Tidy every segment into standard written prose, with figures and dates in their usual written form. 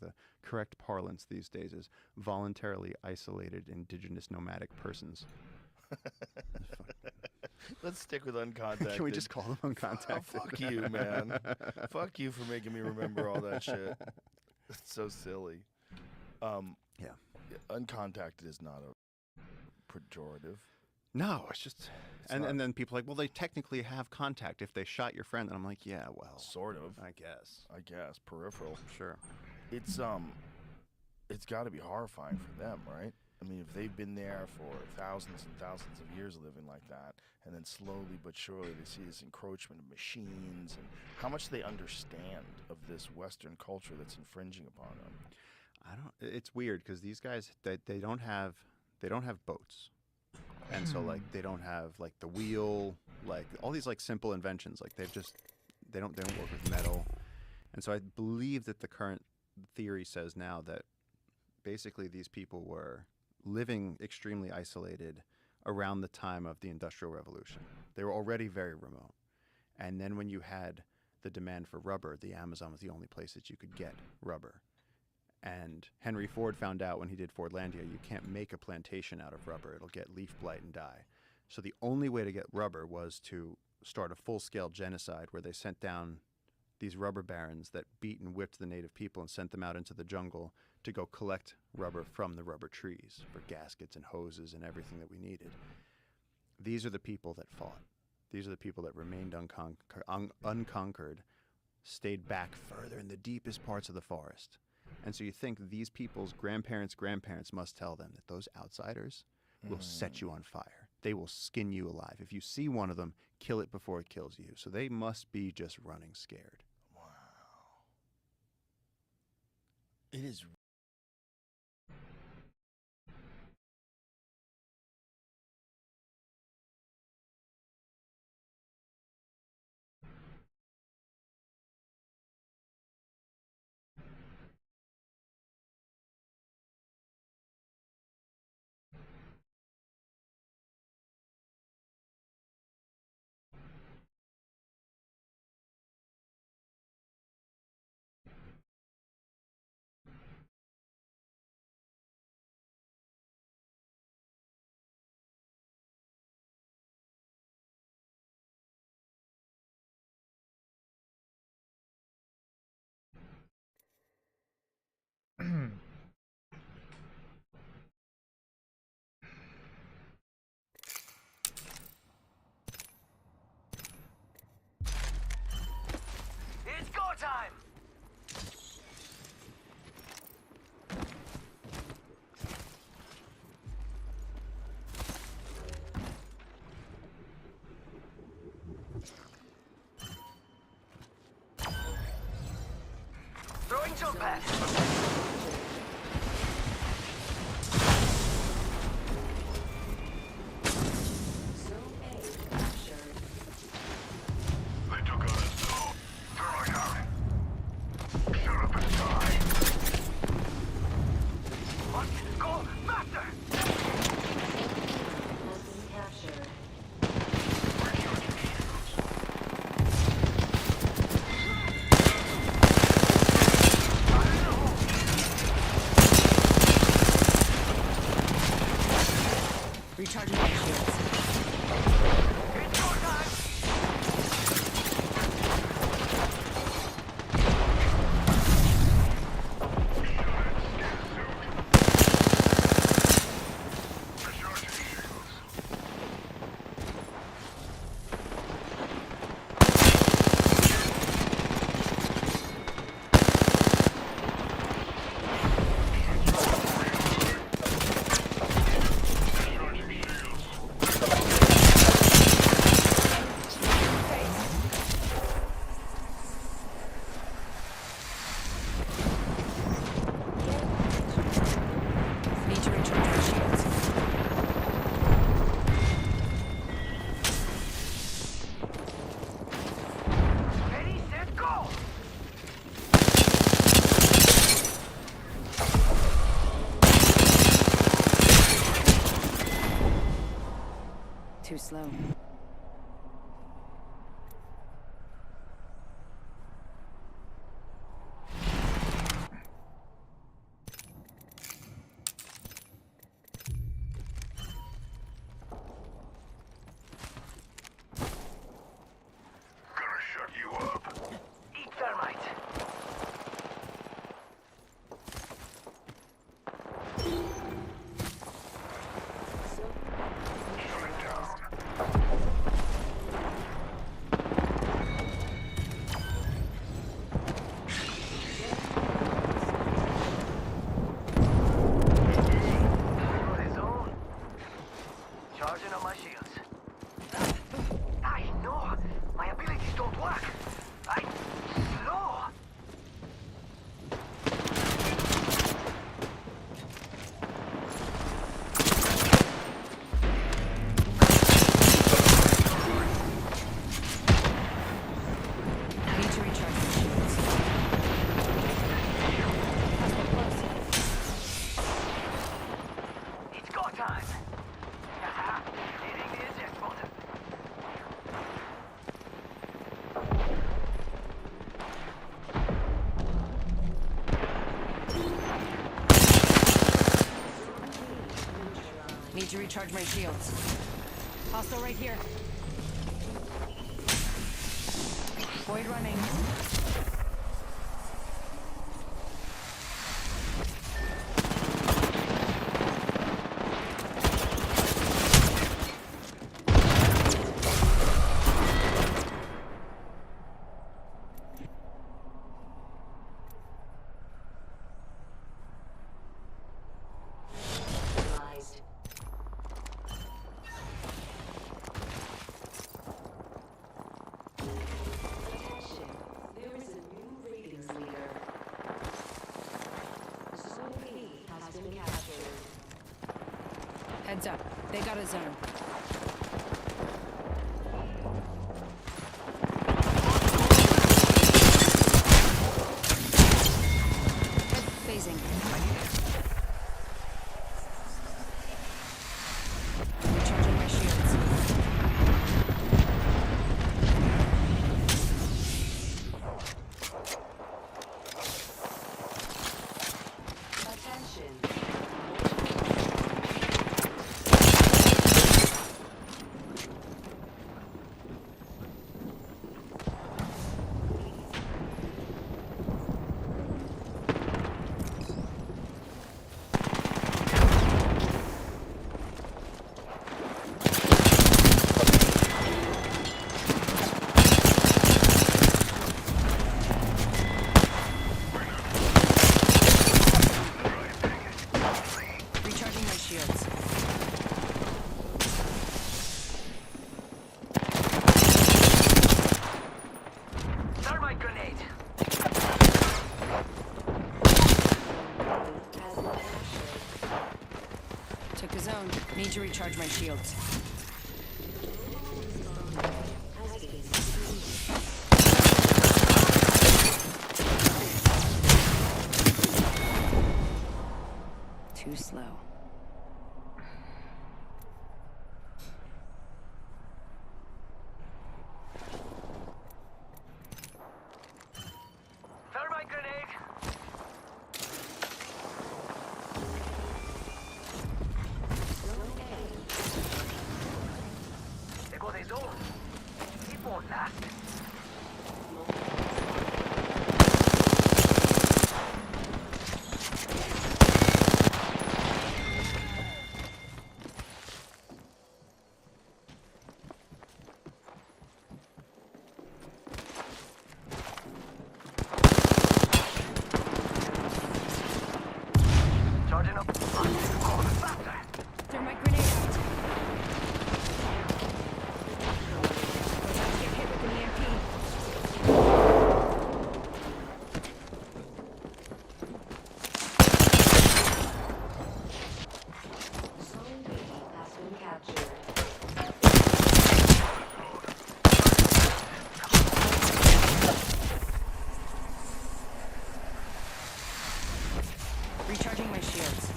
the correct parlance these days is voluntarily isolated indigenous nomadic persons. Let's stick with uncontacted. Can we just call them uncontacted? Fuck you, man. Fuck you for making me remember all that shit. It's so silly. Yeah. Uncontacted is not a pejorative. No, it's just... And then people are like, well, they technically have contact if they shot your friend. And I'm like, yeah, well... Sort of. I guess. Peripheral. Sure. It's got to be horrifying for them, right? I mean, if they've been there for thousands and thousands of years living like that, and then slowly but surely they see this encroachment of machines, and how much they understand of this Western culture that's infringing upon them. It's weird because these guys, they don't have boats. And so, like, they don't have, like, the wheel, like, all these, like, simple inventions. Like, they don't work with metal. And so I believe that the current theory says now that basically these people were living extremely isolated around the time of the Industrial Revolution. They were already very remote. And then when you had the demand for rubber, the Amazon was the only place that you could get rubber. And Henry Ford found out when he did Fordlandia, you can't make a plantation out of rubber. It'll get leaf blight and die. So the only way to get rubber was to start a full-scale genocide where they sent down these rubber barons that beat and whipped the native people and sent them out into the jungle to go collect rubber from the rubber trees for gaskets and hoses and everything that we needed. These are the people that fought. These are the people that remained unconquered, stayed back further in the deepest parts of the forest. And so you think these people's grandparents' grandparents must tell them that those outsiders will set you on fire. They will skin you alive. If you see one of them, kill it before it kills you. So they must be just running scared. Wow. It is. It's go time! Throwing jump pad. Recharging my shields. It's go time! Need to recharge my shields. Ready, set, go! Too slow. Need to recharge my shields. Hostile right here. Void running. Heads up. They got a zone. Phasing. Recharging my shields. Thermite grenade. Took a zone. Need to recharge my shields. Too slow. Thermite grenade. They go the zone. It won't last. Charging up. Oh, faster. Thermite grenade out. About to get hit with an EMP. Recharging my shields.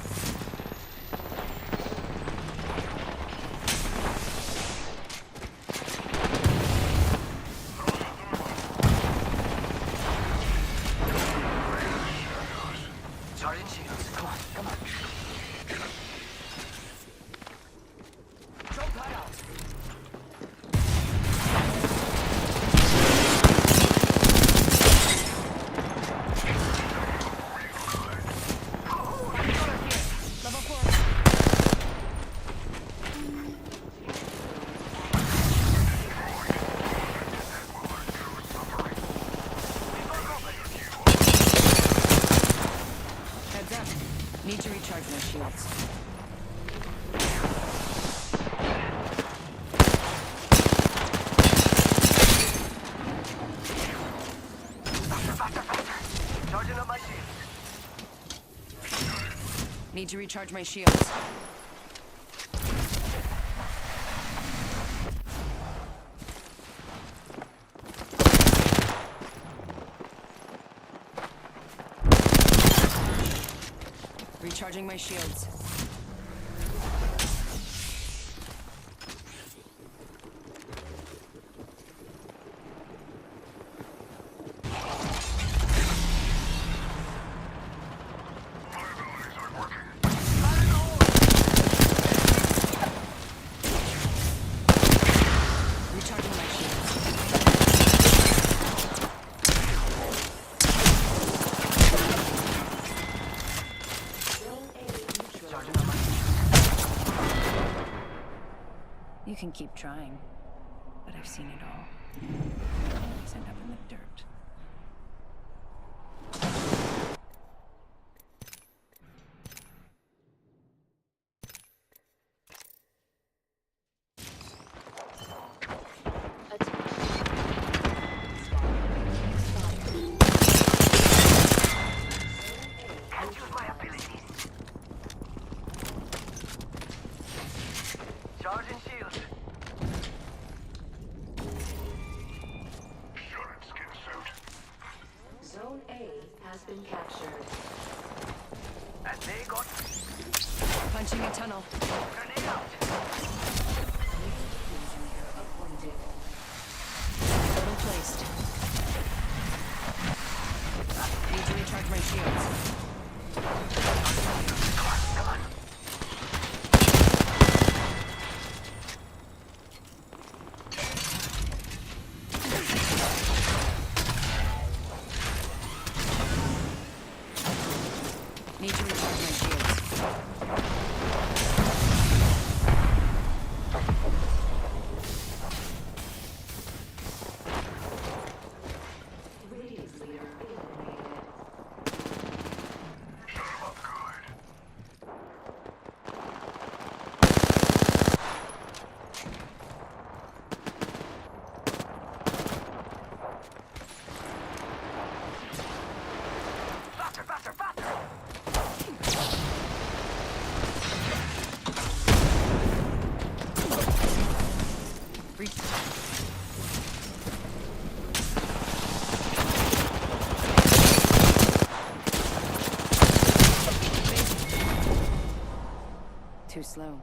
Charging shields. Come on, come on. Jump right out. Level 4. Heads up. Need to recharge my shields. Faster. Charging up my shield. Need to recharge my shields. Recharging my shields. can keep trying, but I've seen it all. You always end up in the dirt. Can't use my abilities. Charging shields. Insurance skin suit. Zone A has been captured. And they got Punching a tunnel. grenade out. Appointed. Total placed. Need to recharge my shields. Come on. Need to recharge my shields. Radiant leader eliminated. Shut him up good. Faster, faster, faster. Reach. Too slow.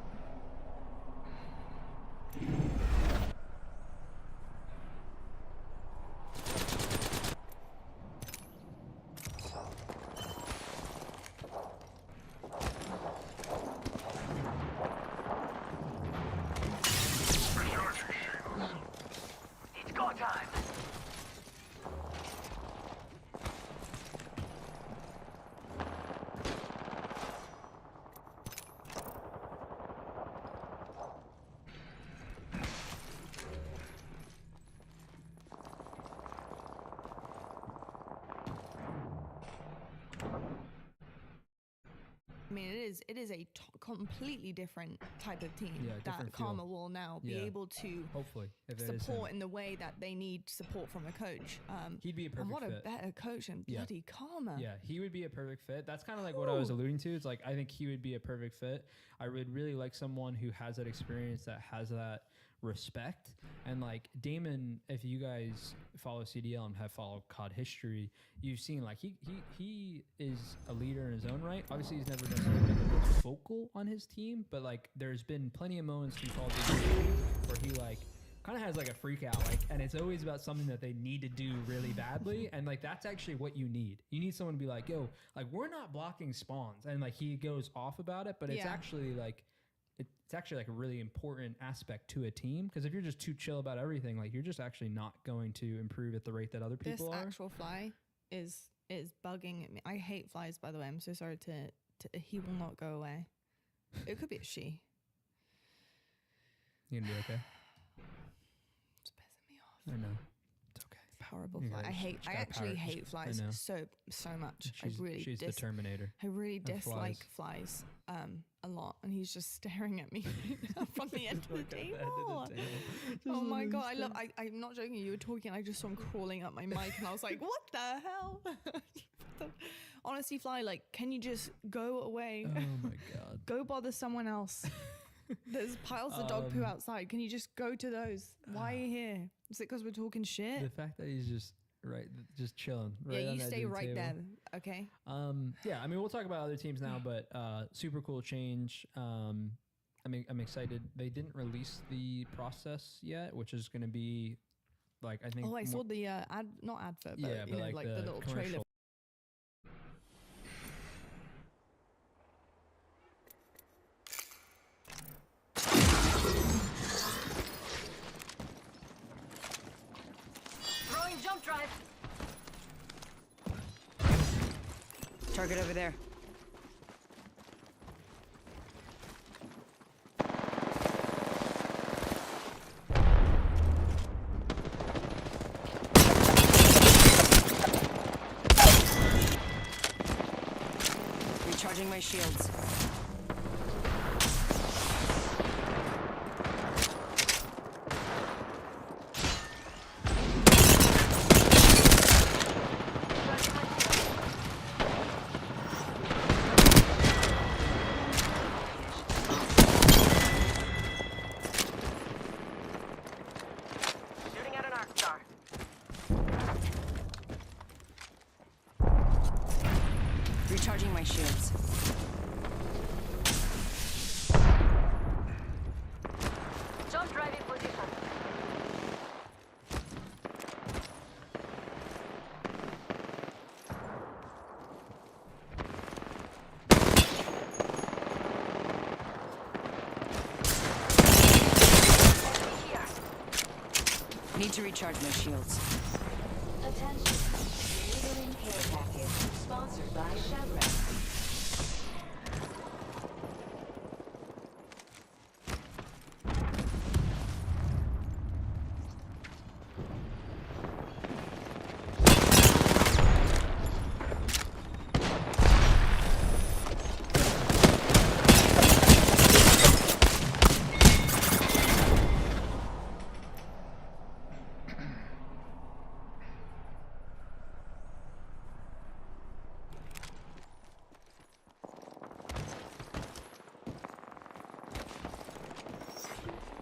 Recharging shields. It's go time. I mean, it is a completely different type of team Yeah, that different feel. Karma will now be Yeah. able to Hopefully, if it is support him. in the way that they need support from a coach. He'd be a perfect and what a fit. better coach than Yeah. bloody Karma. Yeah, he would be a perfect fit. That's kind of like what I was Ooh. alluding to. It's like I think he would be a perfect fit. I would really like someone who has that experience, that has that respect. And like Damon, if you guys follow CDL and have followed COD history, you've seen like he is a leader in his own right. Obviously, he's never necessarily been the most vocal on his team, but like there's been plenty of moments in Call of Duty where he like kind of has like a freak out, like, and it's always about something that they need to do really badly, and like that's actually what you need. You need someone to be like, yo, like we're not blocking spawns, and like he goes off about it, but it's Yeah. actually like it's actually like a really important aspect to a team, because if you're just too chill about everything, like you're just actually not going to improve at the rate that other This people are. actual fly is bugging at me. I hate flies, by the way. I'm so sorry to he will not go away. It could be a she. You're gonna be okay. It's pissing me off. I know. It's okay. Powerful You fly. gotta- I hate. just I gotta actually power- hate just- flies I know. so much. She's the Terminator. I really of dislike flies. flies a lot, and he's just staring at me from the end of the table. Oh my god, I'm not joking. You were talking, I just saw him crawling up my mic, and I was like, "What the hell?" Honestly, fly, like, can you just go away? Oh my god. Go bother someone else. There's piles of dog poo outside. Can you just go to those? Why are you here? Is it because we're talking shit? The fact that he's just chilling. Right Yeah, on you the edge stay of the right table. there. Okay. Yeah, I mean, we'll talk about other teams now, but super cool change. I'm excited. They didn't release the process yet, which is going to be like, I think. Oh, I saw the not advert, but Yeah, you but know, like like the the little trailer. commercial. Throwing jump drive. Target over there. Recharging my shields. Shooting at an arc star. Recharging my shields. Jump drive in position. Here. Need to recharge my shields. Attention. Delivering care package sponsored by Chevron.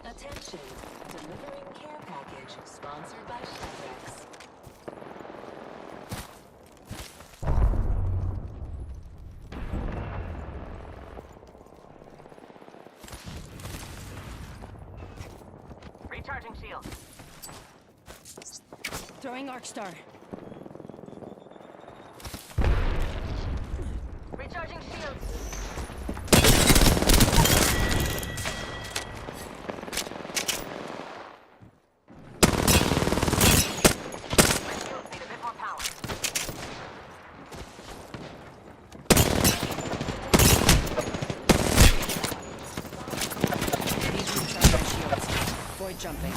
Attention. Delivering care package sponsored by Chevron. Recharging shield. Throwing arc star. Recharging shields. My shields need a bit more power. Need to recharge my shields. Void jumping.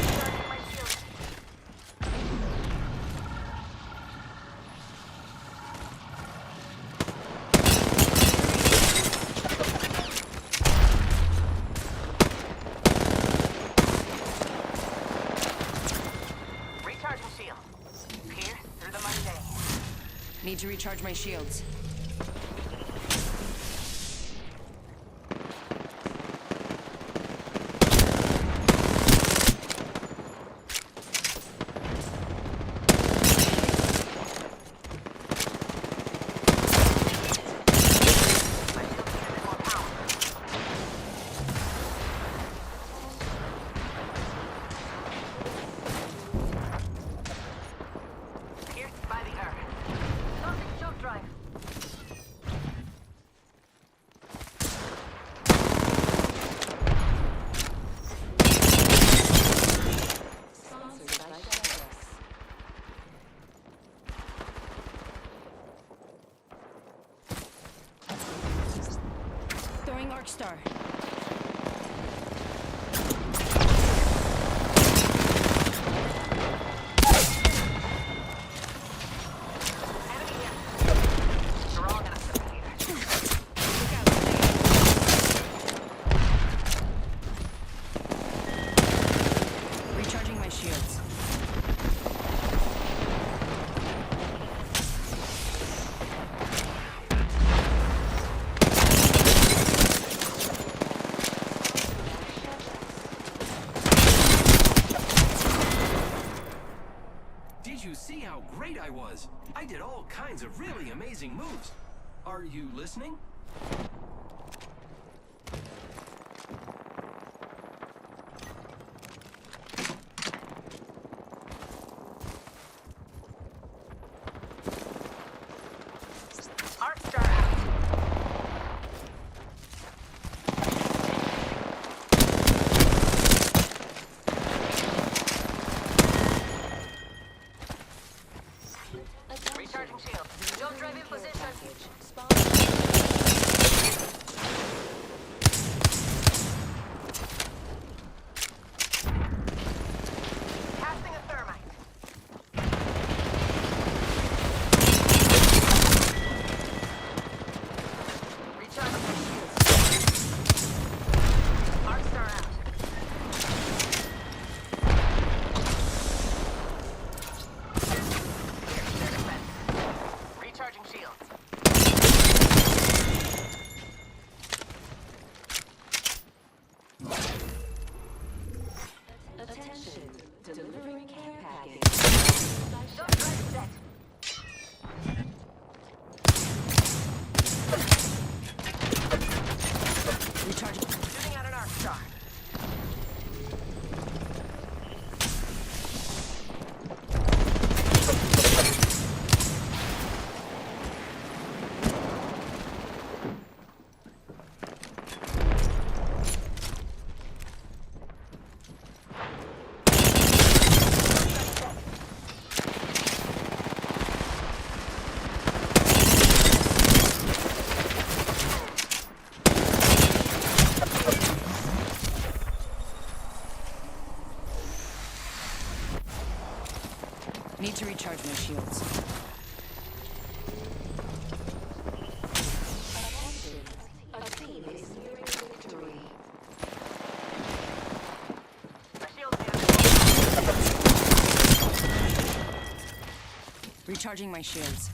Recharging my shields. Recharging shield. Here through the mundane. Need to recharge my shields. My shields need a bit more power. Pierced by the earth. Launching jump drive. Sponsored by Chevron. Throwing arc star. Enemy here. You're all gonna submit here. Look out. Recharging my shields. Did you see how great I was? I did all kinds of really amazing moves. Are you listening? Arc star out. Attention. Recharging shield. Delivering Jump drive in care position. package sponsored recharge my shields. Attention. A team is nearing victory. My shield's here. Recharging my shields.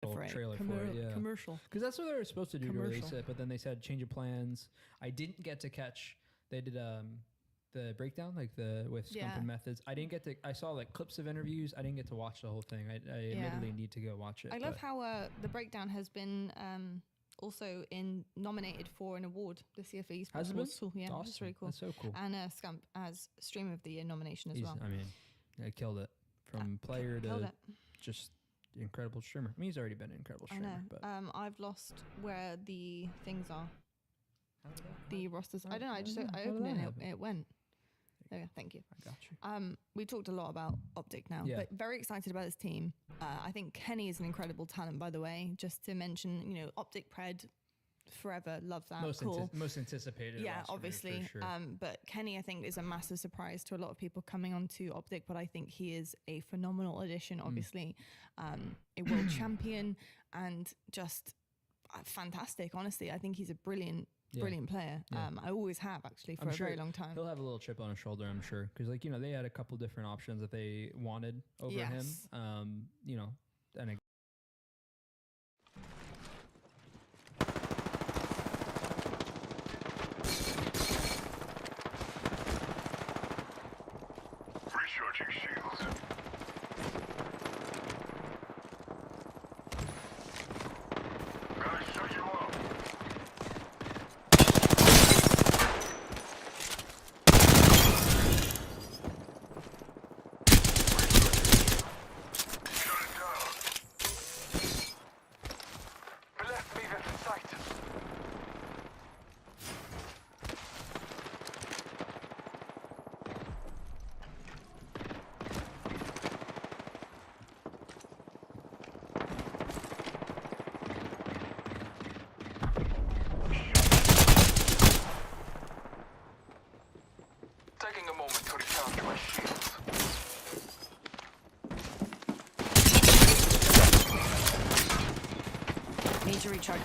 Little For it. trailer for it, yeah. Commercial. Because that's what they were supposed to do to release Commercial. it, but then they said change of plans. I didn't get to catch. They did the breakdown, like the with Scump Yeah. and Methods. I didn't get to. I saw like clips of interviews. I didn't get to watch the whole thing. I admittedly need to go watch it. I love but- how the breakdown has been also nominated for an award this year for esports. Has it been? Cool. Yeah, Awesome. that's really cool. That's so cool. And Scump as Stream of the Year nomination as He's, well. I mean, I killed it from player Killed to it. just incredible streamer. I mean, he's already been an incredible I streamer. know. But I've lost where the things are. The rosters. I don't know. I just how I did opened that it and happen? it went. There we go. Thank you. I got you. We talked a lot about Optic now, Yeah. but very excited about this team. I think Kenny is an incredible talent, by the way. Just to mention, Optic Pred, forever, love that. Cool. Most anticipated. Yeah, roster move obviously. For sure. But Kenny, I think, is a massive surprise to a lot of people coming onto Optic. But I think he is a phenomenal addition. Obviously, a world champion and just fantastic. Honestly, I think he's a brilliant player. Yeah. I always have actually for I'm a sure very long time. He'll have a little chip on his shoulder, I'm sure, because they had a couple different options that they wanted over him. Yes. And Recharging shields. Guys, shut you up. Shut it down. Left me the sight. Taking a moment to recharge my shields. Need to recharge.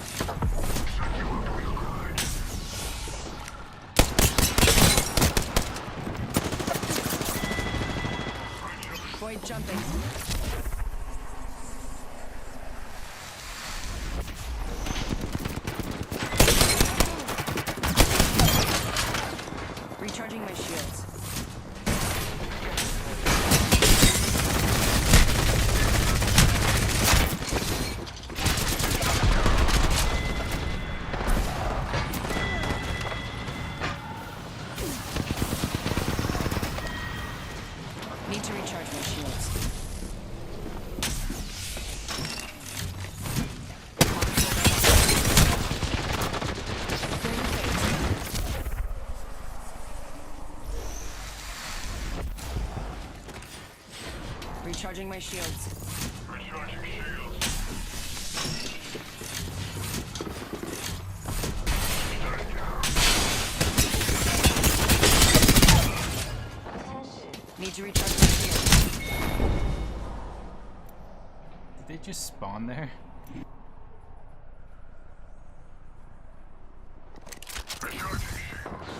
Void jumping. Recharging my shields. Need to recharge my shields. Recharging my shields. Recharging shields. Shut it down. Need to recharge my shield. Did they just spawn there? Recharging shields.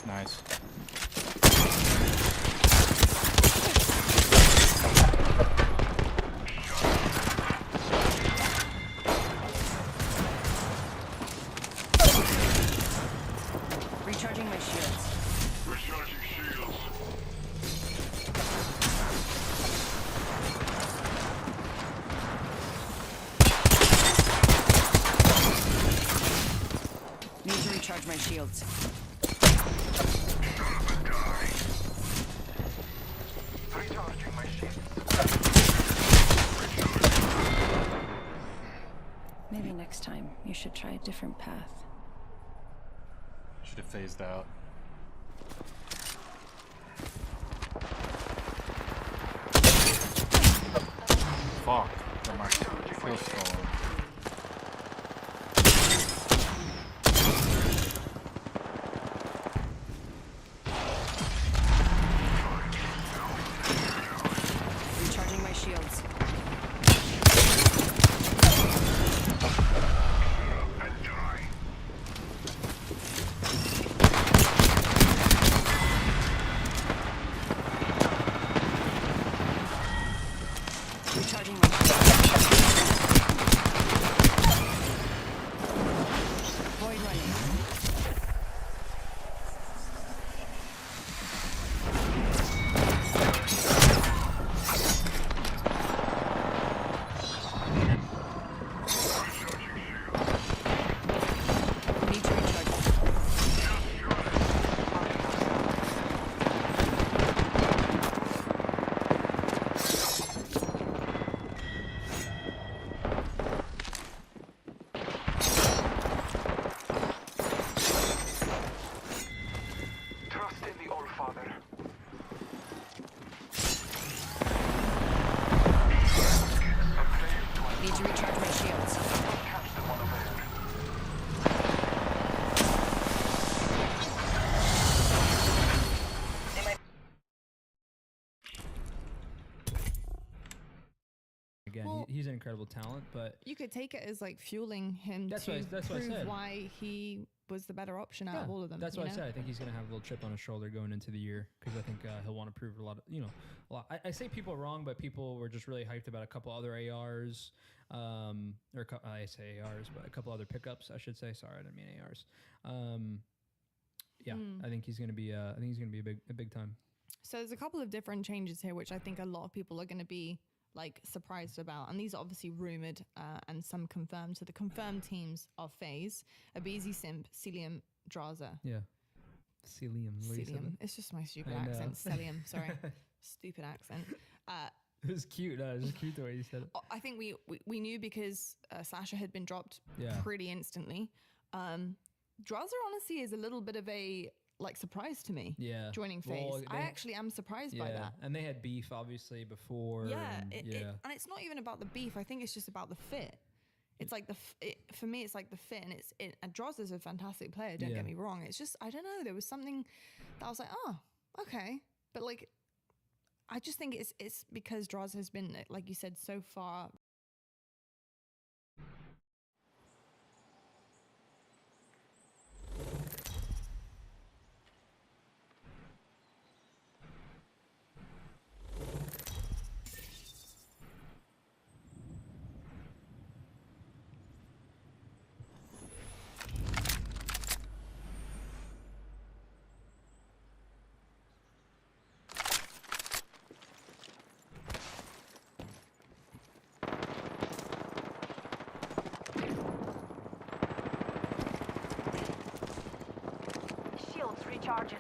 Nice. Recharging my shields. Recharging shields. Need to recharge my shields. Recharging my shields. Maybe next time you should try a different path. Should have phased out. Fuck. That might feel slow. Recharging my shields. And die. Recharging my shields. Void running. Need to recharge. Trust in the All-Father. Need to recharge my shields. Catch them unaware. Again, Well- he's an incredible talent, but You could take it as like fueling him That's to what I- that's what I prove said. why he was the better option out of all of them. that's you what I know? said. I think he's going to have a little chip on his shoulder going into the year because I think he'll want to prove a lot of, a lot. I say people are wrong, but people were just really hyped about a couple other ARs, I say ARs, but a couple other pickups, I should say. Sorry, I didn't mean ARs. Yeah, I think he's going to be. I think he's going to be a big time. So there's a couple of different changes here, which I think a lot of people are going to be like surprised about, and these are obviously rumored and some confirmed. So the confirmed teams are FaZe, Abizi, Simp, Celium, Draza. Yeah, Celium. Celium. It's just my stupid I know. accent. Celium. Sorry, stupid accent. It was cute. It was cute the way you said it. I think we knew because Sasha had been dropped Yeah. pretty instantly. Draza honestly is a little bit of a like surprise to me. Yeah, Joining FaZe, Well, I actually am surprised by that. and they had beef obviously before. Yeah, and, and it's not even about the beef. I think it's just about the fit. It's like for me, it's like the fit, and and Droz is a fantastic player. Don't get me wrong. It's just I don't know. There was something that I was like, oh, okay, but like, I just think it's because Droz has been, like you said, so far. Shields recharging.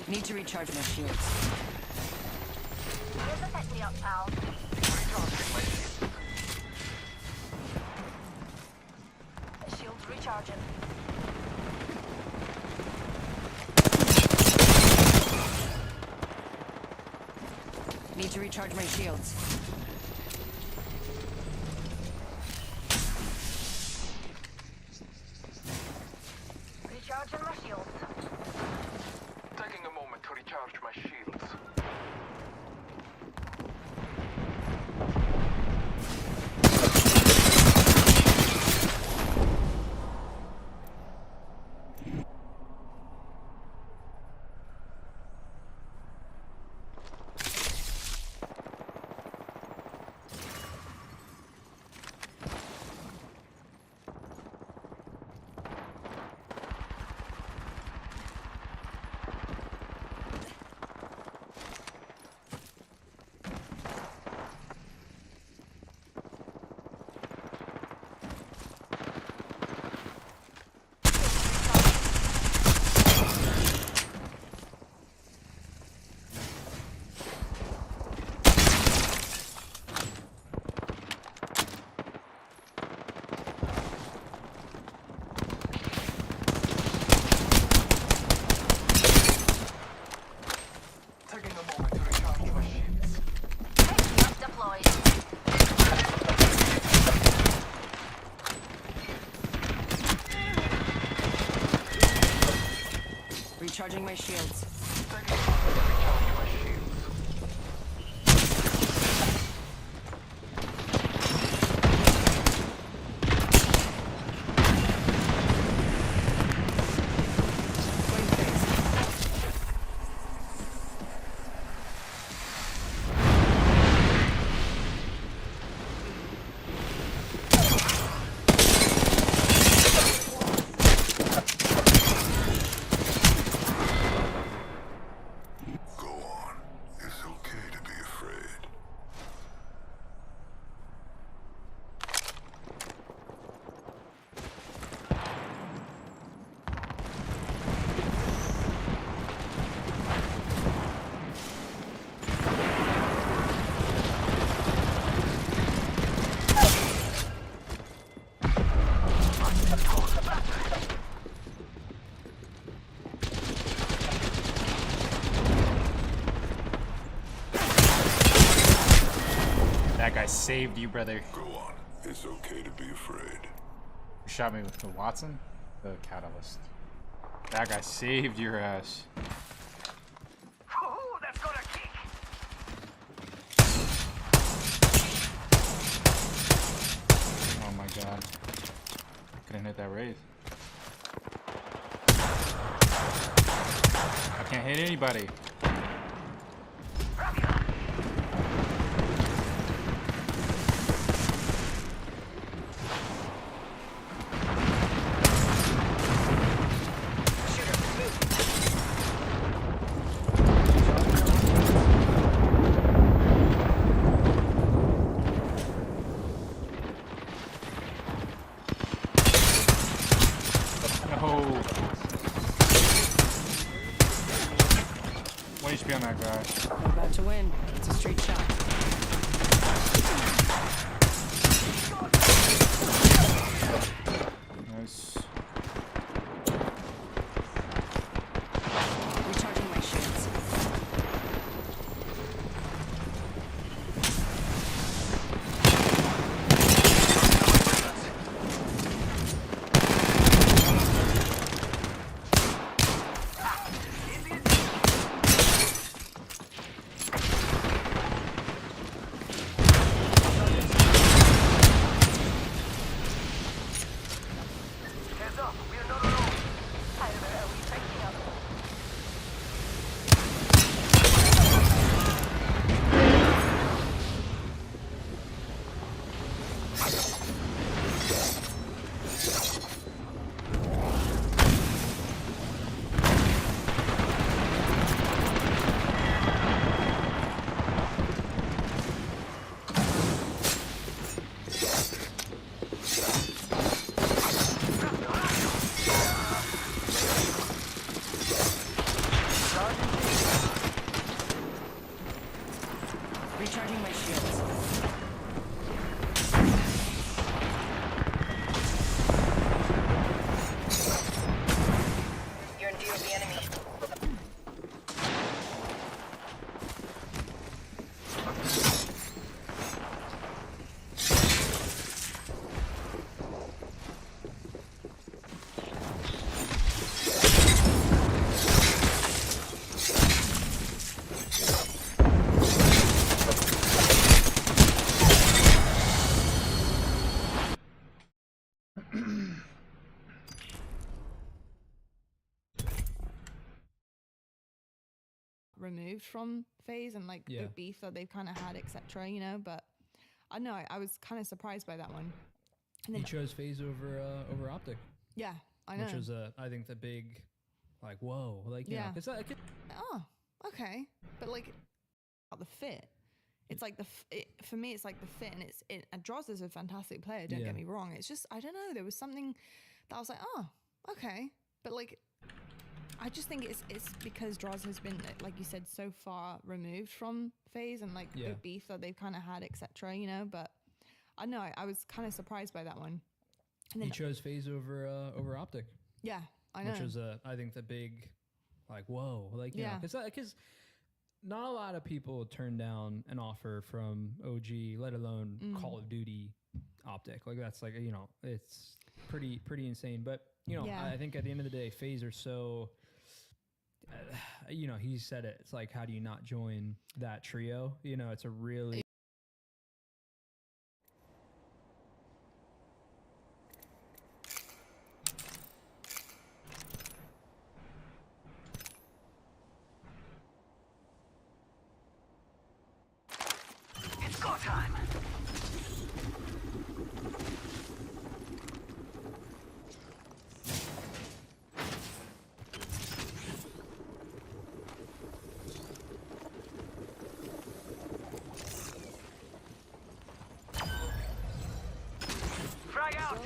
Need to recharge my shields. Just pick me up, pal. Shields recharging. Need to recharge my shields. Recharging my shields. Taking a moment to recharge my shields. Taking a moment to recharge my shields. Not deployed. Recharging my shields. Taking a moment to recharge my shields. Swing phase. Go on. It's okay to be afraid. That guy saved you, brother. Go on. It's okay to be afraid. You shot me with the Watson? The Catalyst. That guy saved your ass. Oh, that's gonna kick. Oh my god. Couldn't hit that raise. I can't hit anybody. No. 1 HP on that guy. I'm about to win. It's a straight shot. Nice. Recharging my shields. Heads up, we are not alone. Tyler, are we picking up? Recharging my shields. You're in view of the enemy. removed from phase and like Yeah. the beef that they've kind of had, etc. You know, but I don't know. I was kind of surprised by that one. And He then, chose phase over optic, yeah, I know. which was I think the big, like, whoa, like, you know, Yeah. 'cause that could, Oh, okay, but like the fit. It's like for me, it's like the fit, and Droz is a fantastic player. Don't Yeah. get me wrong. It's just I don't know. There was something that I was like, oh, okay, but like I just think it's because Droz has been, like you said, so far removed from phase and like Yeah. the beef that they've kind of had, etc. You know, but I don't know. I was kind of surprised by that one. And he then, chose phase over optic, yeah, I know. which was I think the big, like, whoa, like, you Yeah. know, because not a lot of people turn down an offer from OG, let alone Call of Duty optic. Like, that's like, you know, it's pretty insane. But, you know, Yeah. I think at the end of the day, phase are so, you know, he said it. It's like, how do you not join that trio? You know, it's a really, It's go time. Frag out.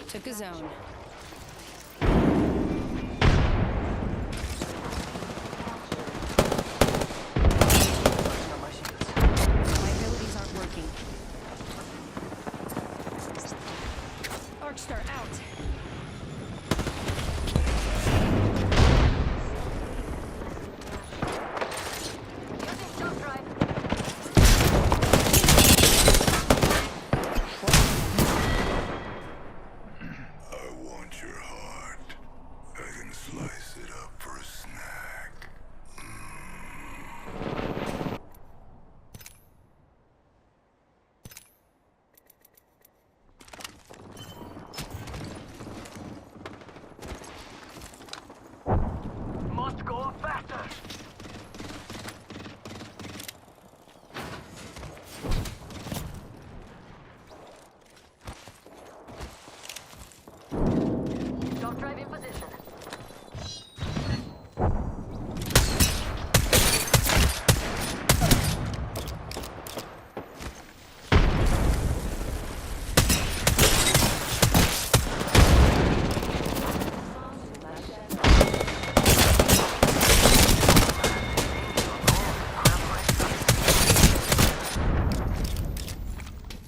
Took a zone. My abilities aren't working. Arcstar out. Using jump drive. I want your heart. I can slice it up for a snack. Must go faster. Jump drive in position.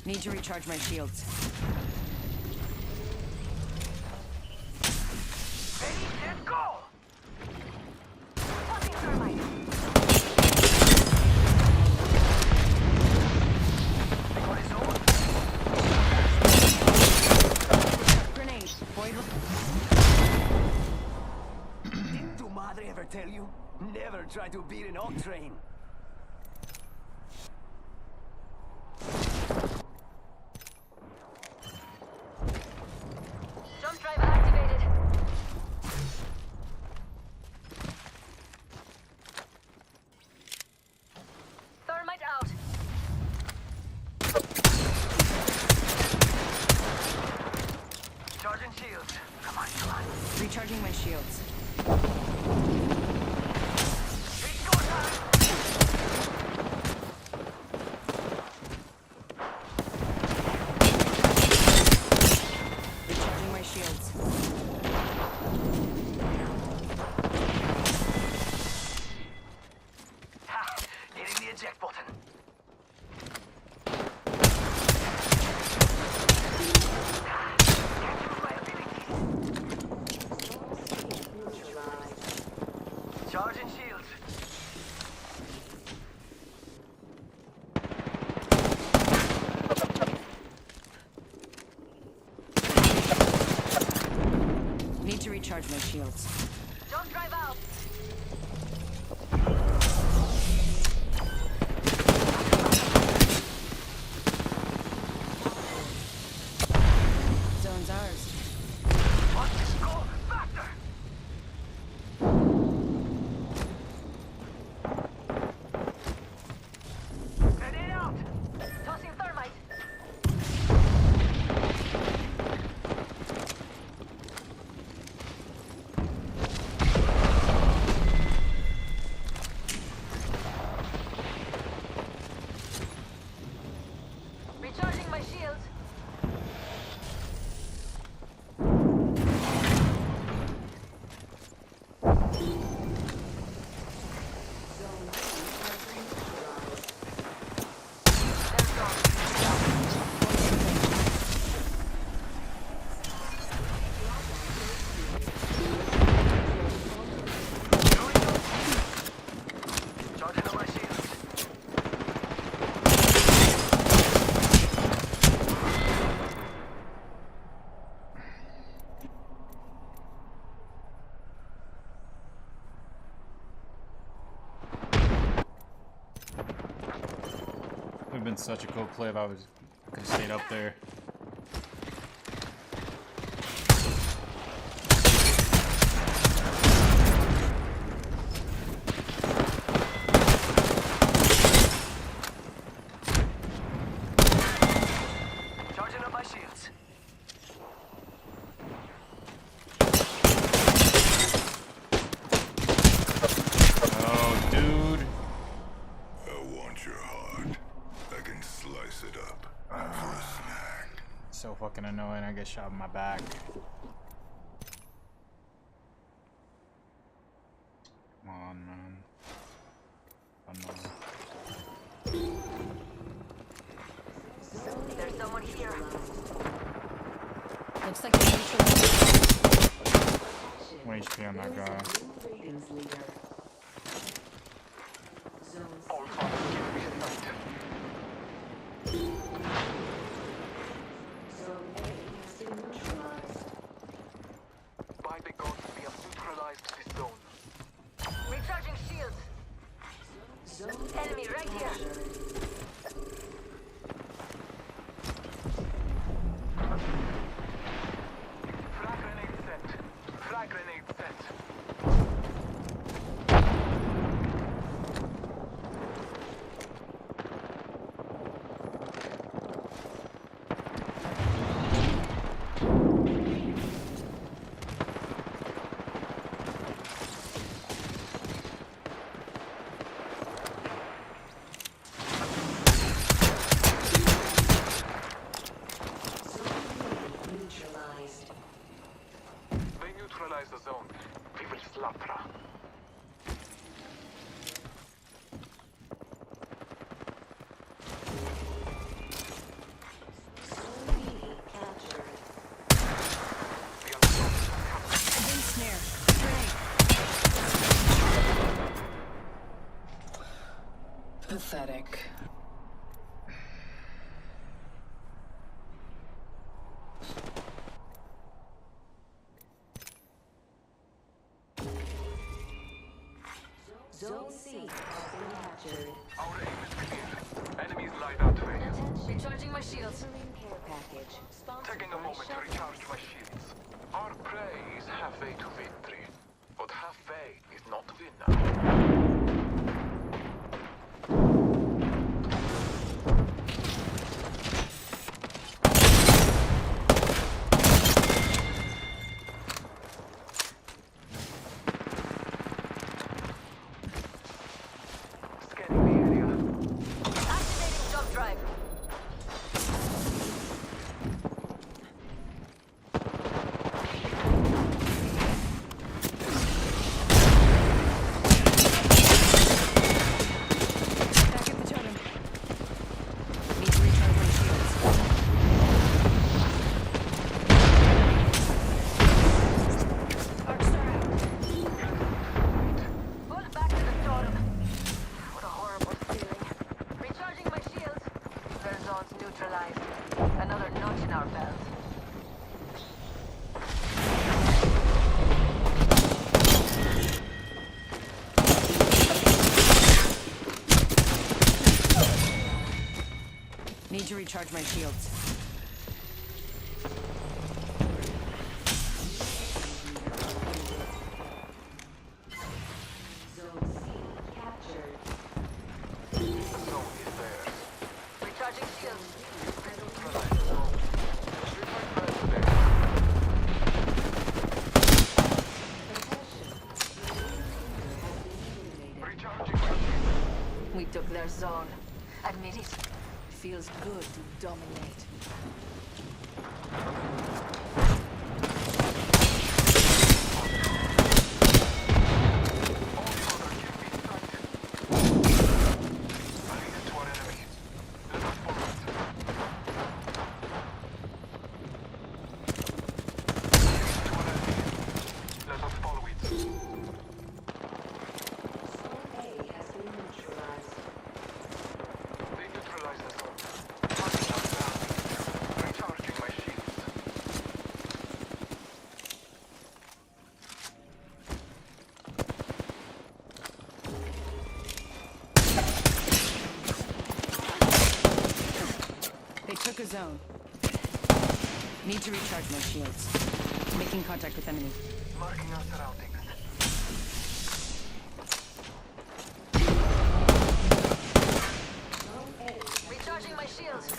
Need to recharge my shields. Ready, set, go! Tossing thermite. Horizon. Grenade. Void. Didn't your madre ever tell you? Never try to beat an old train. Jump drive activated. Thermite out. Charging shields. Come on, come on. Recharging my shields. It's go time. Recharging my shields. Ha! Hitting the eject button. Can't use my ability. Charging shields. Need to recharge my shields. Jump drive out. have been such a cool play if I could have stayed up there. Charging up my shields. Oh, dude. I want your heart. I can slice it up for a snack. So fucking annoying. I get shot in my back. Come on, man. There's someone here. Looks like they're neutralized. 1 HP on that guy. Ratings leader. Zone All father, give me a night. Zone A has been neutralized. By the gods, we have neutralized this zone. Recharging shields. Zone Enemy right here. Frag grenade set. Frag grenade set. neutralized. They neutralize the zone. We will slaughter. Zone B captured. We are Been snare. Grenade. Pathetic. Zone C has been captured. our aim is clear. Enemies lie that way. Recharging my shields. Marine care package sponsored Taking a by moment to Chevron. recharge my shields. Our prey is halfway to victory, but halfway is not winner. Scanning the area. Activating jump drive. Back at the totem. Need to recharge my shields. Arcstar out. Pull back to the totem. What a horrible feeling. Recharging my shields. Their zone's neutralized. Another notch in our belt. Need to recharge my shields. Zone C captured. The zone is theirs. Recharging shields. Neutralize the zone. Leave my friends there. Recharging my shields. We took their zone. Admit it. Feels good to dominate. Took a zone. Need to recharge my shields. Making contact with enemy. Marking our surroundings. Recharging my shields.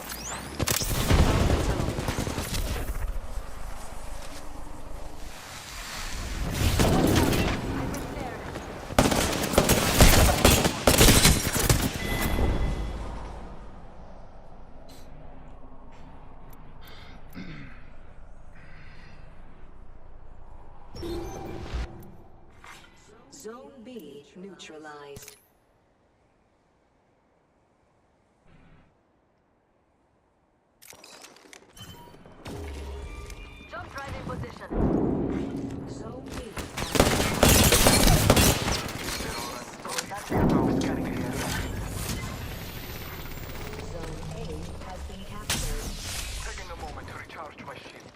Zone B neutralized. Jump drive in position. Zone B. Scanning the area. Zone A has been captured. Taking a moment to recharge my shields.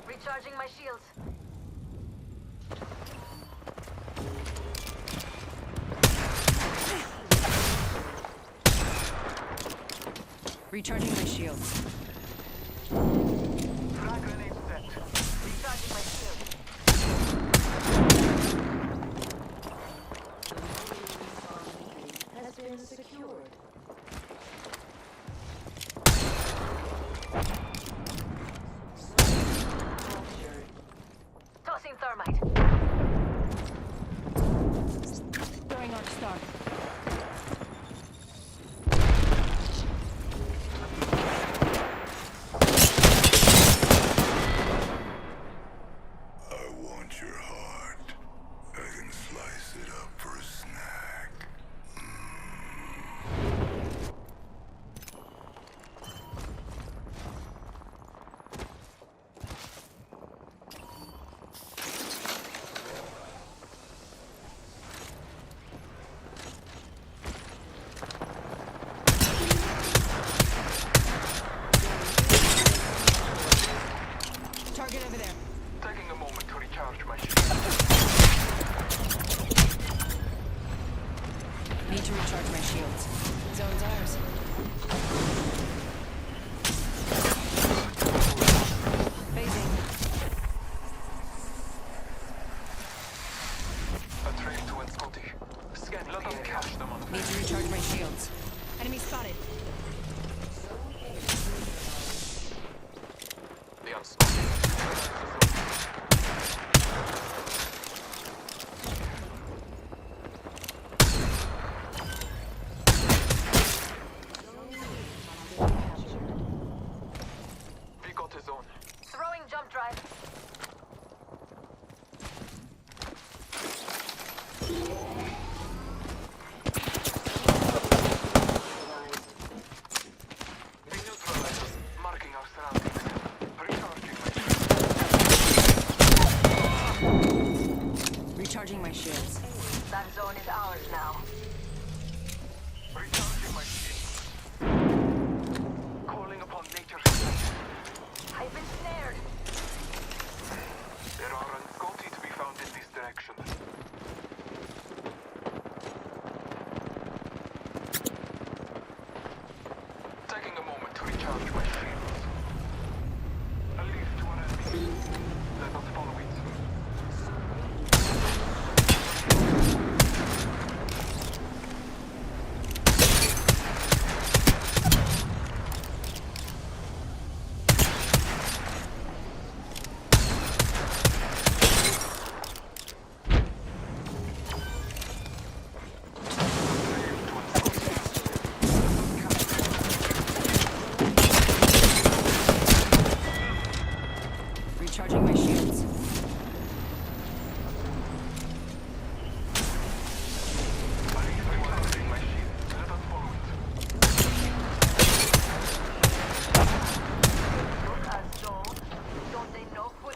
Recharging my shields. Recharging my shields. Frag grenade set. Recharging my shields. Has been secured. Captured. Tossing thermite. Throwing Arc Star. I want your heart. I can slice it up for a snack. Target over there. Taking a moment to recharge my shields. Need to recharge my shields. Zone's ours. Phasing. A trail to Scotty. Scanning the area. Catch them on the Need to recharge my shields. Enemy spotted. The unscotty. We got his own. Throwing jump drive. We neutralized us. Marking our surroundings. Recharging my shields. Recharging my shields. That zone is ours now. Recharging my shields. Calling upon nature's strength. I've been snared. There are unscotty to be found in this direction. Taking a moment to recharge my shields. A leaf to an enemy. Let us follow it. Recharging my shields. Recharging my shields. Let us follow it. Look as though. Don't they know who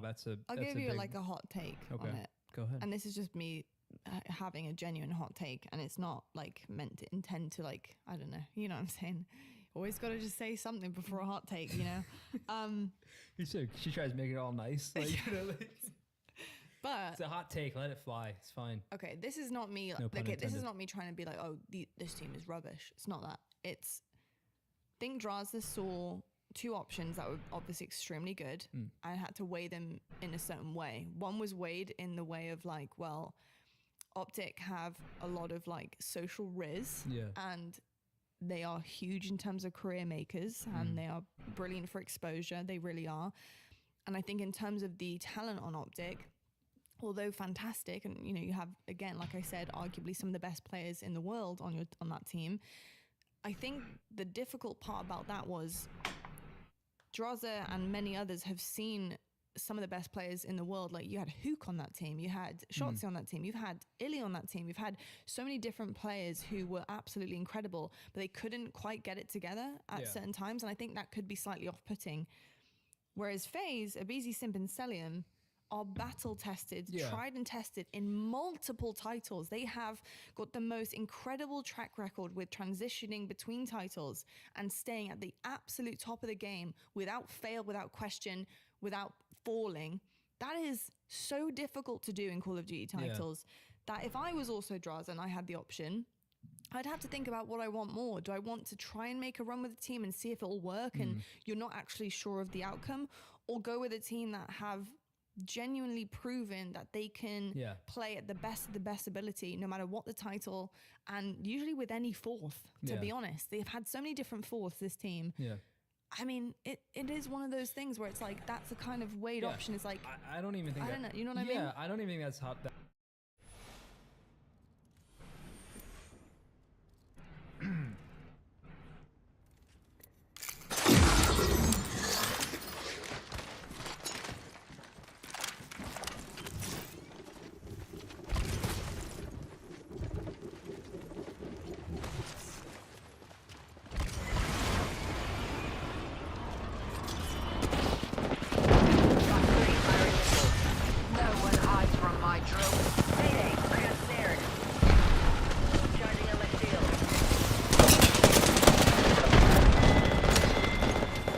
wow, that's a. I'll that's give a you big, like a hot take on Okay. it. Go ahead. And this is just me having a genuine hot take, and it's not like meant to intend to like, I don't know, you know what I'm saying? Always got to just say something before a hot take, you know? She tries to make it all nice. Like, you know, like, But it's a hot take. Let it fly. It's fine. okay, this is not me. No pun Okay, this is intended. not me trying to be like, oh, this team is rubbish. It's not that. It's I think Draza saw two options that were obviously extremely good and had to weigh them in a certain way. One was weighed in the way of like, well, Optic have a lot of like social riz, Yeah. and they are huge in terms of career makers, and they are brilliant for exposure. They really are. And I think in terms of the talent on Optic, although fantastic, and you know, you have, again, like I said, arguably some of the best players in the world on that team. I think the difficult part about that was Draza and many others have seen some of the best players in the world. Like, you had Hook on that team, you had Shotzi on that team, you've had Illy on that team, you've had so many different players who were absolutely incredible, but they couldn't quite get it together at certain times, and I think that could be slightly off-putting. Whereas FaZe, Abizi, Simp, and Celium are battle tested, tried and tested in multiple titles. They have got the most incredible track record with transitioning between titles and staying at the absolute top of the game without fail, without question, without falling. That is so difficult to do in Call of Duty titles that if I was also Draza and I had the option, I'd have to think about what I want more. Do I want to try and make a run with the team and see if it'll work and you're not actually sure of the outcome, or go with a team that have genuinely proven that they can play at the best of the best ability no matter what the title, and usually with any fourth, to be honest. They've had so many different fourths, this team. I mean, it is one of those things where it's like, that's the kind of weighed option. It's like, I don't even think I don't know, you know what I mean? Yeah, I don't even think that's hot. No one hides from my drill. Mayday, I got snared. Charging on my shield.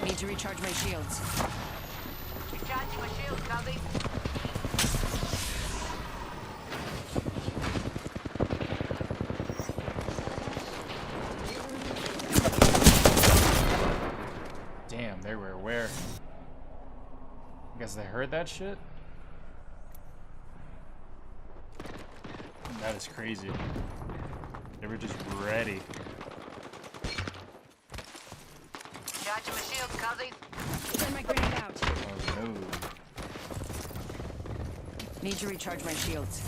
Need to recharge my shields. Recharging my shield, Cuzzy. Damn, they were aware. I guess they heard that shit? That is crazy. They were just ready. Charging my shield, Cuzzy. Send my grenade out. Oh no. Need to recharge my shields.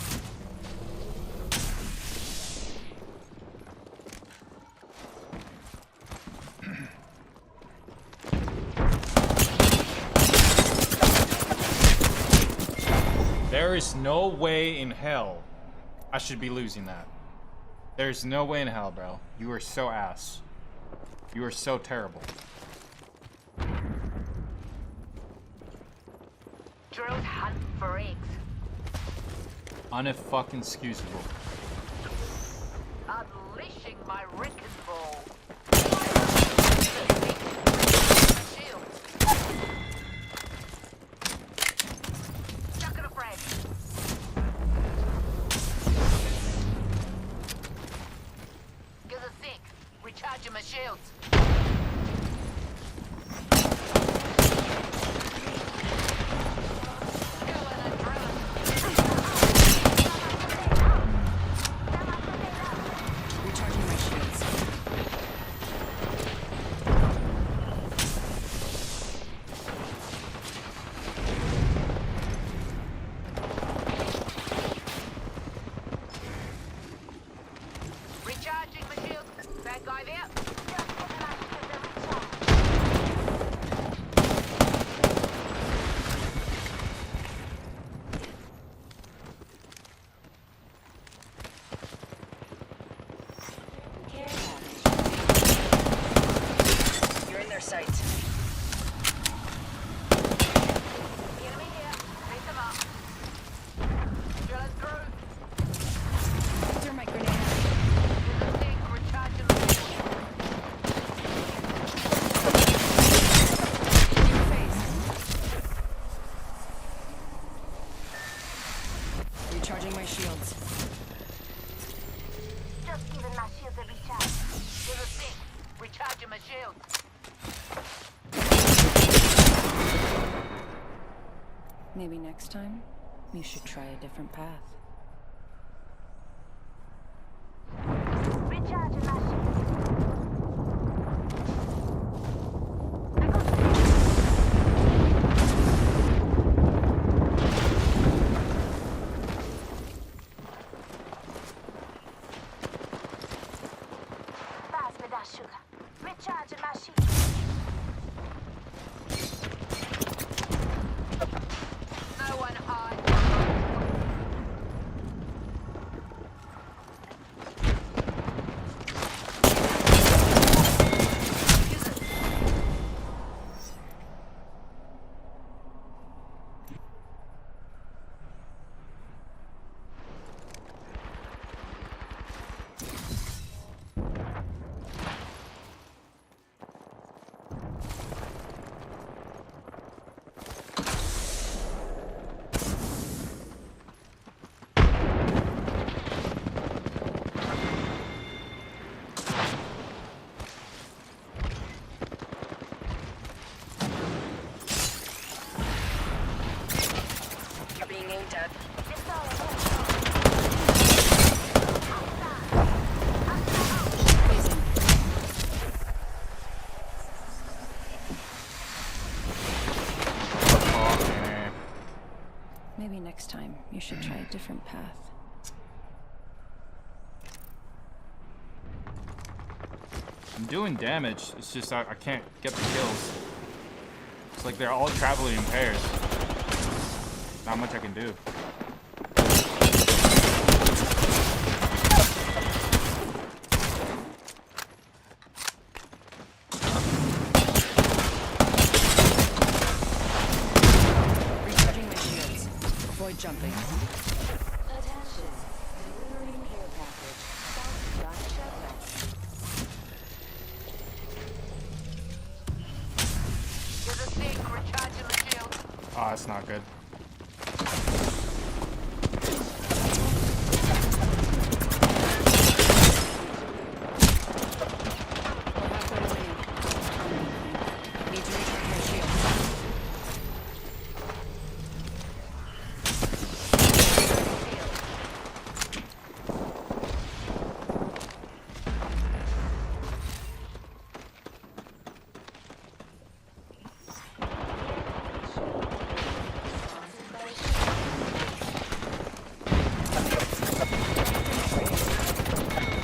There is no way in hell I should be losing that. There's no way in hell, bro. You are so ass. You are so terrible. Drills hunt for eggs. Unfucking excusable. Unleashing my wrecking ball. Shield. Chucking a frag. Give a sec. Recharging my shields. Recharging my shields. Recharging my shields. Bad guy there. Recharging my shields. Just giving my shields a recharge. Give a thing. Recharging my shields. Maybe next time, you should try a different path. Recharging my shields. Pass me that sugar. Recharging my shields. No one hide. You're being aimed at. It's all Phasing. Okay. Maybe next time, you should try a different path. I'm doing damage. It's just I can't get the kills. It's like they're all traveling in pairs. Not much I can do. Recharging my shields. Avoid jumping. Attention. Delivering care package. Sponsored by Chevrex. Give a thing. Recharging my shields. Oh, that's not good. We're halfway to winning. Need to recharge my shields.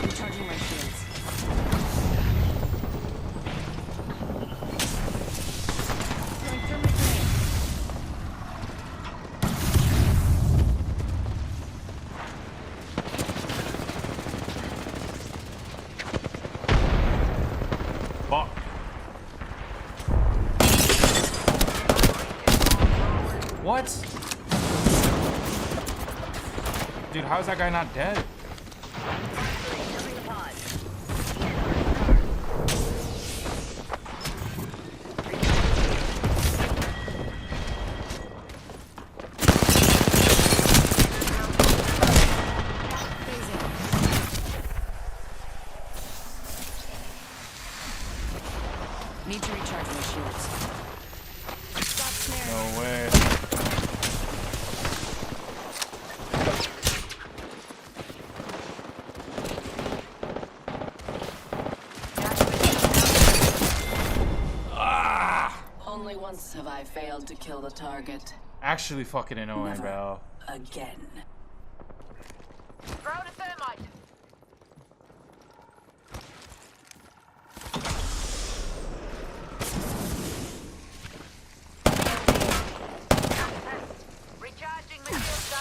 Recharging my shields. Throwing thermite grenade. Fuck. What? Dude, how is that guy not dead? Need to recharge my shields. Stop snaring. No way. Only once have I failed to kill the target. Actually fucking annoying, bro. Again. Throw the thermite. Recharging my shields.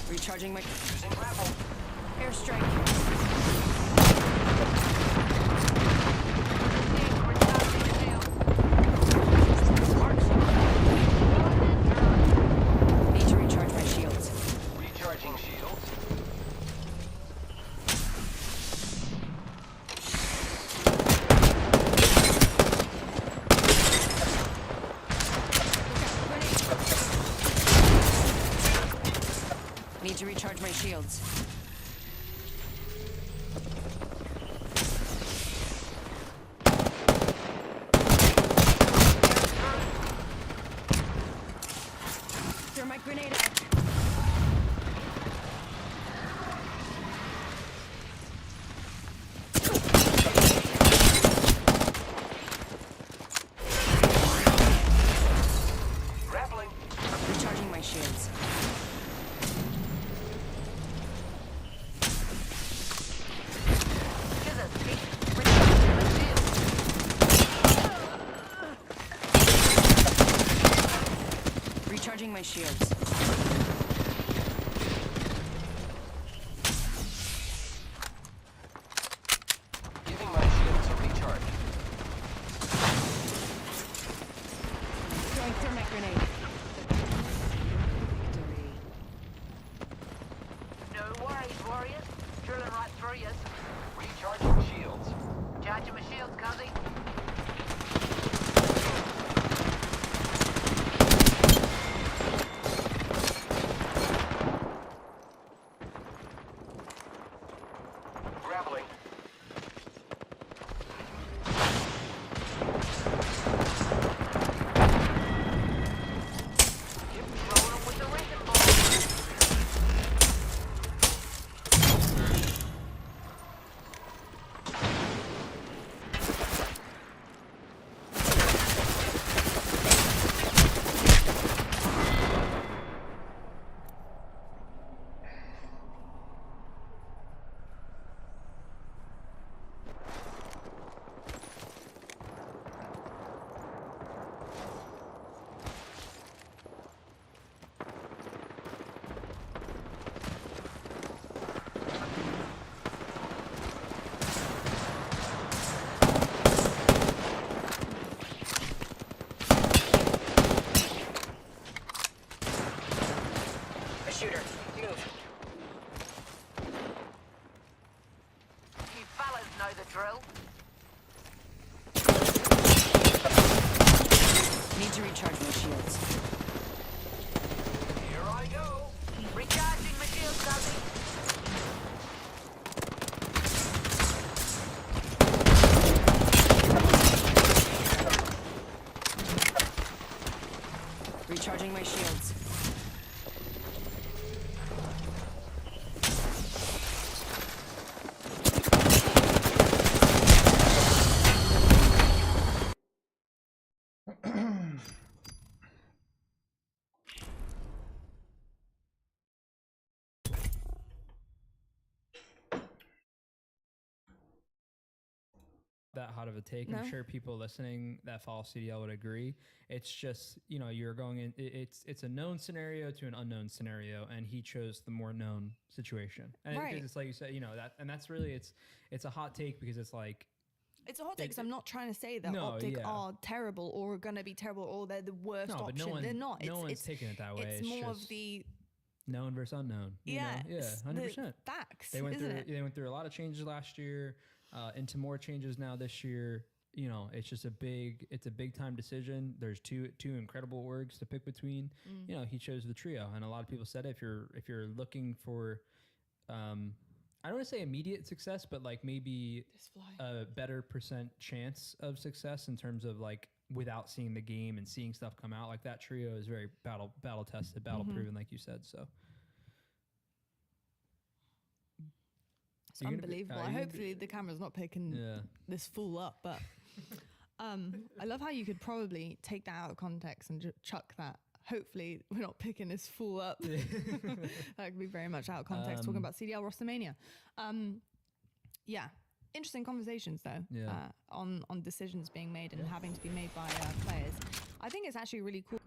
Recharging my airstrike. Need to recharge my shields. Recharging shields. my shields. Giving my shields a recharge. Throwing thermite grenade. No worries, warriors. Drilling right through you. Recharging shields. Charging my shields, Cuzzy. Grappling. Rolling them with the wrecking ball. A shooter. Move. You fellas know the drill. Need to recharge my shields. Here I go. Recharging my shields, Cuzzy. Recharging my shields. That hot of a take. No. I'm sure people listening that follow CDL would agree. It's just, you know, you're going in, it's a known scenario to an unknown scenario, and he chose the more known situation. And Right. because it's like you said, you know, that's really, it's a hot take because it's like, It's a hot take because I'm not trying to say that No, Optic yeah. are terrible or going to be terrible or they're the worst no, but option. no one, They're not. no one's It's taking it that way. it's more just of the known versus unknown. you yeah, know? Yeah, it's 100%. the facts. They went isn't through. it? They went through a lot of changes last year, into more changes now this year. You know, it's just a big time decision. There's two incredible orgs to pick between. You know, he chose the trio, and a lot of people said if you're looking for, I don't want to say immediate success, but like maybe a better percent chance of success in terms of like without seeing the game and seeing stuff come out. Like that trio is very battle tested, battle proven, like you said. So. It's unbelievable. Hopefully the camera's not picking this fool up, but I love how you could probably take that out of context and chuck that. Hopefully we're not picking this fool up. That could be very much out of context talking about CDL Rostermania. Yeah. Interesting conversations though, on decisions being made and having to be made by players. I think it's actually really cool.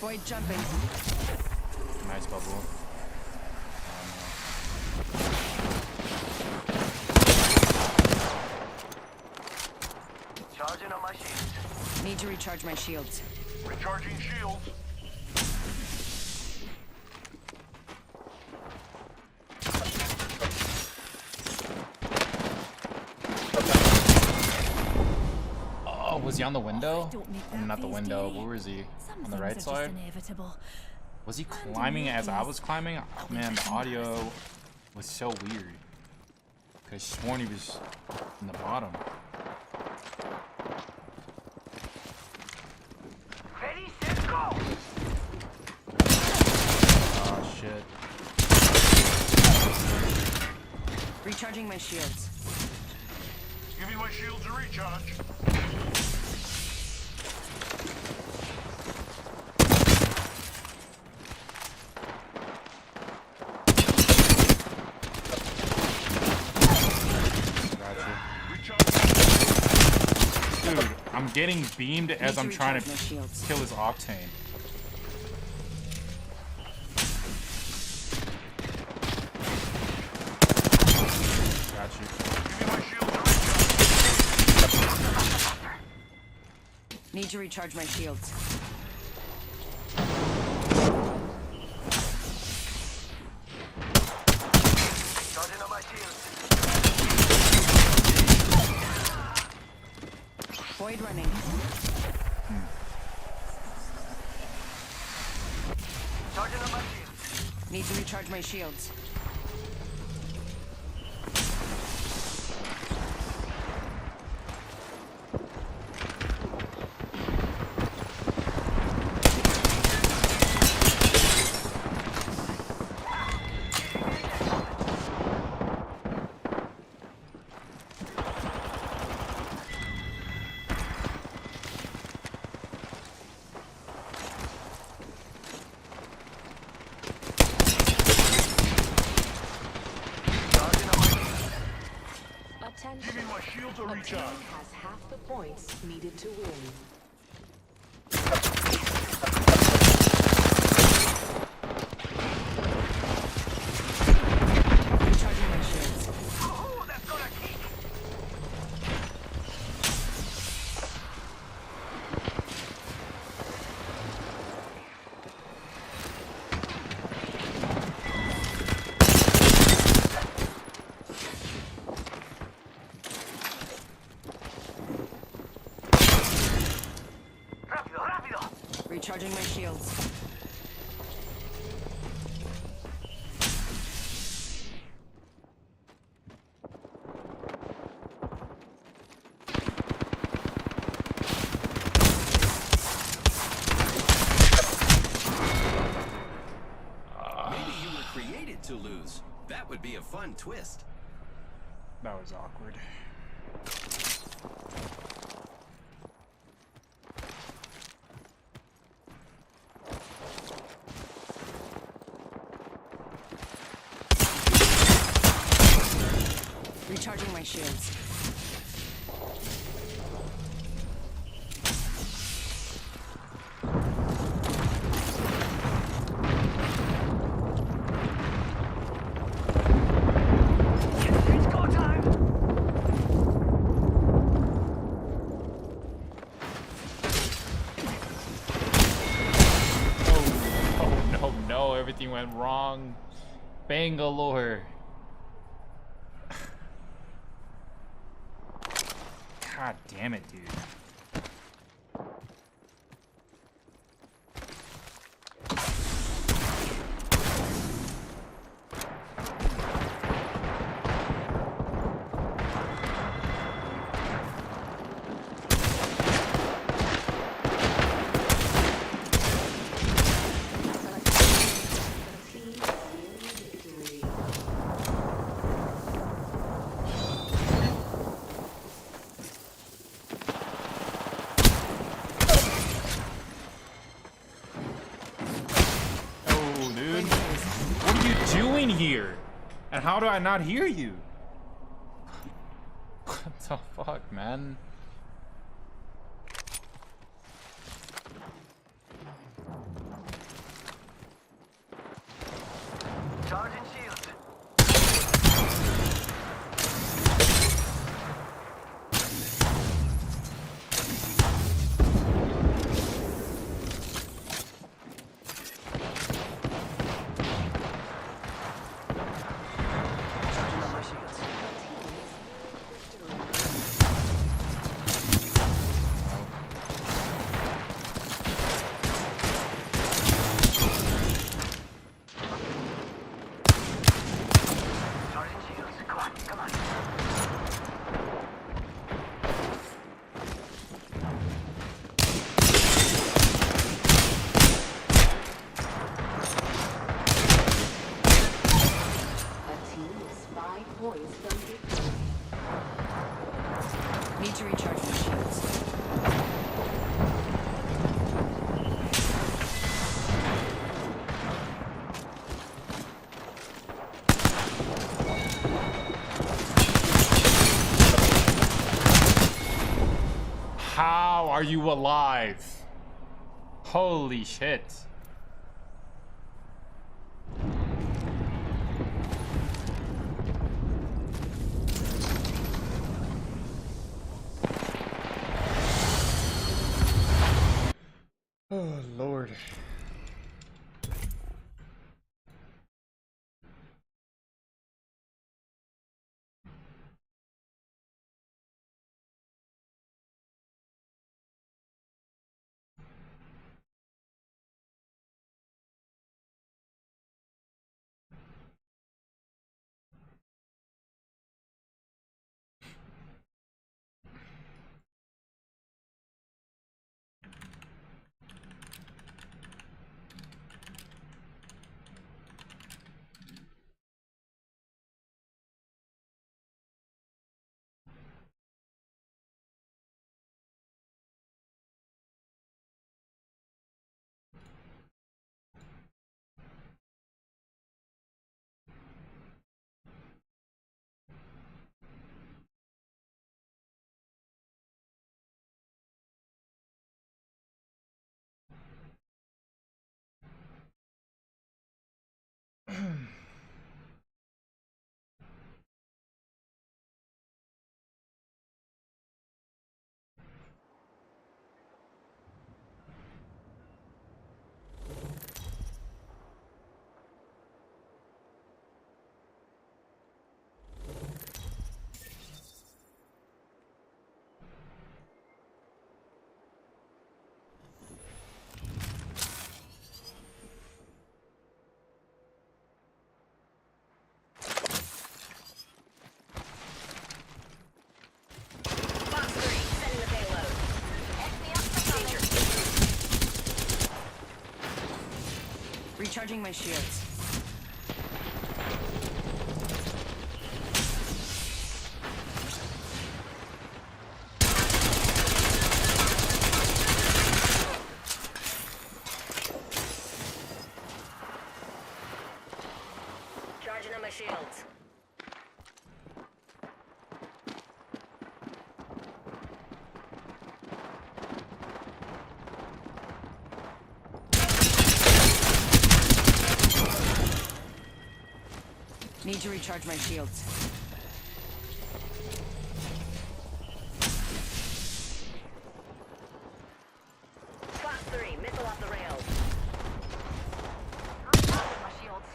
Void jumping. Nice bubble. Charging on my shields. Need to recharge my shields. Recharging shields. Oh, was he on the window? Don't make that Not the face, window. dearie. Where was he? Some On the things right are just side? inevitable. Was he climbing as I was climbing? Oh, man, the audio was so weird. Cause I sworn he was in the bottom. Ready, set, go! Oh shit. Recharging my shields. Give me my shields to recharge. I'm getting beamed as Need I'm trying recharge to my shields. kill his octane. Got you. Need to recharge my shields. Charging on my shields. Void running. Charging on my shields. Need to recharge my shields. Attention. Giving my shields a A team recharge. has half the points needed to win. Recharging my shields. Oh, that's gonna kick. Rápido, rápido. Recharging my shields. Maybe you were created to lose. That would be a fun twist. That was awkward. Recharging my shields. It's go time. Oh no, everything went wrong. Bangalore. God damn it, dude. Oh, dude. What are you doing here? And how do I not hear you? What the fuck, man? Charging shields. Charging on my shields. Charging shields. Come on, come on. A team is 5 points from victory. Need to recharge my shields. How? How are you alive? Holy shit. Oh, Lord. Box 3, sending the payload. XP up for danger. Recharging my shields. Charging on my shields. Need to recharge my shields. Box 3, missile off the rails. I'm charging my shields.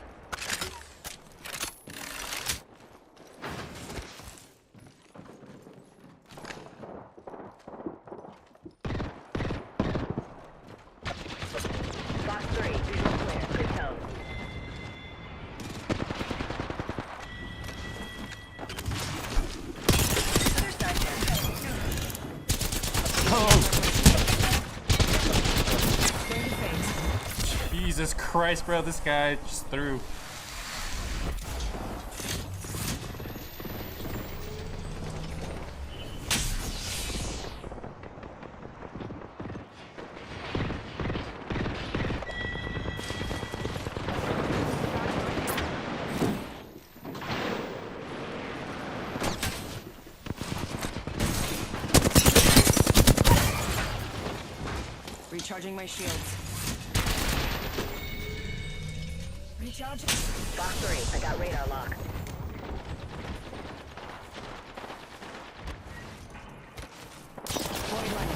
Box 3, visual clear. Good tone. Other side there. Jesus Christ, bro. This guy just threw. Recharging my shields. Recharging. Box 3, I got radar lock. Void light.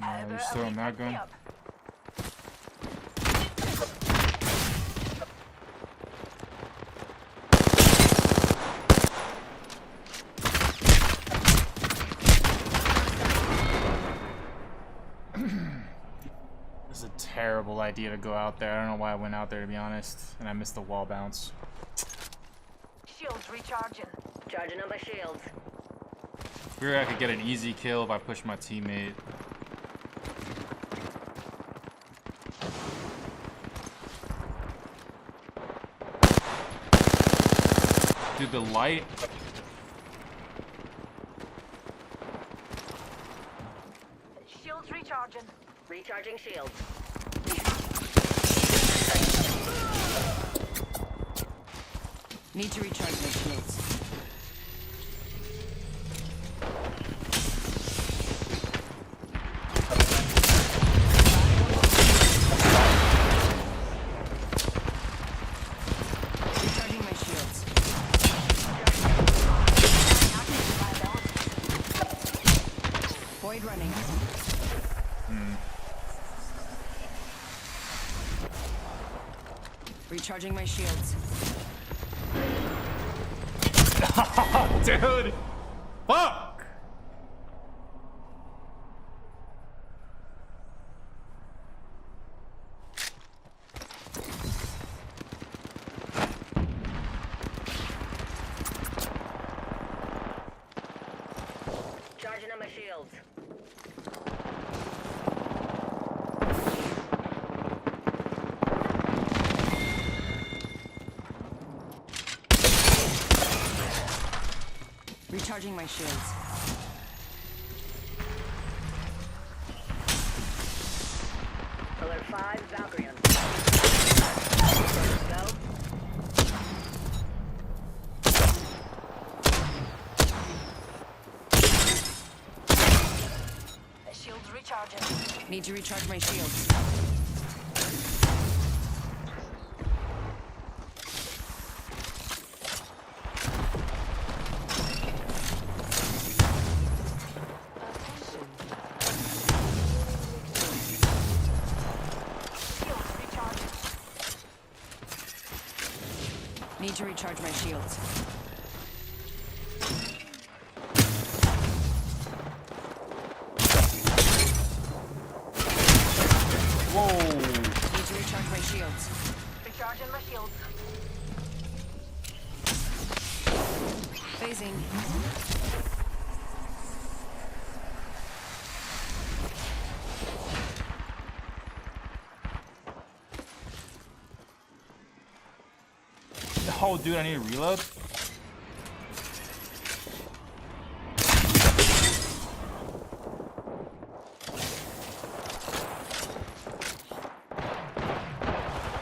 No, he's throwing that gun. This is a terrible idea to go out there. I don't know why I went out there, to be honest, and I missed the wall bounce. Shields recharging. Charging on my shields. Figured I could get an easy kill if I pushed my teammate. Dude, the light. Shields recharging. Recharging shields. Need to recharge my shields. Recharging my shields. Void running. Recharging my shields. Dude! Fuck! Charging on my shields. Recharging my shields. Alert 5, Valkyrie on. Go. Shields recharging. Need to recharge my shields. Shields recharging. Need to recharge my shields. Need to recharge my shields. Recharging my shields. Phasing. Oh, dude, I need to reload.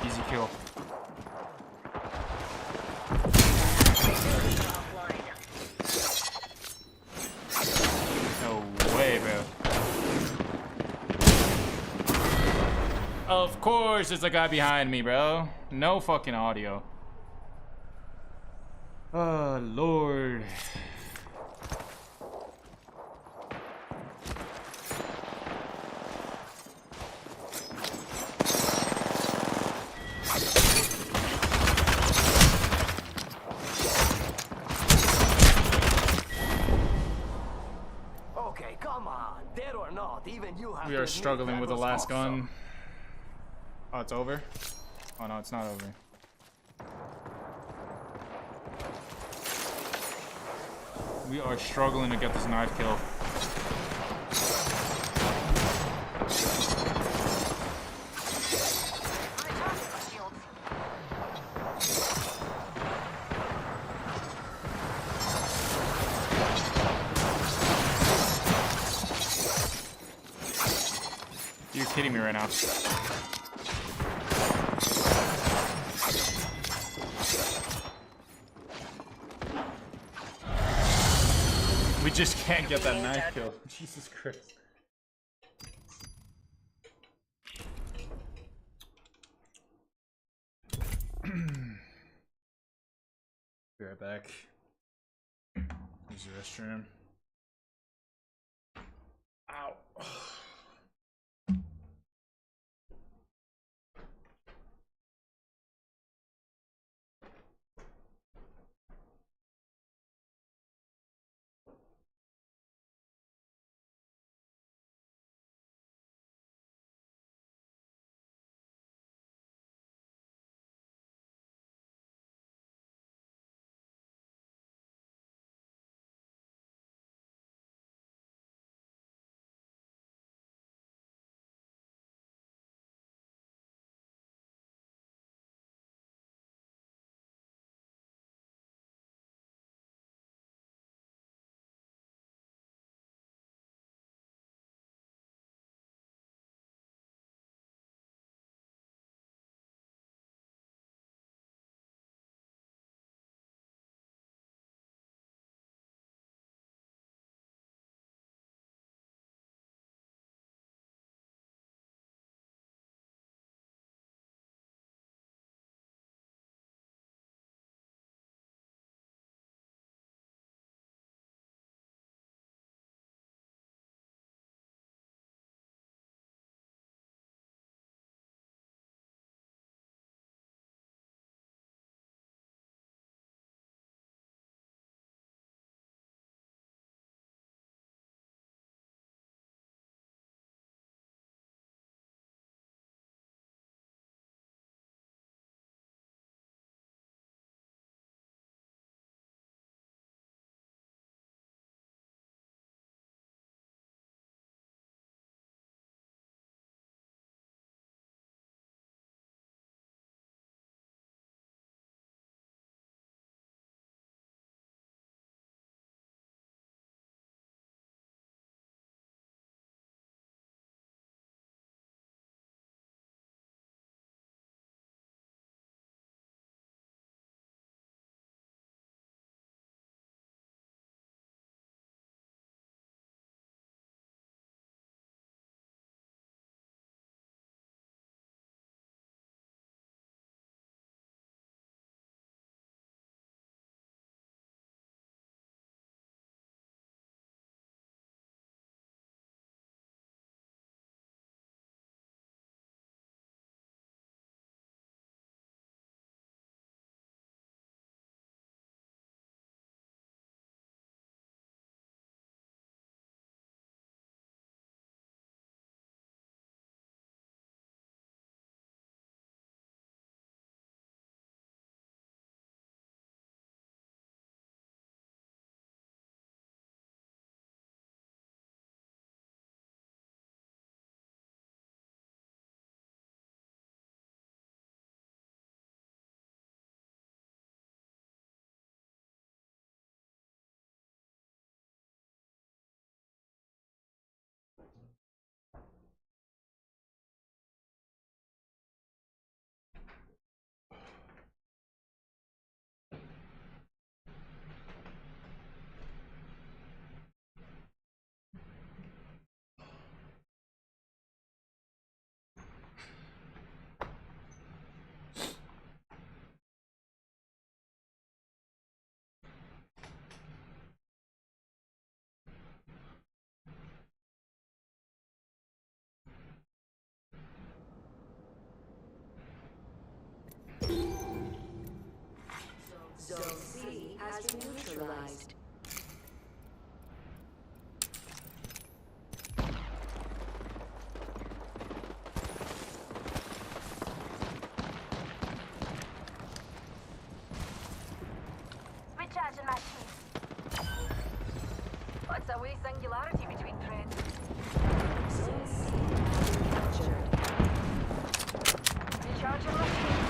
Easy kill. No way, bro. Of course, there's a guy behind me, bro. No fucking audio. Oh, Lord. Okay, come on. Dead or not, even you have We to are admit struggling that with the was last awesome. gun. Oh, it's over? Oh, no, it's not over. We are struggling to get this knife kill. Recharging my shields. You're kidding me right now. We just can't get that knife kill. Jesus Christ. Be right back. Use the restroom. Ow. has been neutralized. Recharging my shield. What's a wee singularity between friends? Zone C has been captured. Recharging my shield.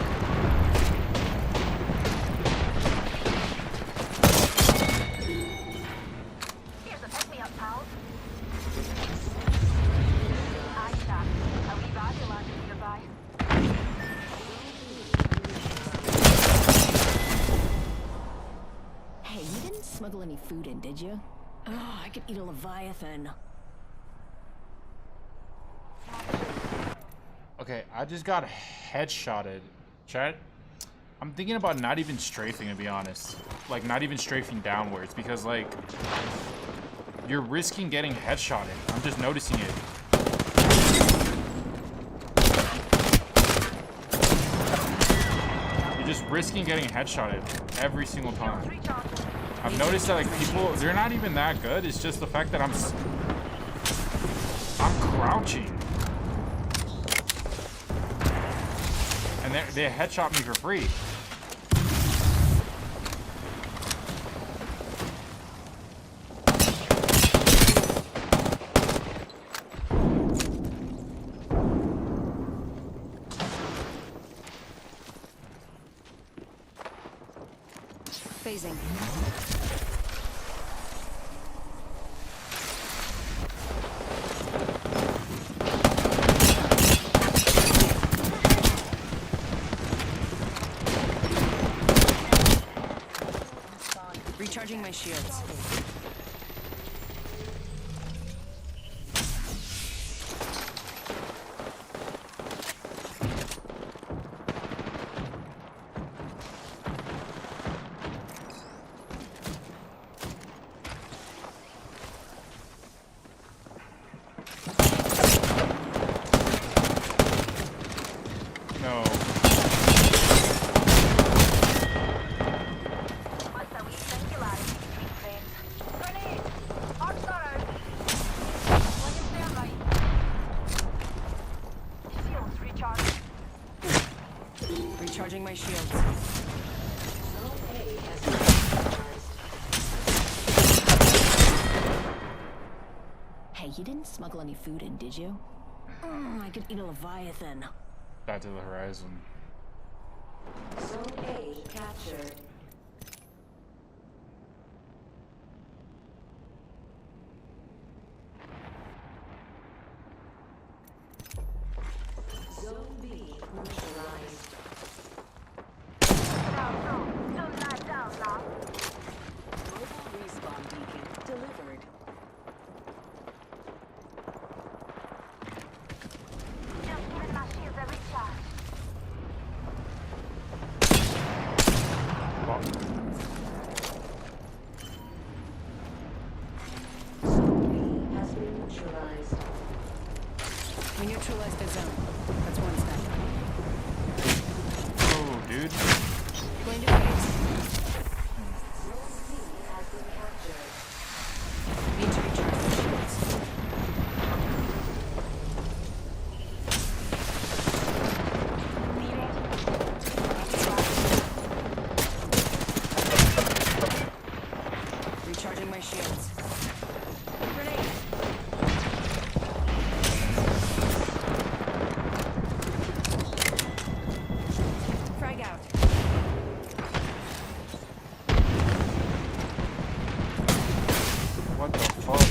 Here's a pick-me-up, pal. Aye, chap. A wee baddie landed nearby. Hey, you didn't smuggle any food in, did you? Oh, I could eat a Leviathan. Okay, I just got headshotted. Chat, I'm thinking about not even strafing, to be honest. Like, not even strafing downwards, because, like, you're risking getting headshotted. I'm just noticing it. You're just risking getting headshotted every single time. I've noticed that, like, people, they're not even that good. It's just the fact that I'm crouching. And they headshot me for free. Phasing. Recharging my shields. No. What's a wee singularity between friends? Grenade! Arc arrow! Swinging thermite. Shields recharged. Recharging my shields. Zone A has been neutralized. Hey, you didn't smuggle any food in, did you? I could eat a Leviathan. Back to the horizon. Zone A captured. Zone B neutralized. Down, don't lie down now. Mobile respawn beacon delivered. Just giving my shields a recharge. Zone B has been neutralized. We neutralized the zone. That's one step. Oh, dude. Going to phase. Zone C has been captured. Need to recharge my shields. Recharging my shields. Grenade. Frag out. What the fuck?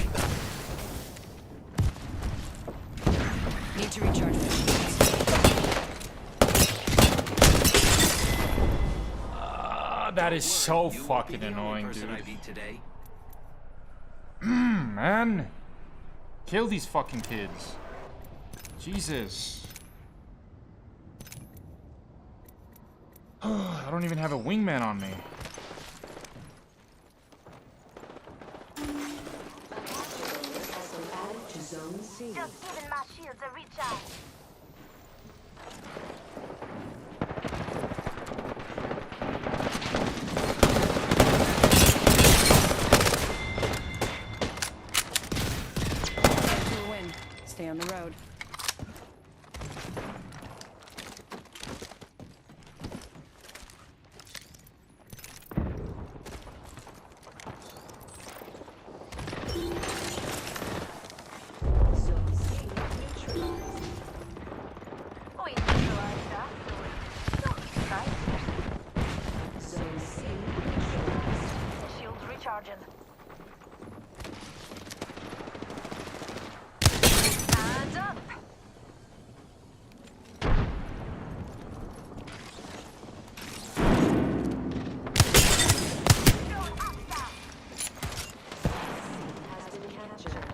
Need to recharge my shields. That is so You won't be fucking the only annoying, person dude. I beat today. Man. Kill these fucking kids. Jesus. I don't even have a wingman on me. A capture building has been added to Zone C. Just giving my shields a recharge. Stay on the road. Zone C neutralized. We neutralized that, so don't be surprised. Zone C neutralized. The shield's recharging. And up. Has been captured.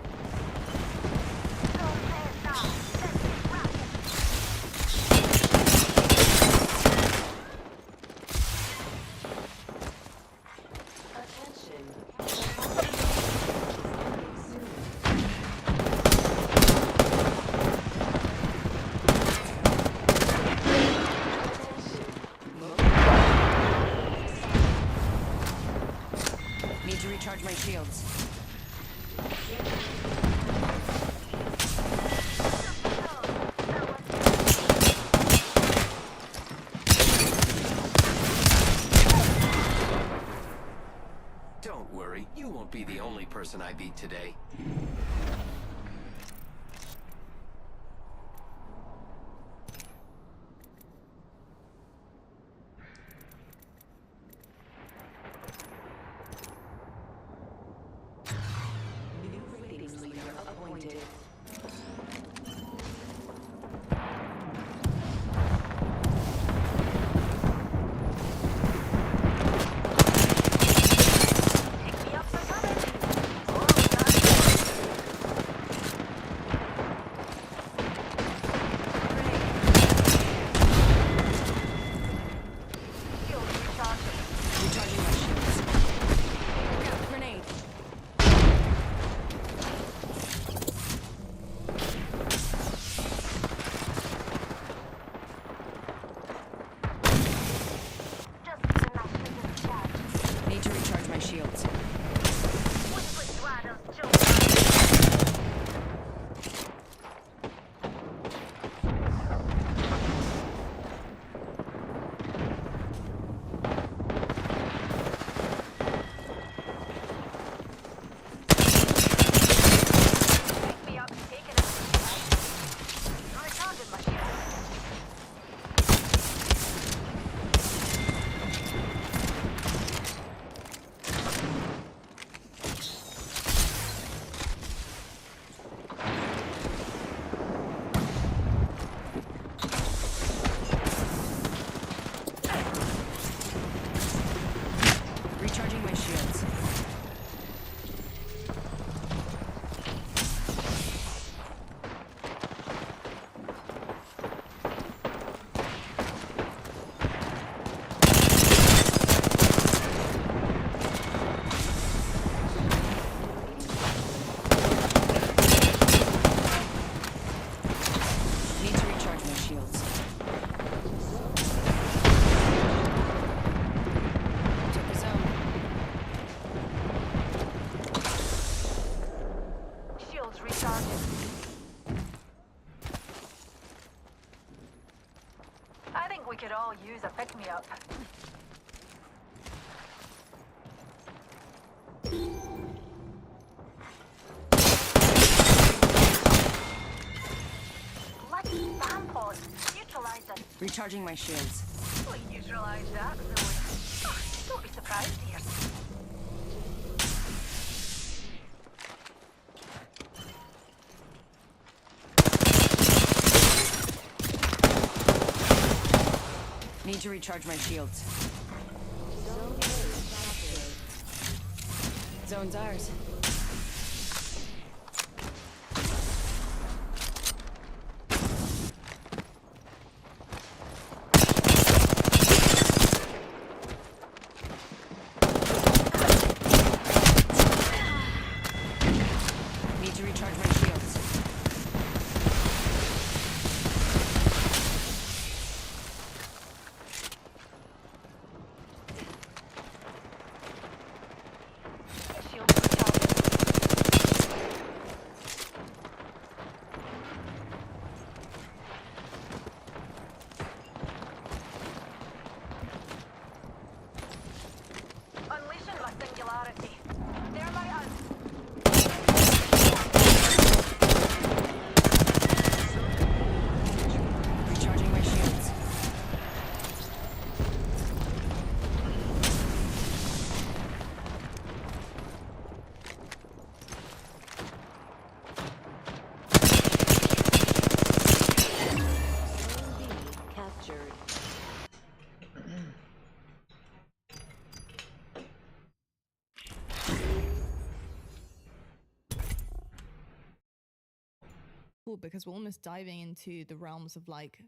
Don't say that. Let's get rocking. Attention. Ending soon. Attention. Need to recharge my shields. Don't worry, you won't be the only person I beat today. New ratings leader appointed. Pick me up for coming. Oh, nice. Shield recharging. Recharging my shields. Grenade. Just keeping my shield recharged. Need to recharge my shields. Which riders jump. Pick me up, taking it. Recharging my shield. Recharging my shields. Need to recharge my shields. Took a zone. Shields recharging. I think we could all use a pick-me-up. Bloody spam pod. Neutralized it. Recharging my shields. We neutralized that, Zoe. Oh, don't be surprised, dear. Need to recharge my shields. Zone A captured. Zone's ours. Need to recharge my shields. Shields recharging. cool because we're almost diving into the realms of like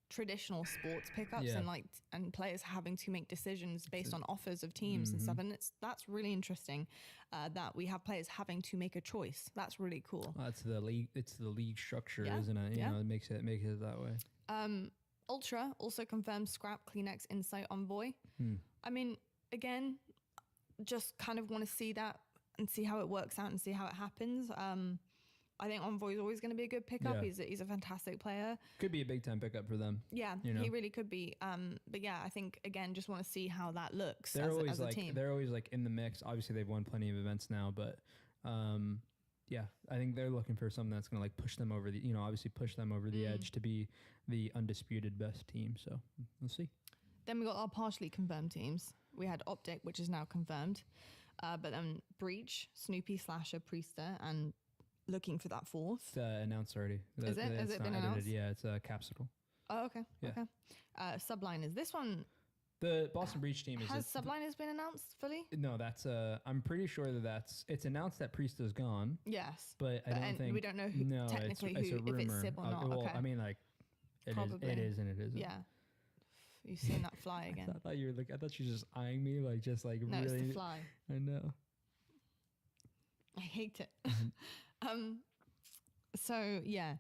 traditional sports pickups Yeah. and like and players having to make decisions based on offers of teams and stuff, and that's really interesting that we have players having to make a choice. That's really cool. Well, it's the league structure, Yeah, isn't it? You yeah. know, it makes it that way. Ultra also confirmed Scrap, Kleenex, Insight, Envoy. I mean, again, just kind of want to see that and see how it works out and see how it happens. I think Envoy is always going to be a good pickup. Yeah. He's a fantastic player. Could be a big time pickup for them. Yeah, you know? he really could be. But yeah, I think again, just want to see how that looks They're always as a like team. they're always like in the mix. Obviously, they've won plenty of events now, but yeah, I think they're looking for something that's going to like push them over the, you know, obviously push them over the edge to be the undisputed best team. So we'll see. Then we got our partially confirmed teams. We had Optic, which is now confirmed, but then Breach, Snoopy, Slasher, Priester, and looking for that fourth. It's announced already. Is it? Has It's it not been edited. announced? Yeah, it's a Capsule. Oh, okay. Yeah. Okay. Subliners. This one, The Boston Breach team is has Subliners been announced fully? no, that's I'm pretty sure it's announced that Priesta's gone, Yes. but I don't and think we don't know who, no, technically it's a who, if it's rumor. Sib or not. Well, Okay. I mean, like it Probably. is and it isn't. Yeah. You've seen that fly again. I thought you were like, I thought she was just eyeing me, like just like No, really. it's the fly. I know. I hate it. So yeah,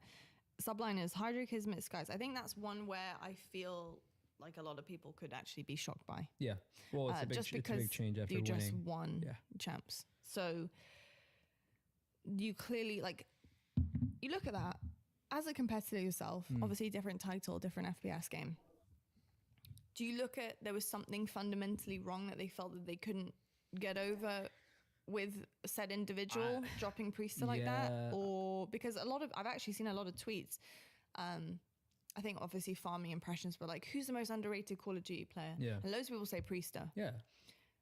Subliners, Hydra, Kismet, Skies. I think that's one where I feel like a lot of people could actually be shocked by. Yeah. Well, it's a big, just it's a because big change after you winning. just won Yeah. champs. So you clearly like you look at that as a competitor yourself. Obviously, different title, different FPS game. Do you look at there was something fundamentally wrong that they felt that they couldn't get over with said individual dropping Priester like that, yeah. or because I've actually seen a lot of tweets. I think obviously farming impressions, but like, who's the most underrated Call of Duty player? Yeah. And loads of people say Priester. Yeah.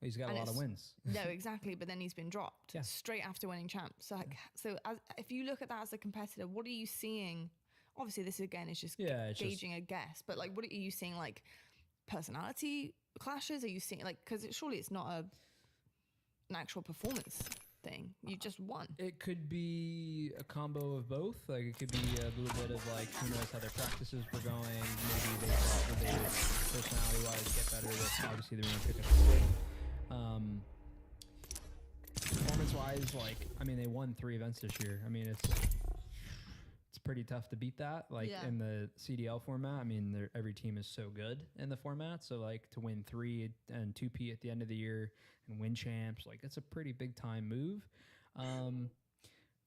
He's got And a lot of it's- wins. No, exactly. But then he's been dropped Yeah. straight after winning champs. So, if you look at that as a competitor, what are you seeing? Obviously, this again is just Yeah, it's just- gauging a guess. But like, what are you seeing? Like personality clashes? Are you seeing like because surely it's not an actual performance thing. You just won. It could be a combo of both. Like it could be a little bit of like who knows how their practices were going. Maybe they thought that they would personality-wise get better with obviously they're gonna pick up the win. Performance-wise, like I mean, they won 3 events this year. I mean, it's pretty tough to beat that. Like Yeah. in the CDL format, I mean, every team is so good in the format. So like to win 3 and 2P at the end of the year and win champs, like it's a pretty big time move.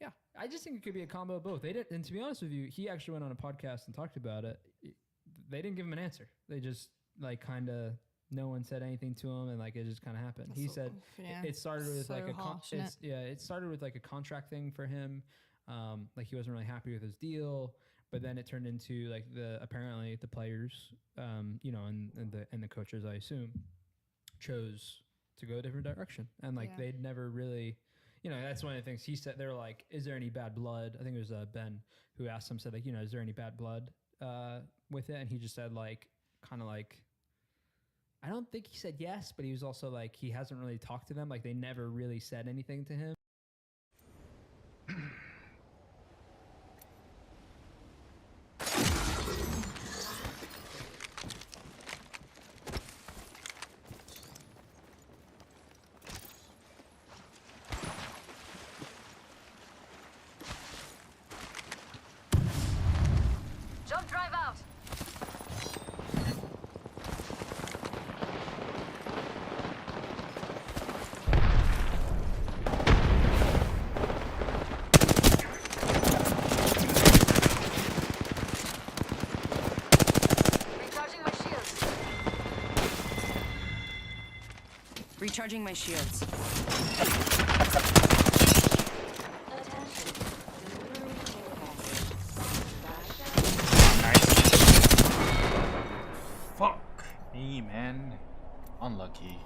Yeah, I just think it could be a combo of both. They didn't, and to be honest with you, he actually went on a podcast and talked about it. They didn't give him an answer. They just like kind of no one said anything to him, and like it just kind of happened. He said it started with So like harsh, isn't it? it started with like a contract thing for him. Like he wasn't really happy with his deal, but then it turned into like apparently the players, you know, and the coaches, I assume, chose to go a different direction, and like they'd never really, you know, that's one of the things he said. They were like, "Is there any bad blood?" I think it was Ben who asked him, said like, you know, "Is there any bad blood with it?" And he just said like, kind of like, I don't think he said yes, but he was also like, he hasn't really talked to them. Like they never really said anything to him. Jump drive out. Recharging my shields. Recharging my shields. Fuck me, man. Unlucky.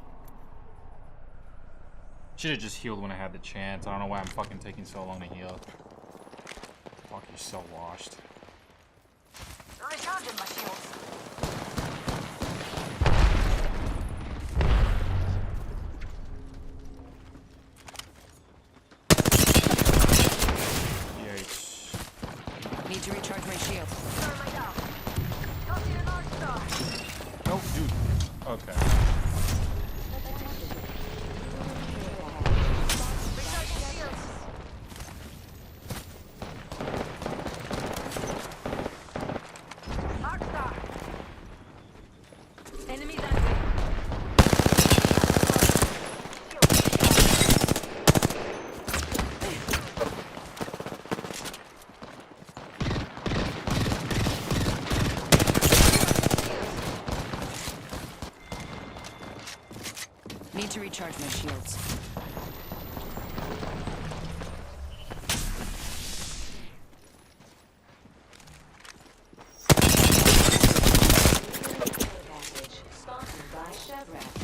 Should have just healed when I had the chance. I don't know why I'm fucking taking so long to heal. Fuck, you're so washed. Recharging my shields. Yikes. Need to Need to recharge my shield. No, dude. Okay. Enemies active. Need to recharge my shields.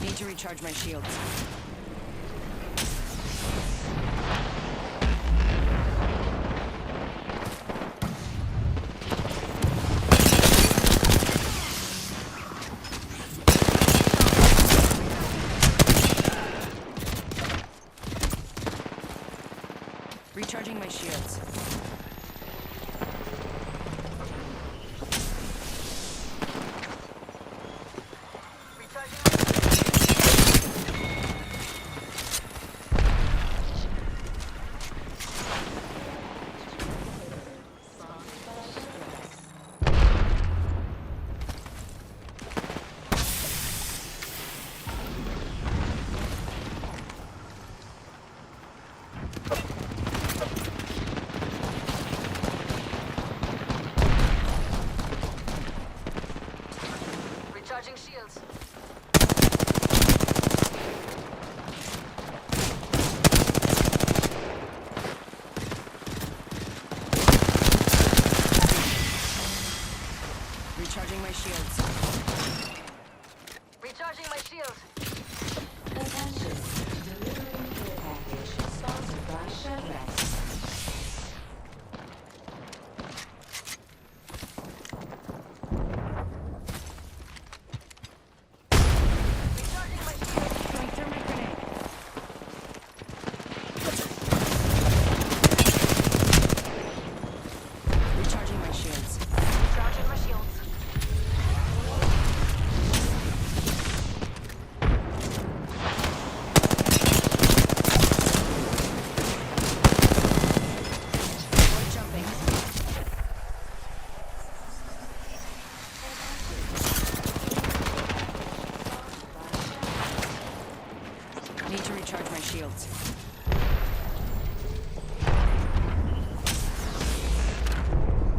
Need to recharge my shields. Recharging my shields. Recharging shields. Recharging my shields. Recharging my shields. Attention. Delivering care package sponsored by Chevrolet. Throwing thermite grenade. Recharging my shields. Recharging my shields. Avoid jumping. Need to recharge my shields.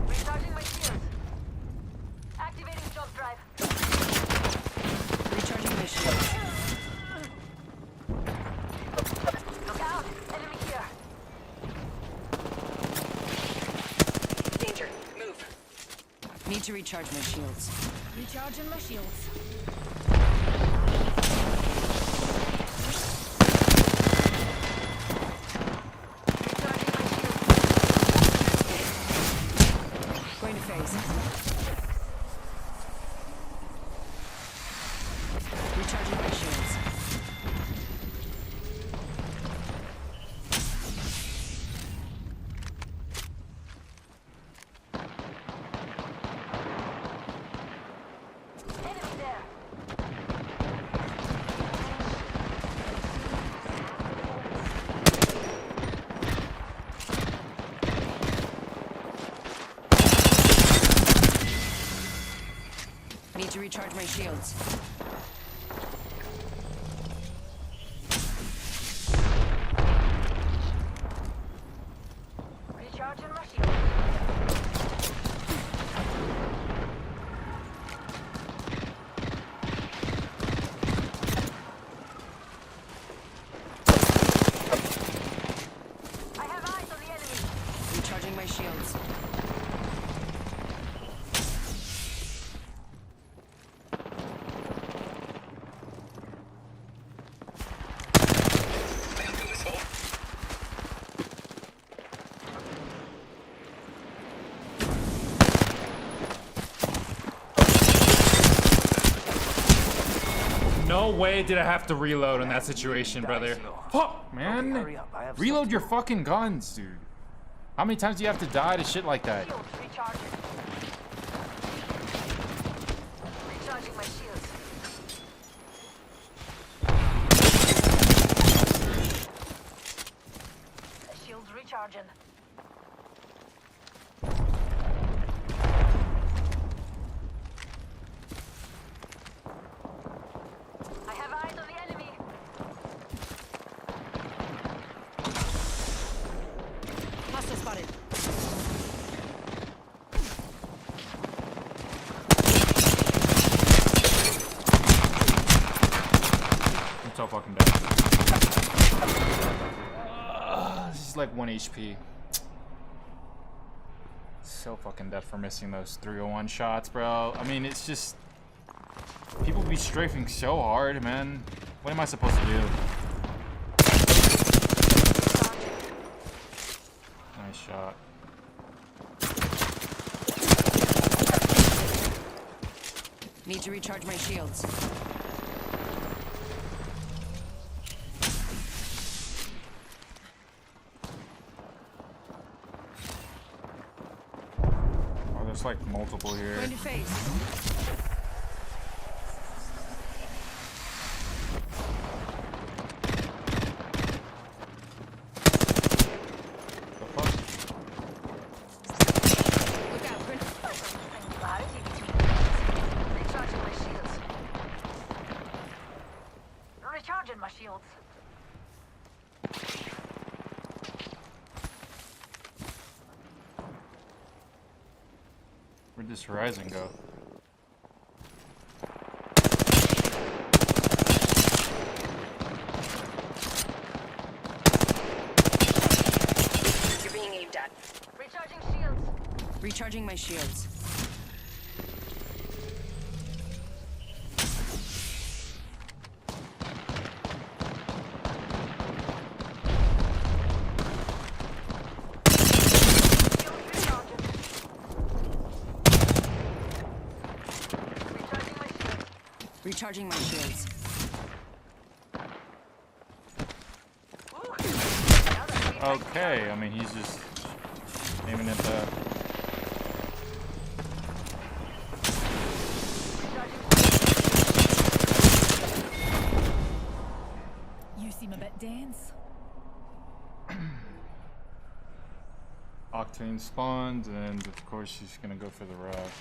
Recharging my shields. Activating jump drive. Recharging my shields. Look out! Enemy here. Danger. Move. Need to recharge my shields. Recharging my shields. Going to phase. Recharging my shields. Enemy there. Need to recharge my shields. Recharging my shields. I have eyes on the enemy. Recharging my shields. No way did I have to reload in that situation, brother. Fuck, man. Reload your fucking guns, dude. How many times do you have to die to shit like that? Shields recharging. Recharging my shields. Shields recharging. I have eyes on the enemy. Hostile spotted. I'm so fucking dead. This is like 1 HP. So fucking dead for missing those 301 shots, bro. I mean, it's just... People be strafing so hard, man. What am I supposed to do? Nice shot. Need to recharge my shields. Oh, there's like multiple here. Going to face. The fuck? Look out, Grin. Clarity between things. Recharging my shields. Recharging my shields. Where'd this horizon go? You're being aimed at. Recharging shields. Recharging my shields. Recharging my shields. Okay, I mean, he's just aiming at the... You seem a bit dense. Octane spawned, and of course she's gonna go for the rock.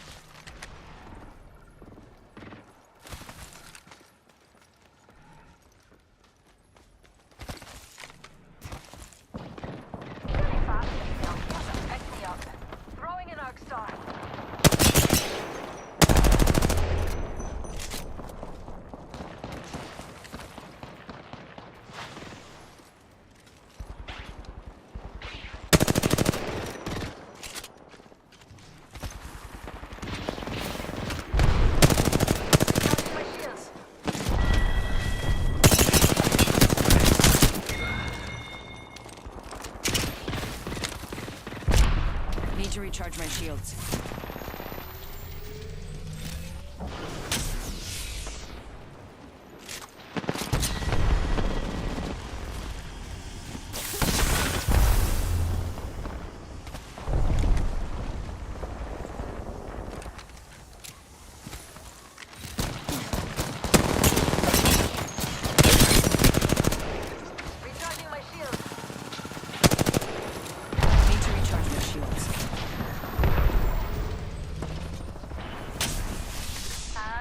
Very fast. Pick me up. Throwing an arc star. Recharging my shields. Need to recharge my shields. Recharging my shields. Need to recharge my shields.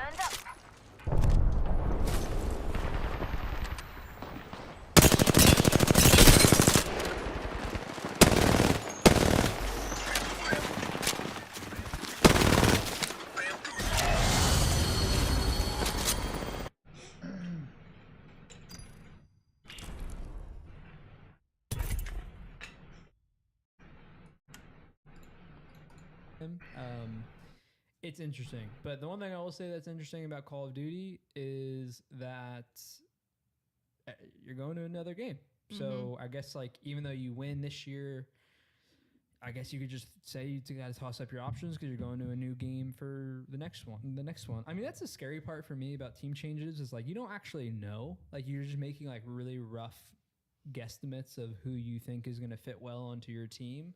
And up. It's interesting, but the one thing I will say that's interesting about Call of Duty is that you're going to another game. So I guess like even though you win this year, I guess you could just say you got to toss up your options because you're going to a new game for the next one. I mean, that's the scary part for me about team changes is like you don't actually know. Like you're just making like really rough guesstimates of who you think is going to fit well onto your team.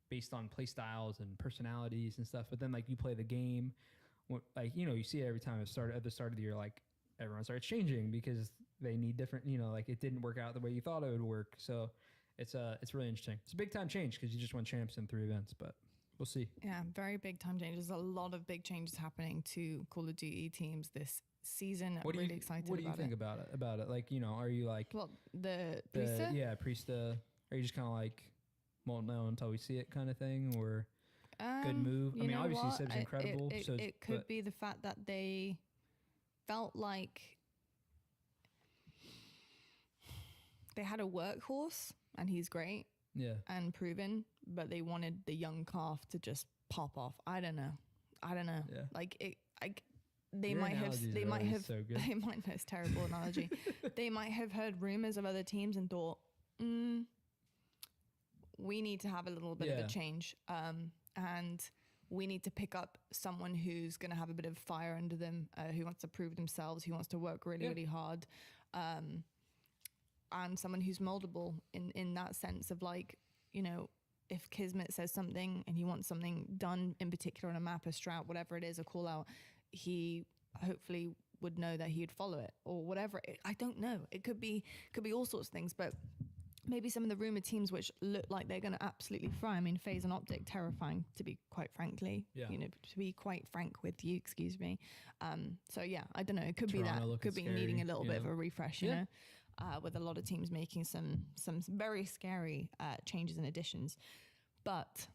based on play styles and personalities and stuff. But then like you play the game, like you see it every time at the start of the year, like everyone starts changing because they need different. Like it didn't work out the way you thought it would work. So it's really interesting. It's a big time change because you just won champs in 3 events, but we'll see. Yeah, very big time changes. There's a lot of big changes happening to Call of Duty teams this season. I'm really excited What do you think about it? Like, are you like... Well, the Priesta? Yeah, Priesta. Are you just kind of like, won't know until we see it kind of thing? Or good move? I mean, obviously Sib's incredible. It could be the fact that they felt like they had a workhorse and he's great. Yeah. And proven, but they wanted the young calf to just pop off. I don't know. Yeah. Like they might have so good. They might, that's a terrible analogy. They might have heard rumors of other teams and thought, we need to have a little bit of a change. And we need to pick up someone who's going to have a bit of fire under them, who wants to prove themselves, who wants to work really, really hard. And someone who's moldable in that sense of like, if Kismet says something and he wants something done in particular on a map, a strat, whatever it is, a call out, he hopefully would know that he'd follow it or whatever. I don't know. It could be all sorts of things, but maybe some of the rumored teams which look like they're going to absolutely fry. I mean, FaZe and Optic, terrifying to be quite frankly, to be quite frank with you, excuse me. So yeah, I don't know. It could Toronto be that, could be scary, needing a little bit of a refresh, you know? With a lot of teams making some very scary changes and additions. But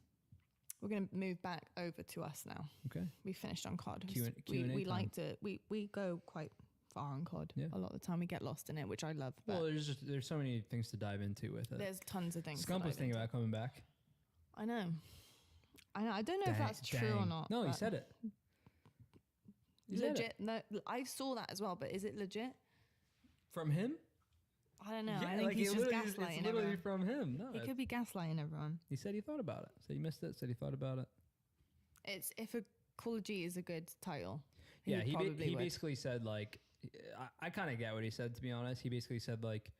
we're going to move back over to us now. Okay. We finished on COD. Q&A we time. like to, we go quite far on COD. Yeah. A lot of the time we get lost in it, which I love. Well, there's so many things to dive into with it. There's tons of things. Scump was thinking about coming back. I know. I don't know if that's true or not. No, he said it. Legit. No, I saw that as well, but is it legit? From him? I don't know. Yeah, I think he's just gaslighting It's literally everyone. from him. No, He could be gaslighting everyone. He said he thought about it. Said he missed it. Said he thought about it. It's if a Call of Duty is a good title. Yeah, he would. basically said like, I kind of get what he said, to be honest. He basically said like,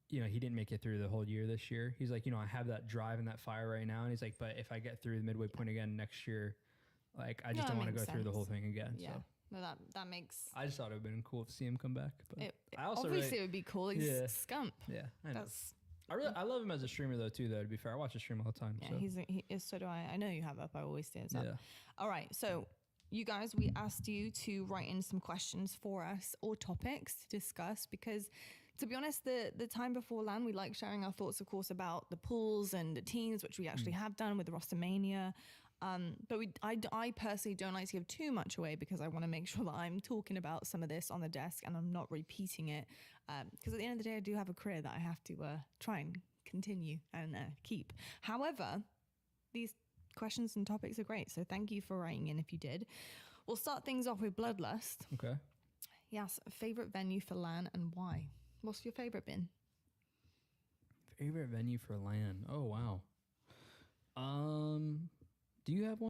he didn't make it through the whole year this year. He's like, I have that drive and that fire right now, and he's like, but if I get through the midway point again next year, like I just don't want to go through the whole thing again. Yeah. So. No, that makes. I just thought it would have been cool to see him come back. But I also obviously it would be cool. He's Scump. Yeah, I know. I love him as a streamer though too. Though to be fair, I watch his stream all the time. Yeah, so. he is. So do I. I know you have up. I always do. Yeah. All right. So you guys, we asked you to write in some questions for us or topics to discuss because, to be honest, the time before LAN, we like sharing our thoughts, of course, about the pools and the teams, which we actually have done with the Rostermania. But I personally don't like to give too much away because I want to make sure that I'm talking about some of this on the desk and I'm not repeating it. Because at the end of the day, I do have a career that I have to try and continue and keep. However, these questions and topics are great. So thank you for writing in if you did. We'll start things off with Bloodlust. Okay. Yes. Favorite venue for LAN and why? What's your favorite been? Favorite venue for LAN? Oh, wow. Do you have one?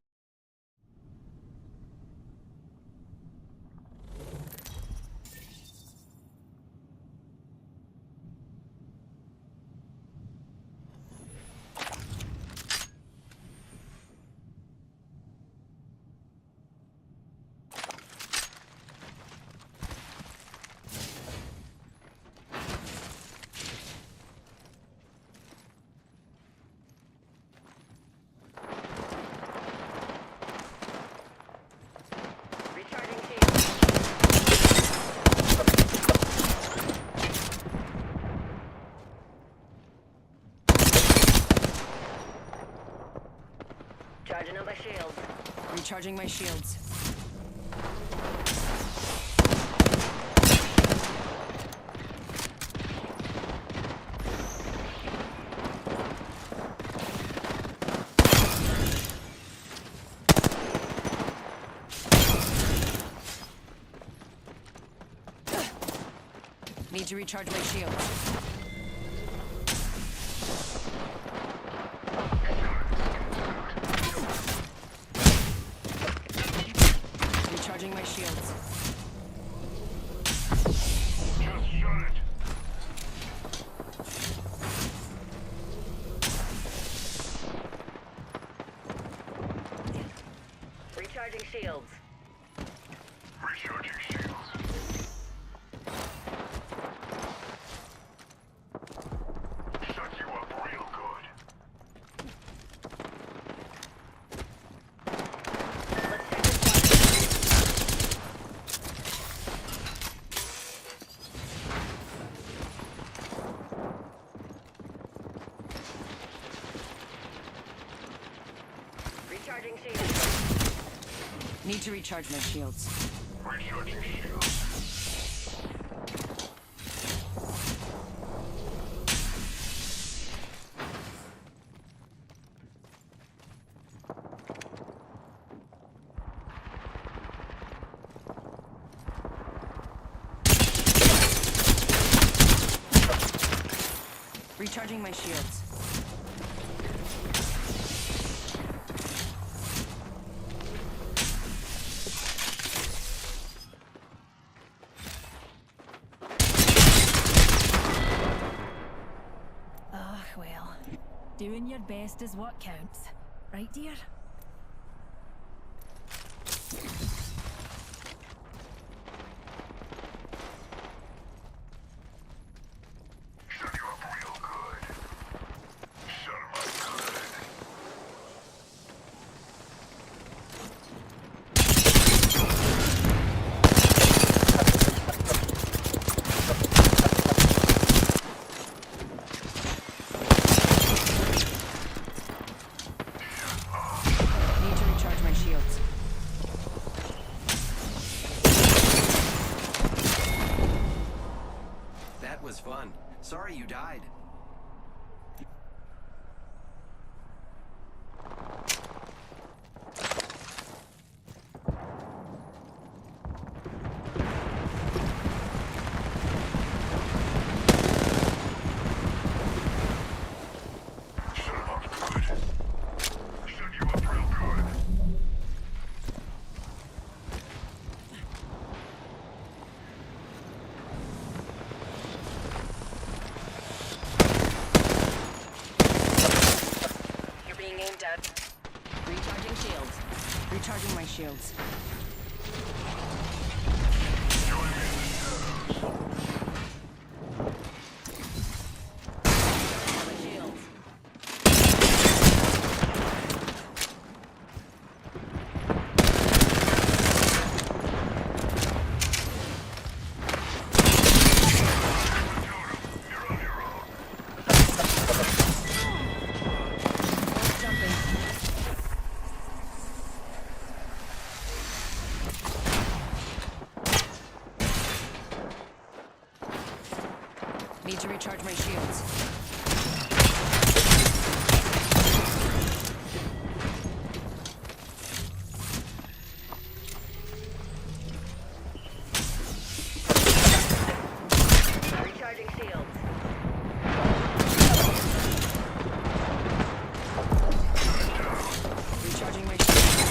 Charging up my shields. Recharging my shields. Need to recharge my shields. Recharging my shields. Just shot it. Recharging shields. Recharging shields. Shut you up real good. Let's check this one. Recharging shields. Need to recharge my shields. Recharging shields. Recharging my shields. Oh, well. Doing your best is what counts. Right, dear? Shut you up real good. Shut 'em up good. Need to recharge my shields. That was fun. Sorry you died. Shut 'em up good. Shut you up real good. You're being aimed at. Recharging shields. Recharging my shields. My shields. Jumping. Need to recharge my shields. Recharging shields. Recharging my shields.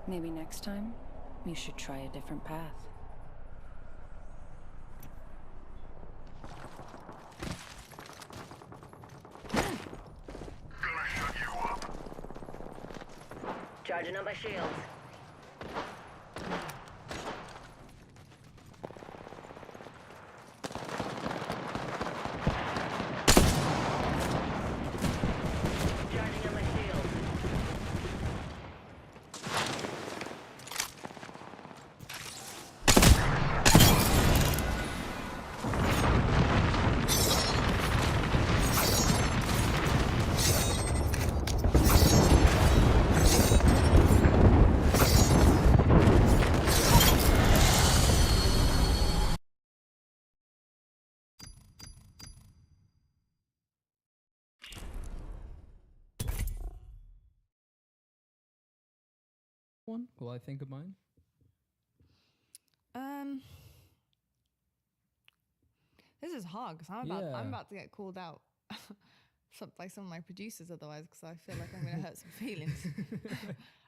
Maybe next time, you should try a different path. Gonna shut you up. Charging up my shields. Charging up my shields. One? Will I think of mine? This is hard because I'm Yeah. about to get called out by some of my producers otherwise because I feel like I'm going to hurt some feelings.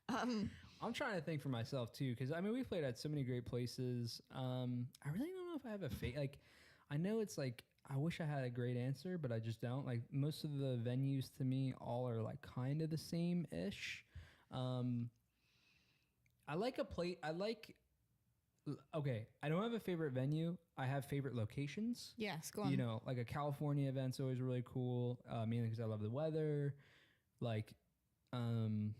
I'm trying to think for myself too, because I mean we've played at so many great places. I really don't know if I have a like. I know it's like I wish I had a great answer, but I just don't. Like most of the venues to me, all are like kind of the same ish. I like a plate. Okay, I don't have a favorite venue. I have favorite locations. Yes, go on. You know, like a California event's always really cool. Mainly because I love the weather. Like, Hold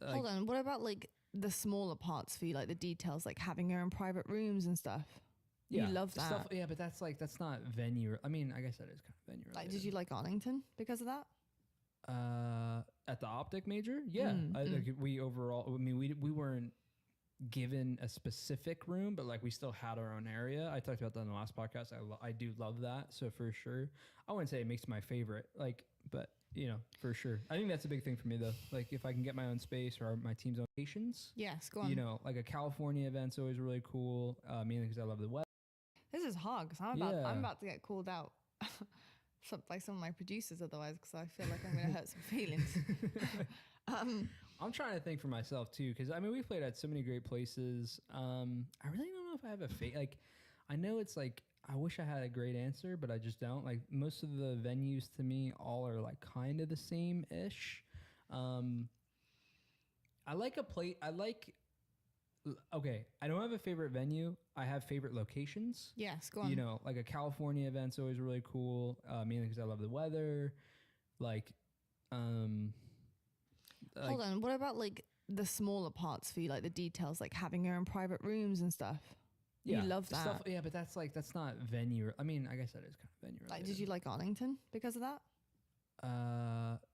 on. What about like the smaller parts for you, like the details, like having your own private rooms and stuff? Yeah, You love that. stuff. Yeah, but that's not venue. I mean, I guess that is kind of venue. Like, did you like Arlington because of that? At the Optic Major, yeah. Like we overall, I mean, we weren't given a specific room, but like we still had our own area. I talked about that in the last podcast. I do love that. So for sure, I wouldn't say it makes my favorite, like, but you know, for sure. I think that's a big thing for me though. Like if I can get my own space or my team's own locations. Yes, go on. You know, like a California event's always really cool. Mainly because I love the weather. This is hard because I'm about to get called out by some of my producers otherwise, because I feel like I'm going to hurt some feelings. I'm trying to think for myself too, because I mean we've played at so many great places. I really don't know if I have like I know it's like I wish I had a great answer, but I just don't. Like most of the venues to me, all are like kind of the same ish. I like a plate. Okay, I don't have a favorite venue. I have favorite locations. Yes, go on. You know, like a California event's always really cool. Mainly because I love the weather. Like, hold on. What about like the smaller parts for you, like the details, like having your own private rooms and stuff? Yeah, you love that. Stuff, yeah, but that's not venue. I mean, I guess that is kind of venue. Like, did you like Arlington because of that?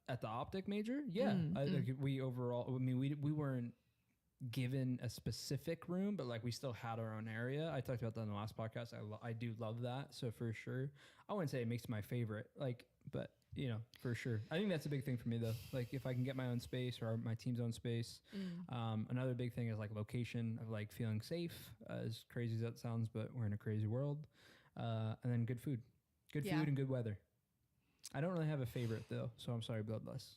At the Optic Major, yeah. Like we overall, I mean, we weren't given a specific room, but like we still had our own area. I talked about that in the last podcast. I do love that. So for sure, I wouldn't say it makes my favorite, like, but you know, for sure. I think that's a big thing for me though. Like if I can get my own space or my team's own space. Another big thing is like location of like feeling safe, as crazy as that sounds, but we're in a crazy world. And then good food and good weather. I don't really have a favorite though. So I'm sorry, Bloodless.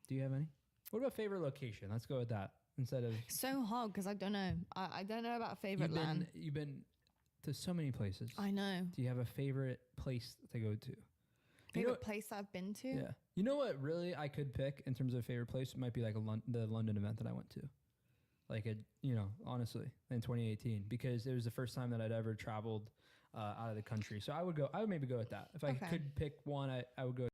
Do you have any? What about favorite location? Let's go with that. Instead of so hard because I don't know. I don't know about favorite land. You've been to so many places. I know. Do you have a favorite place to go to? Favorite place I've been to? Yeah. You know what? Really, I could pick in terms of favorite place. It might be like the London event that I went to. Like honestly, in 2018, because it was the first time that I'd ever traveled out of the country. So I would maybe go with that. If I could pick one, I would go.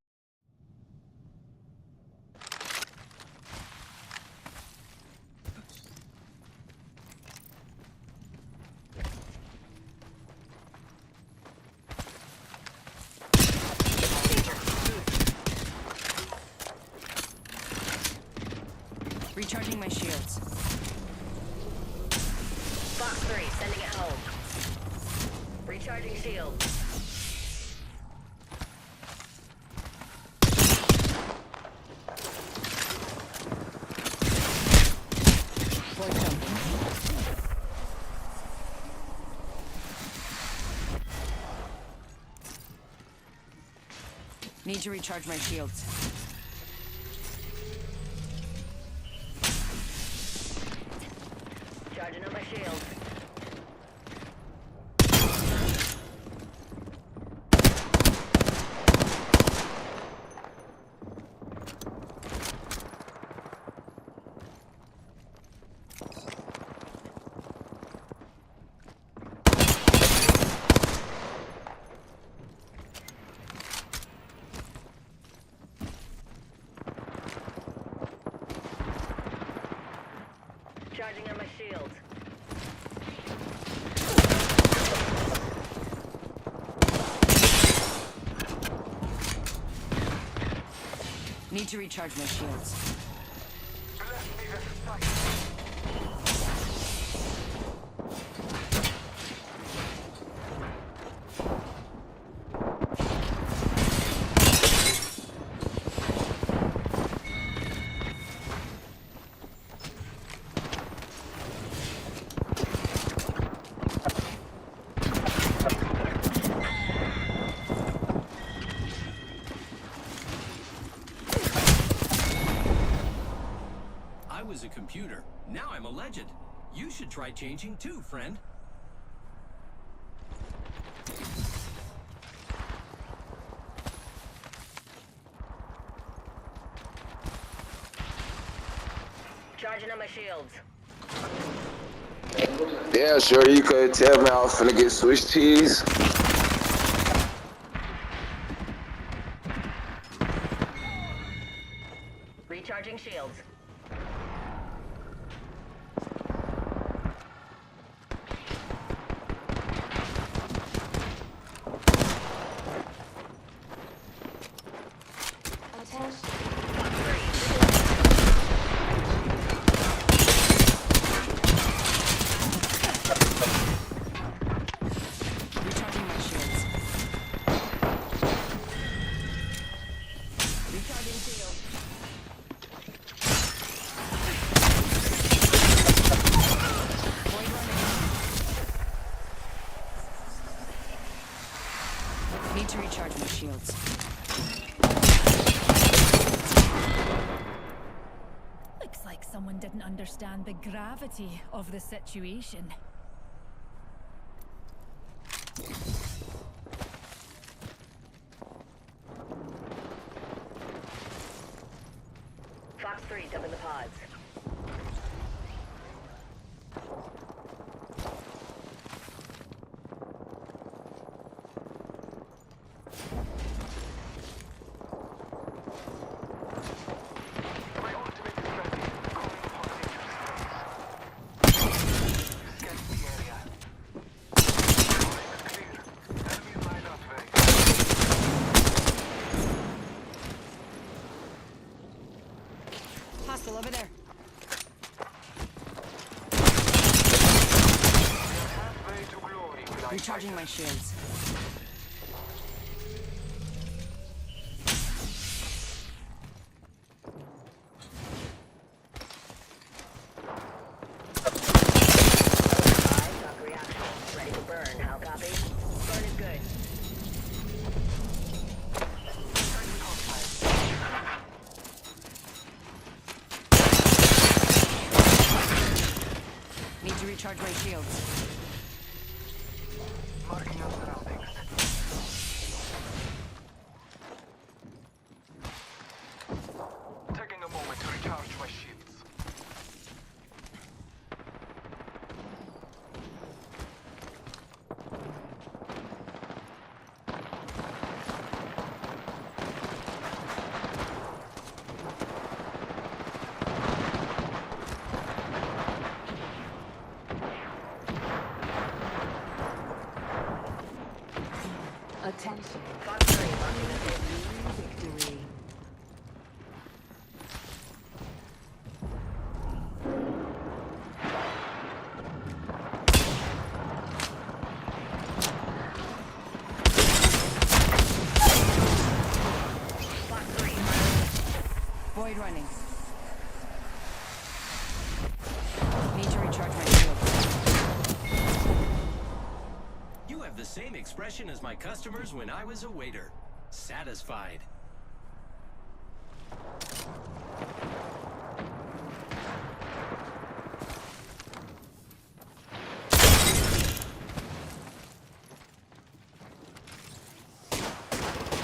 Recharging my shields. Box 3, sending it home. Recharging shields. Need to recharge my shields. Charging on my shield. Charging on my shield. Need to recharge my shields. I was a computer. Now I'm a legend. You should try changing too, friend. Recharging on my shields. Yeah, sure, you could tell me I was finna get Swiss cheese. Recharging shields. Recharging my shields. Recharging shields. Void running. Need to recharge my shields. Looks like someone didn't understand the gravity of the situation. Fox 3, dumping the pods. My ultimate is ready. Calling upon danger zones. Scan the area. Line is clear. Enemies line up very Hostile over there. halfway to glory. Will I Recharging my shields. Shock reaction. Ready to burn. How copy? Burn is good. Need to recharge my shields. marking our surroundings. Taking a moment to recharge my shields. Attention. Fox 3, locking us in. Victory. Fox 3, Void running. Need to recharge my shields. You have the same expression as my customers when I was a waiter. Satisfied.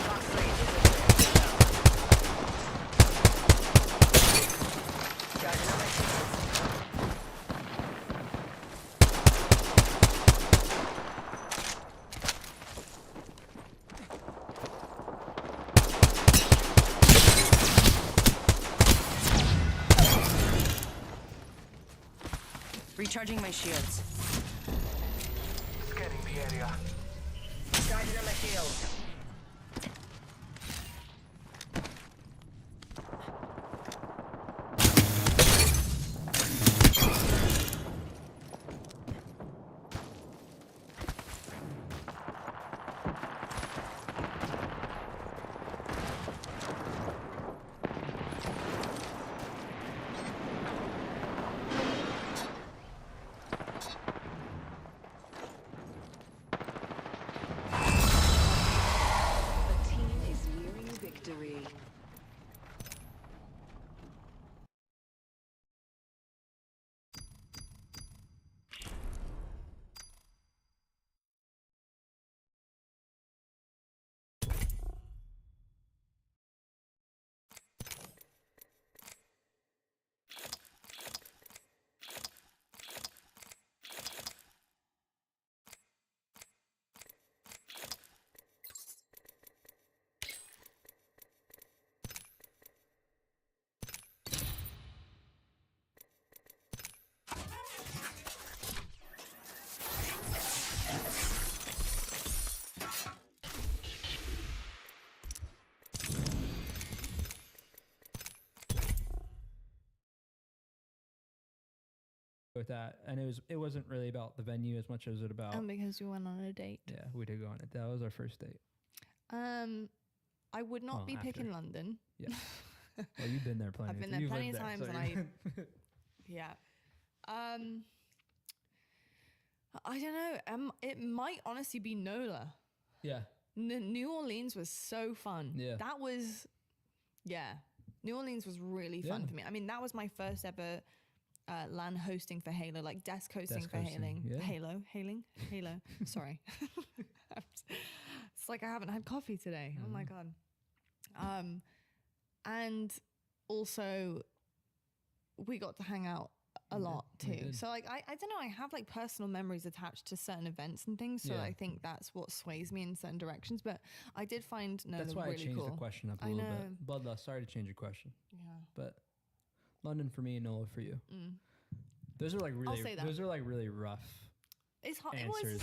Fox 3, charging on my shields. Recharging my shields. Scanning the area. Charging on my shields. The team is nearing victory. with that, and it wasn't really about the venue as much as it about. Because you went on a date. Yeah, we did go on it. That was our first date. I would not be picking London. Yeah. Well, you've been there plenty. I've been there plenty of times, and yeah. I don't know. It might honestly be NOLA. Yeah. New Orleans was so fun. Yeah. That was, New Orleans was really fun for me. I mean, that was my first ever LAN hosting for Halo, like desk hosting for Halo. Halo. Sorry. It's like I haven't had coffee today. Oh my God. And also we got to hang out a lot too. So like, I don't know, I have like personal memories attached to certain events and things. So I think that's what sways me in certain directions. But I did find NOLA that's why really I changed cool. the question up a little bit. Bloodlust, sorry to change your question. Yeah. But London for me and NOLA for you. Those are like really rough. It's hard. Answers.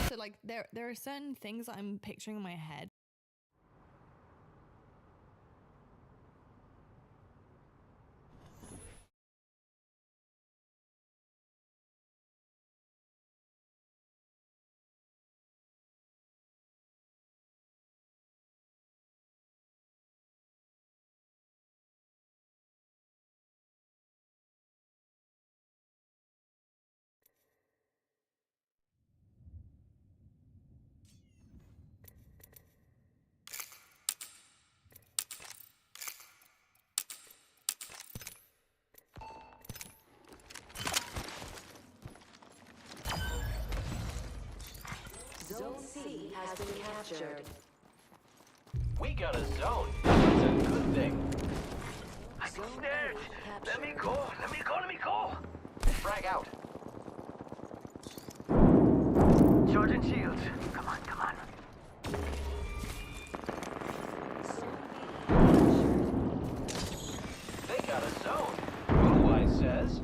So like there are certain things that I'm picturing in my head. Zone C has been captured. We got a zone. That's a good thing. I'm scared. Let me go. Frag out. Charging shields. Come on. They got a zone. Blue Eye says.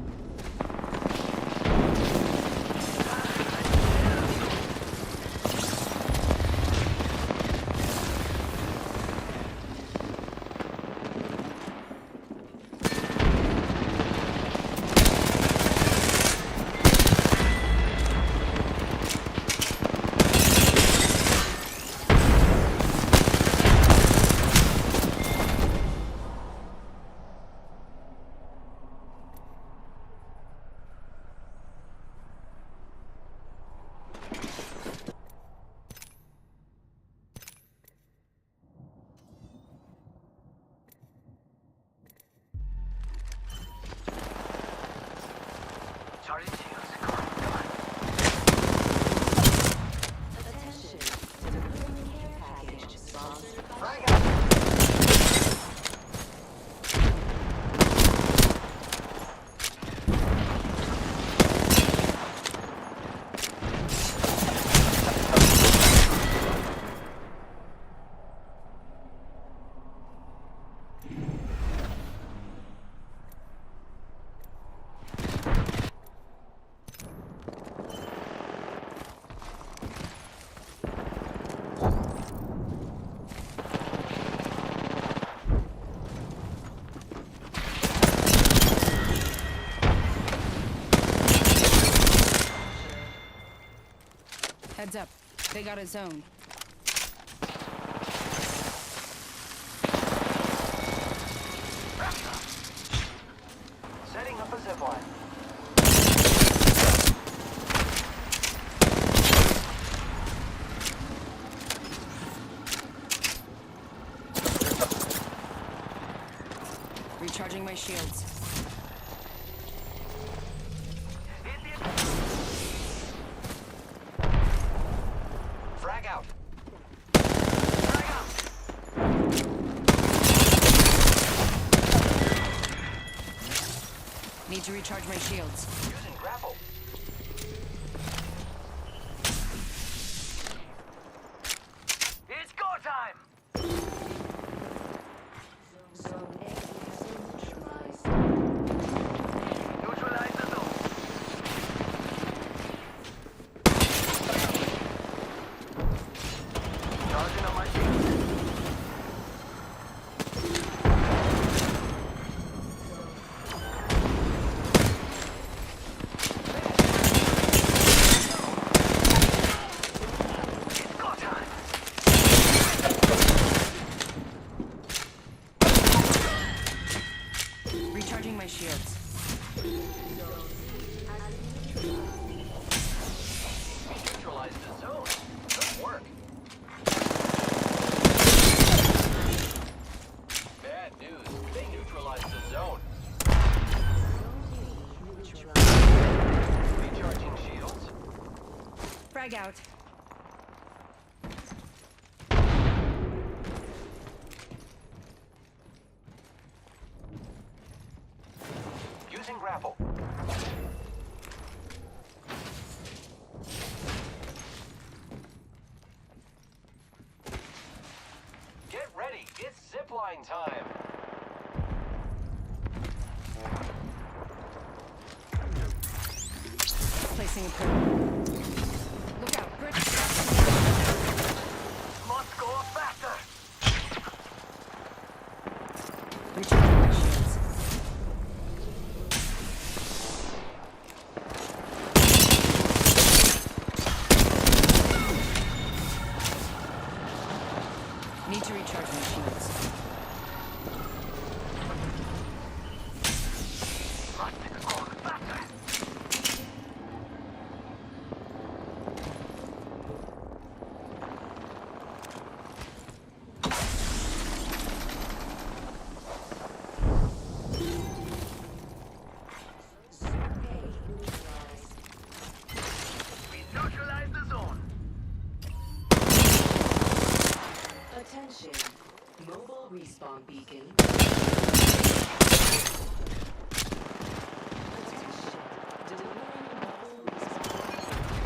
Heads up. They got a zone. Setting up a zipline. Recharging my shields. Frag out. Need to recharge my shields. Using grapple. It's go time. Zone A has been neutralized. Neutralize the zone. Charging on my shield. shields. Neutralize the zone. Good work. Bad news. They neutralized the zone. Recharging shields. Frag out. Using grapple. Get ready. It's zipline time. Placing a portal. Look out, Brit. Must go faster. Recharging my shields. Need to recharge my shields. Must go faster. We neutralize the zone. Attention. Mobile respawn beacon. Attention. Delivering mobile respawn beacon.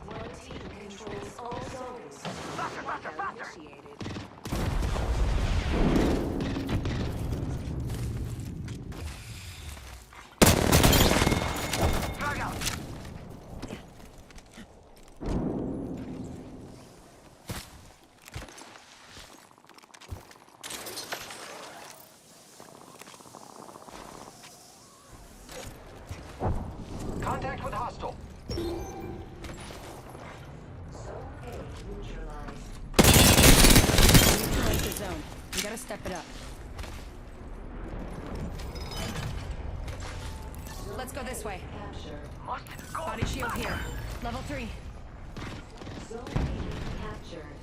One team controls all zones. Lockdown initiated. Drag out. Contact with hostile. Zone A neutralized. Neutralize the zone. We gotta step it up. Let's go this way. Capture. Must go Body shield faster. here. Level 3. Zone A captured.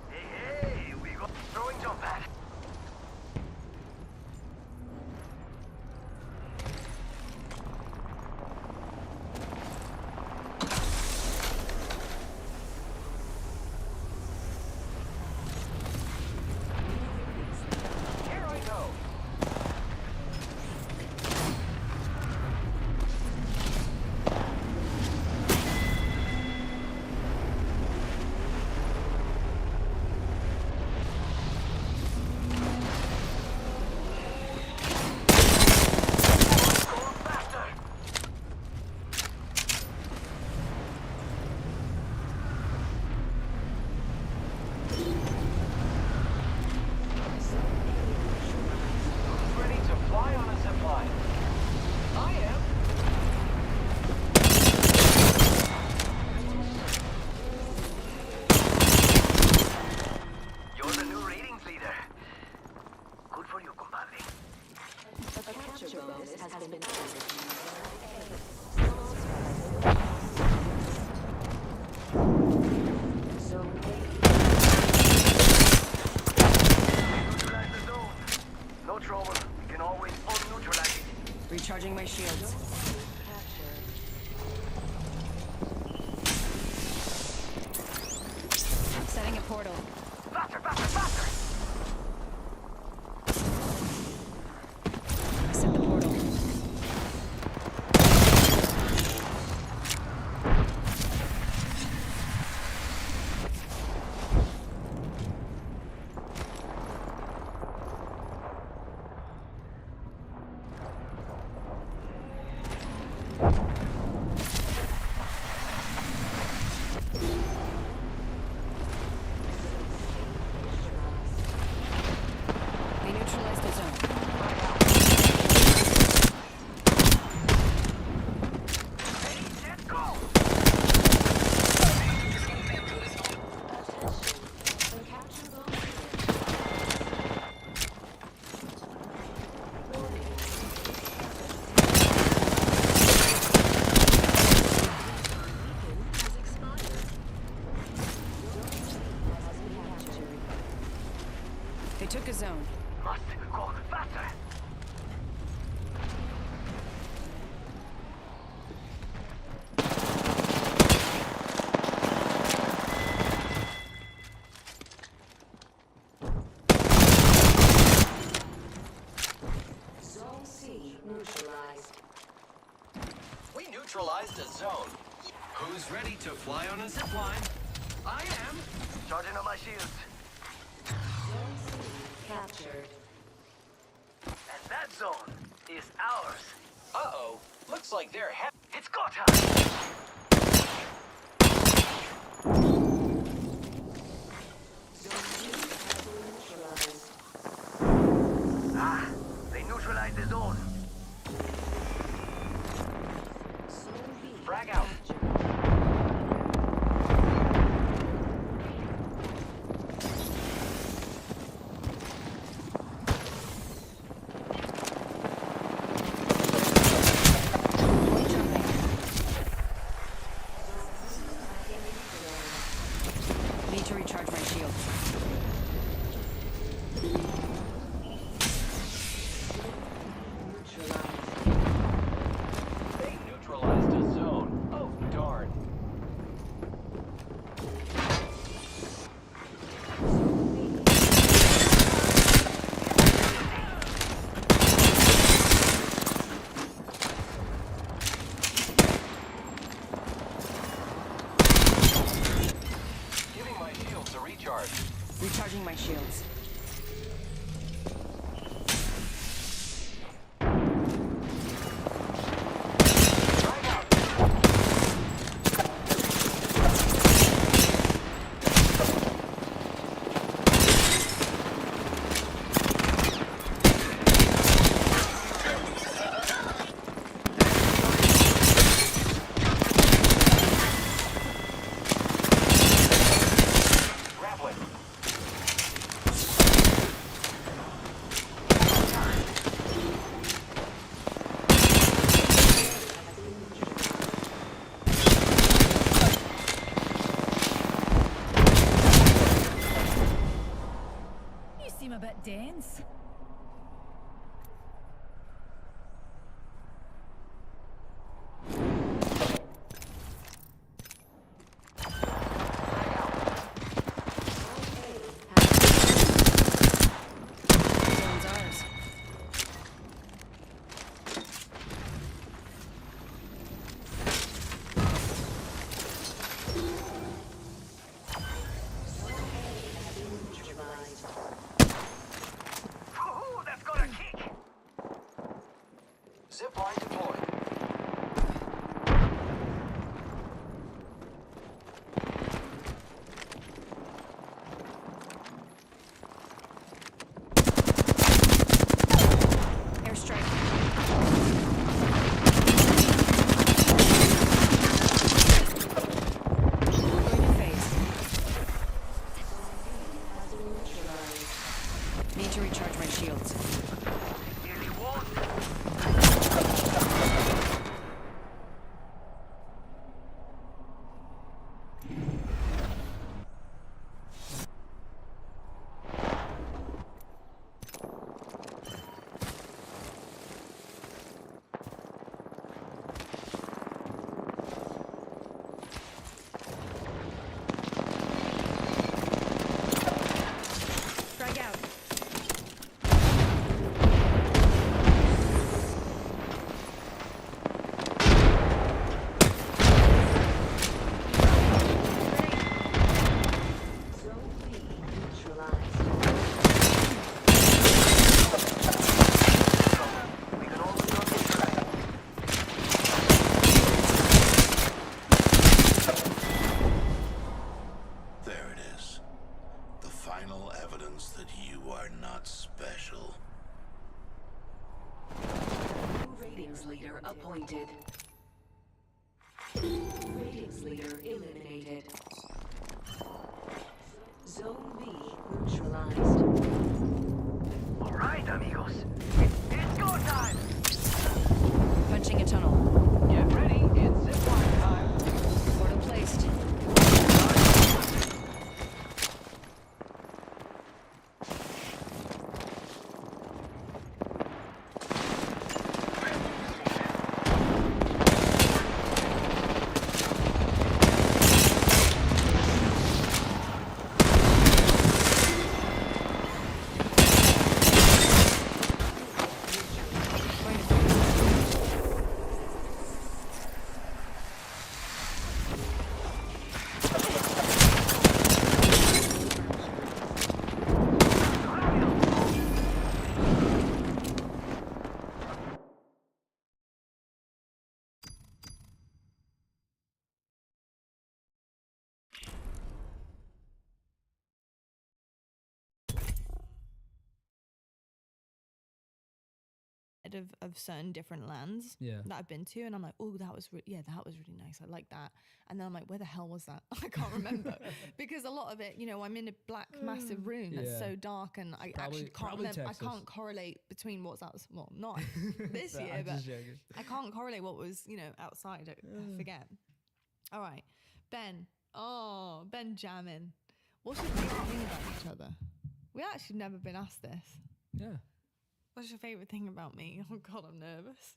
Hey, we go throwing jump pad. Here I go. Go faster. Who's ready to fly on a zip line? I am. You're the new ratings leader. Good for you, compadre. A capture bonus has been added. Zone A. Neutralize the zone. No trouble. We can always unneutralize it. Recharging my shields. Captured. Setting a portal. Faster, faster, faster! Set the portal. They took a zone. Must go faster. Zone C neutralized. We neutralized a zone. Who's ready to fly on a zipline? I am. Charging on my shields. Zone C captured. And that zone is ours. Uh-oh. Looks like they're It's go time. Zone C has been neutralized. Ah, they neutralized the zone. Zone B Frag out. captured. Need to recharge my shields. They neutralized a zone. Oh, darn. Giving my shields a recharge. Recharging my shields. Frag out. Grappling. You seem a bit dense. Zone's ours. Ooh, that's got a kick. zipline deployed. Airstrike. Going to phase. Need to recharge my shields. Nearly won. Frag out. Zone B neutralized. We can all be on this track. There it is. The final evidence that you are not special. New ratings leader appointed. Ratings leader eliminated. Zone B neutralized. All right, amigos. It's go time. Punching a tunnel. Get ready. It's zipline time. Portal placed. of certain different lands that I've been to, and I'm like, oh, that was that was really nice. I like that. And then I'm like, where the hell was that? I can't remember because a lot of it, I'm in a black massive room that's so dark, and I actually can't remember. I can't correlate between what's outside. Well, not this year, but I can't correlate what was outside. I forget. All right, Ben. Oh, Benjamin. What's your favorite thing about each other? We actually never been asked this. Yeah. What's your favorite thing about me? Oh God, I'm nervous.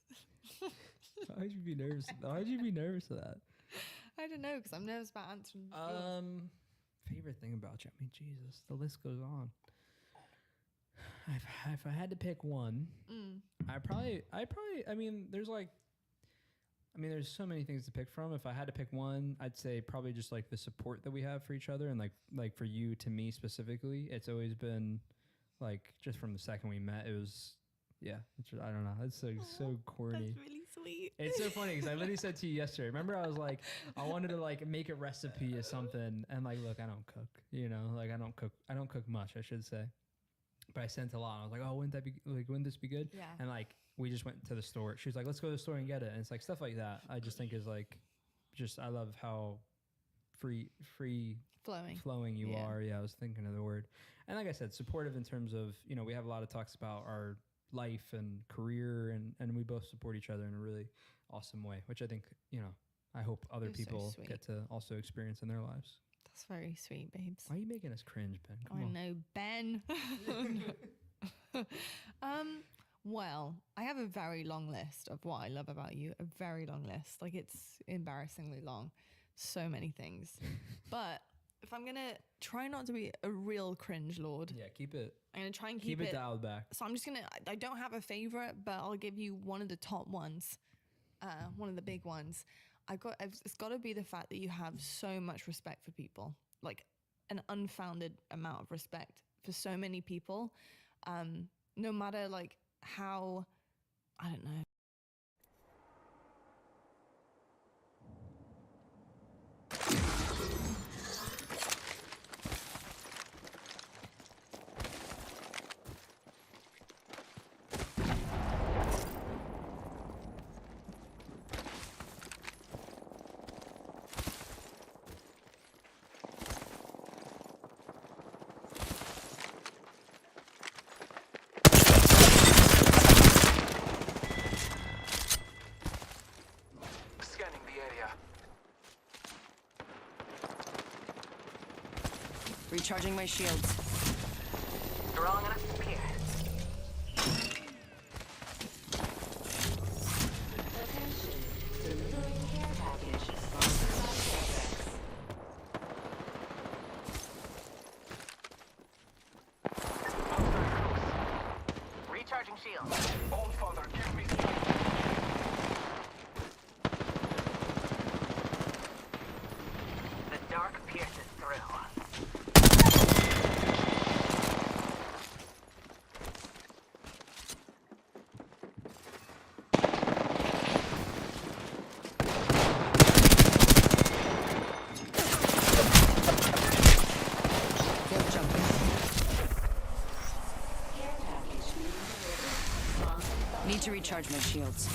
Why'd you be nervous? Why'd you be nervous of that? I don't know, because I'm nervous about answering. Favorite thing about you? I mean, Jesus, the list goes on. If I had to pick one, I mean, there's so many things to pick from. If I had to pick one, I'd say probably just like the support that we have for each other, and like for you to me specifically, it's always been like just from the second we met, it was I don't know. It's so corny. That's really sweet. It's so funny because I literally said to you yesterday. Remember, I was like, I wanted to like make a recipe or something, and like, look, I don't cook. Like I don't cook much, I should say. But I sent a lot. I was like, oh, wouldn't this be good? Yeah. And like, we just went to the store. She was like, let's go to the store and get it. And it's like stuff like that. I just think is like, I love how free flowing you are. Yeah, I was thinking of the word. And like I said, supportive in terms of, we have a lot of talks about our life and career, and we both support each other in a really awesome way, which I think, I hope other people get to also experience in their lives. That's very sweet, babes. Why are you making us cringe, Ben? Come on. I know, Ben. Well, I have a very long list of what I love about you. A very long list. Like, it's embarrassingly long. So many things. But if I'm going to try not to be a real cringe lord. Yeah, keep it. I'm going to try and keep it dialed back. So I'm just going to, I don't have a favorite, but I'll give you one of the top ones. One of the big ones. It's got to be the fact that you have so much respect for people. Like, an unfounded amount of respect for so many people. No matter, like, how, I don't know. Recharging my shields. Strong enough to pierce. Attention. Delivering care package sponsored by FedEx. Recharging shields. All Father, give me. The dark pierces through. Need to recharge my shields.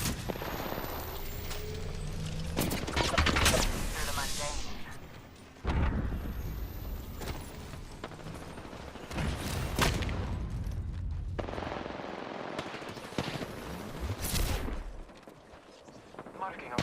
Marking up.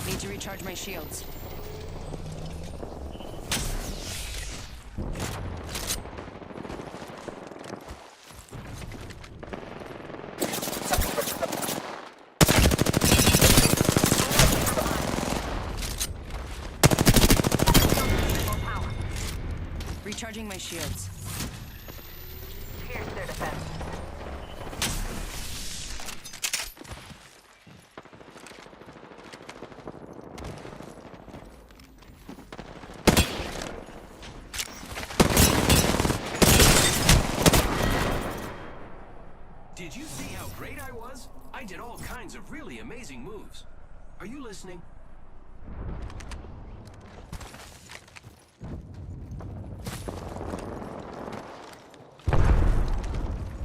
Need to recharge my shields. Recharging my shields. Pierce their defense. Are you listening?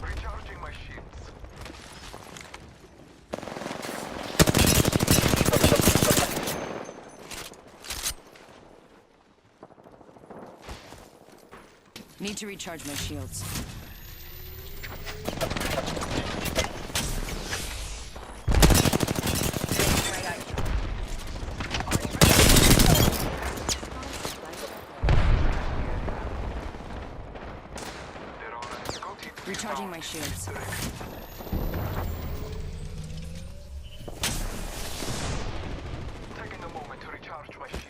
Recharging my shields. Need to recharge my shields. Recharging my shields. Taking a moment to recharge my shields.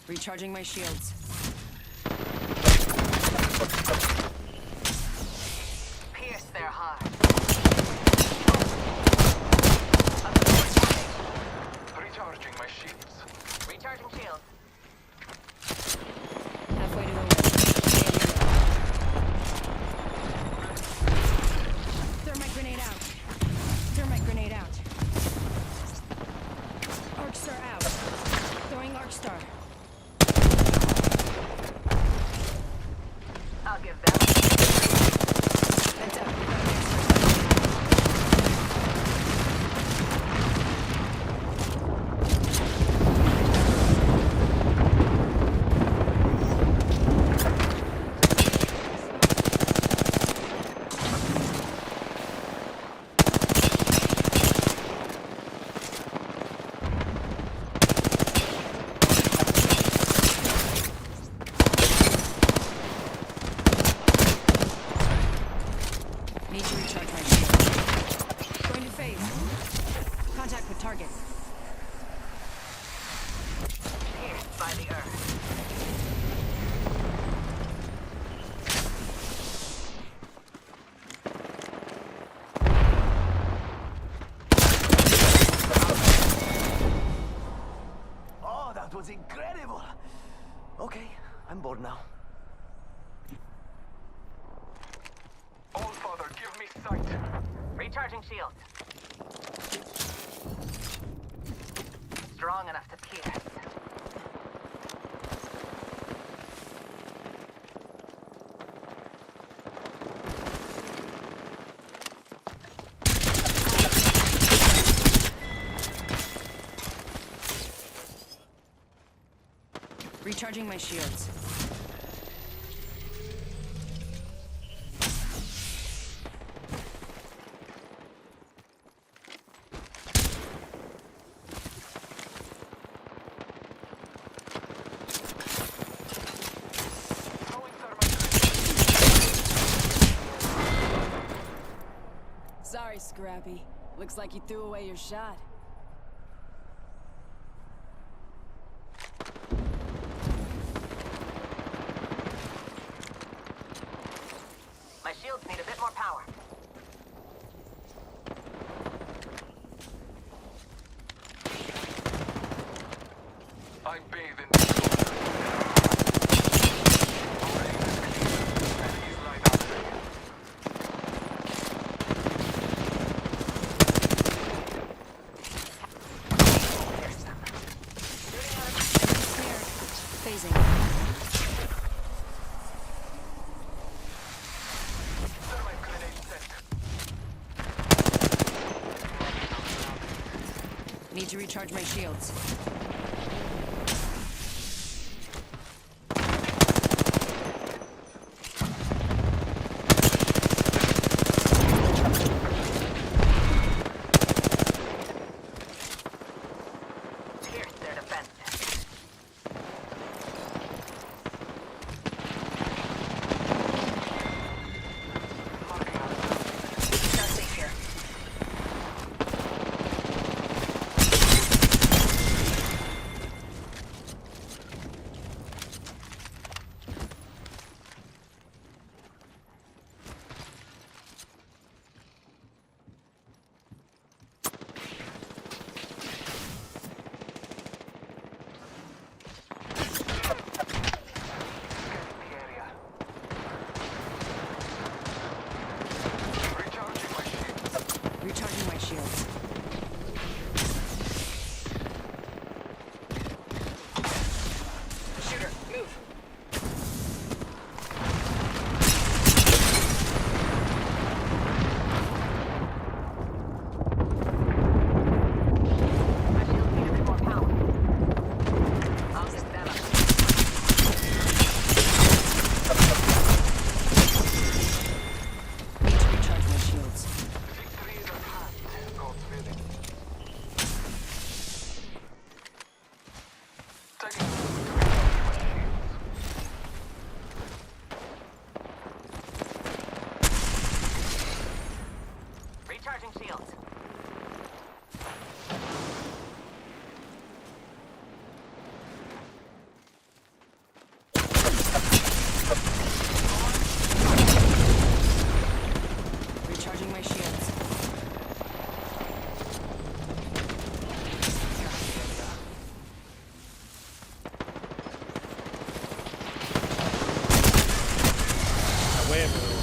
Recharging my shields. Pierce their heart. Recharging my shields. Recharging shields. Halfway to the win. Thermite grenade out. Thermite grenade out. Arc star out. Throwing arc star. I'll give them. Heads up. Need to recharge my shield. Going to phase. Contact with target. Pierced by the earth. Oh, that was incredible. Okay, I'm bored now. All Father, give me sight. Recharging shields. Strong enough to pierce. Recharging my shields. Sorry, Scrappy. Looks like you threw away your shot. My shields need a bit more power. I bathe in the enemies line up. Phasing. Thermite grenade set. Need to recharge my shields. ammo.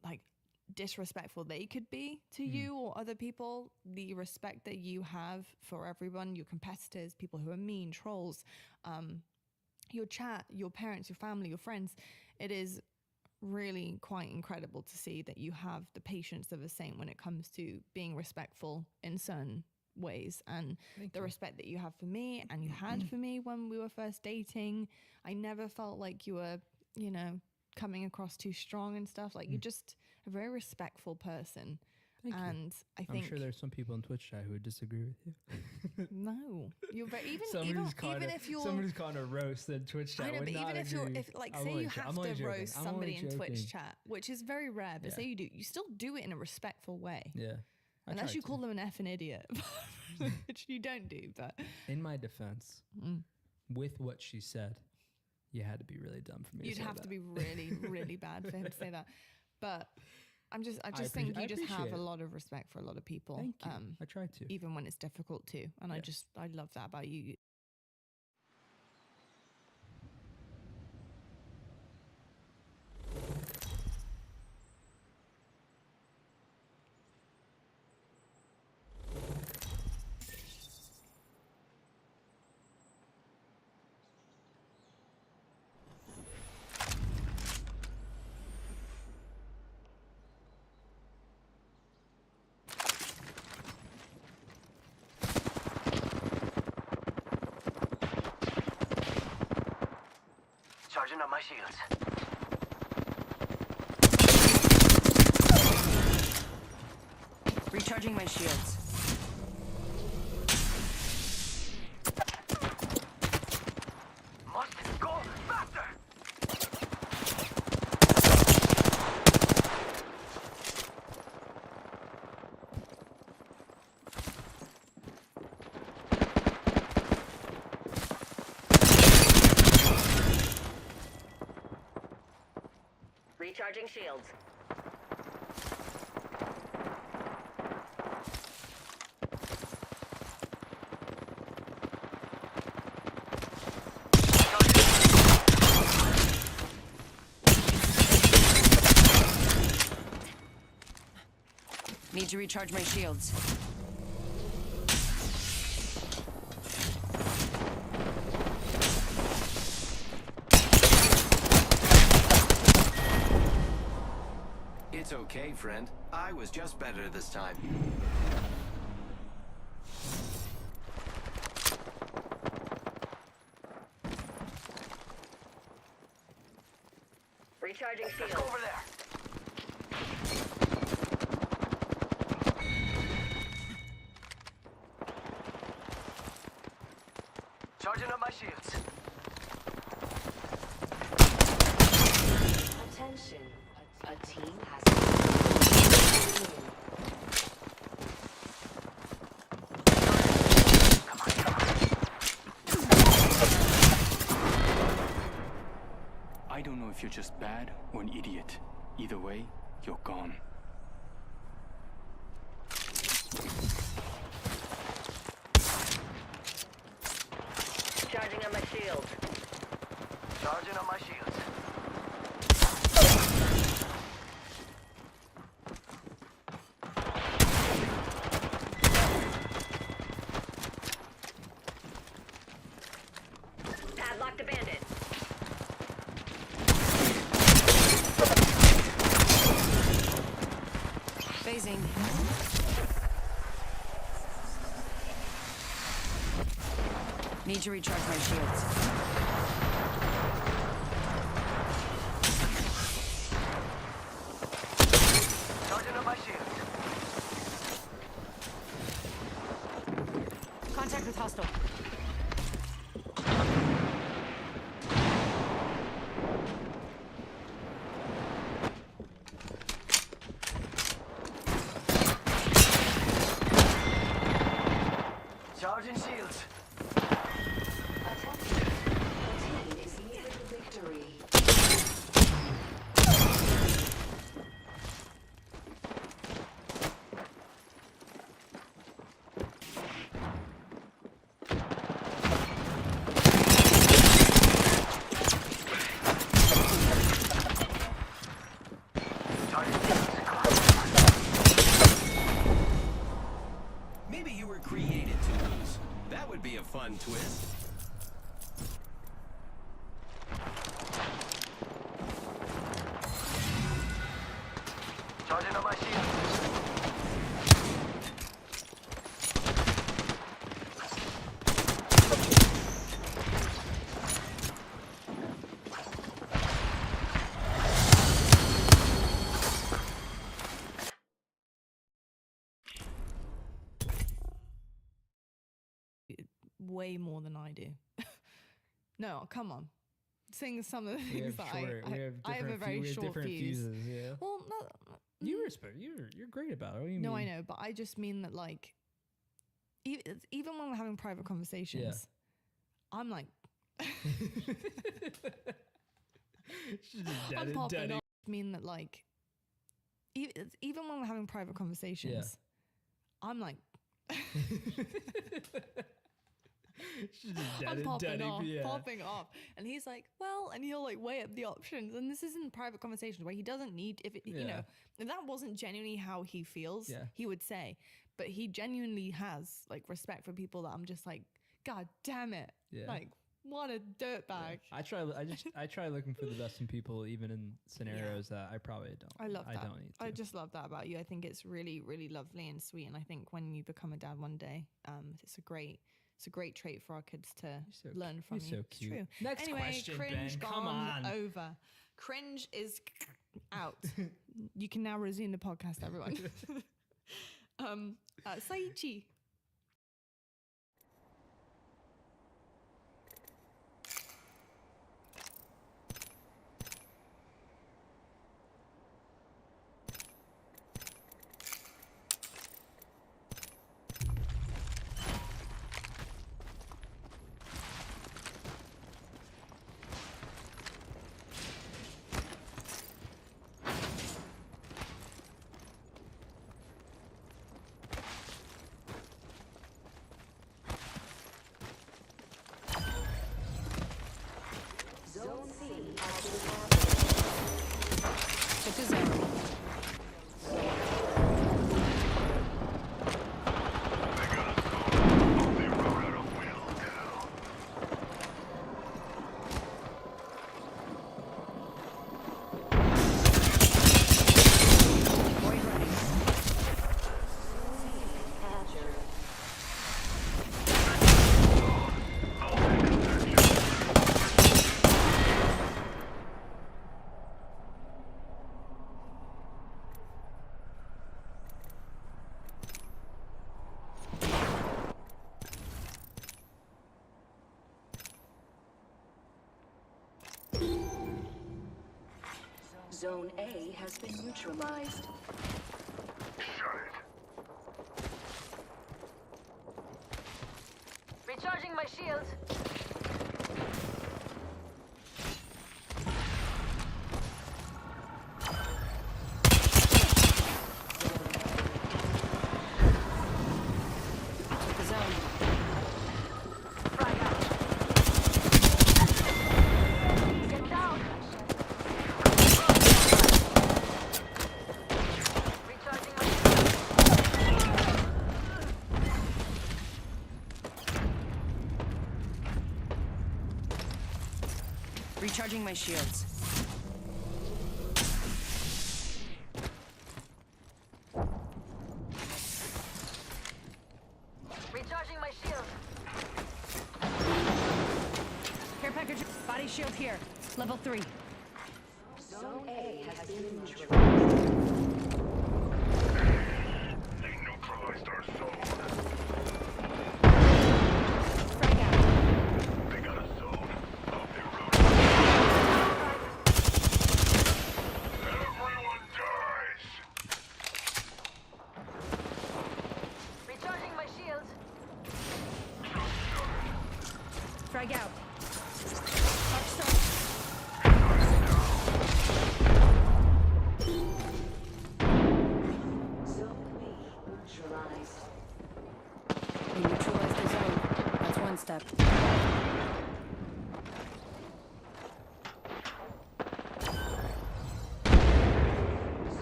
like disrespectful they could be to you or other people, the respect that you have for everyone, your competitors, people who are mean, trolls, your chat, your parents, your family, your friends, it is really quite incredible to see that you have the patience of a saint when it comes to being respectful in certain ways, and the respect that you have for me and you had for me when we were first dating. I never felt like you were, you know, coming across too strong and stuff. Like you're just a very respectful person. And I think I'm sure there's some people in Twitch chat who would disagree with you. No, you're very even if you're somebody's calling a roast in Twitch chat. I know, but even if agree. if like say you have to roast somebody in Twitch chat, which is very rare, but say you do, you still do it in a respectful way. Yeah. Unless you call them an effing idiot, which you don't do. But in my defense, with what she said, you had to be really dumb for me. You'd have to be really, really bad for him to say that. But I just think you just have a lot of respect for a lot of people. Thank you. I try to, even when it's difficult too. And I love that about you. Charging up my shields. Recharging my shields. Must go faster! Recharging shields. Need to recharge my shields. It's okay, friend. I was just better this time. Recharging shields. Let's go over there. Charging up my shields. Attention. A team has I don't know if you're just bad or an idiot. Either way, you're gone. Charging on my shield. Charging on my shields. Padlocked a bandit. Phasing. Need to recharge my shields. Charging up my shields. Contact with hostile. Charging shields. attention. The team is near the victory. Maybe you were created to lose. That would be a fun twist. Charging on my shields. Way more than I do. No, come on. Sing some of the We things have that short, I have a very short different fuse. fuses. Yeah. Well, no, You respect. You're great about it. What do you no, mean? I know, but I just mean that like, even when we're having private conversations, I'm like, I'm popping off. I mean that like, even when we're having private conversations, I'm like, I'm popping off, and he's like, well, and he'll like weigh up the options, and this isn't private conversations where he doesn't need you know, if that wasn't genuinely how he feels, he would say, but he genuinely has like respect for people that I'm just like, god damn it, like what a dirtbag. I try looking for the best in people, even in scenarios that I probably don't. I love that. I don't need to. I just love that about you. I think it's really, really lovely and sweet, and I think when you become a dad one day, it's a great trait for our kids to learn from you. So It's cute. true. Next anyway, question, cringe Ben. Come gone on. over. Cringe is out. You can now resume the podcast, everyone. Saichi. Zone A has been neutralized. Shut it. Recharging my shields. Took the zone. Frag out. Get down. Recharging my Recharging my shields. Recharging my shield. Care package. Body shield here. Level 3. Zone A has been neutralized. They neutralized our zone. Frag out. They got a zone of their own. Everyone dies. Recharging my shields. Frag out. Touch start. Zone B neutralized. We neutralized the zone. That's one step.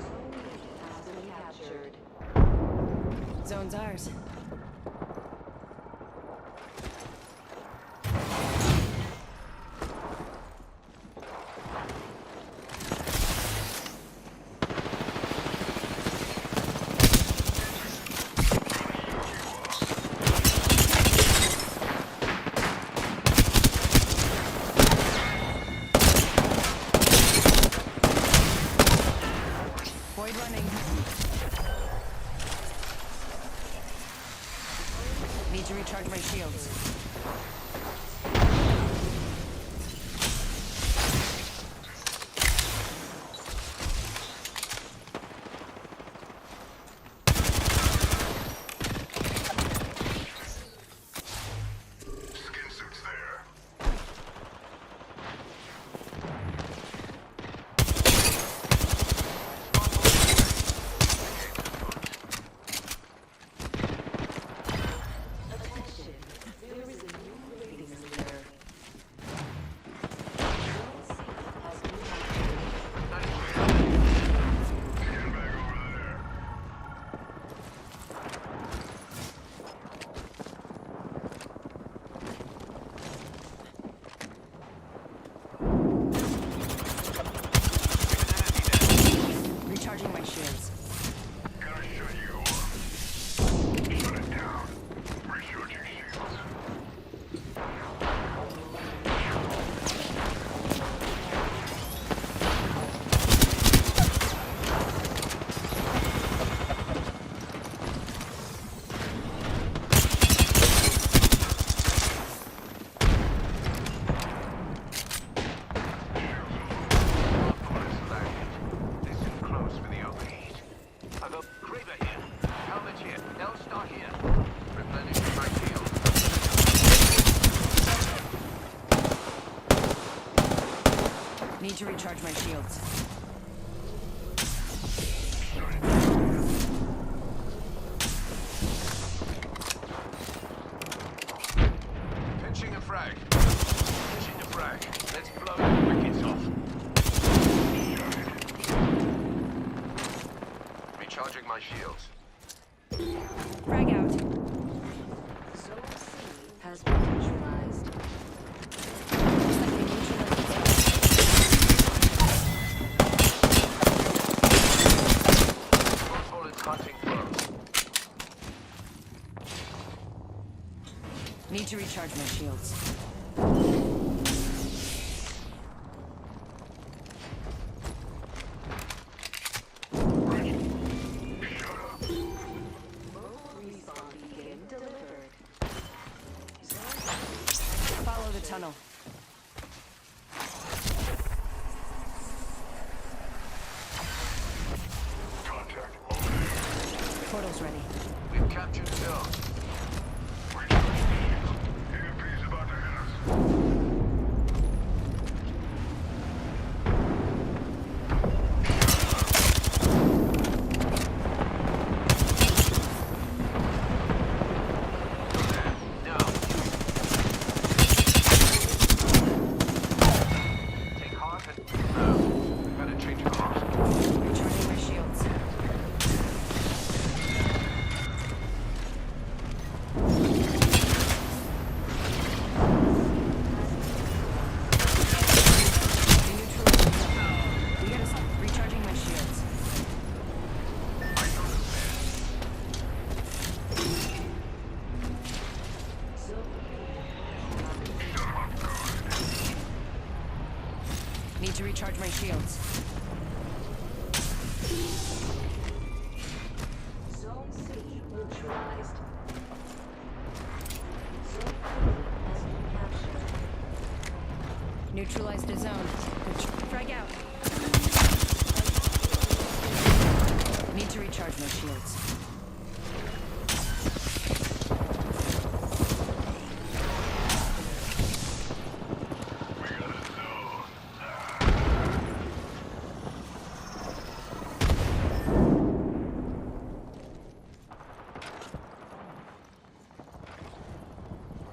Zone B has been captured. Zone's ours. Void running. Need to recharge my shields. Skin suits there. Attention. There is a new rating leader. Zone C has been captured. Stand back over there. Recharging my shields. Gotta shut you up. Shut it down. Recharge your shields. Listen close for the overheat. I've a Kraber here. Helmet here. L-Star here. Replenishing my shield. Need to recharge my shields. Pinching a frag. Pinching a frag. Let's blow the wickets off. Recharging my shields. Frag out. Zone C has been neutralized. Looks like we neutralized the zone. One bullet hunting close. Need to recharge my shields. Respawn beacon delivered. Follow the tunnel. almost ready. We've captured the zone. EMP's about to hit us. Take heart and better change course. Recharging my shields. We gotta stop. Recharging my shields. Need to recharge my shields. Zone C neutralized. Zone A has been captured. Neutralized a zone. Frag out. Need to recharge my shields.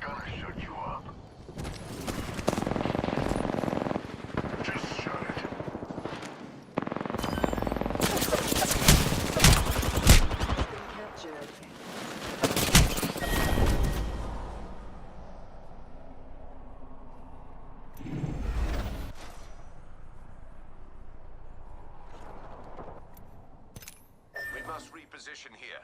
Gonna shut you up. Just shut it. Captured. We must reposition here.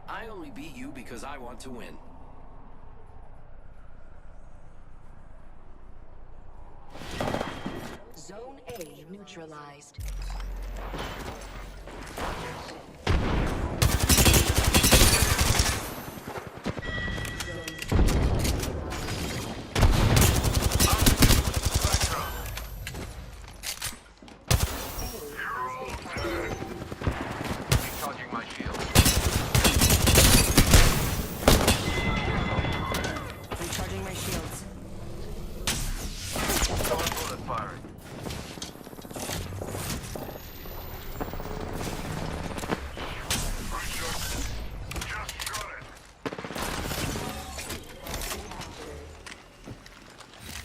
I only beat you because I want to win. Zone A neutralized. Recharging my shield. Recharging my shields. Bullet firing.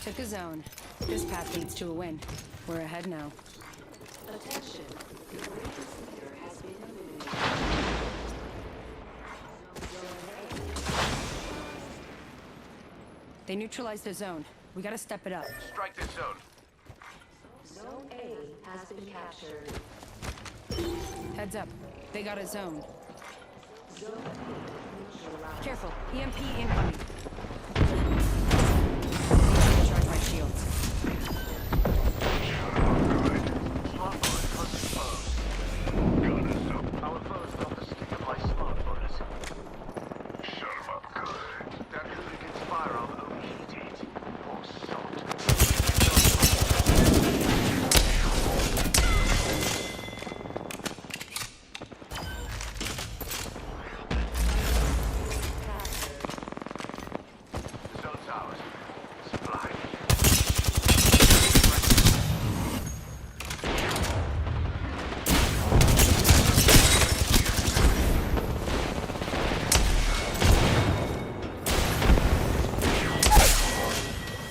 Took a zone. This path leads to a win. We're ahead now. Attention. The greatest leader has been eliminated. They neutralized the zone. We gotta step it up. Strike this zone. Zone A has been captured. Heads up. They got a zone. Zone B neutralized. Careful. EMP incoming. Recharge my shields. Smart bullet close exposed. Our foes got the stick of my smart bullets. Shut him up, good. That hooligan's firearm overheated. Poor sod. The zone's ours. Supply.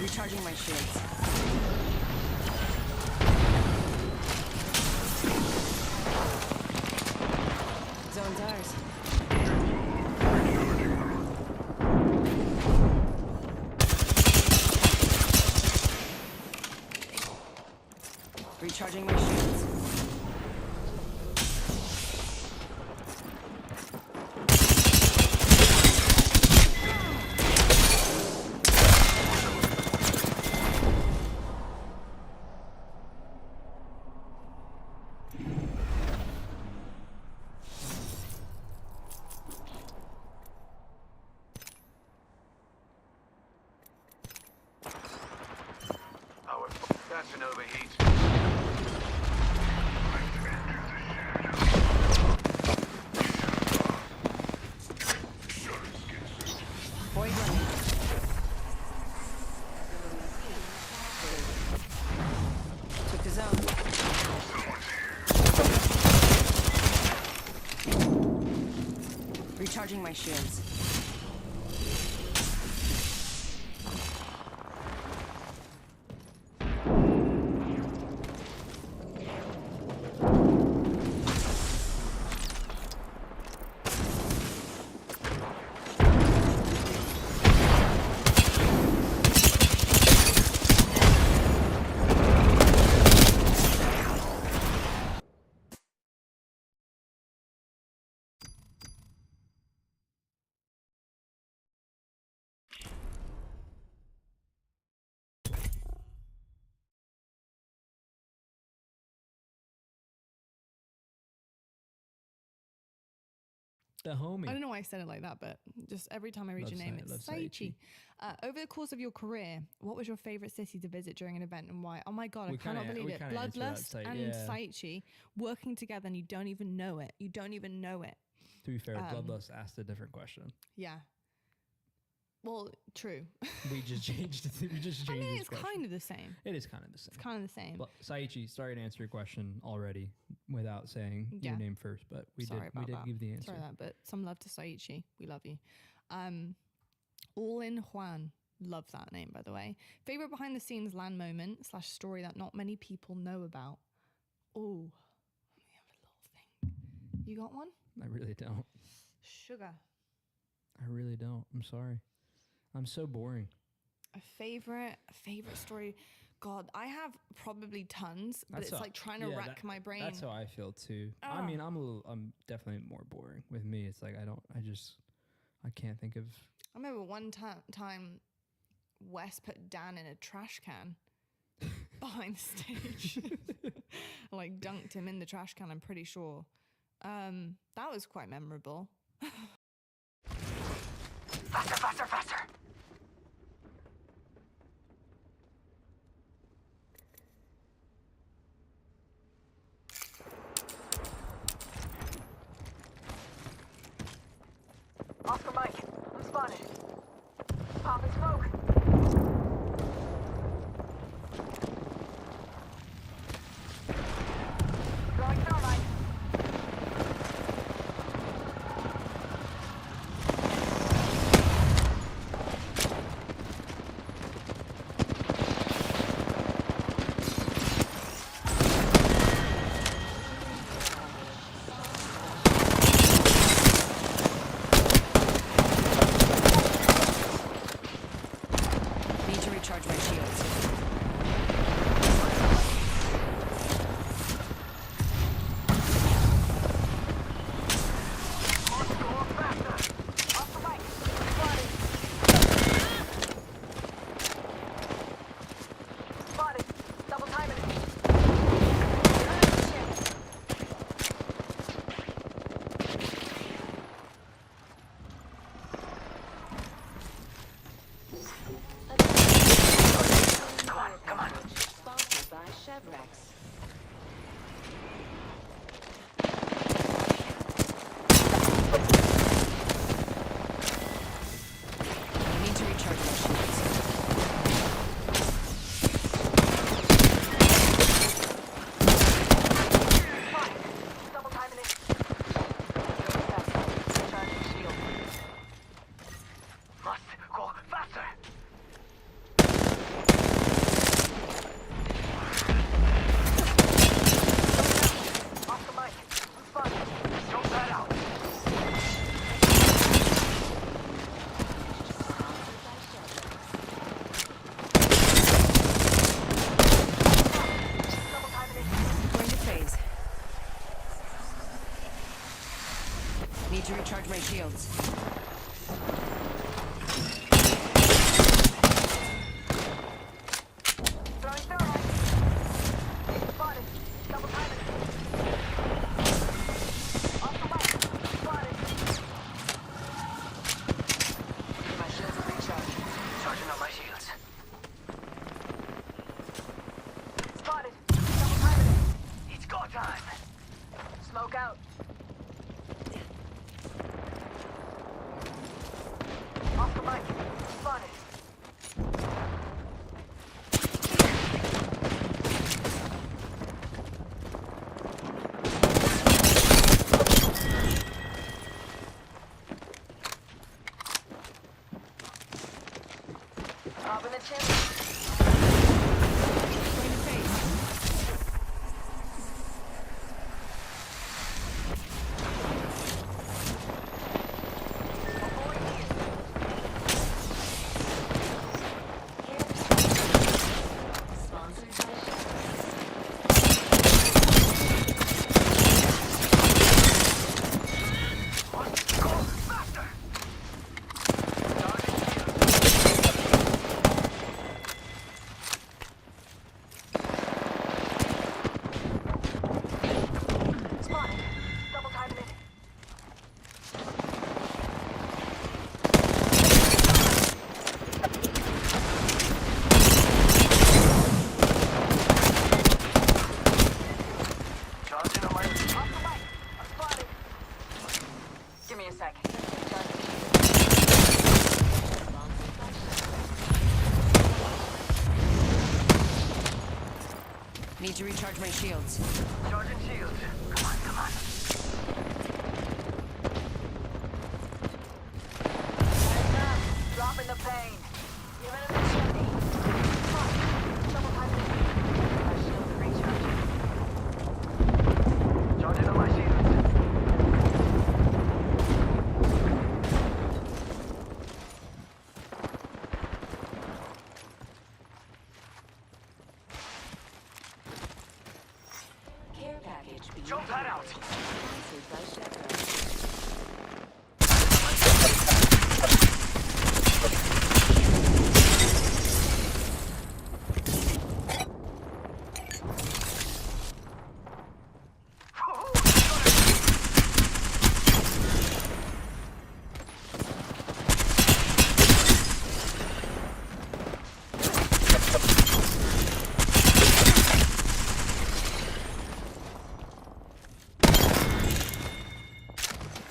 Recharging my shields. Zone's ours. Recharging my shields. can overheat. Void running. Took the zone. Recharging my shields. The homie. I don't know why I said it like that, but just every time I read Love your name, Sai- it's love Saichi. Over the course of your career, what was your favorite city to visit during an event and why? Oh my God, I cannot believe it. Bloodlust and Saichi working together and you don't even know it. You don't even know it. To be fair, Bloodlust asked a different question. Yeah. Well, true. We just changed it. We just changed I mean, his it's question. kind of the same. It is kind of the same. It's kind of the same. But Saichi, sorry to answer your question already without saying your name first, but we did give the answer. Sorry about that, but some love to Saichi. We love you. All in Juan. Love that name, by the way. Favorite behind the scenes LAN moment / story that not many people know about. Oh, let me have a little thing. You got one? I really don't. Sugar. I really don't. I'm sorry. I'm so boring. A favorite story. God, I have probably tons, but it's like trying to rack my brain. That's how I feel too. I mean, I'm definitely more boring. With me, it's like I can't think of. I remember one time Wes put Dan in a trash can behind the stage. Like dunked him in the trash can, I'm pretty sure. That was quite memorable. Faster, faster, faster! Oscar Mike, I'm spotted. Popping smoke. Throwing thermite. Need to recharge my shields. Spotted. Double timing it. Come on. Sponsored by Chevrex. Need to recharge my shields. Double timing it. Recharging shield. Must go faster. Oscar Mike, I'm spotted. Don't bat out. Double timing it. Going to phase. Need to recharge my shields. Throwing thermite. Spotted. Double timing it. Oscar Mike, spotted. My shields are recharged. Charging on my shields. Up in the chimney. Going to face. Give me a sec. Need to recharge my shields. Charging shields. Come on, come on. Heads up. Dropping the pain. Give it a chimney. Double time it. My shields recharging. Charging on my shields. Care package being Jump that out. sponsored by Chevron.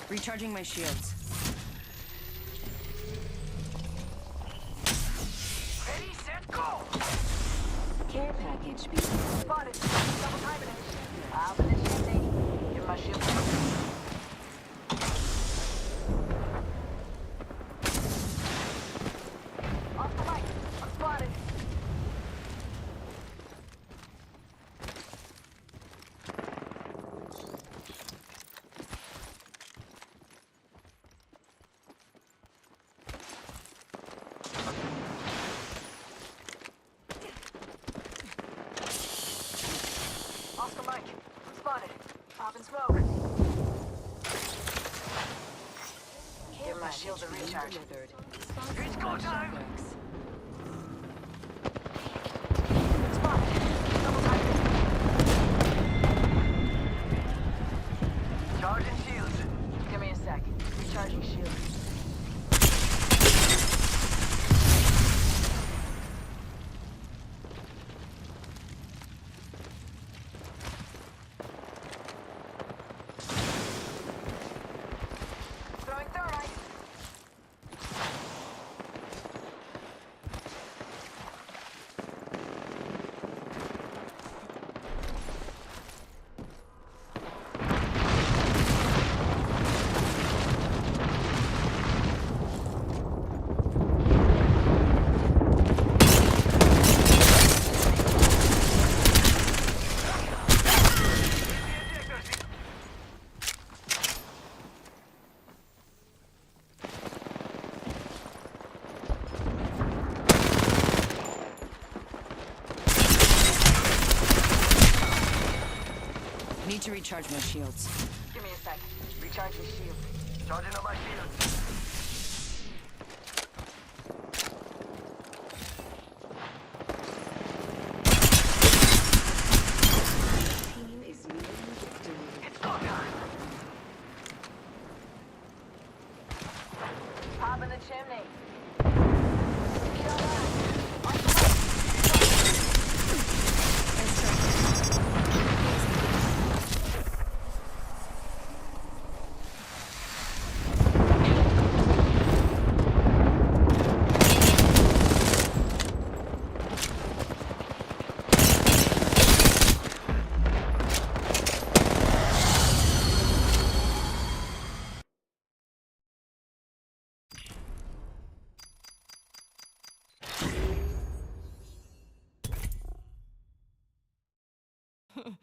Recharging my shields. Ready, set, go. Care package being Spotted. Double time it. Up in the chimney. Give my shield. Off the mic. I'm spotted. Oscar Mike, spotted. Popping smoke. Give my shield a recharge. It's go time. Spotted. Double time. Charging shields. Give me a sec. Recharging shield. Throwing thermite. Need to recharge my shields. Give me a sec. Recharging shield. Charging on my shields. team is nearing victory. It's go time. Pop in the chimney.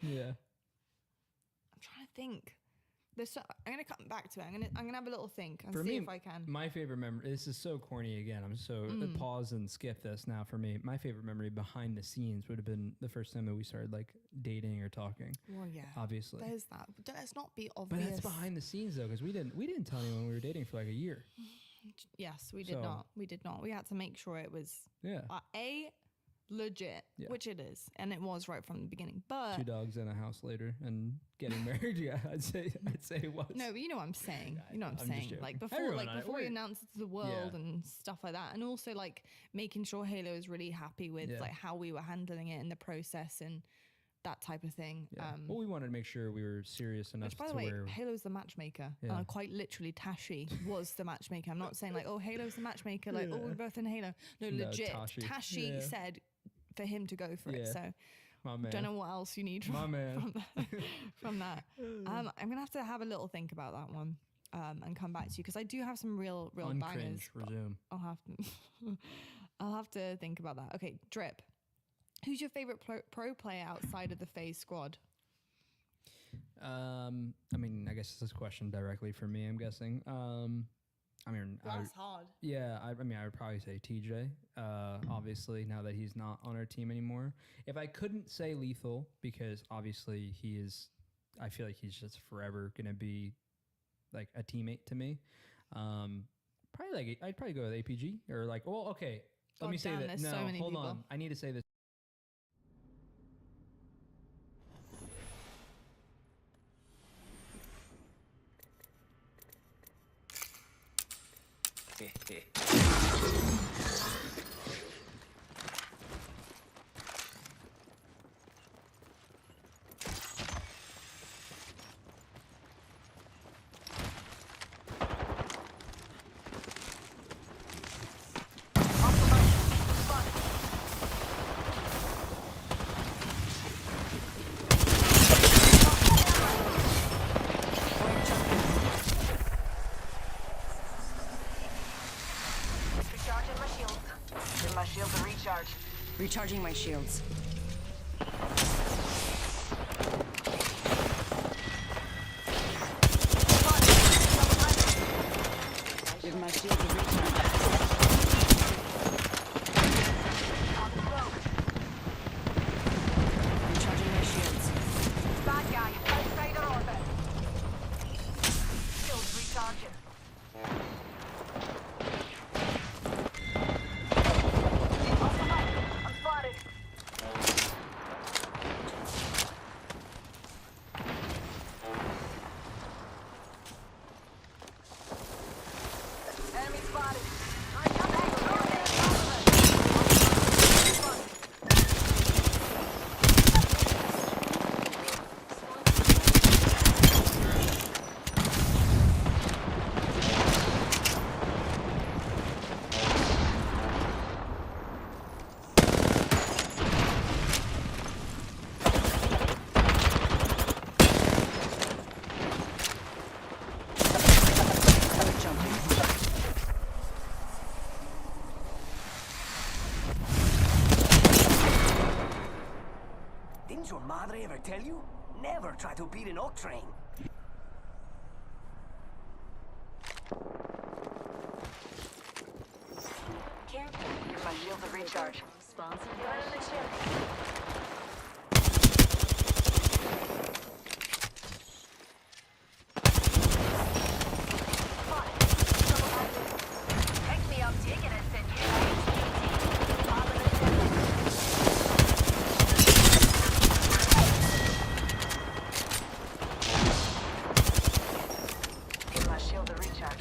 Yeah. I'm trying to think. I'm gonna come back to it. I'm gonna have a little think and For see me, if I can. my favorite memory. This is so corny again. I'm so pause and skip this now. For me, my favorite memory behind the scenes would have been the first time that we started like dating or talking. Well, yeah, obviously. There's that. But let's not be obvious. But that's behind the scenes though, because we didn't tell anyone we were dating for like a year. Yes, we did not. We did not. We had to make sure it was legit, which it is, and it was right from the beginning. But 2 dogs in a house later and getting married. Yeah, I'd say it was. No, but you know what I'm saying. You know what I'm just saying. joking. Like before we announce it to the world and stuff like that, and also like making sure Halo is really happy with like how we were handling it in the process and that type of thing. Yeah. Well, we wanted to make sure we were serious enough. Which, by the way, Halo's the matchmaker. Quite literally, Tashi was the matchmaker. I'm not saying like, oh, Halo's the matchmaker. Like, oh, we're both in Halo. No, legit. Tashi said for him to go for it. So my man. Don't know what else you need from that. I'm gonna have a little think about that one and come back to you because I do have some real bangers. Resume. I'll have to think about that. Okay, Drip. Who's your favorite pro player outside of the FaZe squad? I mean, I guess this is a question directly for me. I'm guessing. I mean, that's hard. Yeah, I mean, I would probably say TJ. Obviously, now that he's not on our team anymore. If I couldn't say Lethal, because obviously he is, I feel like he's just forever gonna be like a teammate to me. Probably like I'd probably go with APG or like. Well, okay. Let me say that. No, hold on. I need to say this. Recharging my shields. Give my shields a recharge. Recharging my shields. Bad guy, outside our orbit. Shields recharging. Didn't your madre ever tell you? Never try to beat an oak train. My shields are recharged. Sponsored Gun in the chip. Pick me up, taking it, Give my shield a recharge.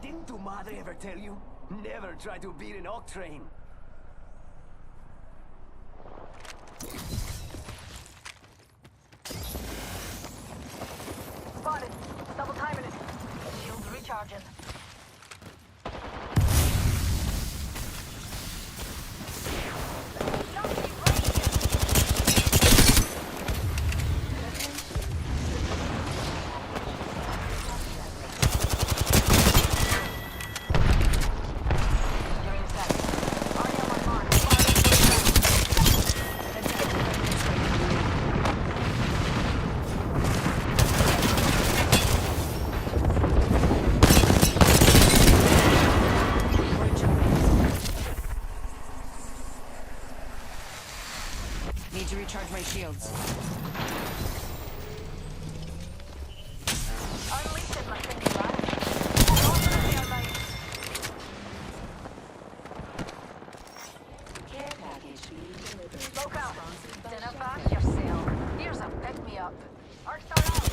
Didn't your madre ever tell you? Never try to beat an oak train. Need to recharge my shields. Unleashing my thinking lad. Open up the light. Care package being delivered. Smoke out. Sponsored by Dinner Shotgun. back yourself. Here's a pick-me-up. Arc start out.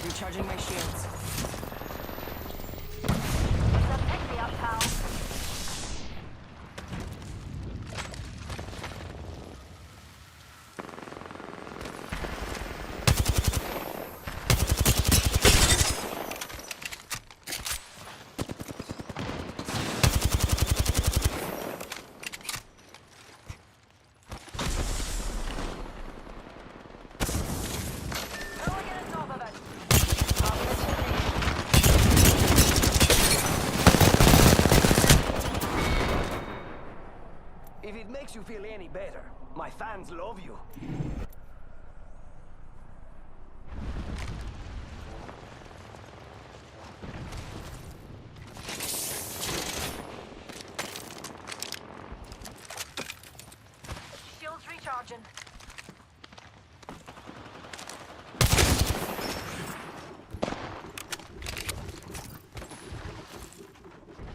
Recharging my shields. It's a pick-me-up, pal. How are we gonna top of it? Top of the chimney. If it makes you feel any better, my fans love you. Shields recharging.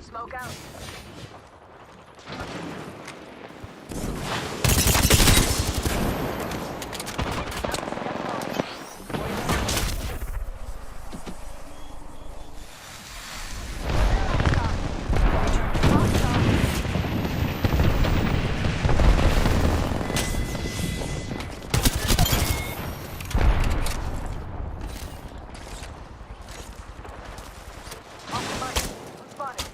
Smoke out. Spotted.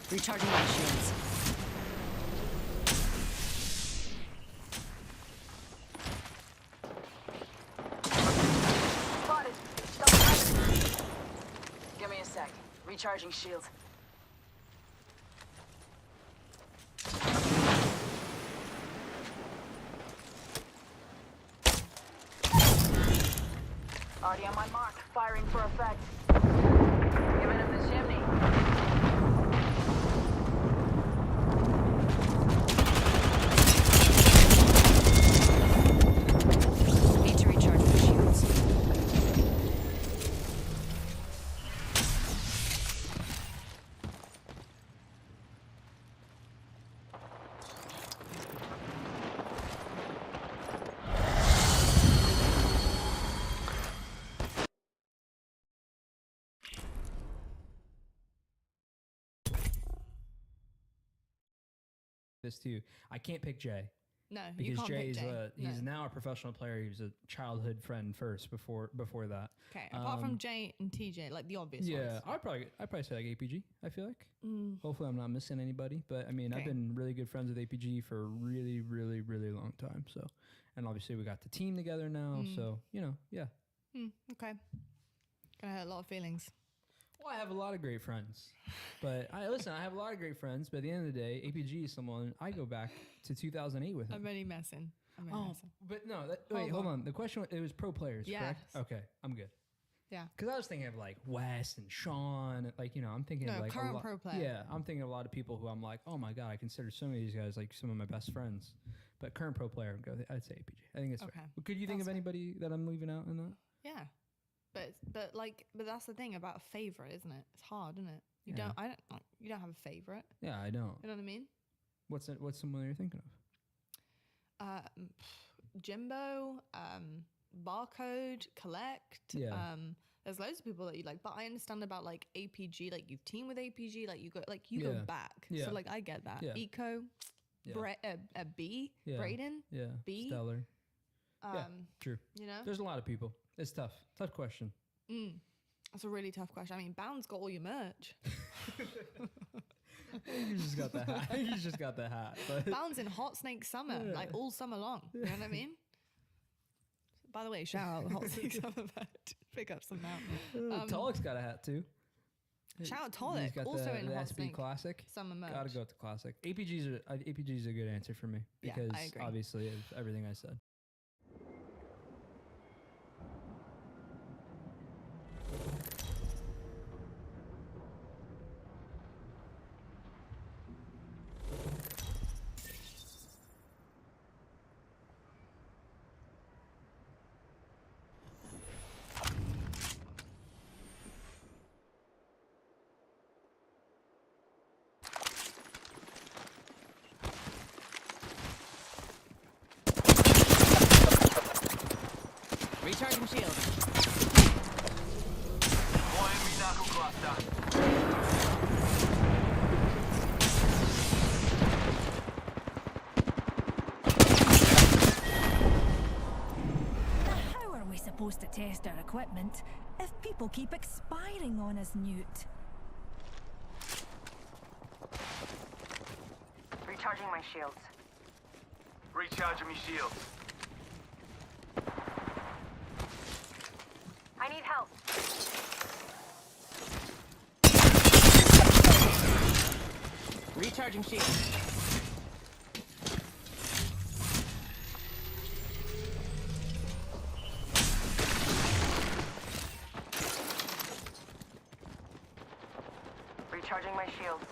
Recharging my shields. Spotted. Give me a sec. Recharging shields. Already on my mark. Firing for effect. Giving him the chimney. Need to recharge my shields. This too. I can't pick Jay. No, you because can't Jay pick is Jay. he's No. now a professional player. He was a childhood friend first before that. Okay, apart from Jay and TJ, like the obvious Yeah, ones. I'd probably say like APG. I feel like. Mm. Hopefully, I'm not missing anybody. But I mean, I've Okay. been really good friends with APG for a really, really, really long time. So, and obviously we got the team together now. Mm. So yeah. Okay. Gonna hurt a lot of feelings. Well, I have a lot of great friends, but I have a lot of great friends. But at the end of the day, APG is someone I go back to 2008 with him. I'm only messing. But no, wait, hold on. The question, it was pro players, correct? Yes. Okay, I'm good. Yeah. Because I was thinking of like Wes and Sean, like, I'm thinking No, of like current pro player. Yeah, I'm thinking of a lot of people who I'm like, oh my God, I consider some of these guys like some of my best friends. But current pro player, I'd say APG. I think it's Okay. fair. But could you think of anybody that I'm leaving out in that? Yeah. But that's the thing about a favorite, isn't it? It's hard, isn't it? You Yeah. you don't have a favorite. Yeah, I don't. You know what I mean? What's someone you're thinking of? Jimbo, Barcode, Collect. Yeah. There's loads of people that you like, but I understand about like APG, like you've teamed with APG, like you go Yeah. back. Yeah. So like I get that. Yeah. Eco, Yeah. B, Yeah. Braden, Yeah. B. Stellar. Yeah. True. You know, There's a lot of people. It's tough. Tough question. that's a really tough question. I mean, Bound's got all your merch. You just got the hat. You just got the hat. But Bound's in Hot Snake Summer, like all summer long. You know what I mean? By the way, shout out Hot Snake Summer merch. Pick up some now. Tolik's got a hat too. Shout out He's Tolik, got also in the Hot SB Snake Classic. Summer merch. Gotta go with the classic. APG's a good answer for me Yeah, because I agree. obviously of everything I said. Recharging shield. Deploying MeloMarko cluster. How are we supposed to test our equipment if people keep expiring on us, Newt? Recharging my shields. Recharging me shields. I need help. Recharging shield. Recharging my shields.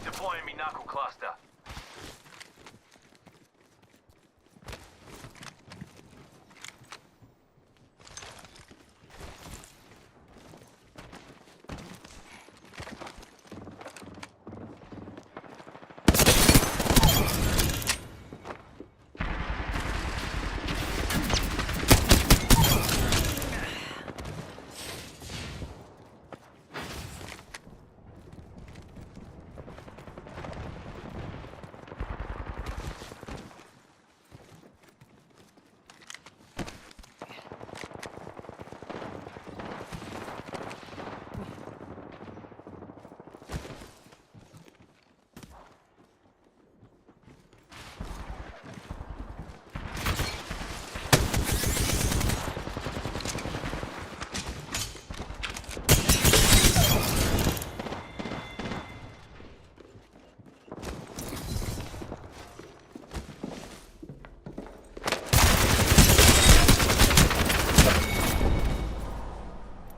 Deploying MeloMarko cluster.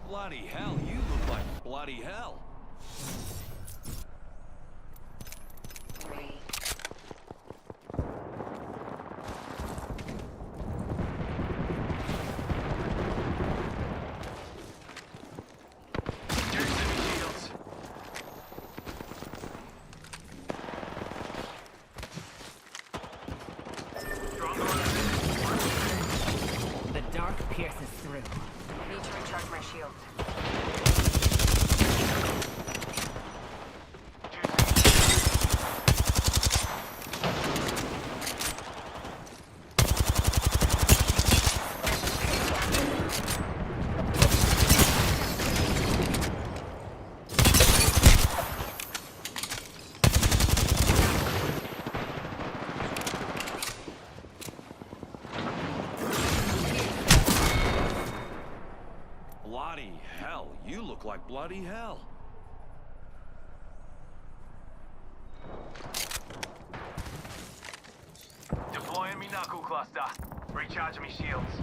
Bloody hell, you look like bloody hell. The dark pierces through. Need to recharge my shields. Bloody hell, you look like bloody hell. Deploying MeloMarko cluster. Recharging me shields.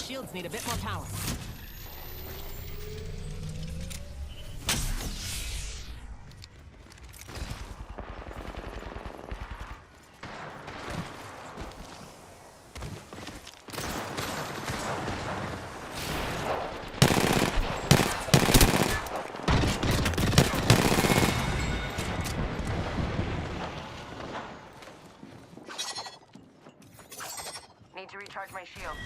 shields need a bit more power. Need to recharge my shields.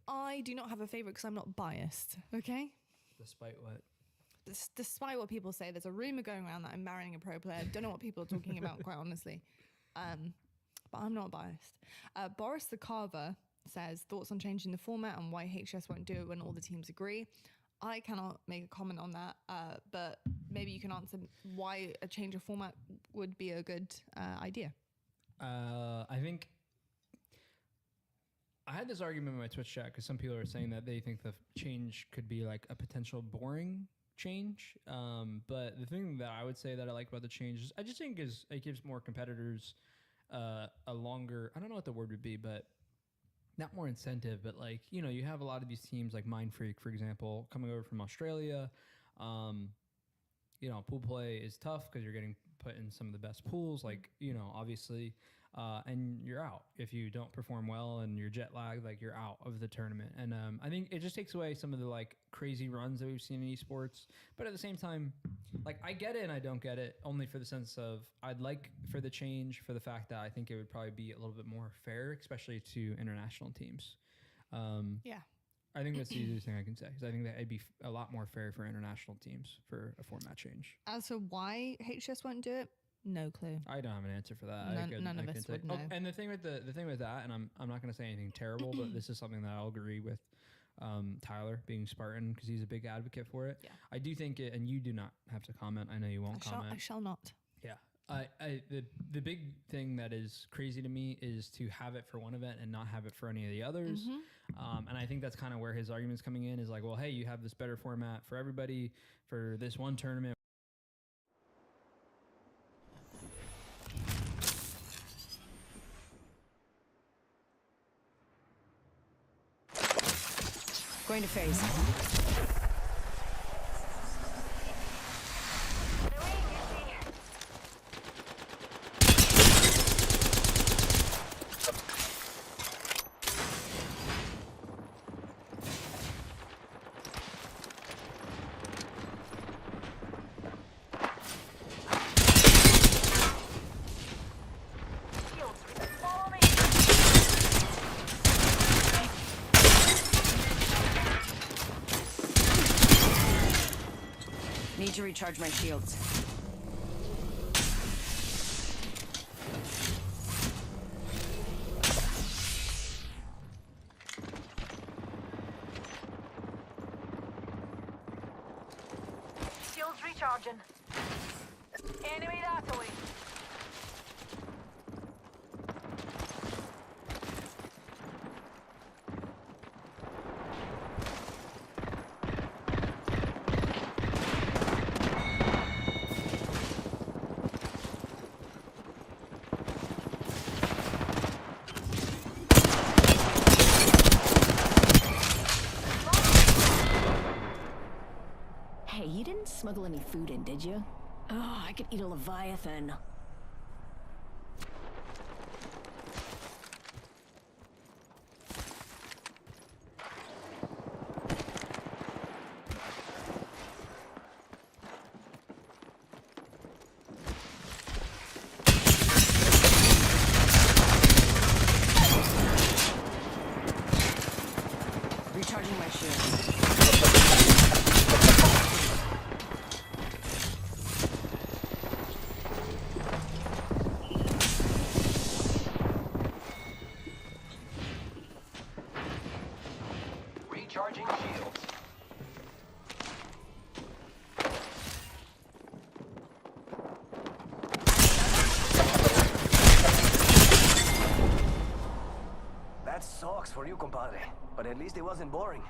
I do not have a favorite because I'm not biased, okay? Despite what? Despite what people say, there's a rumor going around that I'm marrying a pro player. I don't know what people are talking about, quite honestly. But I'm not biased. Boris the Carver says, thoughts on changing the format and why HS won't do it when all the teams agree. I cannot make a comment on that, but maybe you can answer why a change of format would be a good idea. I think I had this argument in my Twitch chat because some people are saying that they think the change could be like a potential boring change. But the thing that I would say that I like about the change is I just think is it gives more competitors a longer, I don't know what the word would be, but not more incentive, but like, you know, you have a lot of these teams like Mind Freak, for example, coming over from Australia. You know, pool play is tough because you're getting put in some of the best pools, like, you know, obviously, and you're out if you don't perform well and you're jet lagged, like you're out of the tournament. And I think it just takes away some of the like crazy runs that we've seen in esports. But at the same time, like I get it and I don't get it, only for the sense of I'd like for the change for the fact that I think it would probably be a little bit more fair, especially to international teams. Yeah. I think that's the easiest thing I can say, because I think that it'd be a lot more fair for international teams for a format change. As for why HS won't do it, no clue. I don't have an answer for that. None of us would know. And the thing with that, and I'm not going to say anything terrible, but this is something that I'll agree with Tyler being Spartan because he's a big advocate for it. Yeah. I do think it, and you do not have to comment. I know you won't comment. I shall not. Yeah. The big thing that is crazy to me is to have it for one event and not have it for any of the others. And I think that's kind of where his argument's coming in is like, well, hey, you have this better format for everybody for this one tournament. Going to phase. Need to recharge my shields. Shields recharging. Enemy that way. Hey, you didn't smuggle any food in, did you? Oh, I could eat a Leviathan. for you, compadre. But at least it wasn't boring.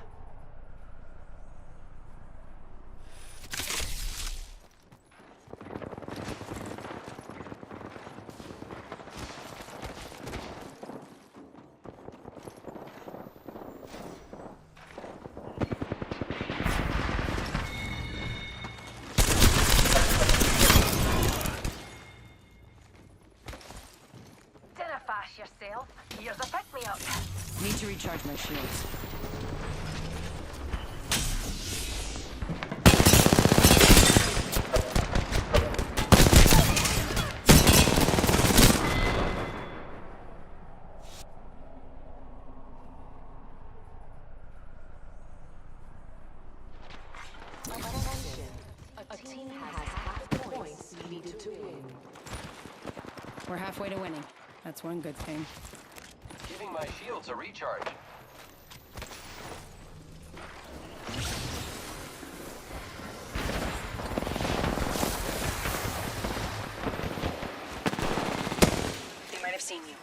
Dinna fash yourself. Here's a pick-me-up. Need to recharge my shields. A team has half the points needed to win. We're halfway to winning. That's one good thing. Giving my shields a recharge. They might have seen you.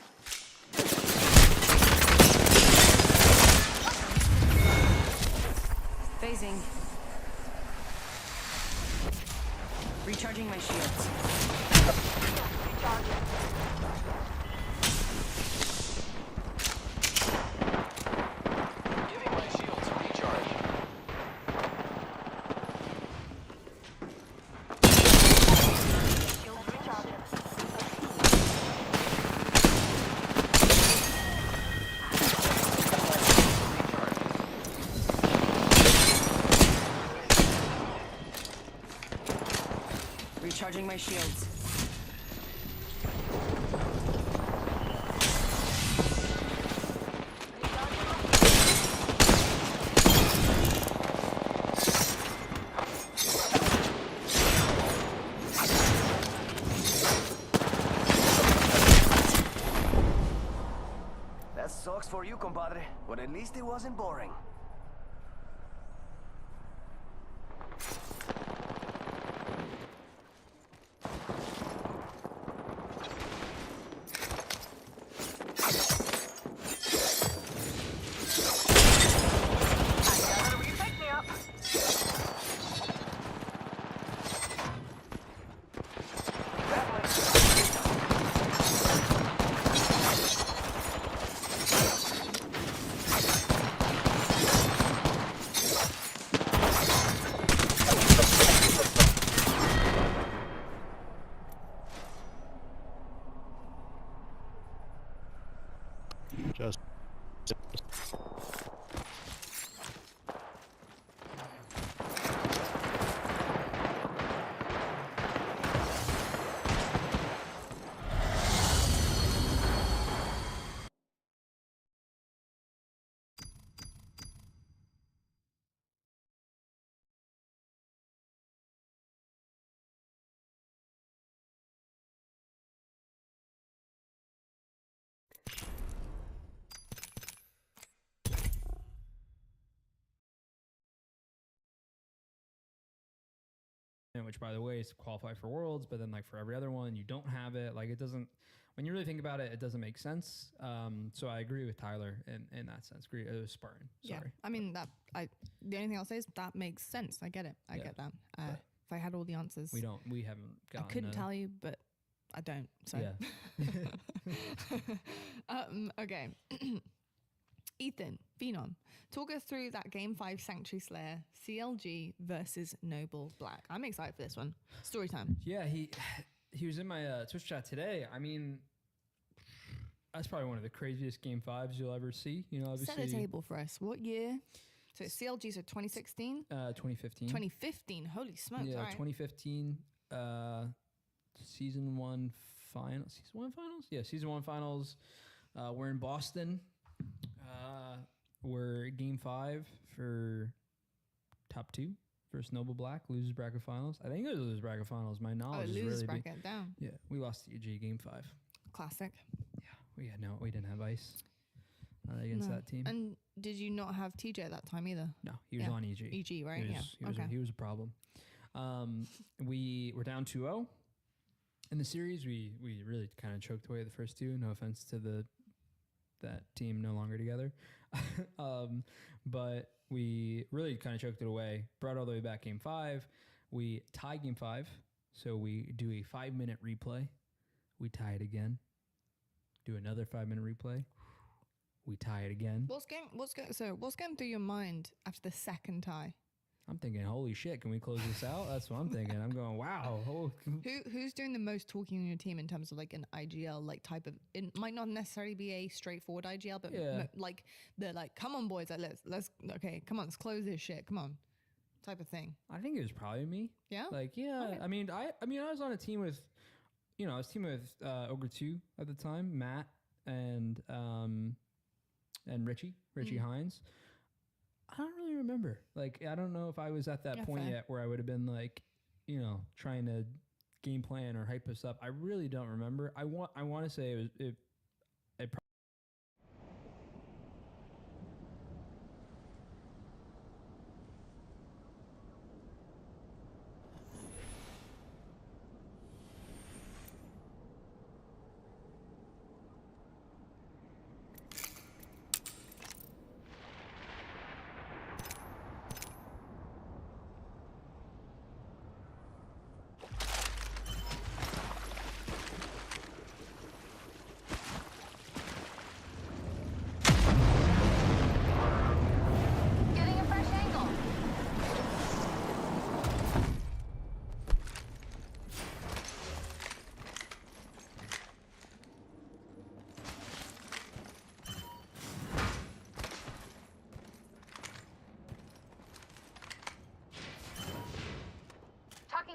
Phasing. Recharging my shields. Giving my shields a recharge. Recharging my shields. That sucks for you, compadre. But at least it wasn't boring. Just. Which, by the way, is to qualify for Worlds, but then like for every other one, you don't have it. Like it doesn't. When you really think about it, it doesn't make sense. So I agree with Tyler in that sense. Agree. It was Spartan. Sorry. Yeah, I mean the only thing I'll say is that makes sense. I get it. I get that. If I had all the answers, We haven't I gotten. couldn't tell you, but I don't. So Yeah. Okay. Ethan, Phenom, talk us through that Game 5 Sanctuary Slayer, CLG versus Noble Black. I'm excited for this one. Story time. Yeah, he was in my Twitch chat today. I mean, that's probably one of the craziest Game 5s you'll ever see. You know, obviously. Set the table for us. What year? So CLG, so 2016? 2015. 2015. Holy smokes. Yeah, all right. 2015. Season 1 final. Season 1 finals? Yeah, Season 1 finals. We're in Boston. We're Game 5 for top 2 versus Noble Black, losers bracket finals. I think it was losers bracket finals. My knowledge is losers really bracket down. Yeah, we lost to EG Game 5. Classic. Yeah, we didn't have ice against No. that team. And did you not have TJ at that time either? No, he was on EG. EG, right? He was a problem. We were down 2-0 in the series. We really kind of choked away the first two. No offense to the that team no longer together. But we really kind of choked it away. Brought it all the way back game 5. We tied game 5. So we do a 5-minute replay. We tie it again. Do another 5-minute replay. We tie it again. What's going through your mind after the second tie? I'm thinking, holy shit, can we close this out? That's what I'm thinking. I'm going, wow. Who's doing the most talking on your team in terms of like an IGL like type of? It might not necessarily be a straightforward IGL, but like they're like, come on, boys, like, let's okay, come on, let's close this shit, come on, type of thing. I think it was probably me. Yeah. Like, yeah. Okay. I mean, I was on a team with, I was teaming with Ogre 2 at the time, Matt and Richie Hines. I don't really remember. Like, I don't know if I was at that point yet where I would have been like, trying to game plan or hype us up. I really don't remember. I want to say it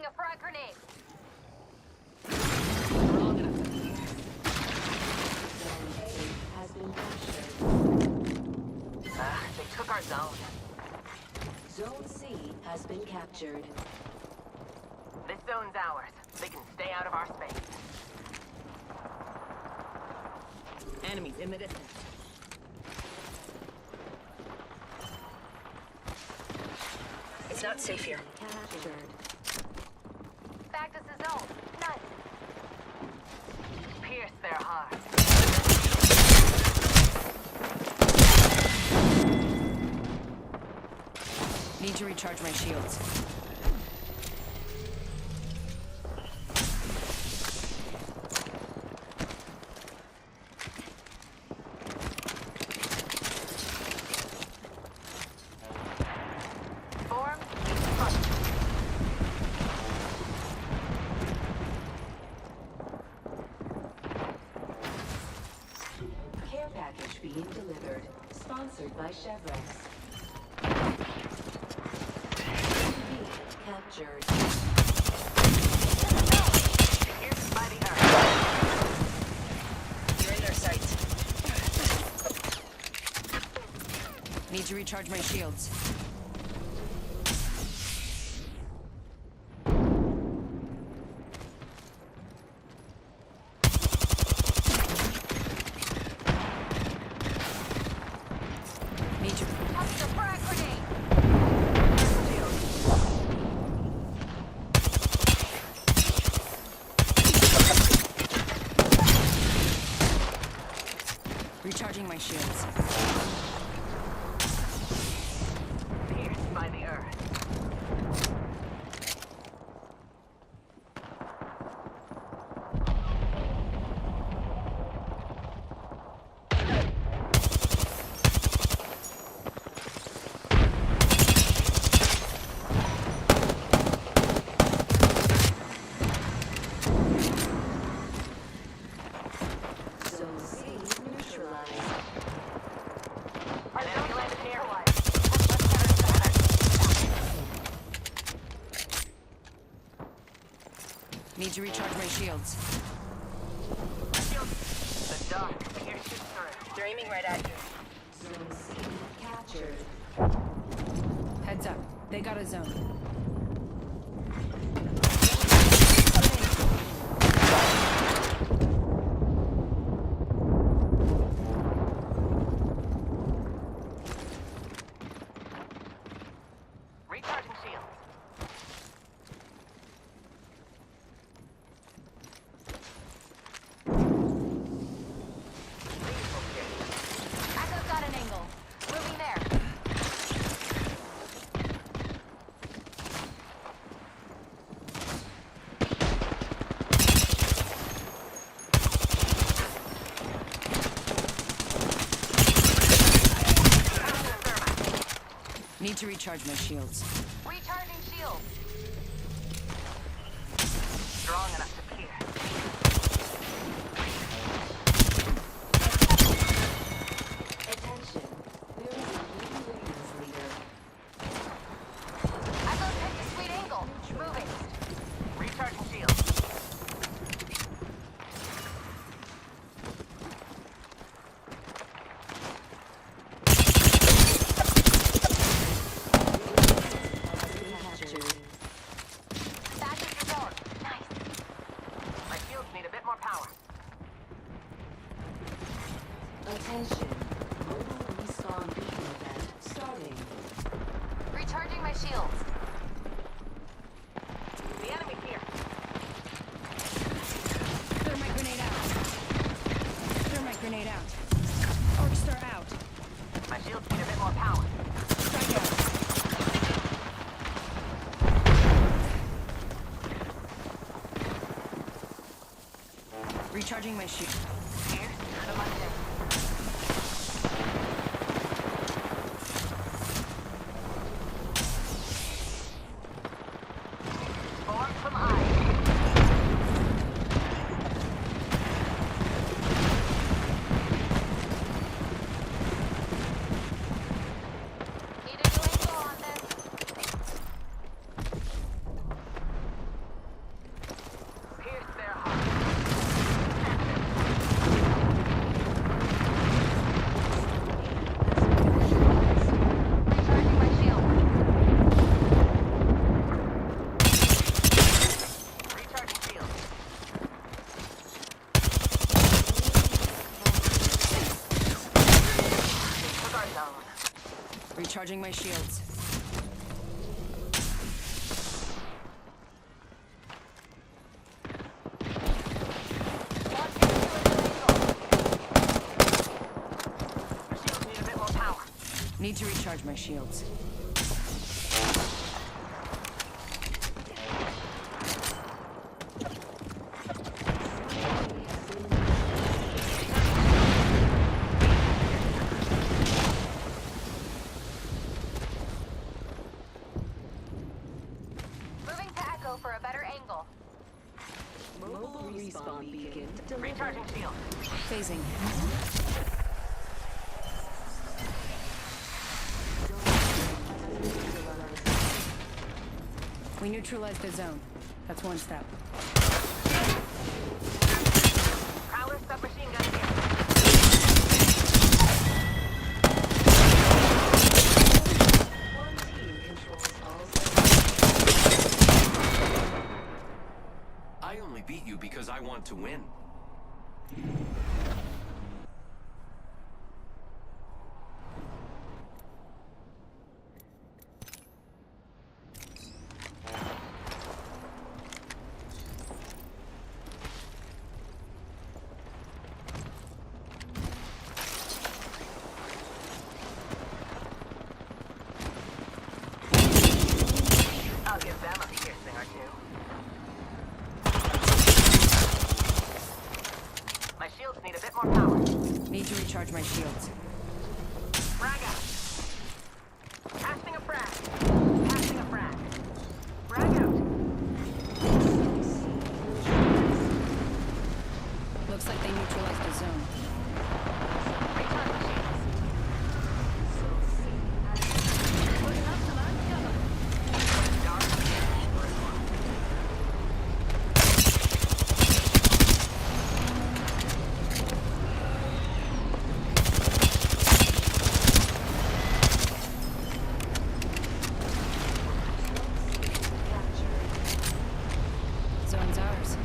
A frag grenade. Has been captured. They took our zone. Zone C has been captured. This zone's ours. They can stay out of our space. Enemies in the distance. It's not safe here. Captured. Back to the zone. Nice. Pierce their heart. Need to recharge my shields. Care package being delivered. Sponsored by Chevrex. Captured. Pierced by the earth. You're in their sights. Need to recharge my shields. Recharging my shields. Pierced by the earth. Zone C neutralized. Our enemy landed near one. Need to recharge my shields. The dark pierces through. They're aiming right at you. Zone C captured. Heads up. They got a zone. Recharging shields. Lethal piercing. Need to recharge my shields. Recharging shields. Strong enough to clear. Attention. There is a new Radiance leader. I will take the sweet angle. Moving. Recharging shields. Captured. That is your zone. Nice. My shields need a bit more power. Attention. Mobile respawn beacon event starting. Recharging my shields. The enemy here. Thermite grenade out. Thermite grenade out. Arc star out. My shields need a bit more power. Strike out. Recharging my shield. Here, the Monday. Form from eye. Need a new angle on this. Pierce their heart. Recharging my shield. Recharging shield. This was our zone. Recharging my shields. Your shields need a bit more power. Need to recharge my shields. Moving to Echo for a better angle. Mobile respawn beacon delivered. Recharging shield. Phasing. We neutralized the zone. That's one step. Prowler submachine gun here. One team controls all I only beat you because I want to win. I'll give them a piercing or two. My shields need a bit more power. Need to recharge my shields. Frag out. Casting a frag. Casting a frag. Frag out. Looks like they neutralized the zone. Recharging shields. Good enough to land the other. Dark. Zone's ours.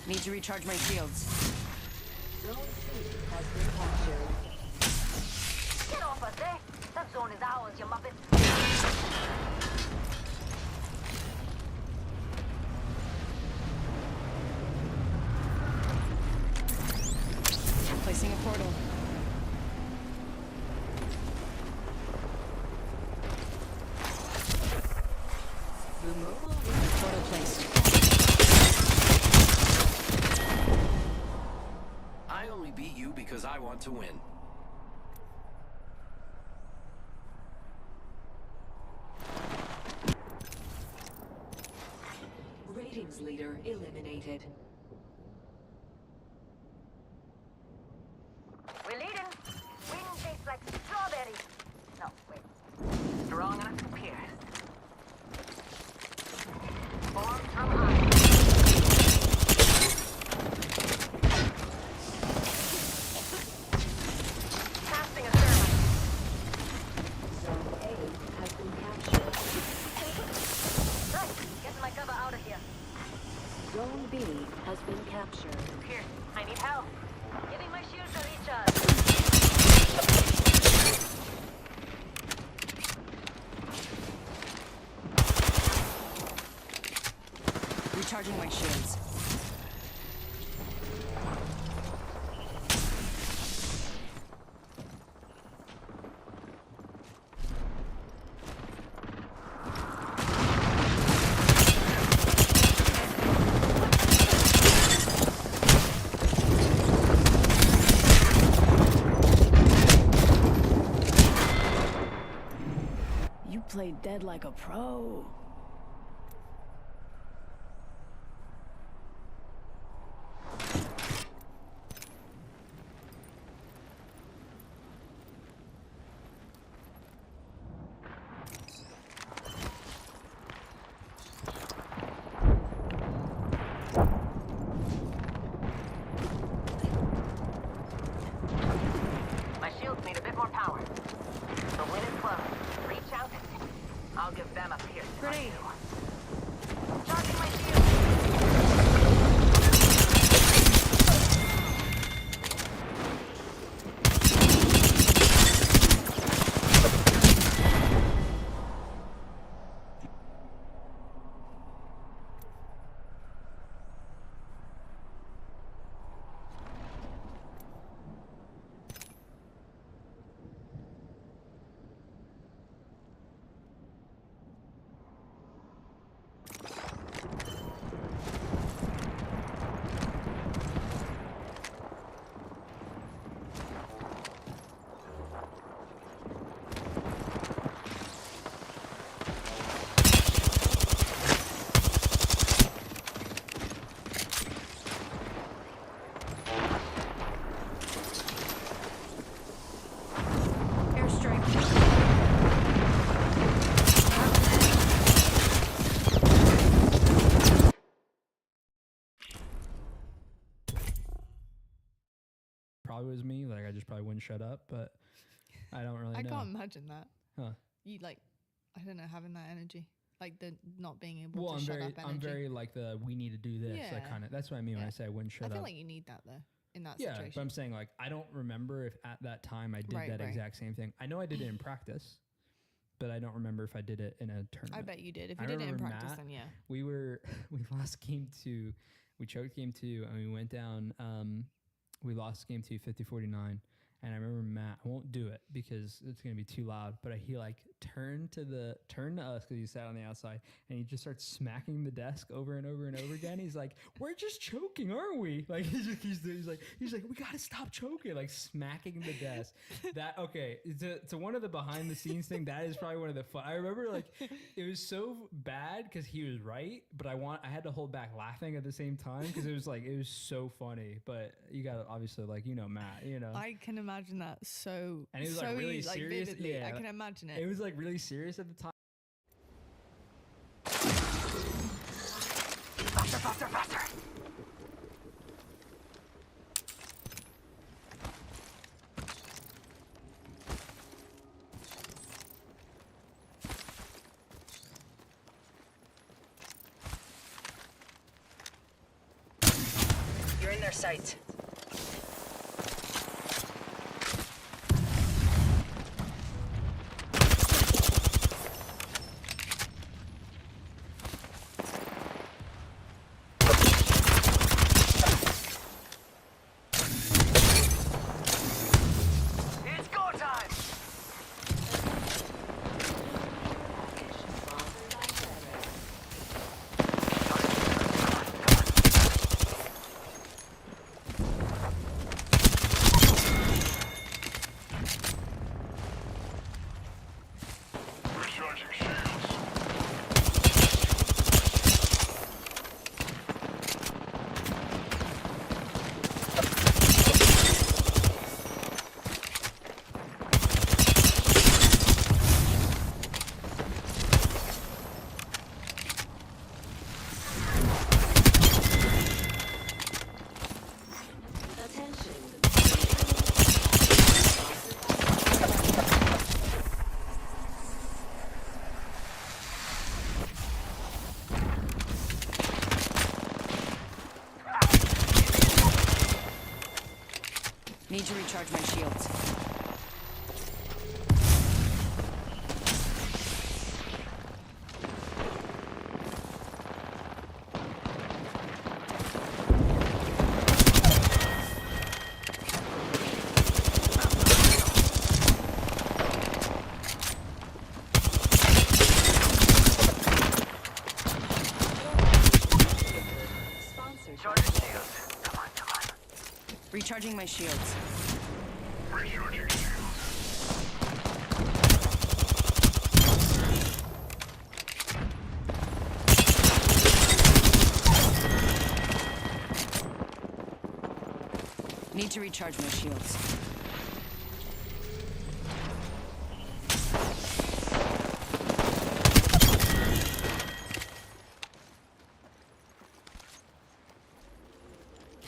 Need to recharge my shields. Zone C has been captured. Get off us, eh? That zone is ours, you muppet. Placing a portal. Portal placed. I only beat you because I want to win. Ratings leader eliminated. We're leading. Wind tastes like strawberries. No, wait. Strong enough to pierce. Form from high. Casting a thermite. Zone A has been captured. Right, getting my cover out of here. Zone B has been captured. Here, I need help. Giving my shields a recharge. Recharging my shields. You played dead like a pro. My shields need a bit more power. The wind is close. Reach out. I'll give them a pierce. Grenade. Charging my shield. Probably was me. Like I just probably wouldn't shut up, but I don't really I know. can't imagine that. Huh. You like, I don't know, having that energy, like the not being able Well, to shut up energy. I'm very like the we need to do this. Yeah. That kind of. That's what I mean when I say I wouldn't shut I feel up. like you need that though in that Yeah, situation. but I'm saying like I don't remember if at that time I did Right, that right. exact same thing. I know I did it in practice, but I don't remember if I did it in a tournament. I bet you did. If I you did it in remember practice, Matt, then yeah. we lost game 2. We choked game 2 and we went down. We lost game 2, 50-49. And I remember Matt, I won't do it because it's going to be too loud, but he like turned to us because he sat on the outside and he just starts smacking the desk over and over and over again. He's like, we're just choking, aren't we? Like he's like, we got to stop choking, like smacking the desk. Okay. To one of the behind the scenes thing, that is probably one of the fun. I remember like, it was so bad because he was right, but I had to hold back laughing at the same time because it was so funny, but you got to obviously like, Matt, I can imagine that so. And it was so like really serious. Vividly. Yeah, I can imagine it. It was like really serious at the time. Faster, faster, faster. their sights. It's go time! Recharging shields. Need to recharge my shields. Charging shields. Come on, come on. Recharging my shields. Recharging shields. Need to recharge my shields.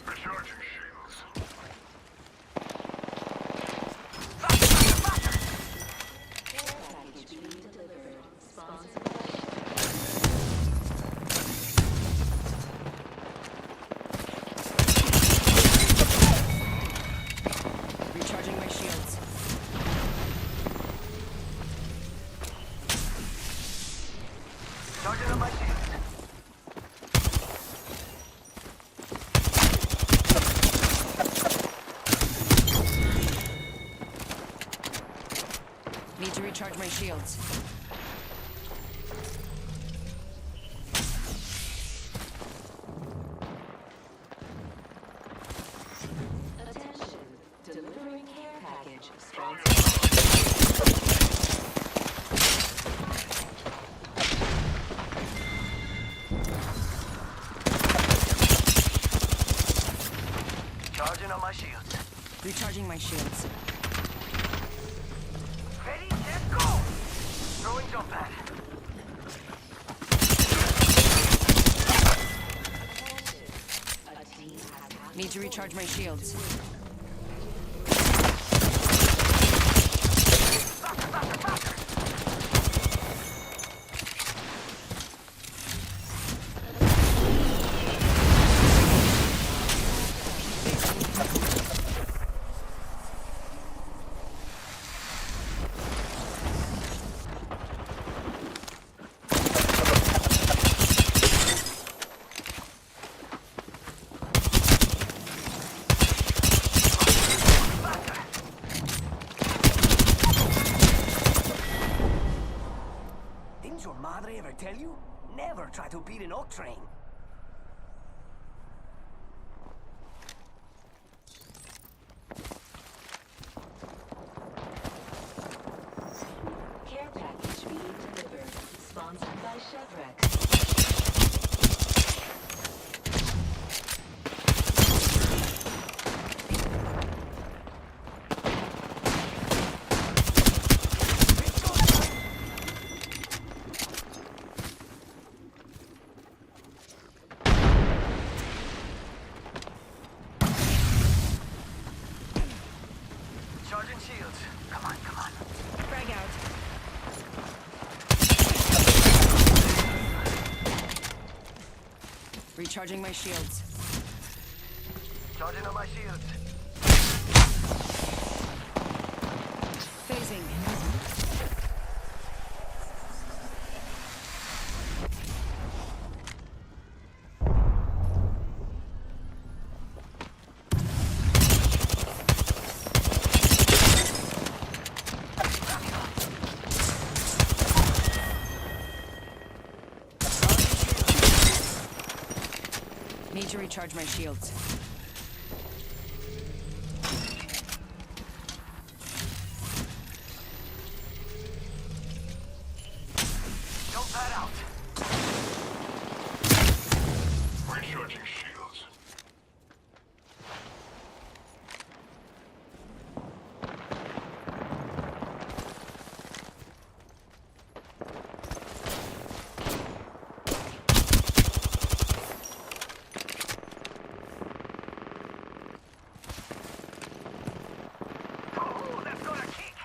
Recharging shields. Recharging my shields. Charging on my shields. Need to recharge my shields. Attention, delivering care package. Charging on my shields. Recharging my shields. Ready, set, go! Throwing jump pad. Need to recharge my shields. Didn't your madre ever tell you? Never try to beat an oak train. Care package being delivered. Sponsored by Chevrex. Charging shields. Come on, come on. Frag out. Recharging my shields. Charging on my shields. Phasing. Need to recharge my shields. Jump that out. Recharging shields. Oh, that's gonna kick.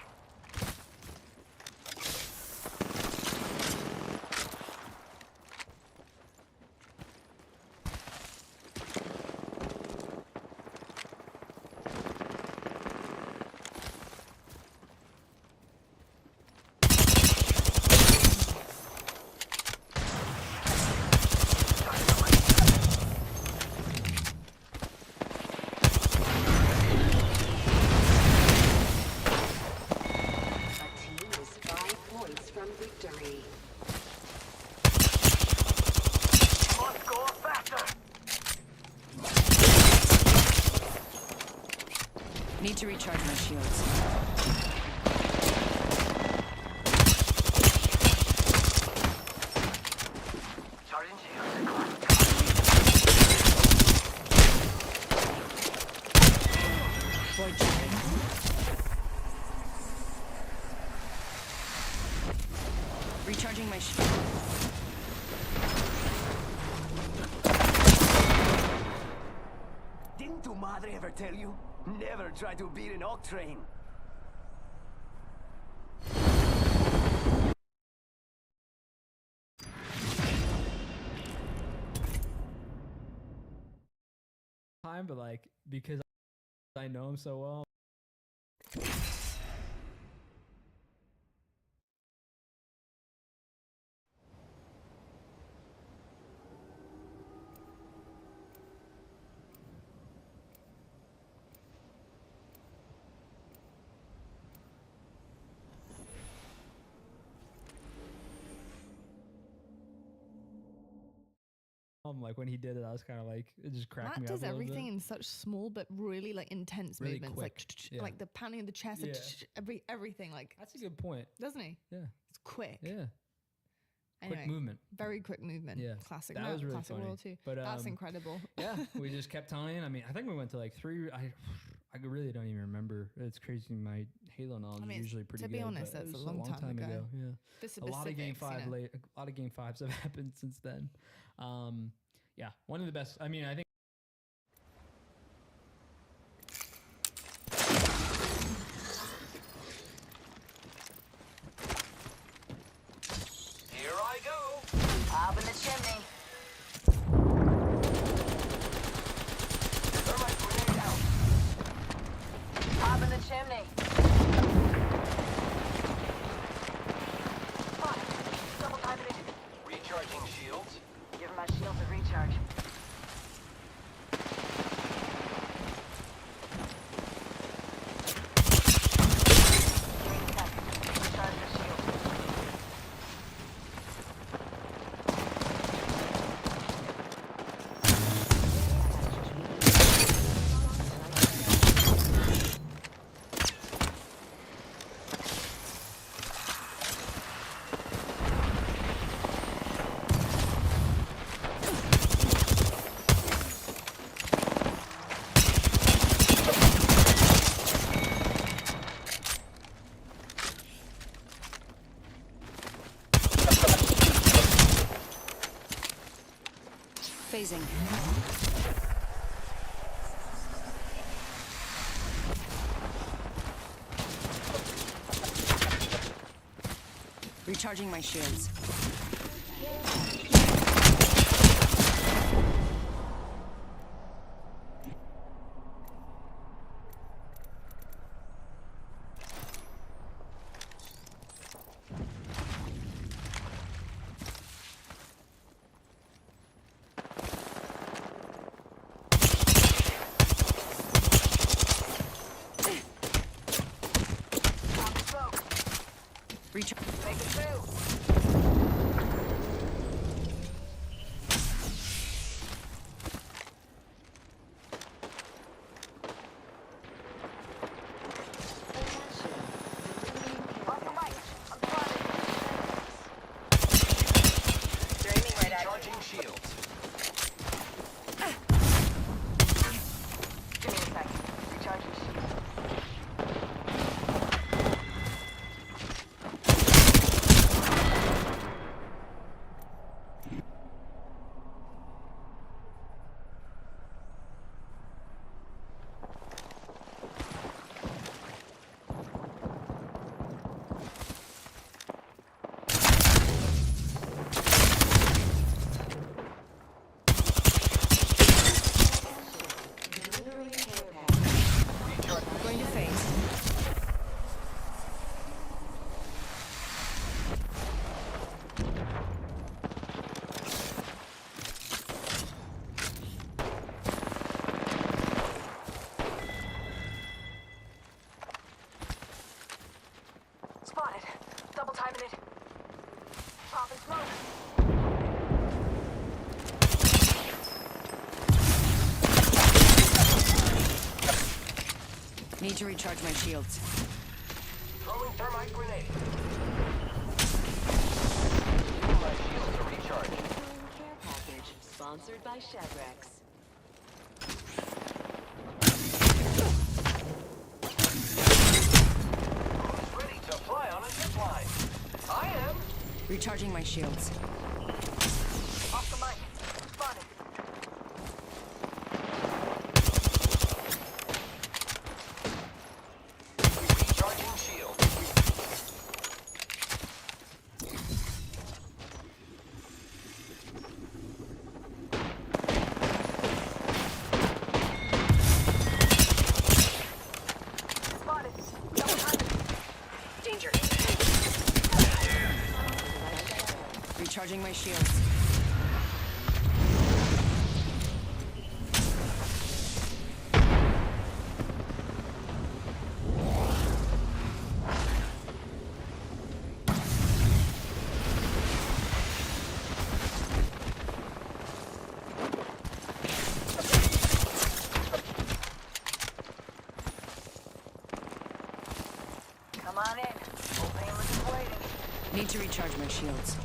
A team is 5 points from victory. Must go faster. Need to recharge my shields. Charging shields. Void jamming. Recharging my shield. Didn't tu madre ever tell you? Never try to beat an Octrain. Time, but like because I know him so well. Like when he did it, I was kind of like, it just cracked Matt me up. does a little everything bit. in such small but really like intense Really movements, quick. Yeah. like the panning of the chest, and Yeah. everything. Like That's a good point. doesn't he? Yeah. It's quick. Yeah. Anyway, Quick movement. Very quick movement. Yeah. Classic. That No, was really classic funny. World too. But, That's incredible. Yeah, we just kept telling. I mean, I think we went to like 3. I really don't even remember. It's crazy. My Halo knowledge I mean, is usually pretty to good. be honest, but it that's was a long time ago. Yeah. For A lot of game specifics, 5 late. A lot of game 5s have happened since then. Yeah, one of the best. I mean, I think. Here I go. Up in the chimney. Thermite grenade out. Up in the chimney. Fuck. Double timing it. Recharging shields. Give my shields a recharge. Give me a sec. Recharge your shield. Phasing. Recharging my shields. Make it through. Recharging shields. Give me a sec. Recharge your shield. Going to phase. Spotted. Double timing it. Popping smoke. Need to recharge my shields. Throwing thermite grenade. My shields are recharged. Care package sponsored by Shadrax. Who's ready to fly on a zipline? I am. Recharging my shields. Off the mic. Spotted. Recharging shield. Spotted. Double timing. Danger. Recharging my shields. Come on in. Opening is waiting. Need to recharge my shields.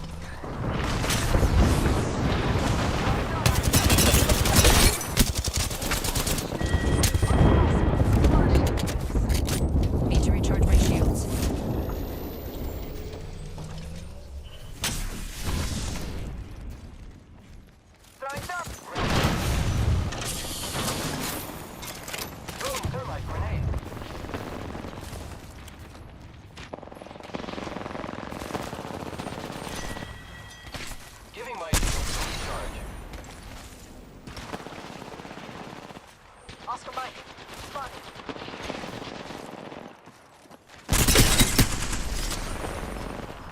Need to recharge my shields. Throwing thermite. Throwing thermite grenade. Giving my shields a recharge. Oscar Mike. Spotted.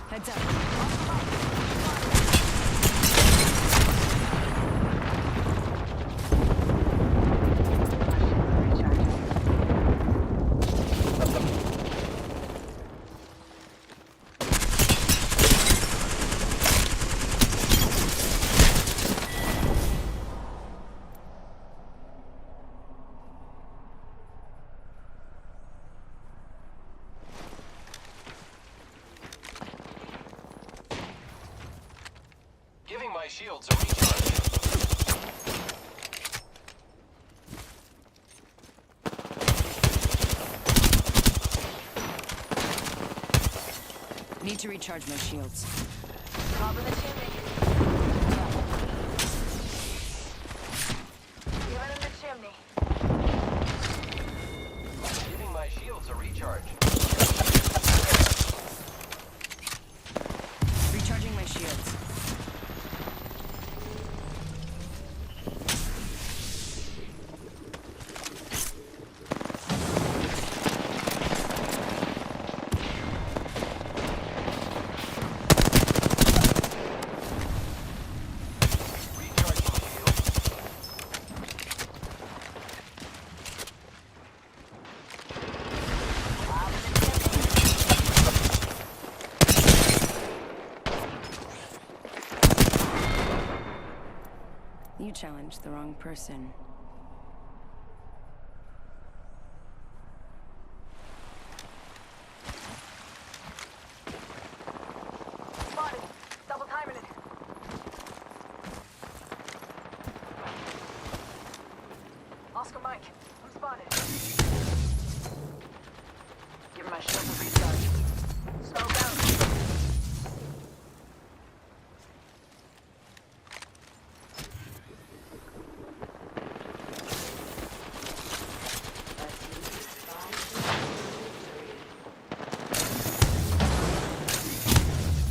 Heads up. Giving my shields a recharge. Need to recharge my shields. Top of the chimney. Giving him the chimney. Giving my shields a recharge. Recharging my shields. Top of challenged the wrong person. Spotted. Double timing it. Oscar Mike, I'm spotted. Give my shield a recharge. Slow down.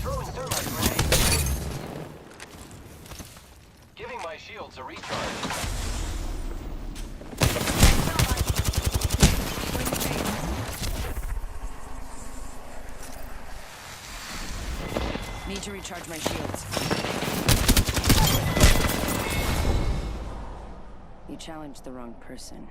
Throwing thermite grenade. Giving my shields a recharge. Need to recharge my shields. You challenged the wrong person.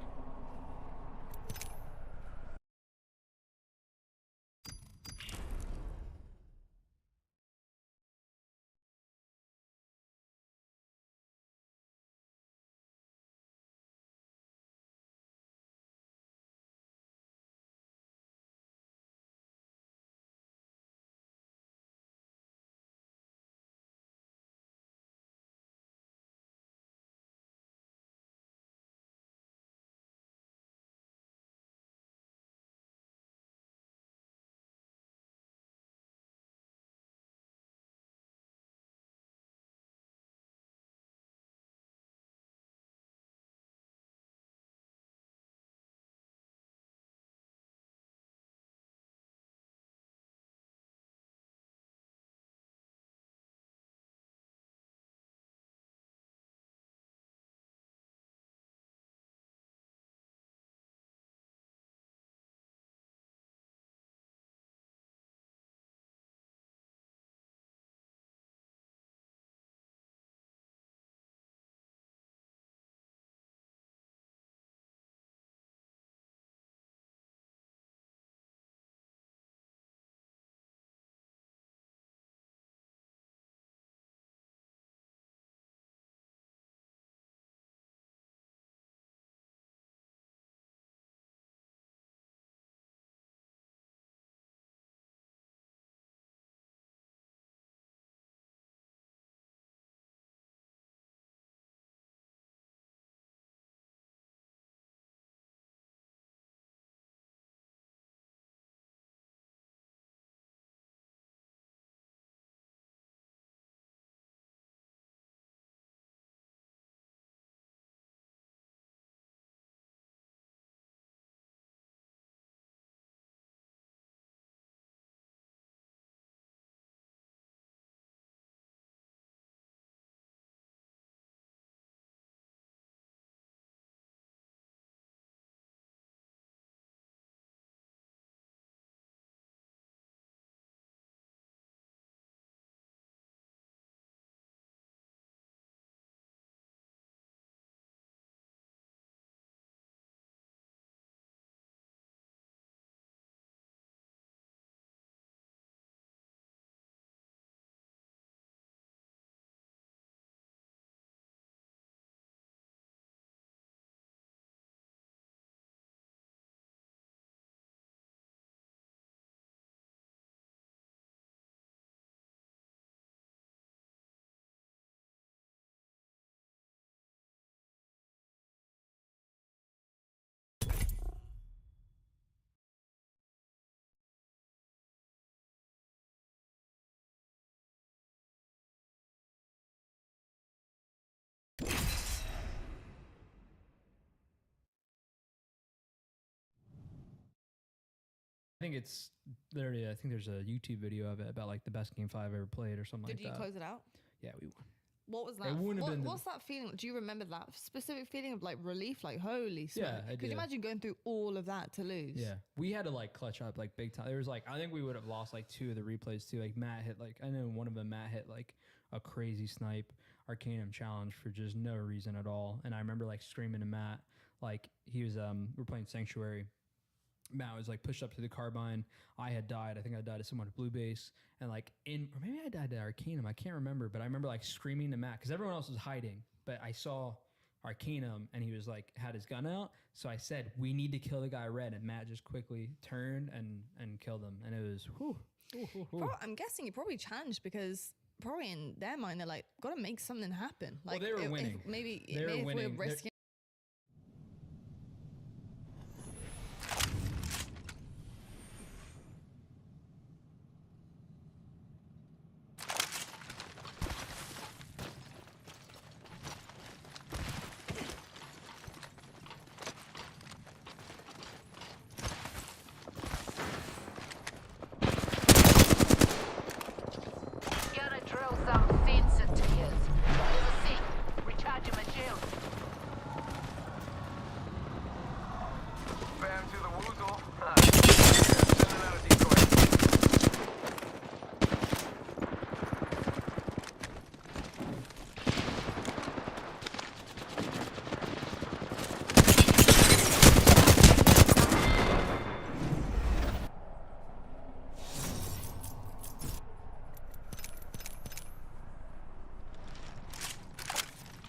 I think it's literally, I think there's a YouTube video of it about like the best game 5 ever played or something Did like you that. close it out? Yeah, we won. What was It that? wouldn't have been the- What's that feeling? Do you remember that specific feeling of like relief? Like, holy smoke. Yeah, I Could do. you imagine going through all of that to lose? Yeah, we had to like clutch up like big time. There was like, I think we would have lost like 2 of the replays too. Like Matt hit like, I know one of them, Matt hit like a crazy snipe Arcanum challenge for just no reason at all. And I remember like screaming to Matt, like he was, we're playing Sanctuary. Matt was like pushed up to the carbine. I had died. I think I died to someone at blue base, and like or maybe I died to Arcanum. I can't remember, but I remember like screaming to Matt because everyone else was hiding. but I saw Arcanum and he was like had his gun out, so I said we need to kill the guy red, and Matt just quickly turned and killed him, and it was whew. I'm guessing you probably challenged because probably in their mind they're like, gotta make something happen. Like they were winning. Maybe They were if winning. we're risking. Gotta drill some sensitivities. There's a seat. Recharging my shield. Bam to the woozle. Sending out a decoy.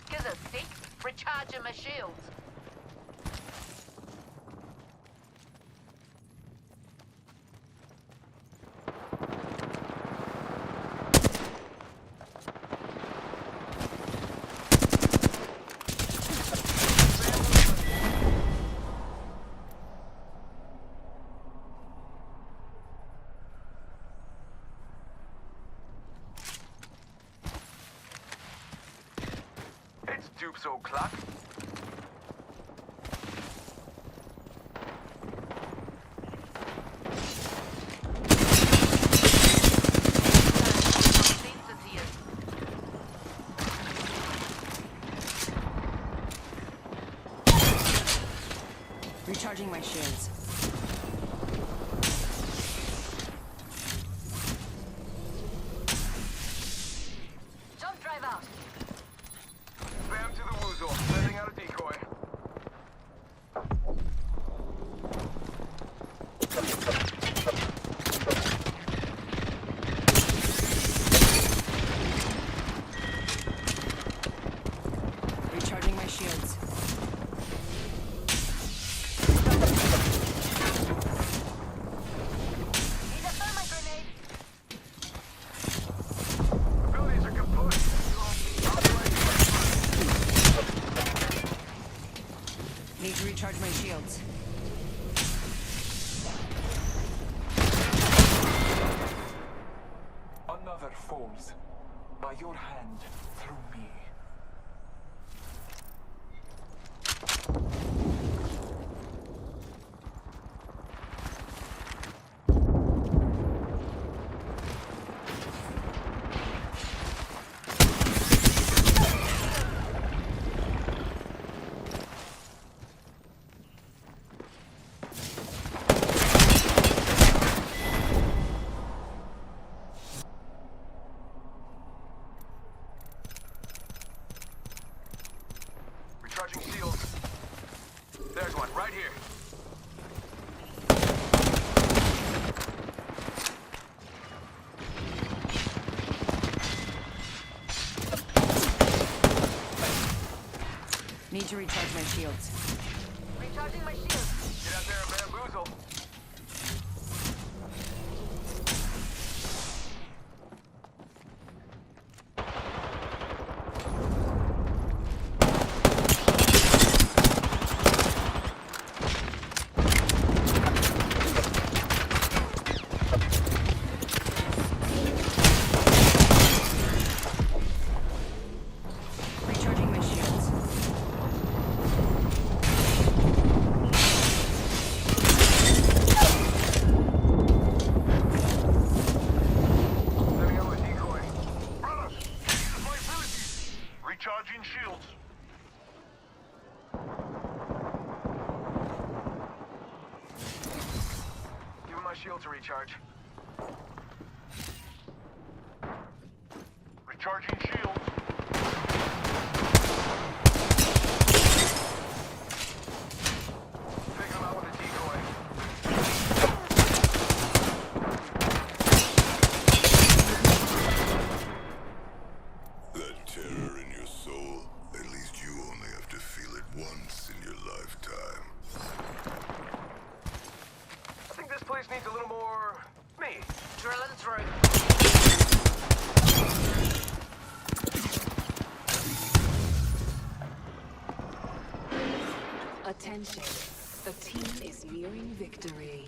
Here's a seat. Recharging my shields. It's dupes o'clock. Sensitivities. Recharging my shields. Jump drive out. Bam to the woozle. Sending out a decoy. Recharging my shields. Need a thermite grenade. Abilities are kaput. Need to recharge my shields. Another falls by your hand through me. Recharging shields. There's one right here. Need to recharge my shields. Recharging my shields. Get out there and bamboozle. Recharging my shields. Sending out a decoy. Brothers, this is my ability. Recharging shields. Give him my shield to recharge. Recharging shields. Take him out with a decoy. That terror in your soul, at Attention. The team is nearing victory.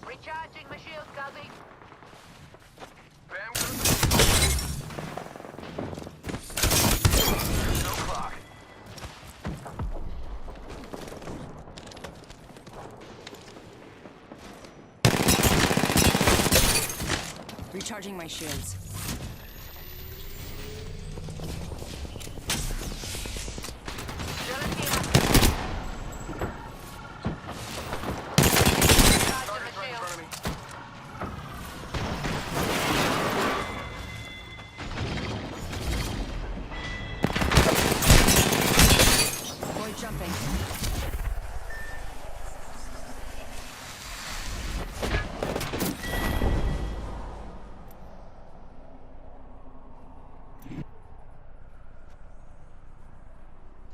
Recharging my shield, Guzzy. No clock. Recharging my shields. Void jumping.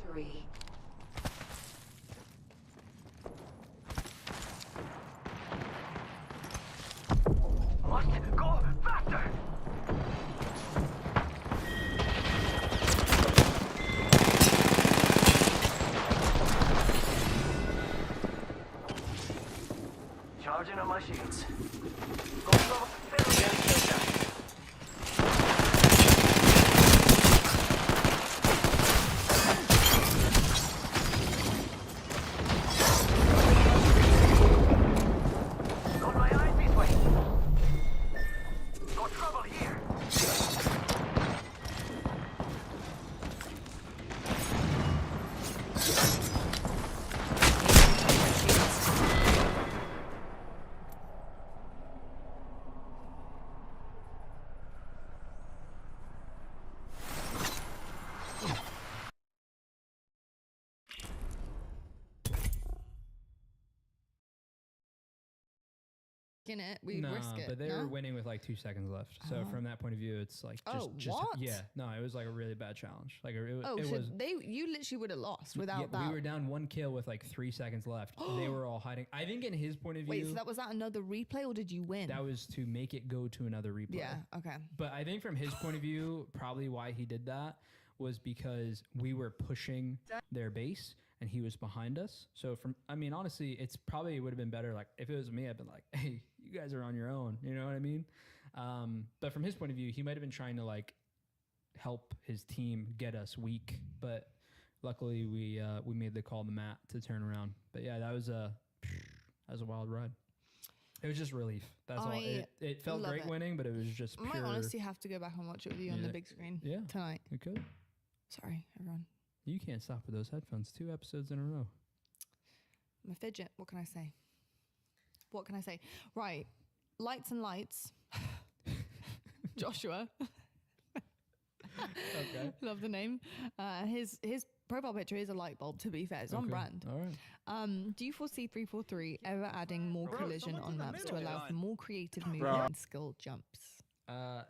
Three. Must go faster. Charging on my shields. Going over. Got my eyes this way. Got trouble here. In it, we No, risk it. but they were winning with like 2 seconds left. So Oh. from that point of view, it's like just, what? yeah, no, it was like a really bad challenge. Like it Oh, it so was. you literally would have lost without Yeah, that. we were down 1 kill with like 3 seconds left. They were all hiding. I think in his point of view, Wait, so was that another replay or did you win? that was to make it go to another replay. Yeah. Okay. But I think from his point of view, probably why he did that was because we were pushing their base and he was behind us. So I mean, honestly, it's probably would have been better. Like if it was me, I'd been like, hey, you guys are on your own. You know what I mean? But from his point of view, he might have been trying to like help his team get us weak. But luckily we made the call to Matt to turn around. But yeah, that was a wild ride. It was just relief. That's all. It felt love great it. winning, but it was just I pure. might honestly have to go back and watch it with you on the Yeah. big screen Yeah. tonight. We could. Sorry, everyone. You can't stop with those headphones. 2 episodes in a row. I'm a fidget. What can I say? What can I say? Right. Lights and lights. Joshua. Okay. Love the name. His profile picture is a light bulb, to be fair. It's on Okay. brand. All right. Do you foresee 343 ever adding more collision on maps to allow for more creative movement Bro. and skill jumps?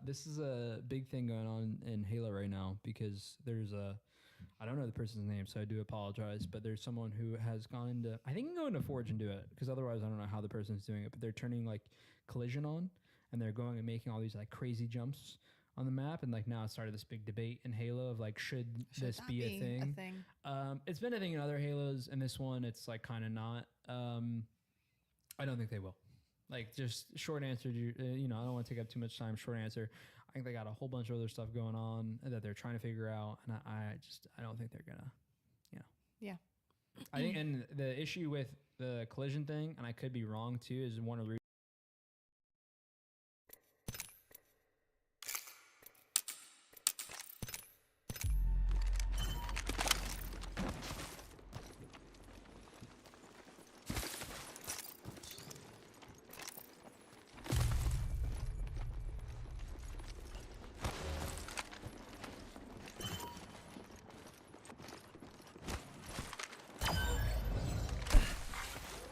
This is a big thing going on in Halo right now because there's I don't know the person's name, so I do apologize, but there's someone who has gone into, I think you can go into Forge and do it, because otherwise I don't know how the person's doing it, but they're turning like collision on, and they're going and making all these like crazy jumps on the map, and like now it started this big debate in Halo of like, should this that be a thing? It's been a thing in other Halos, and this one it's like kind of not. I don't think they will. Like, just short answer, I don't want to take up too much time. Short answer, I think they got a whole bunch of other stuff going on that they're trying to figure out, and I don't think they're gonna, Yeah. I think, and the issue with the collision thing, and I could be wrong too, is one of the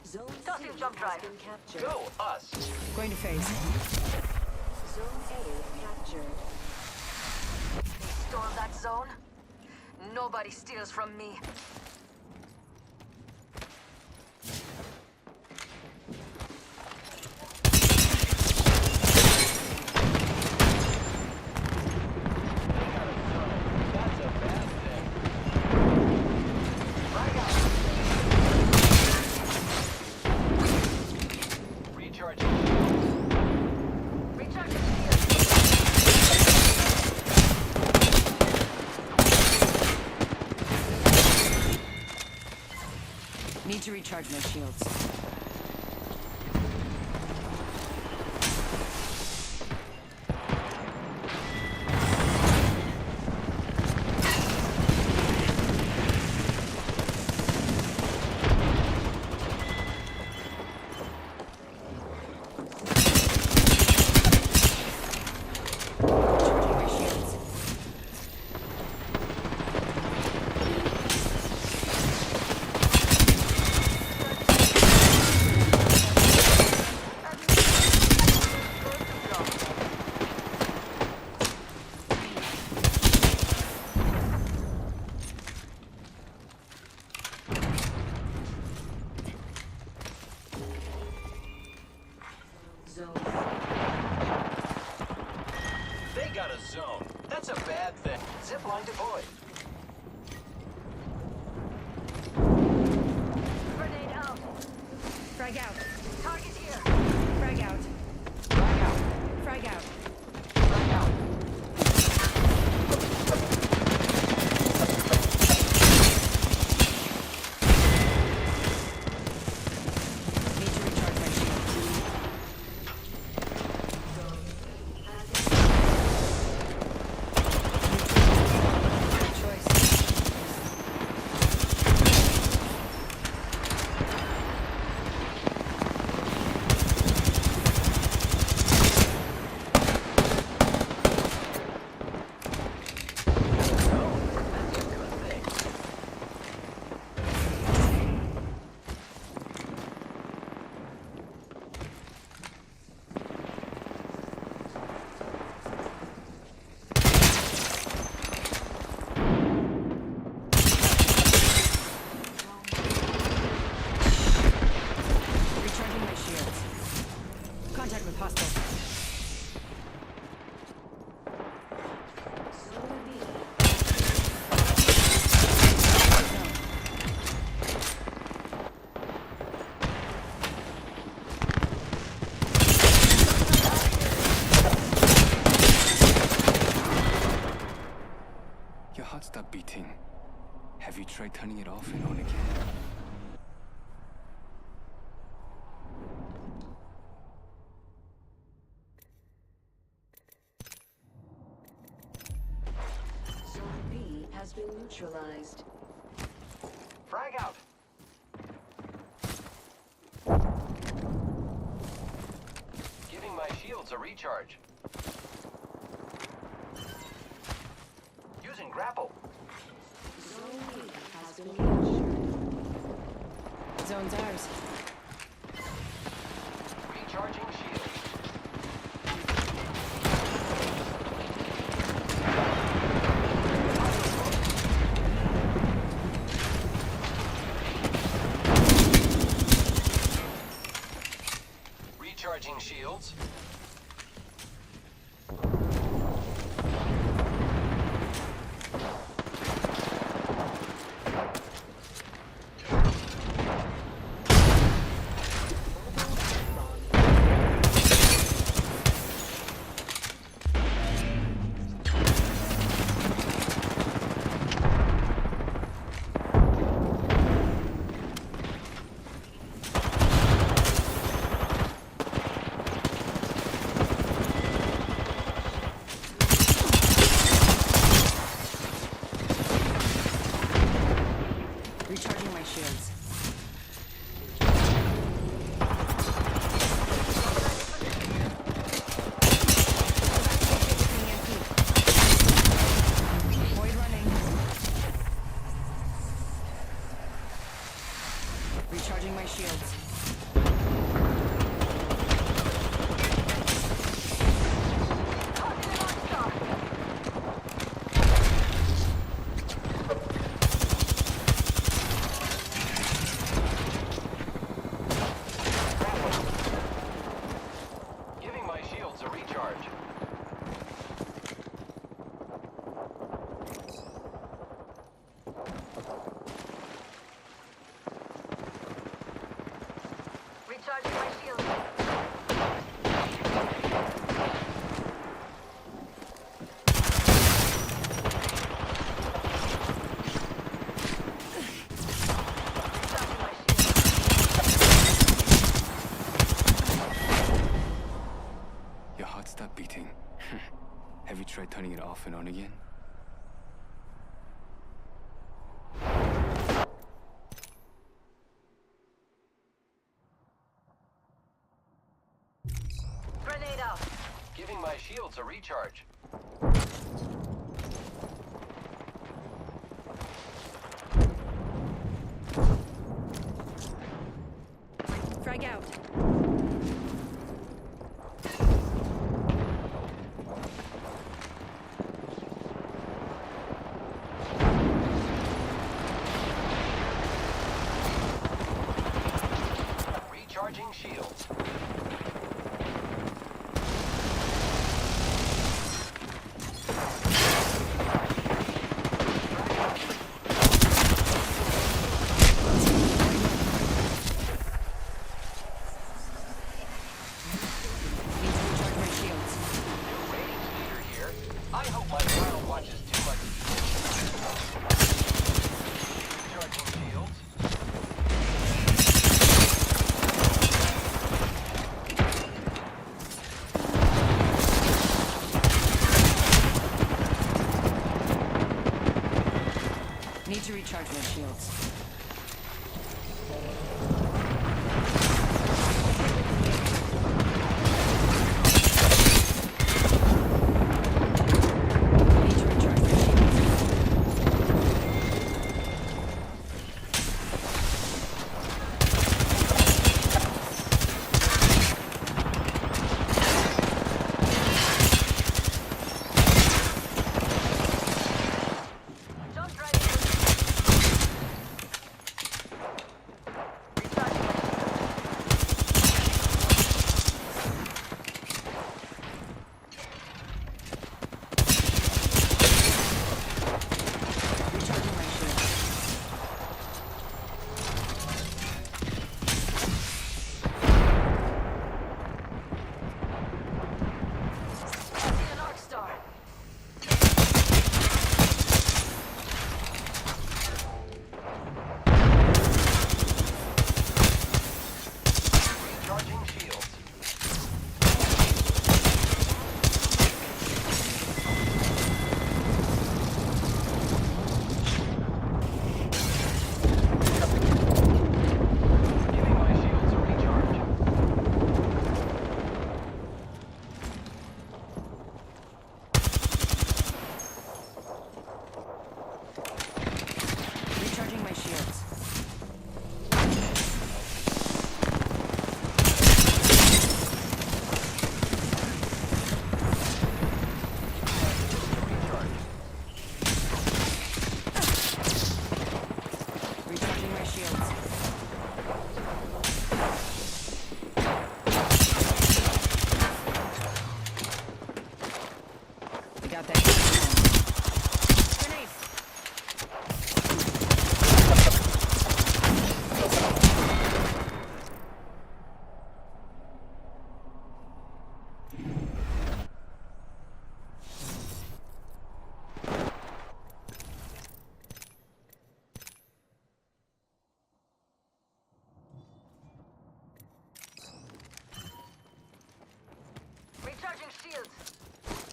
Zone Tossing C jump has drive. been captured. Go us. Going to phase. Zone A captured. Stole that zone. Nobody steals from me. Need to recharge my shields. They got a zone. That's a bad thing. Zipline deployed. Grenade out. Frag out. Target here. Frag out. Frag out. Frag out. Frag out. Need to recharge my shields. Good choice. Recharging my shields. Contact with hostiles. Your heart stopped beating. Have you tried turning it off and on again? Zone B has been neutralized. Frag out. Giving my shields a recharge. Using grapple. Zone B has been captured. Zone's ours. Recharging shields. Recharging shields. my shields a recharge. Frag out. Recharging shields. I hope my child watches too much. Recharging shields. Need to recharge my shields.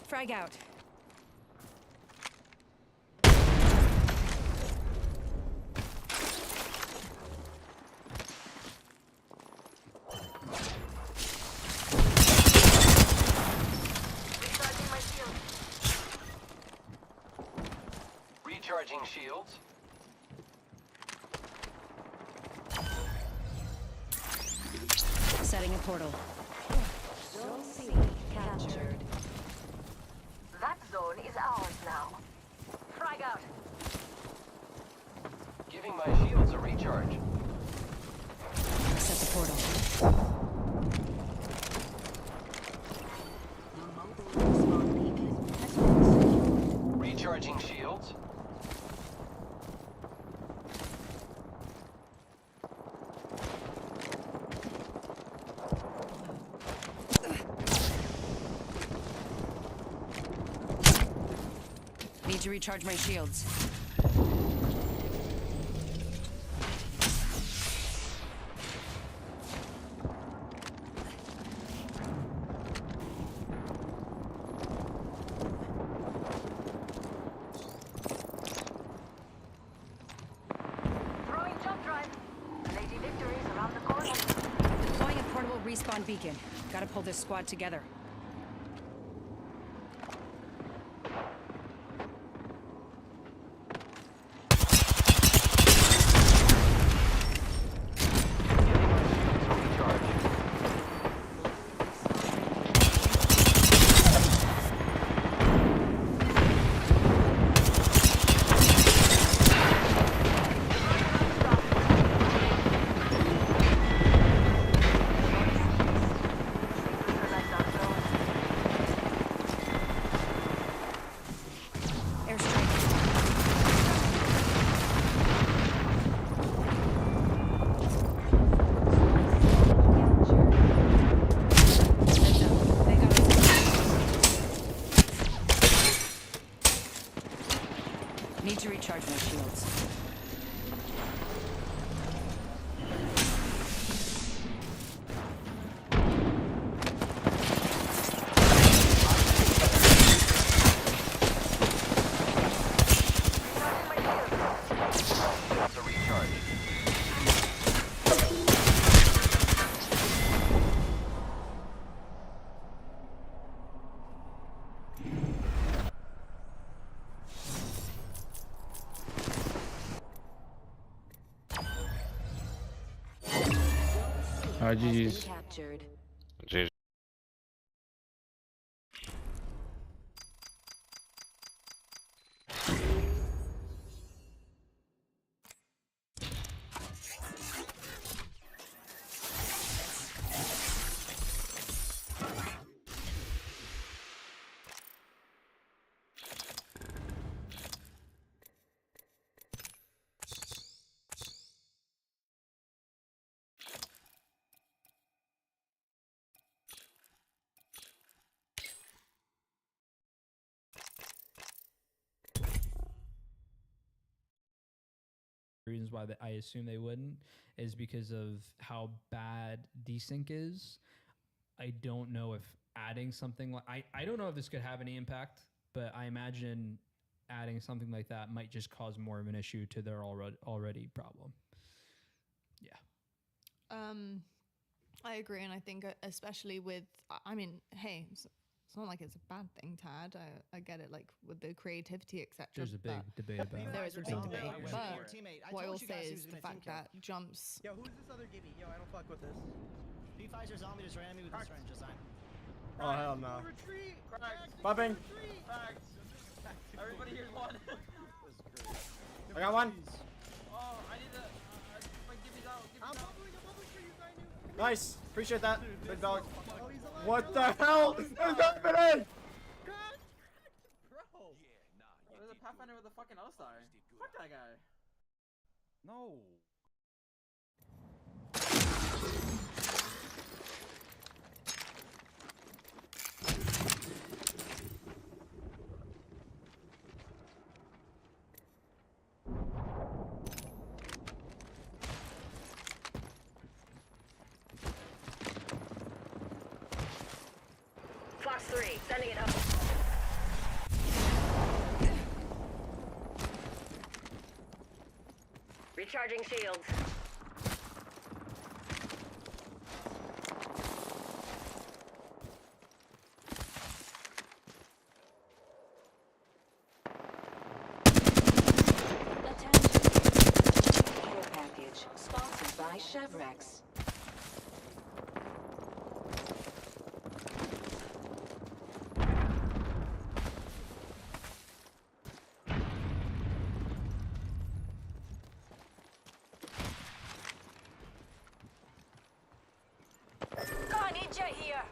Frag out. Recharging shields. Setting a portal. Zone C captured. That zone is ours now. Frag out. Giving my shields a recharge. Set the portal. Recharging shields. Need to recharge my shields. Throwing jump drive. Lady Victory's around the corner. Deploying a portable respawn beacon. Gotta pull this squad together. Need to recharge my shields. That's a recharge. GG's. Captured. GG. Reasons why I assume they wouldn't is because of how bad desync is. I don't know if adding something like I don't know if this could have any impact, but I imagine adding something like that might just cause more of an issue to their already problem. Yeah. I agree, and I think especially with, I mean, hey, it's not like it's a bad thing to add. I get it, like with the creativity, etc. There's a big debate about it. There is a big debate, Your but teammate. what I will told you guys say he is was the gonna fact team that jumps. Yo, who's this other gibby? Yo, I don't fuck with this. P5's zombie just ran me with this range design. Oh hell no. Retreat! Bumping. Everybody here's one. I got one. Oh, I need to. Give me that. I'm bubbling for you, I knew. Nice. Appreciate that. Big dog. What the hell is happening? Bro. There's a Pathfinder with a fucking L-Star. Fuck that guy. No. Class 3, sending it up. Recharging shields. Care package sponsored by Chevrex. God, ninja here.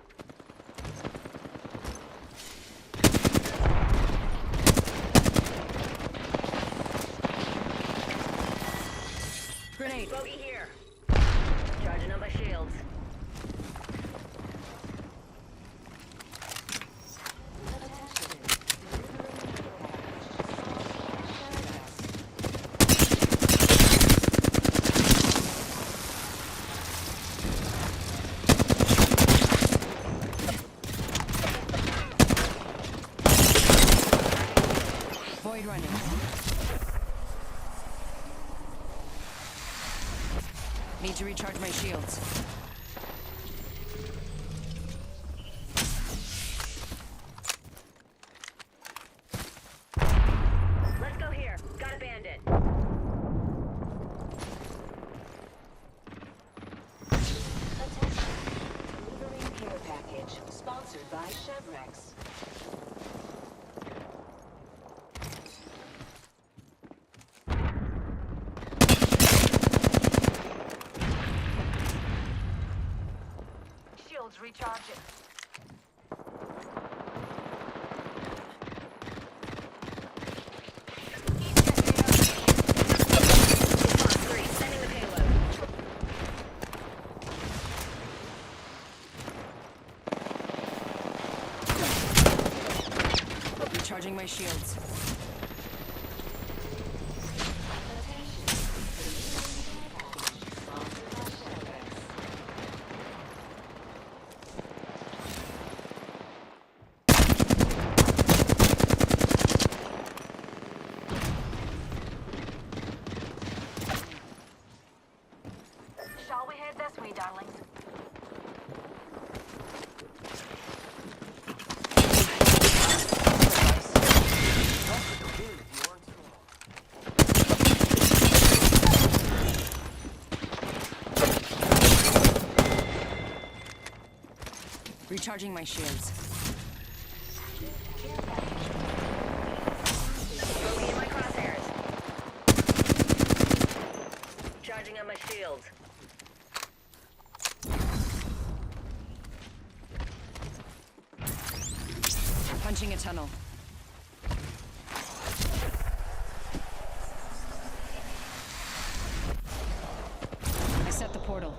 Grenade. Bogey here. Charging up my shields. Void running. Need to recharge my shields. Let's go here. Got a bandit. Delivering care package sponsored by Chevrex. Shields recharging. Class 3, sending the payload. Recharging my shields. Recharging my shields. Bogey in my crosshairs. Charging on my shields. Punching a tunnel. I set the portal.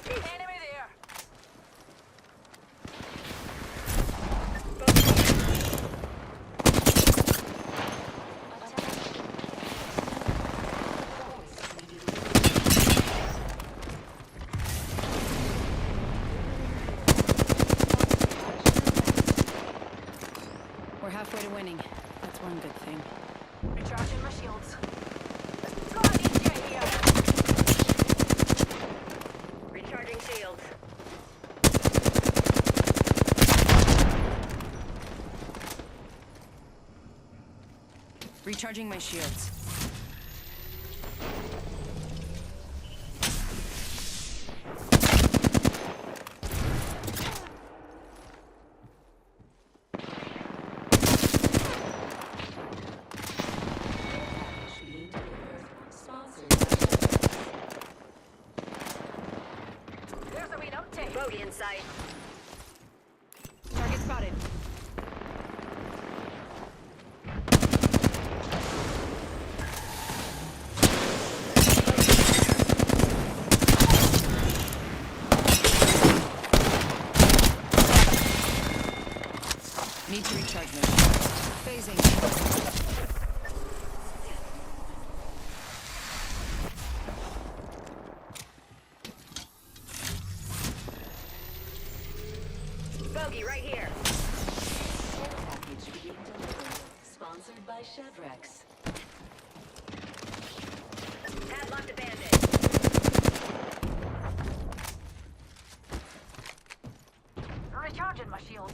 Enemy there. We're halfway to winning. That's one good thing. Recharging my shields. God, ninja here. Recharging shields. Recharging my shields. There's a wee uptake. Bogey in sight. Target spotted. Need to recharge my shields. Phasing. Bogey right here. Package being delivered. Sponsored by Chevrex. Padlock the bandit. Recharging my shield.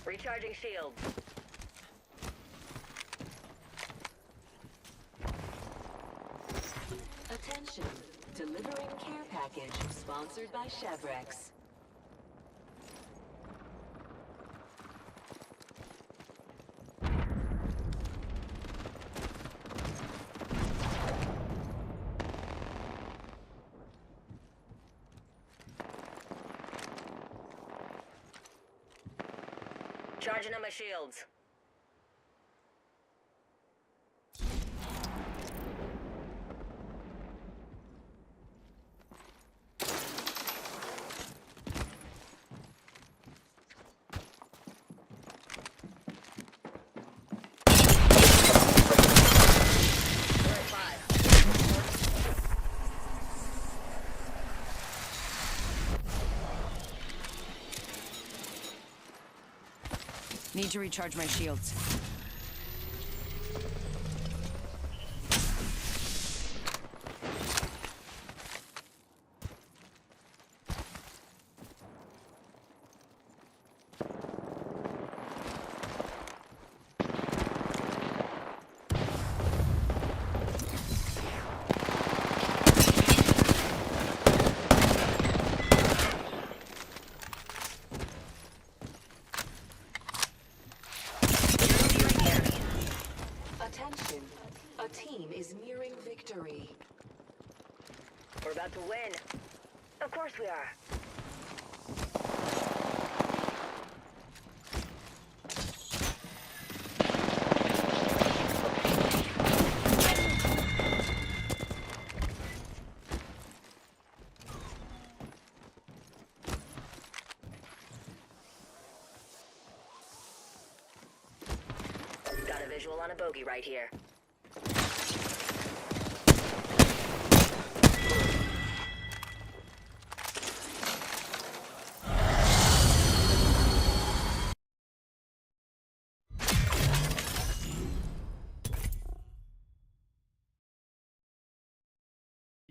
Recharging shields. Attention. Delivering care package. Sponsored by Chevrex. Charging on my shields. Need to recharge my shields. Attention. A team is nearing victory. We're about to win. Of course we are. Got a visual on a bogey right here.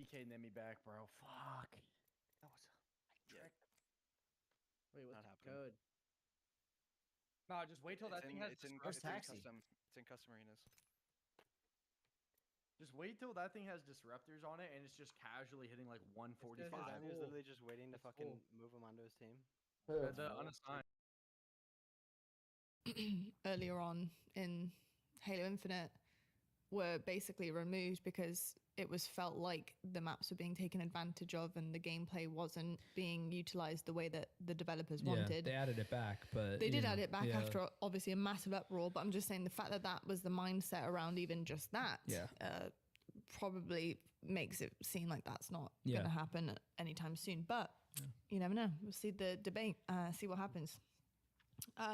DK'd me back, bro. Fuck. That was a trick. Wait, what's the code? No, just wait till that thing has disruptors. It's in custom arenas. Just wait till that thing has disruptors on it, and it's just casually hitting like 145. He was literally just waiting to fucking move him onto his team. The unassigned. Earlier on in Halo Infinite were basically removed because it was felt like the maps were being taken advantage of and the gameplay wasn't being utilized the way that the developers wanted. They added it back, but they did add it back after obviously a massive uproar. But I'm just saying the fact that that was the mindset around even just that probably makes it seem like that's not going to happen anytime soon. But you never know. We'll see the debate, see what happens.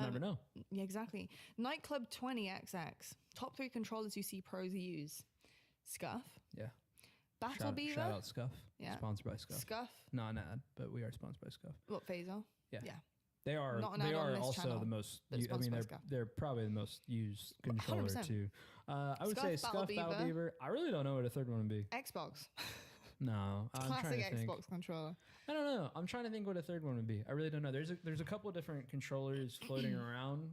Never know. Yeah, exactly. Nightclub 20XX. Top 3 controllers you see pros use. Scuff. Yeah. Battle Beaver. Shout out Scuff. Yeah. Sponsored by Scuff. Scuff. Not an ad, but we are sponsored by Scuff. What, Phaser? Yeah. Yeah. They are. Not an they ad on are this also channel, the most. but I mean, sponsored by Scuff. they're probably the most used controller 100%. too. I would Scuff, say Battle Scuff, Battle Beaver. Beaver. I really don't know what a third one would be. Xbox. No, I'm trying Classic to think. Xbox controller. I don't know. I'm trying to think what a third one would be. I really don't know. There's a couple of different controllers floating around.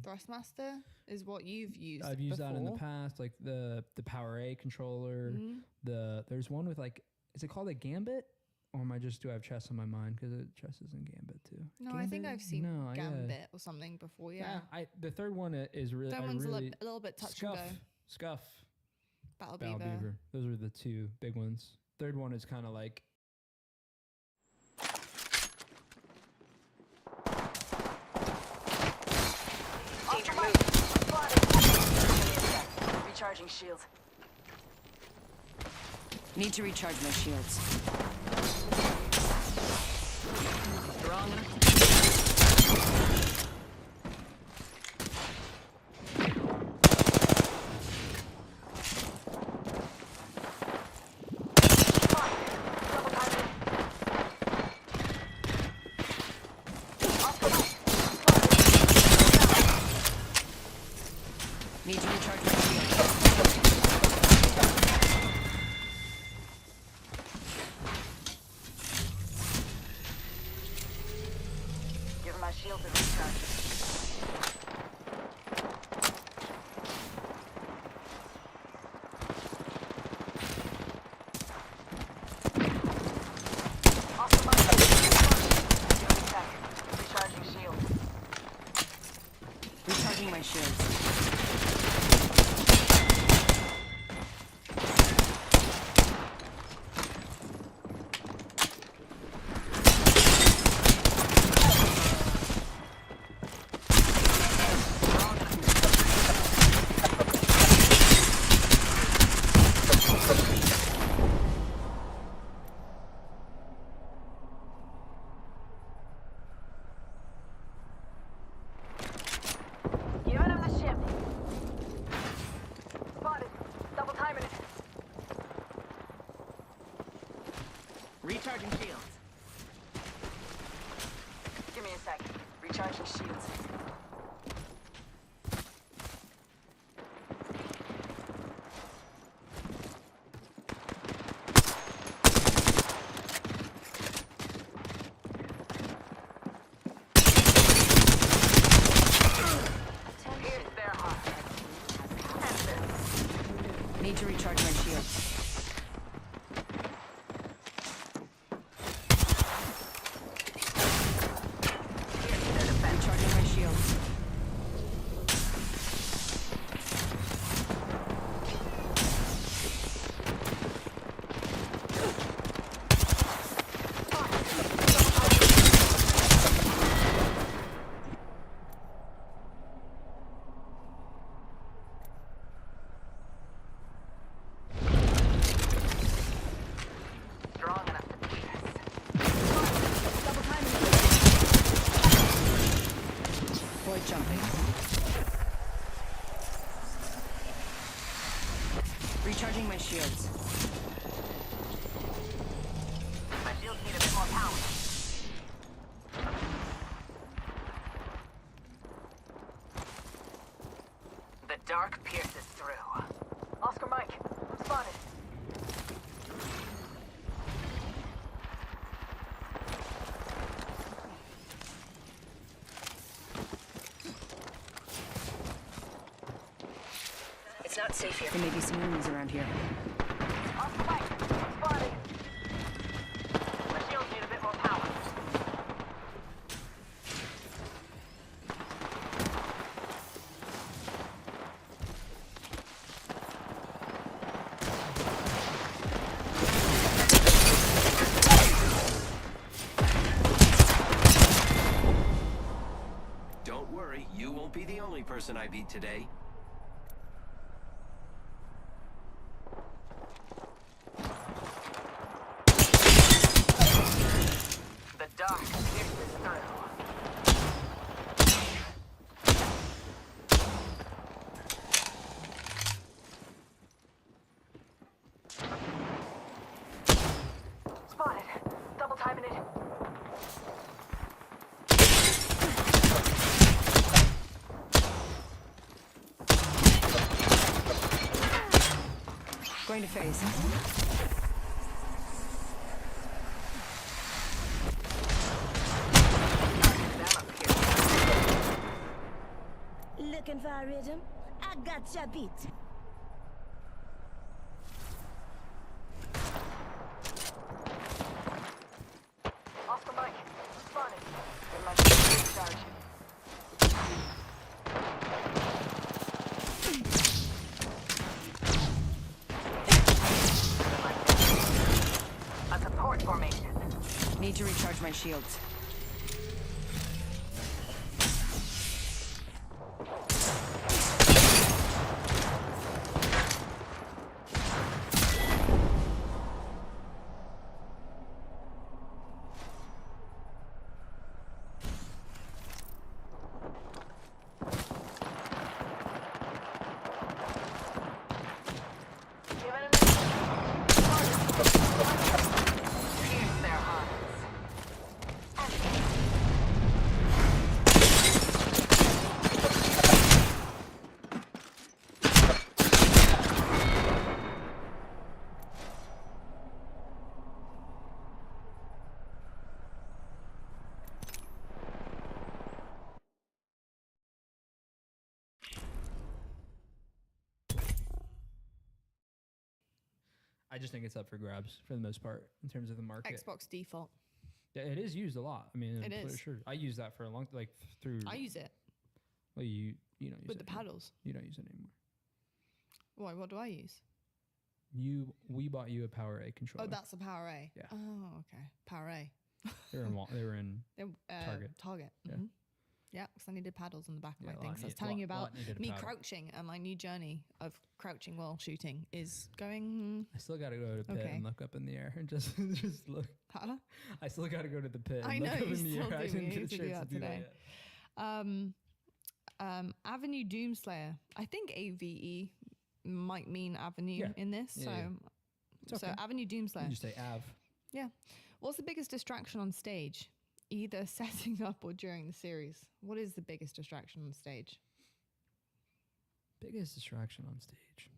Thrustmaster is what you've used. I've used that in the before. past, like the Power A controller. There's one with like, is it called a Gambit? Or am I do I have chess on my mind? Because chess is in Gambit too. No, I think Gambit? I've seen No, Gambit or something before. Yeah. The third one is really. That I one's really, a little bit touch Scuff, and go. Scuff, Battle Battle Beaver. Beaver. Those are the two big ones. Third one is kind of like. Recharging shields. Need to recharge my shields. Strong enough. Need to recharge my shields. Give my shield a recharge. Recharging shield. Recharging my shields. Giving him the ship. Spotted. Double timing it. Recharging shields. Give me a sec. Recharging shields. Pierce their heart. Need to recharge my shields. Recharging my shields. Strong enough to beat us. Double timing. Void jumping. Recharging my shields. My shields need a bit more power. The dark pierces through. Oscar Mike, I'm spotted. It's not safe here. There may be some enemies around here. Off the bike. Spotted. My shields need a bit more power. Don't worry, you won't be the only person I beat today. The dark pierces through. Spotted. Double timing it. Going to phase. Looking for a rhythm? I got ya beat. Off the bike. Spotted. Get my shields recharged. A support formation. Need to recharge my shields. Pierce their hearts. I just think it's up for grabs for the most part in terms of the market. Xbox default. Yeah, it is used a lot. I mean, It is. Sure. I use that for a long, like through. I use it Well, you don't use with it the anymore. paddles. You don't use it anymore. Why? What do I use? We bought you a Power A controller. Oh, that's a Power A. Yeah. Oh, okay. Power A. They were in Target. Target. Yeah. Mhm. Yeah, because I needed paddles on the back of Yeah, my a thing. lot So I was need- telling you lot about needed a me paddle. crouching, and my new journey of crouching while shooting is going. I still got to go to the pit Okay. and look up in the air and just look. Huh? I still got to go to the pit. And I look know up you in the still air. do. I You didn't need get a to do chance that to do today. yet. Avenue Doomslayer. I think AVE might mean Avenue Yeah. in this. Yeah, so, yeah. It's so okay. Avenue Doomslayer. You just say Av. Yeah. What's the biggest distraction on stage? Either setting up or during the series. What is the biggest distraction on stage? Biggest distraction on stage.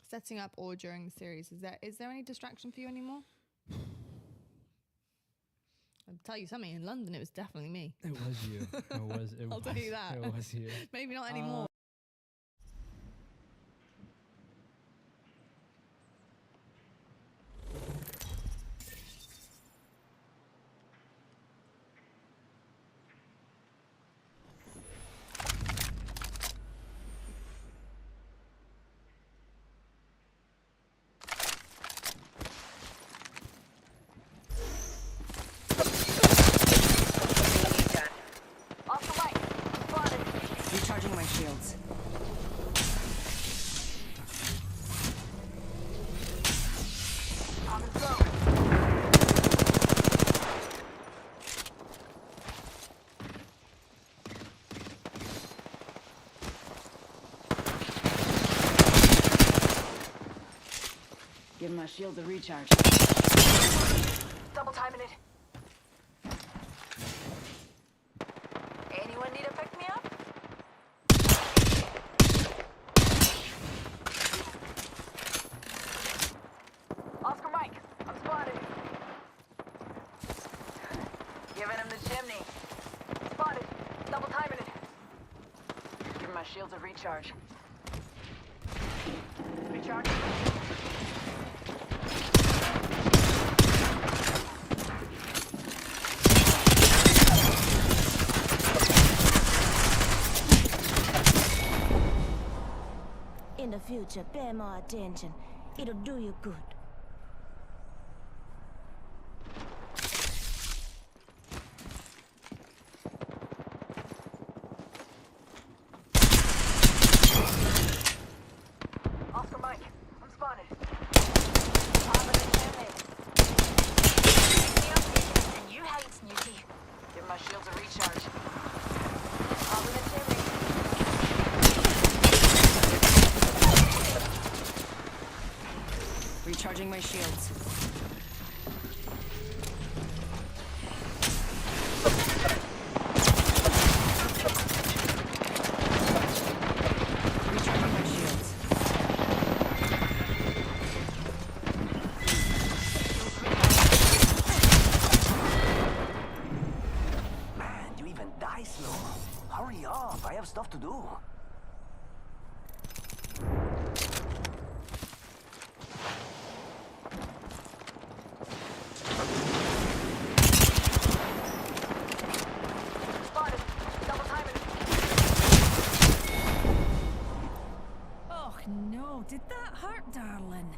Setting up or during the series. Is there any distraction for you anymore? I'll tell you something. In London, it was definitely me. It was you. I'll tell you that. It was you. Maybe not anymore. Off the bike. Spotted. Recharging my shields. Popping smoke. Give my shields a recharge. Double timing it. Anyone need a pick me up? Oscar Mike, I'm spotted. Giving him the chimney. Spotted. Double timing it. Give my shields a recharge. Recharging. In the future, pay more attention. It'll do you good. Oscar Mike, I'm spotted. Top of the chimney. And you hate Snooky. Give my shields a recharge. Top of the chimney. Recharging my shields. Recharging my shields. Man, you even die slow. Hurry up, I have stuff to do. Spotted. Double timing. Oh no, did that hurt, darling?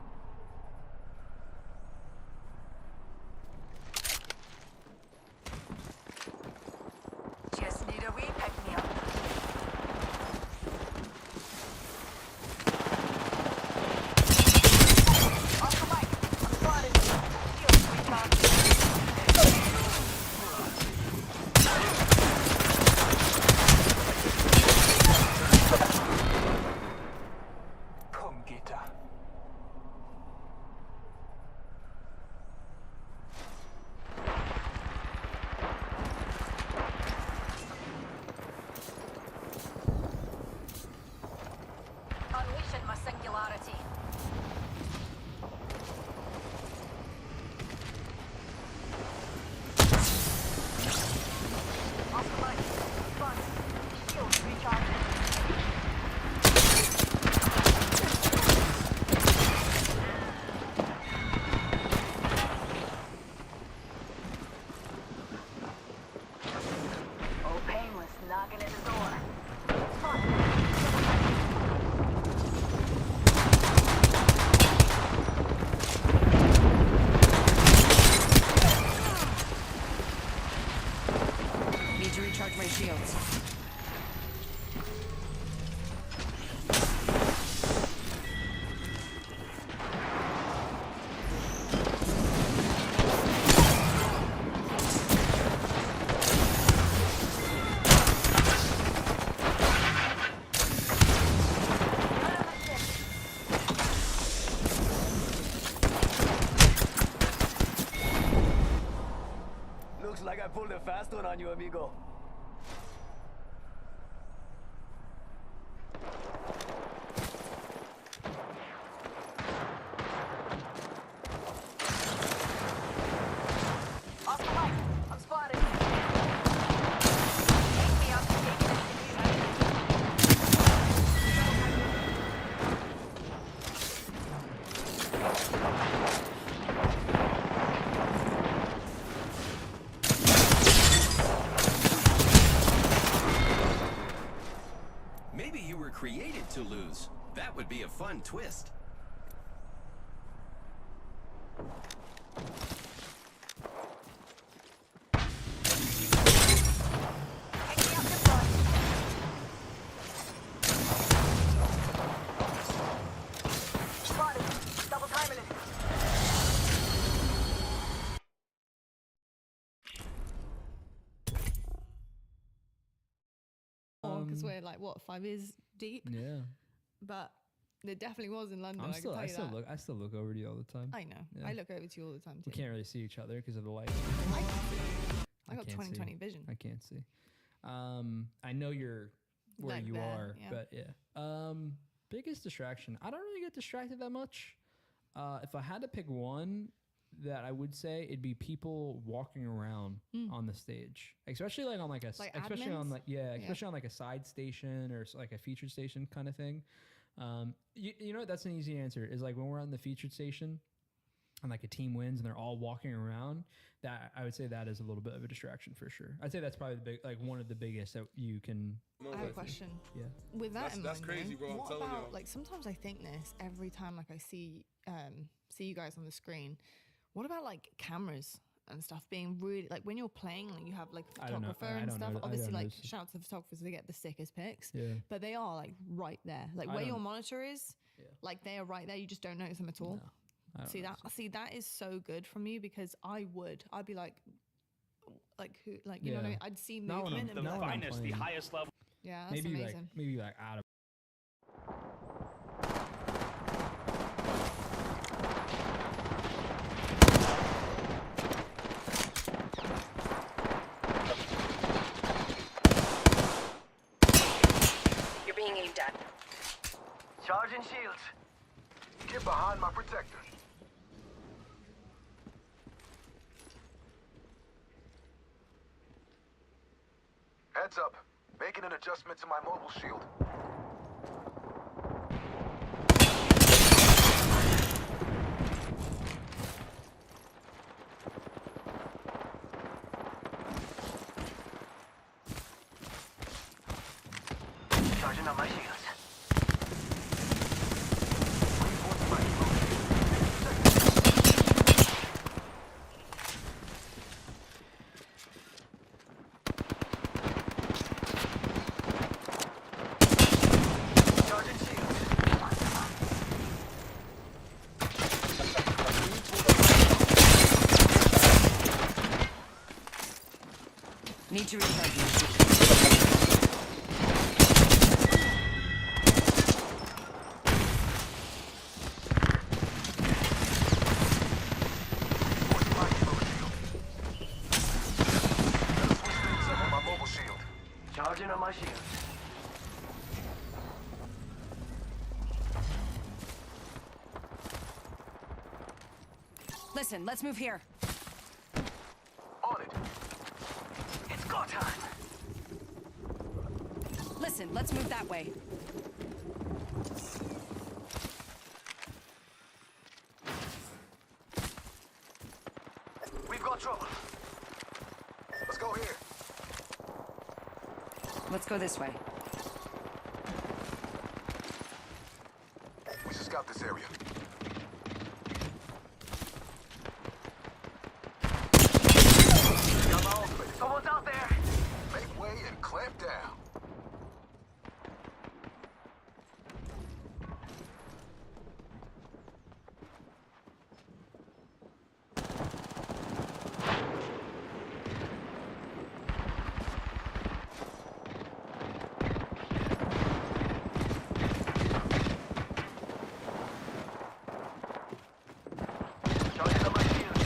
Just need a wee pick-me-up. Oscar Mike, I'm spotted. Shields recharged. Come get her. Unleashing my singularity. Oscar Mike, front. Shields recharging. Oh, painless knocking at the door. Spotted. Need to recharge my shields. Looks like I pulled a fast one on you, amigo. Oscar Mike, I'm spotted. Take me up, take it to you. Maybe you were created to lose. That would be a fun twist. Spotted. Double timing it. Because we're like, what, 5 years deep? Yeah. But there definitely was in London. I can tell I you still that. look. I still look over to you all the time. I know. Yeah. I look over to you all the time too. We can't really see each other because of the light. I got can't 20/20 see. vision. I can't see. I know you're where Like you there, are, yeah. but yeah. Biggest distraction. I don't really get distracted that much. If I had to pick one that I would say, it'd be people walking around on the stage, especially like on like a, Like especially on admins? like especially on like a side station or like a featured station kind of thing. You know what? That's an easy answer. Is like when we're on the featured station, and like a team wins and they're all walking around. That I would say that is a little bit of a distraction for sure. I'd say that's probably the big, like one of the biggest that you can. I have a question. Yeah. With that in That's mind, crazy, though, bro. I'm what telling about y'all. like sometimes I think this every time like I see you guys on the screen. What about like cameras and stuff being really like when you're playing, like you have like a I don't know. photographer I and don't stuff. know. I Obviously, don't like notice. shout out to the photographers, they get the sickest pics. Yeah. But they are like right there, like I where your don't- monitor is. Yeah. Like they are right there. You just don't notice them at all. I don't See know. that? See that is so good for me because I'd be like who, like you know what I mean? I'd see Not when movement I'm- and be not like, when I'm playing. level. yeah, that's Maybe amazing. maybe like out of. You're being aimed at. Charging shields. Get behind my protector. Heads up. Making an adjustment to my mobile shield. Charging on my shields. Need to recharge you. My mobile shield. Charging on my shield. Listen, let's move here. On it. It's go time. Listen, let's move that way. We've got trouble. Let's go here. Let's go this way. We should scout this area. Got my ultimate. Someone's out there. Make way and clamp down. Charging on my shield.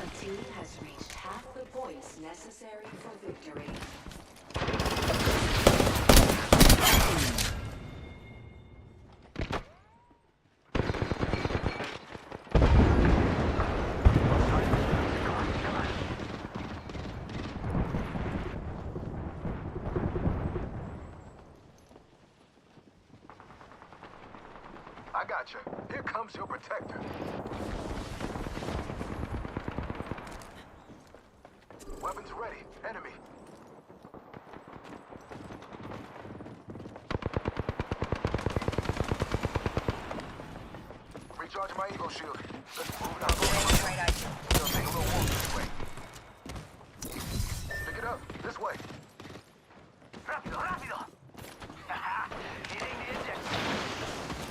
A team has reached half the points necessary for victory. I got you. Here comes your protector. Weapons ready. Enemy. Recharging my Evo shield. Let's move now. It'll take a little walk this way. Pick it up. This way. Rápido, rápido. Hitting the injector.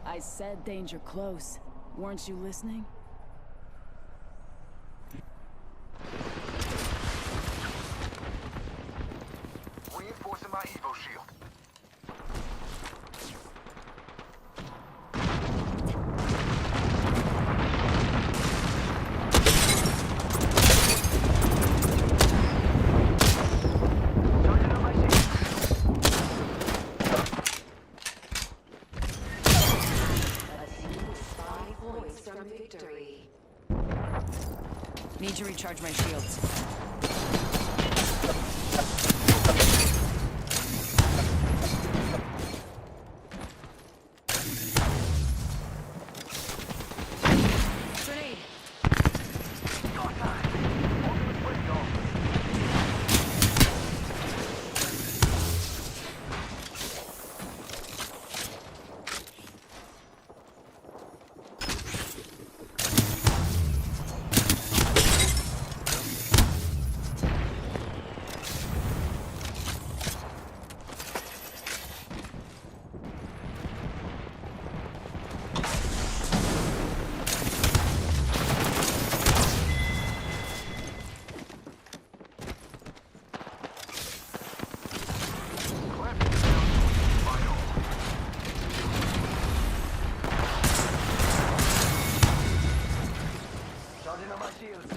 I said danger close. Weren't you listening? Reinforcing my Evo shield. Charging recharge my shields. Grenade. Charging on my shields.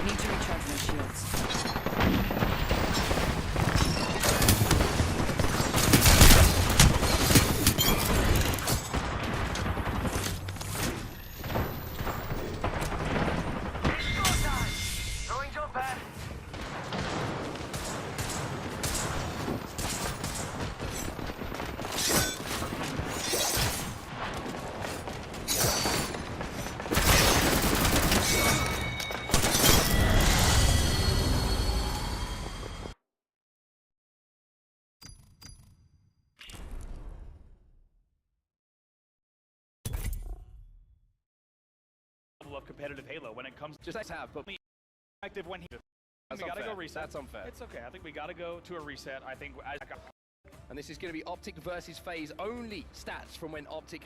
Need to recharge my shields. Throwing jump pad. Of competitive Halo when it comes to just have, but active when he. We gotta go reset. That's unfair. It's okay. I think we gotta go to a reset. I think. And this is going to be Optic versus FaZe. Only stats from when Optic.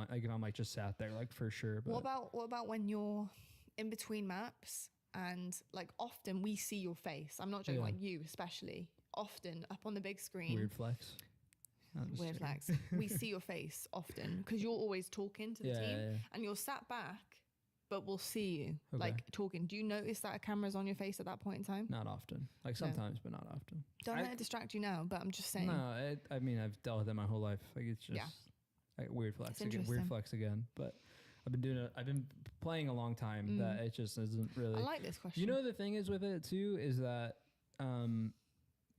Like if I'm like just sat there, like for sure. But What about when you're in between maps and like often we see your face? I'm not joking, Yeah. like you especially. Often up on the big screen. weird flex. I'm just Weird kidding. flex. We see your face often because you're always talking to the Yeah, team, yeah. and you're sat back, but we'll see you Okay. like talking. Do you notice that a camera's on your face at that point in time? Not often. Like No. sometimes, but not often. Don't let it distract you now. But I'm just saying. No, I mean I've dealt with it my whole life. Like it's just Yeah. like weird flex It's again. Weird interesting. flex again. But I've been doing it. I've been playing a long time that it just isn't really. I like this question. You know the thing is with it too is that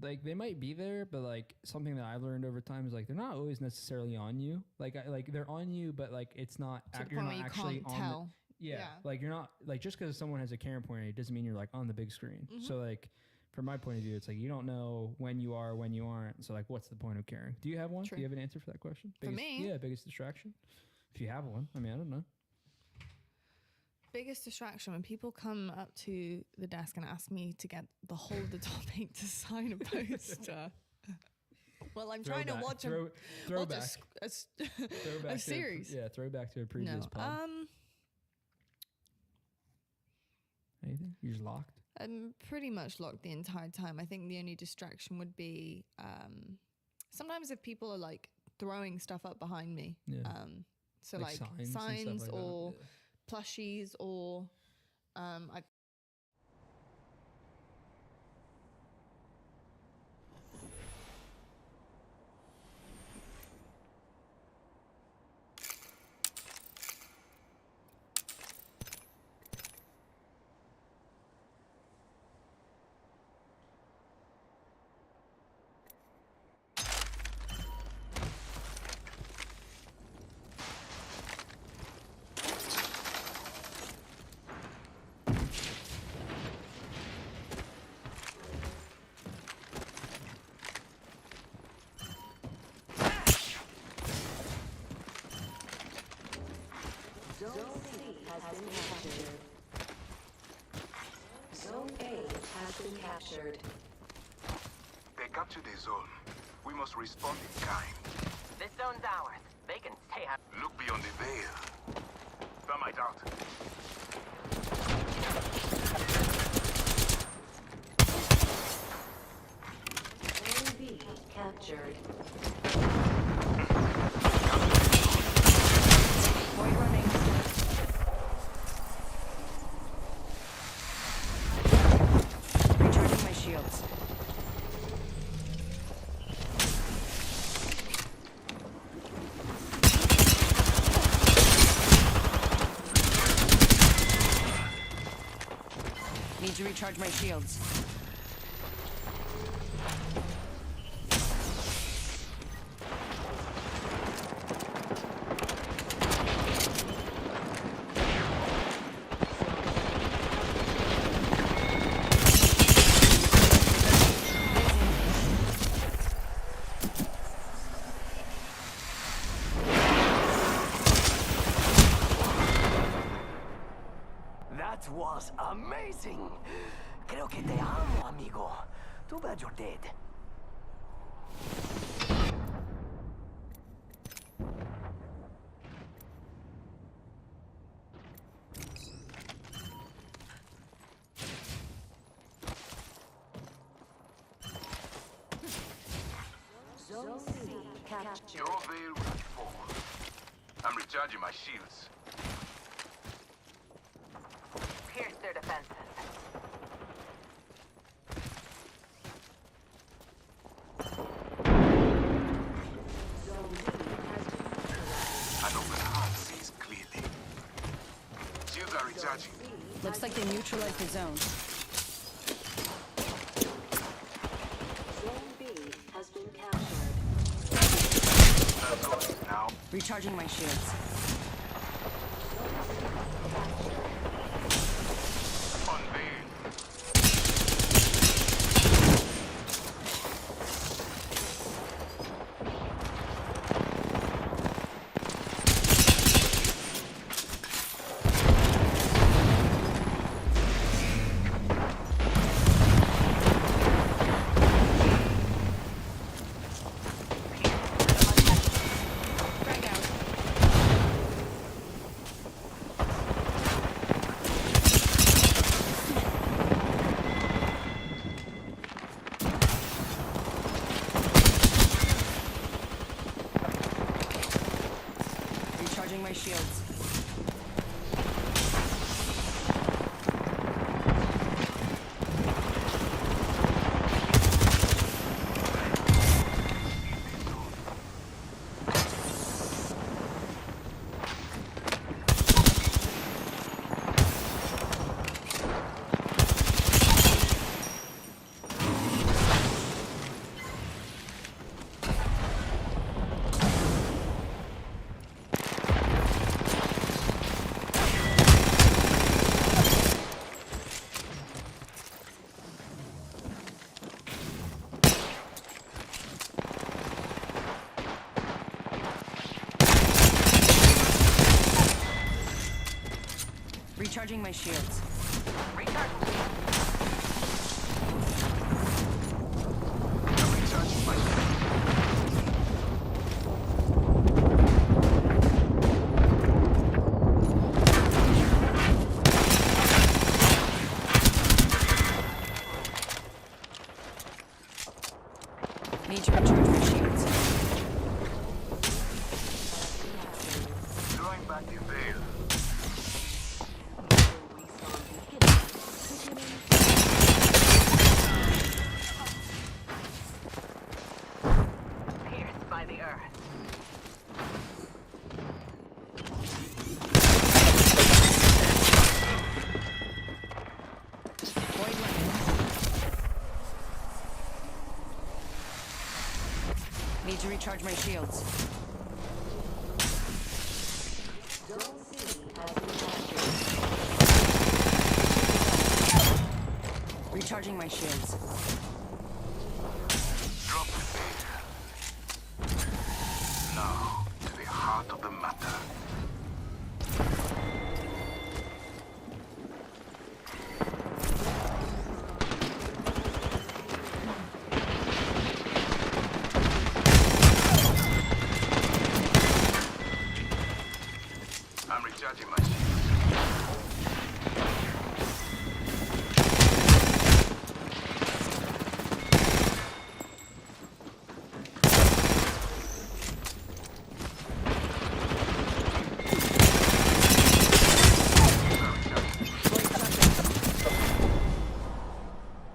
like they might be there, but like something that I've learned over time is like they're not always necessarily on you. Like like they're on you, but like it's not. To the You're point not where you actually can't on. tell. Yeah, Yeah. like you're not like just because someone has a camera pointer, it doesn't mean you're like on the big screen. So like from my point of view, it's like you don't know when you are, when you aren't. So like, what's the point of caring? Do you have one? True. Do you have an answer for that question? For me? Yeah, biggest distraction. If you have one, I mean, I don't know. Biggest distraction when people come up to the desk and ask me to get the whole of the topic to sign a poster. Well, I'm trying to watch throwback. a series. Throwback to a previous No. pod. Anything? You're just locked. I'm pretty much locked the entire time. I think the only distraction would be sometimes if people are like throwing stuff up behind me. Yeah. So Like like signs and stuff signs like that, or plushies or I Zone C has been captured. Zone A has been captured. They captured the zone. We must respond in kind. This zone's ours. They can stay out. Look beyond the veil. Thermite out. Zone B captured. Point running. Recharging my shields. to recharge my shields. That was amazing. Creo que te amo, amigo. Too bad you're dead. Zone C captured. Your veil will fall. I'm recharging my shields. Pierce their defenses. An open heart sees clearly. Shields are recharging. Looks like they neutralized the zone. Zone B has been captured. Now. Recharging my shields. Recharging my shields. Recharging my shields. Need to recharge my shields. Drawing back the veil. Pierced by the earth. Need to recharge my shields. Zone C has been captured. Recharging my shields. Drop the veil. Now, to the heart of the matter. I'm recharging my shields.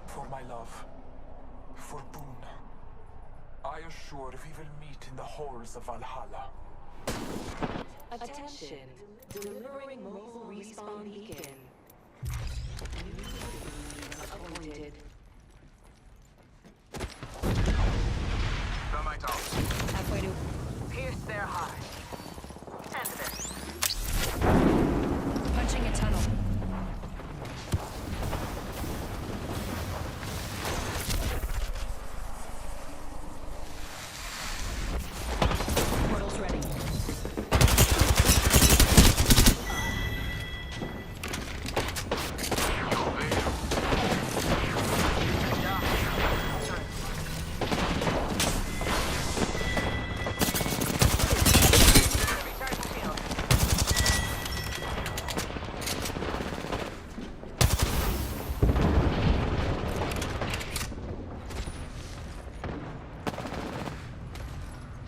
For my love, for Boone, I assure we will meet in the halls of Valhalla. Attention, delivering mobile respawn beacon. Appointed. Thermite out. Halfway to. Pierce their heart. End this. Punching a tunnel. Portal's ready.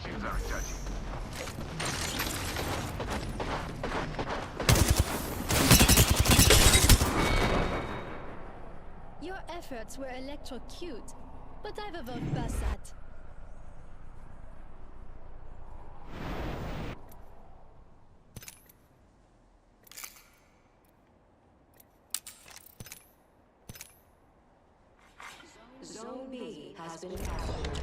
Shields are recharging. Your efforts were electro-cute, but I've evolved past that. Zone B has been captured.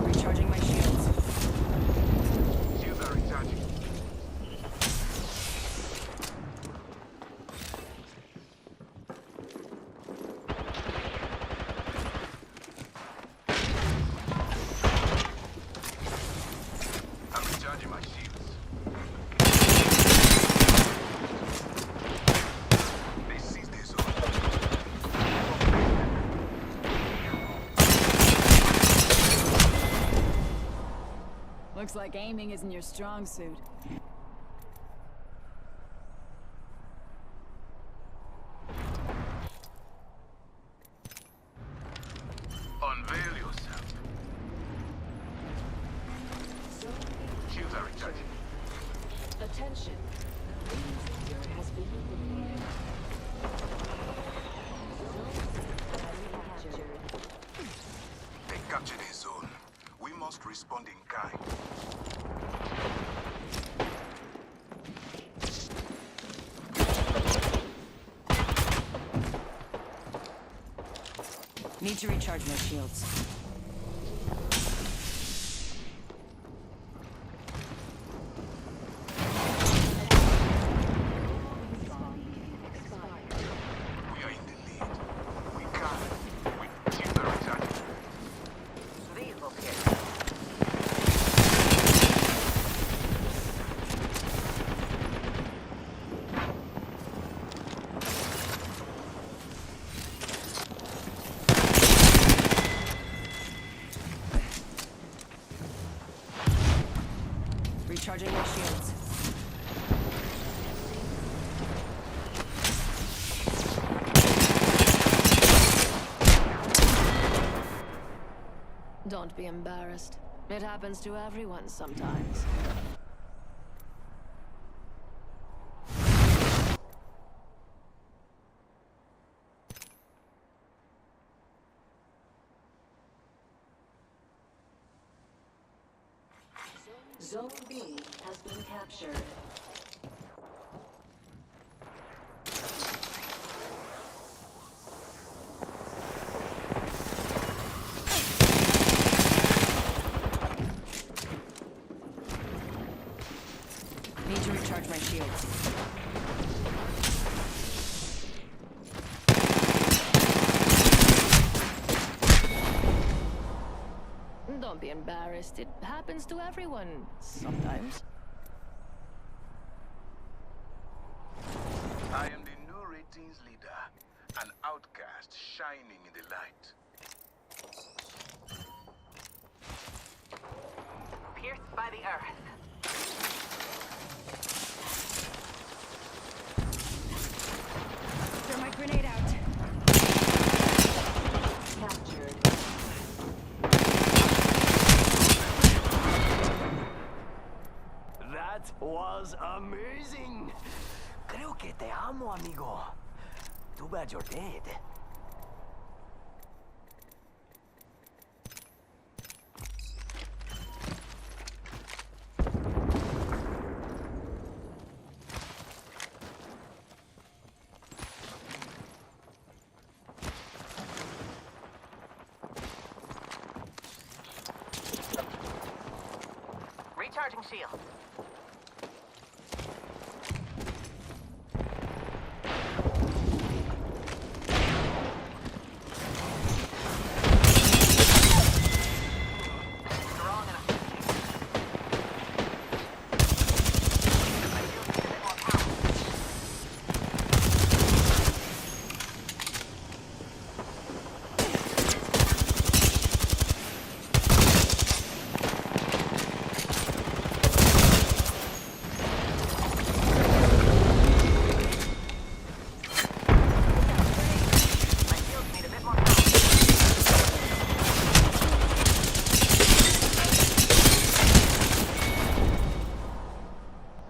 Recharging my shields. Shields are recharging. I'm recharging my shields. They seized their zone. Looks like aiming isn't your strong suit. Unveil yourself. Shields are recharging. Attention. The ring sector has been eliminated. Zone C has been captured. They captured a zone. We must respond in kind. Need to recharge my shields. We are in the lead. We can. Shields are recharging. These will pierce. Recharging my shields. Don't be embarrassed. It happens to everyone sometimes. Zone B has been captured. Need to recharge my shields. Don't be embarrassed. It happens to everyone sometimes. I am the new ratings leader, an outcast shining in the light. Pierced by the earth. Throw my grenade out. That was amazing. Creo que te amo, amigo. Too bad you're dead. Recharging shield.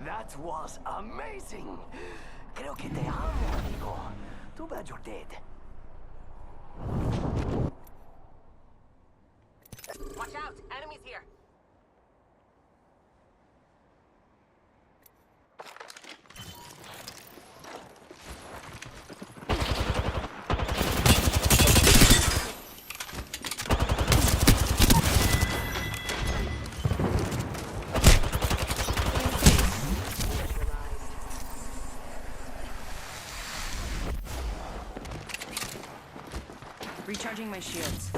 That was amazing. Creo que te amo, amigo. Too bad you're dead. Watch out! Enemies here! Recharging my shields.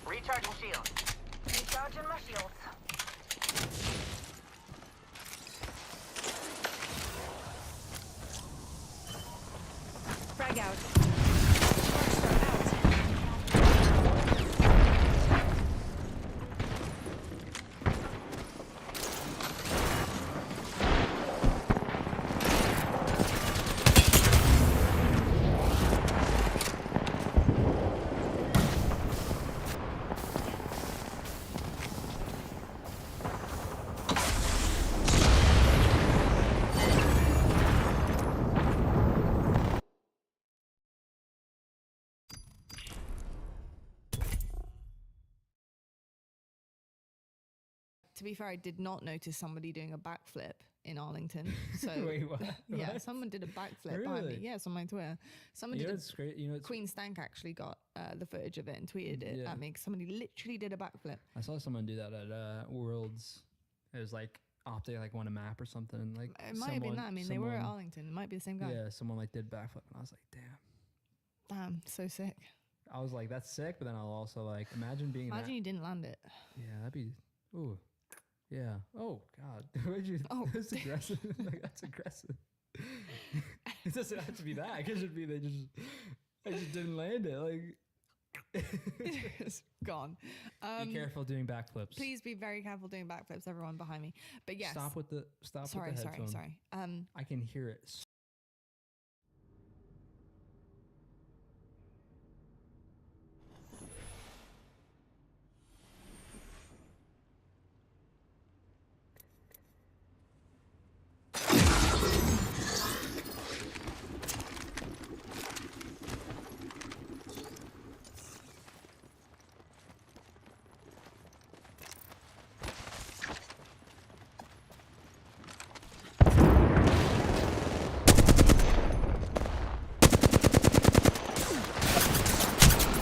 Recharging shield. Recharging my shields. Frag out. To be fair, I did not notice somebody doing a backflip in Arlington. So Wait, what? yeah, What? someone did a backflip behind me. Really? Yes, on my Twitter. Someone You know did. what's great? You know, Queen Stank actually got the footage of it and tweeted it Yeah. at me. 'Cause somebody literally did a backflip. I saw someone do that at Worlds. It was like Optic like won a map or something. And like It might have been that. I mean, they were at someone- Arlington. It might be the same guy. Yeah, someone like did backflip, and I was like, damn. Damn, so sick. I was like, that's sick. But then I'll also like imagine being Imagine that. you didn't land it. Yeah, that'd be. Ooh. Yeah. Oh God. Where'd you? Oh. That's aggressive. Like that's aggressive. It doesn't have to be that. It could just be they just didn't land it. Like. It's gone. Be careful doing backflips. Please be very careful doing backflips, everyone behind me. But yes. Stop with the Sorry. headphone. I can hear it.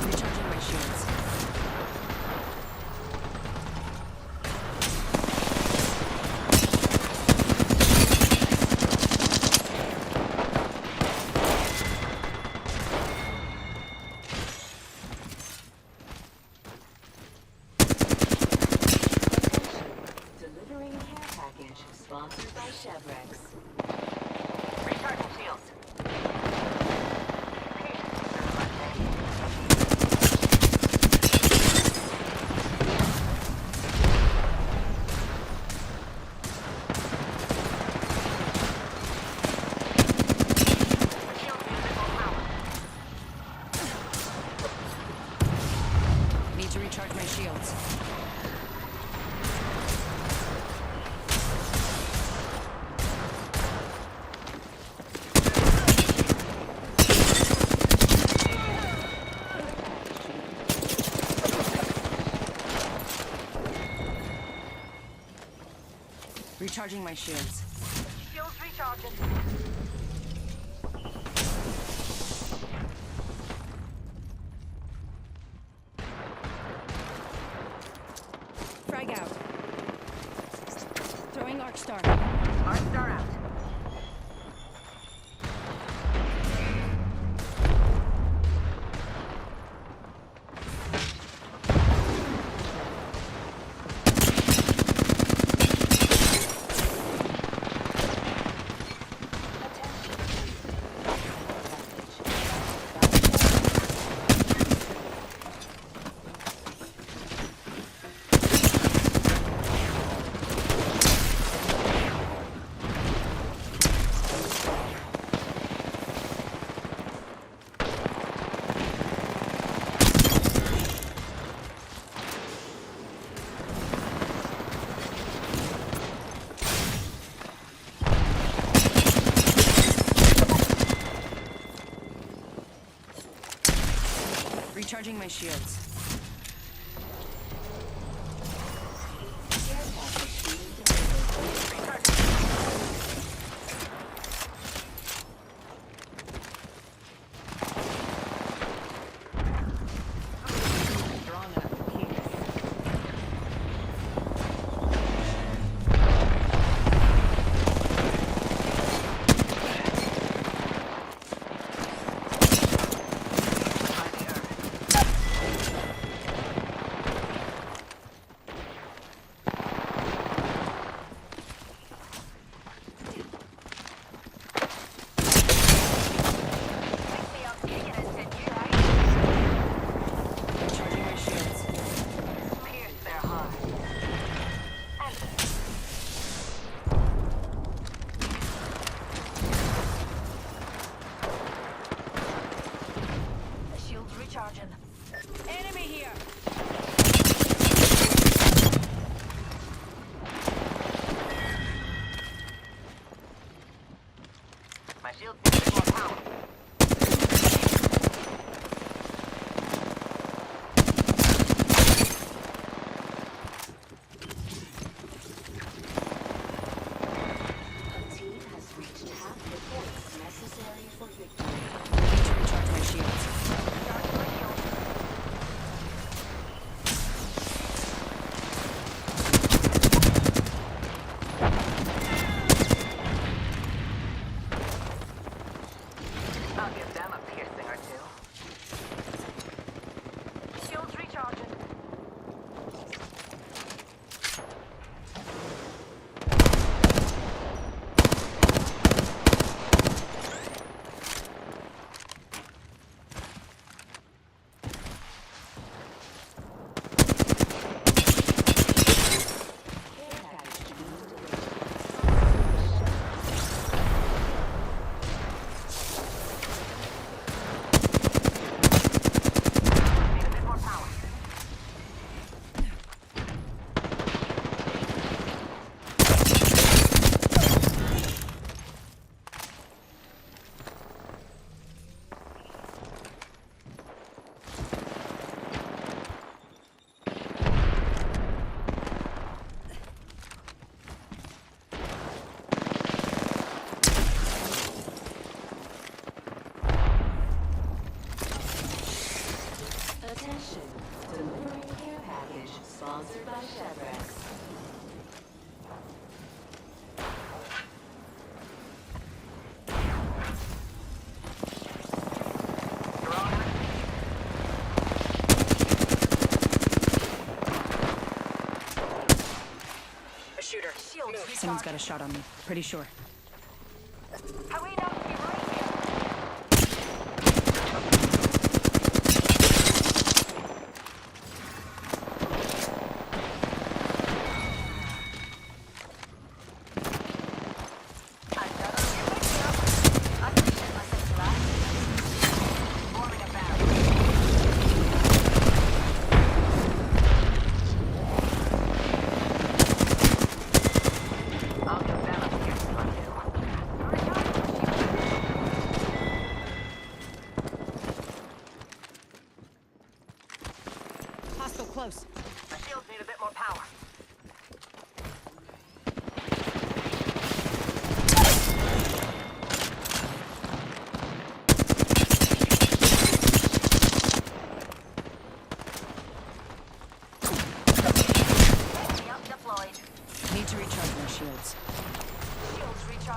Recharging my shields. Delivering care package sponsored by Chevrex. Recharging shields. Recharging my shields. Shields recharging. Frag out. Throwing arc star. Arc star out. Recharging my shields. Enemy here. My shield needs a bit more power. The team has reached half the points necessary for victory. Need to recharge my shields. I'll give them a piercing or two. Shields recharging. Attention, delivering care package sponsored by Chevrex. A shooter. Shields Someone's got a shot on me. Pretty sure. How we know to be right here? I'll give them a piercing or two.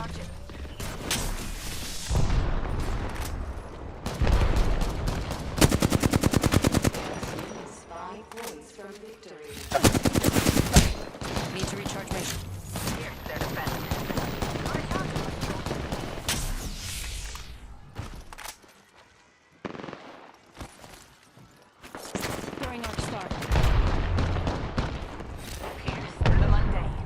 Recharging. 5 points from victory. Need to recharge my... Here's their defense. Throwing Arc Star. Pierce through the mundane.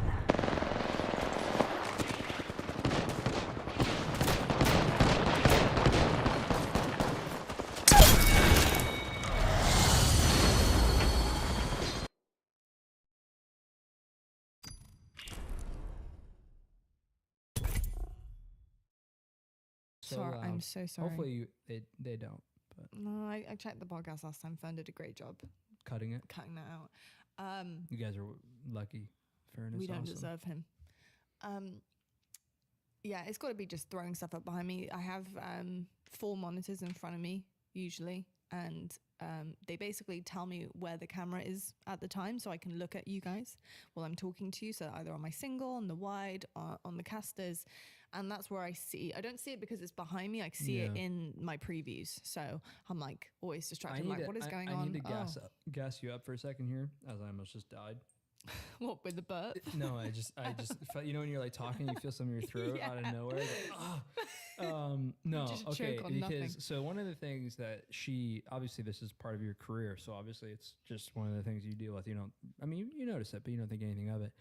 Sorry, I'm so sorry. Hopefully they don't. But No, I checked the podcast last time. Fern did a great job cutting it. cutting that out. You guys are lucky. Fern is We don't awesome. deserve him. Yeah, it's got to be just throwing stuff up behind me. I have 4 monitors in front of me usually, and they basically tell me where the camera is at the time, so I can look at you guys while I'm talking to you. So either on my single, on the wide, or on the casters, and that's where I see. I don't see it because it's behind me. I see it in my previews, so I'm like always distracted. Like, what is going on? I need to gas you up for a second here, as I almost just died. What, with the burp? No, I just felt, you know, when you're like talking, you feel something in your throat out of nowhere. Like, no, Just okay, choke on because nothing. so one of the things that obviously this is part of your career, so obviously it's just one of the things you deal with. You don't, I mean, you notice it, but you don't think anything of it.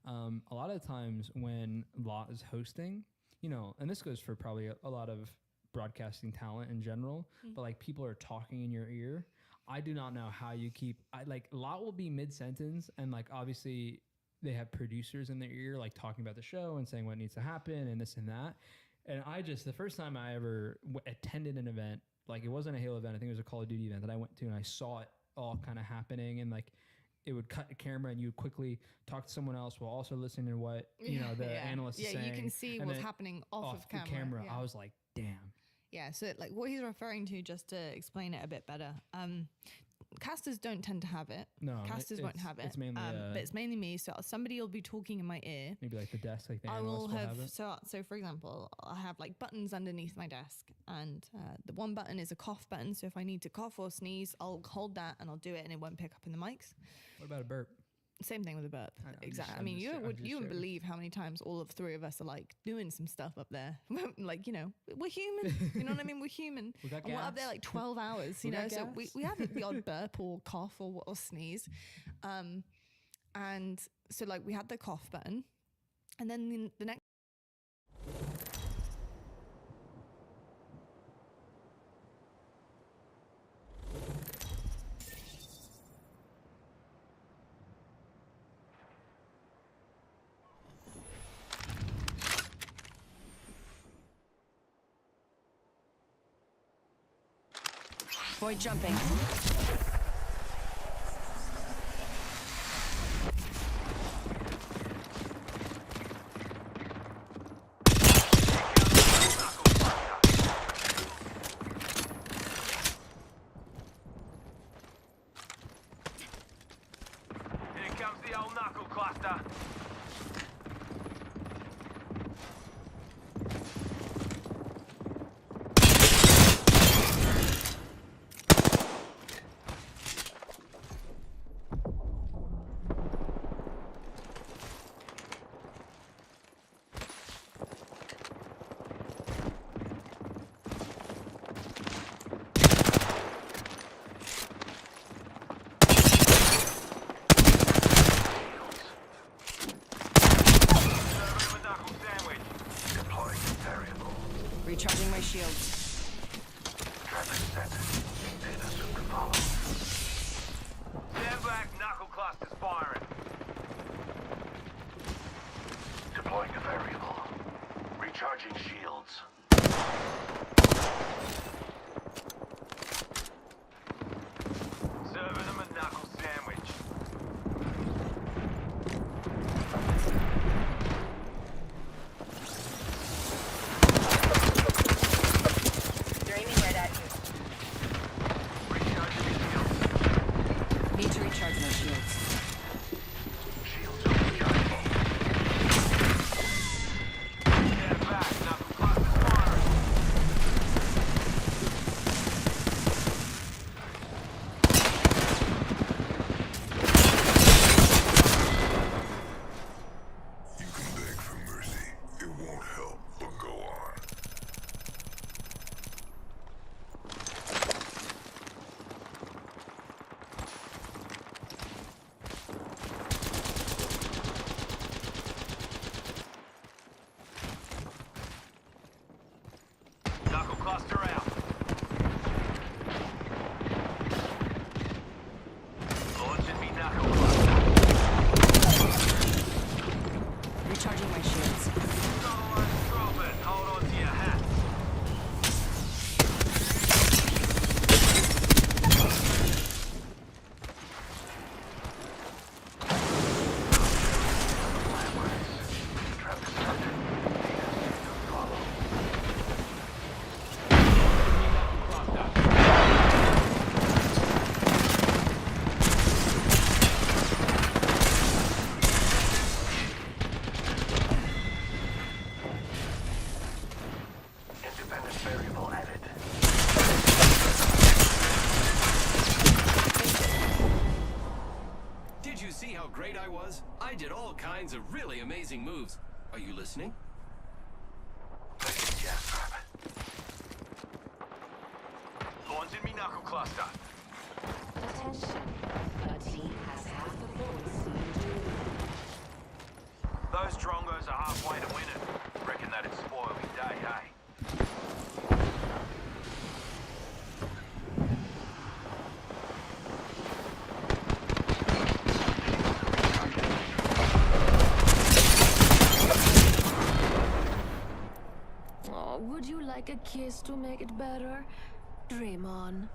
A lot of times when Law is hosting, you know, and this goes for probably a lot of broadcasting talent in general, but like people are talking in your ear. I do not know how you keep. Like Lot will be mid-sentence, and like obviously they have producers in their ear, like talking about the show and saying what needs to happen and this and that. And the first time I ever attended an event, like it wasn't a Halo event, I think it was a Call of Duty event that I went to, and I saw it all kind of happening, and like it would cut the camera, and you would quickly talk to someone else while also listening to what the analyst is saying. Yeah, you can see and what's then happening off of camera. Yeah. I was like, damn. Yeah, so like what he's referring to, just to explain it a bit better, casters don't tend to have it. No, casters won't have it. It's mainly, but it's mainly me. So somebody will be talking in my ear. Maybe like the desk, like the I analyst will will have it. So for example, I have like buttons underneath my desk, and the one button is a cough button. So if I need to cough or sneeze, I'll hold that and I'll do it, and it won't pick up in the mics. What about a burp? Same thing with a burp. Exactly. I mean, you wouldn't believe how many times all of 3 of us are like doing some stuff up there. Like, you know, we're human. You know what I mean? We're human. We got and we're up there like 12 hours, you know? So we have the odd burp or cough or sneeze. And so like we had the cough button, and then the next. Void jumping. Here comes the old knuckle cluster. Recharging my shields. Stand back, knuckle cluster's firing. Deploying a variable. Recharging shields. Serving them a knuckle sandwich. They're aiming right at you. Recharging shields. Need to recharge my shields. Shields are recharging. Stand kinds of really amazing moves. Are you listening? Horns in me knuckle cluster. Attention. A team has half the points needed to win. Those drongos are halfway to win it. Reckon that'd spoil me day, hey? Oh, would you like a kiss to make it better? Dream on.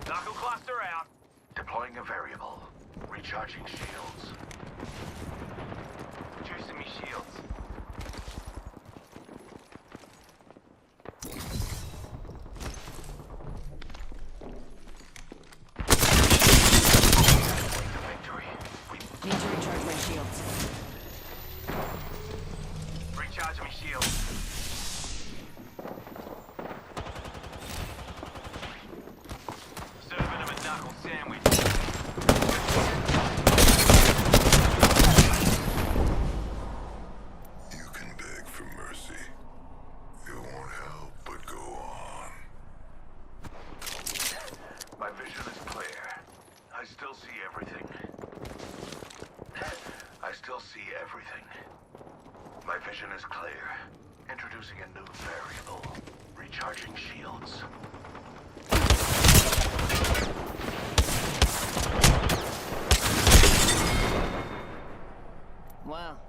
Knuckle cluster out. Deploying a variable. Recharging shields. Reducing me shields. Need to recharge my shields. Recharging me shields. Serving him a knuckle sandwich. You can beg for mercy. It won't help but go on. My vision is clear. I still see everything. I still see everything. My vision is clear. Introducing a new variable. Recharging shields. Well,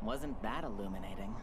wasn't that illuminating?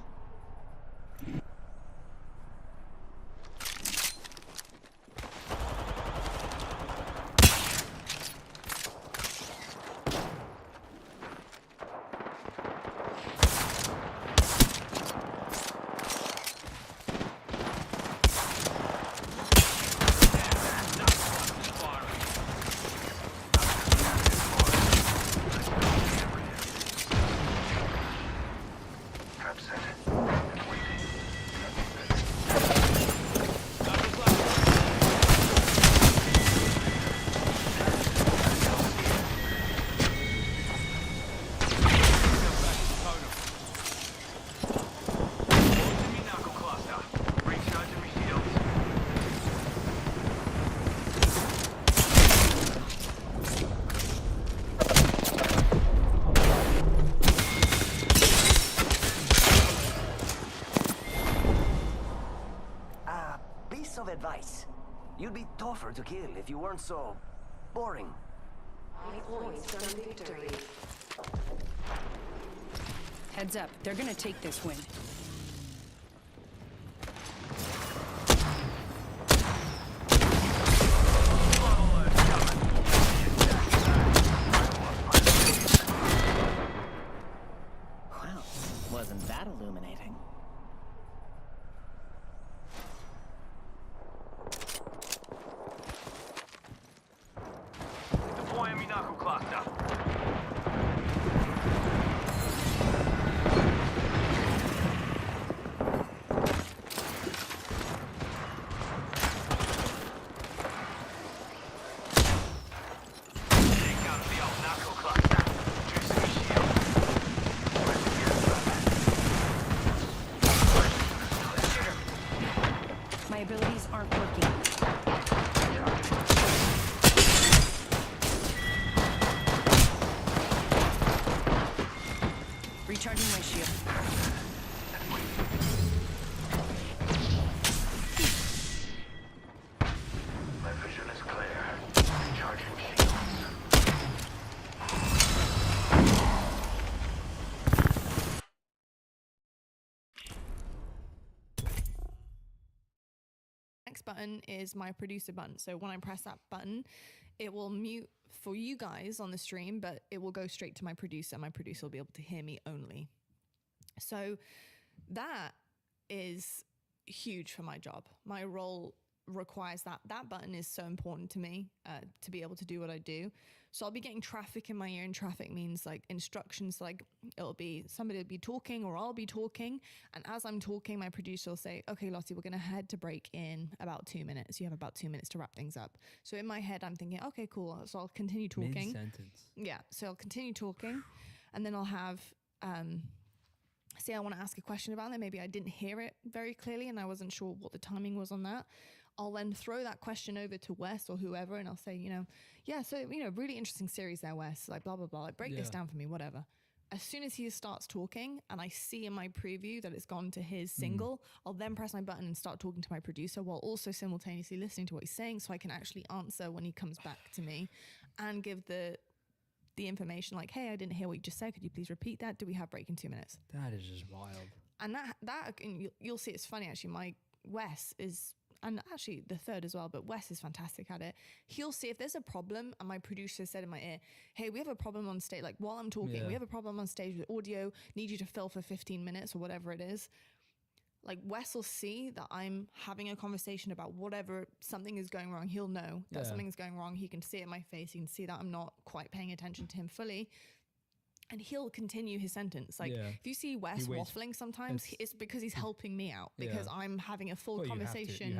Piece of advice. You'd be tougher to kill if you weren't so boring. 5 points from victory. Heads up, they're gonna take this win. Well, wasn't that illuminating? Deploying me knuckle cluster. Here comes the old knuckle cluster. Juicing me shield. My abilities aren't working. Recharging my shield. My vision is clear. Recharging shields. Next button is my producer button. So when I press that button, it will mute for you guys on the stream, but it will go straight to my producer. My producer will be able to hear me only. So that is huge for my job. My role requires that button is so important to me to be able to do what I do. So I'll be getting traffic in my ear, and traffic means like instructions, like it'll be somebody will be talking or I'll be talking, and as I'm talking, my producer will say, okay, Lottie, we're gonna head to break in about 2 minutes. You have about 2 minutes to wrap things up. So in my head I'm thinking, okay, cool, so I'll continue talking. Mid-sentence. Yeah, so I'll continue talking, and then I'll have say I want to ask a question about it, maybe I didn't hear it very clearly and I wasn't sure what the timing was on that. I'll then throw that question over to Wes or whoever, and I'll say, yeah, so, really interesting series there, Wes, like blah, blah, blah, like break this down for me, whatever. As soon as he starts talking and I see in my preview that it's gone to his single, I'll then press my button and start talking to my producer while also simultaneously listening to what he's saying, so I can actually answer when he comes back to me and give the information like, hey, I didn't hear what you just said. Could you please repeat that? Do we have break in 2 minutes? That is just wild. And that and you'll see it's funny actually. My Wes is, and actually the third as well, but Wes is fantastic at it. He'll see if there's a problem, and my producer said in my ear, hey, we have a problem on stage, like while I'm talking, we have a problem on stage with audio, need you to fill for 15 minutes or whatever it is. Like Wes will see that I'm having a conversation about whatever, something is going wrong. He'll know that something is going wrong. He can see it in my face. He can see that I'm not quite paying attention to him fully. And he'll continue his sentence. Like if you see Wes waffling sometimes, it's because he's helping me out, because I'm having a full conversation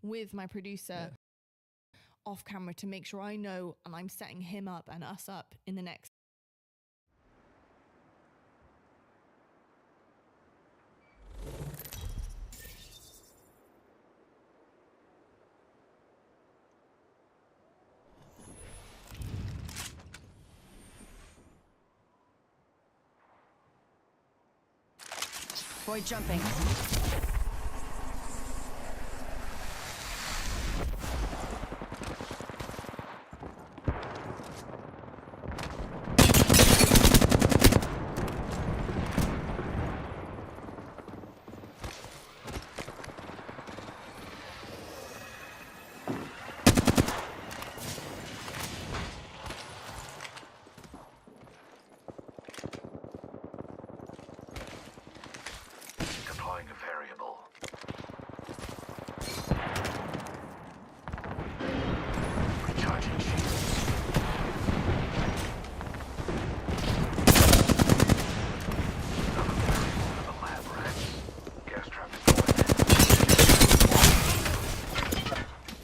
with my producer off camera to make sure I know, and I'm setting him up and us up in the next. Void jumping.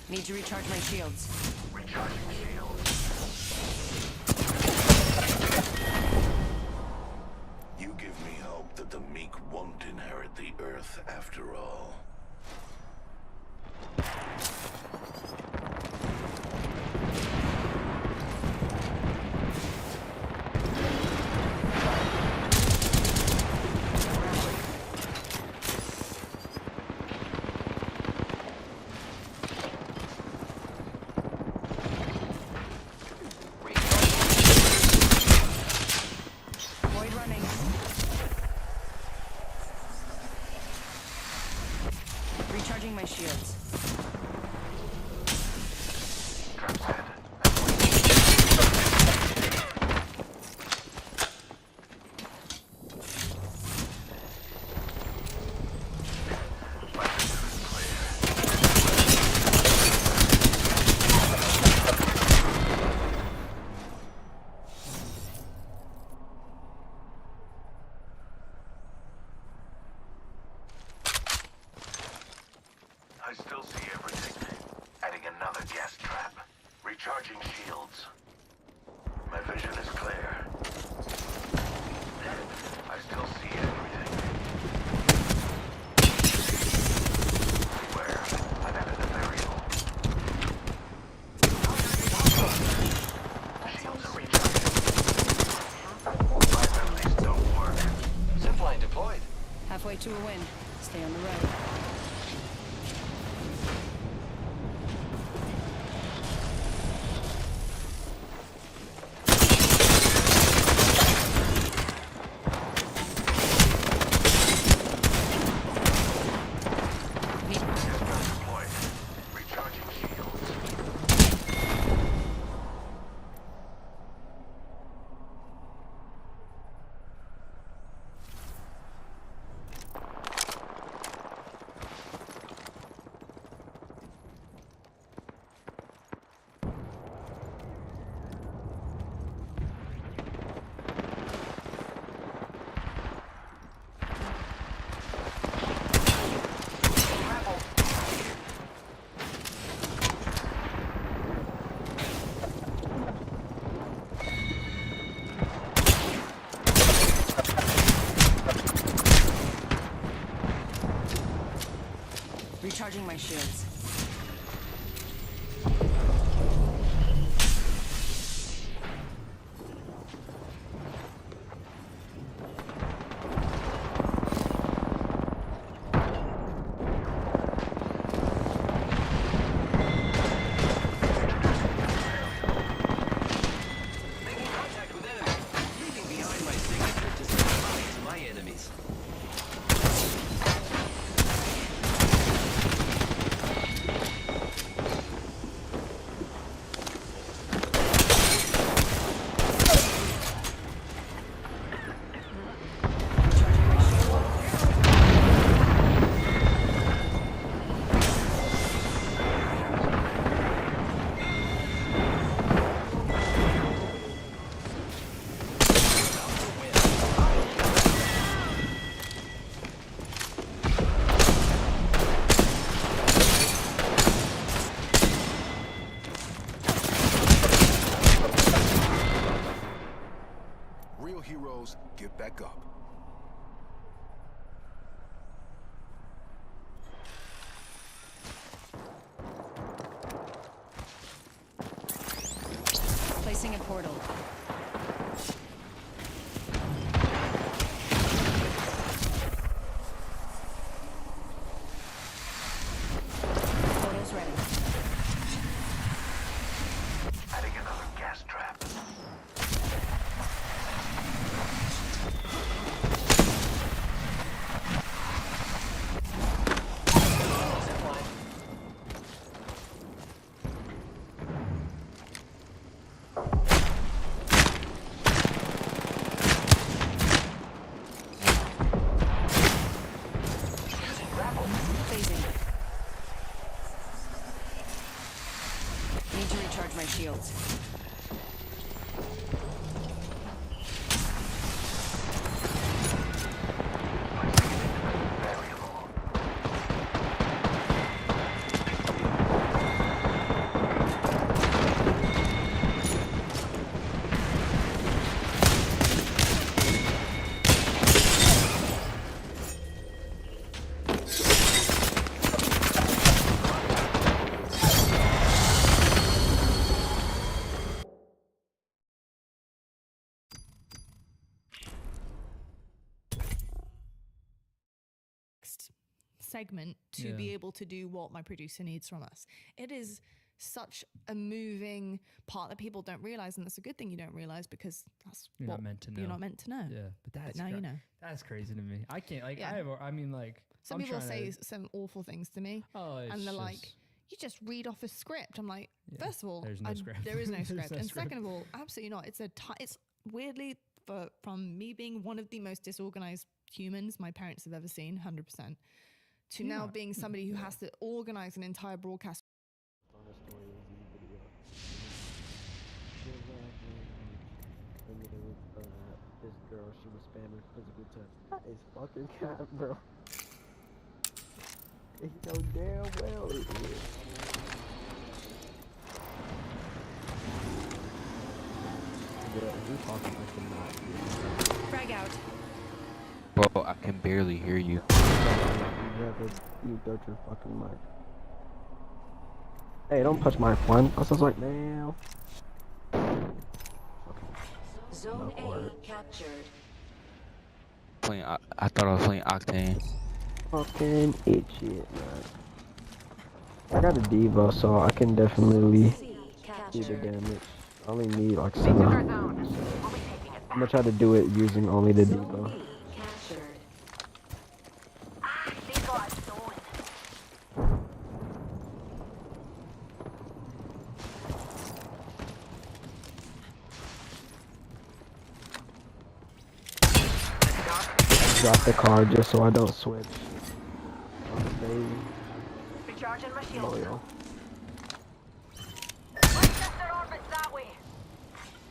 Need to recharge my shields. Recharging shields. You give me hope that the meek won't inherit the earth after all. Recharging my shields. I still see everything. Adding another gas trap. Recharging shields. My vision is clear. I still see everything. Beware, I've added a variable. Shields are recharging. My abilities don't work. Zipline deployed. Halfway to a win. Stay on the road. Recharging my shields. Real heroes get back up. Placing a portal. Portal's ready. Adding another gas trap. Need to recharge my shields. Segment to be able to do what my producer needs from us. It is such a moving part that people don't realize, and that's a good thing you don't realize, because that's You're not meant to know. You're not meant to know. Yeah, but now you know. That's crazy to me. I can't like. Yeah. I mean, like Some people say some awful things to me, and they're like, "You just read off a script." I'm like, first of all, there's no script. There is no script, no and script. second of all, absolutely not. It's weirdly from me being one of the most disorganized humans my parents have ever seen, 100%, to now being somebody who has to organize an entire broadcast. This girl, she was spamming physical touch. That is fucking cat, bro. You know damn well it is. Yeah, you talking like you're not. Frag out. Bro, I can barely hear you. You got your fucking mic. Hey, don't touch my phone. I was like, damn. Zone A captured. Playing, I thought I was playing Octane. Fucking shit, man. I got a Devo, so I can definitely do the damage. I only need like 7. I'm gonna try to do it using only the Devo. Drop the card just so I don't switch. Recharging my shield. Loyal. That way.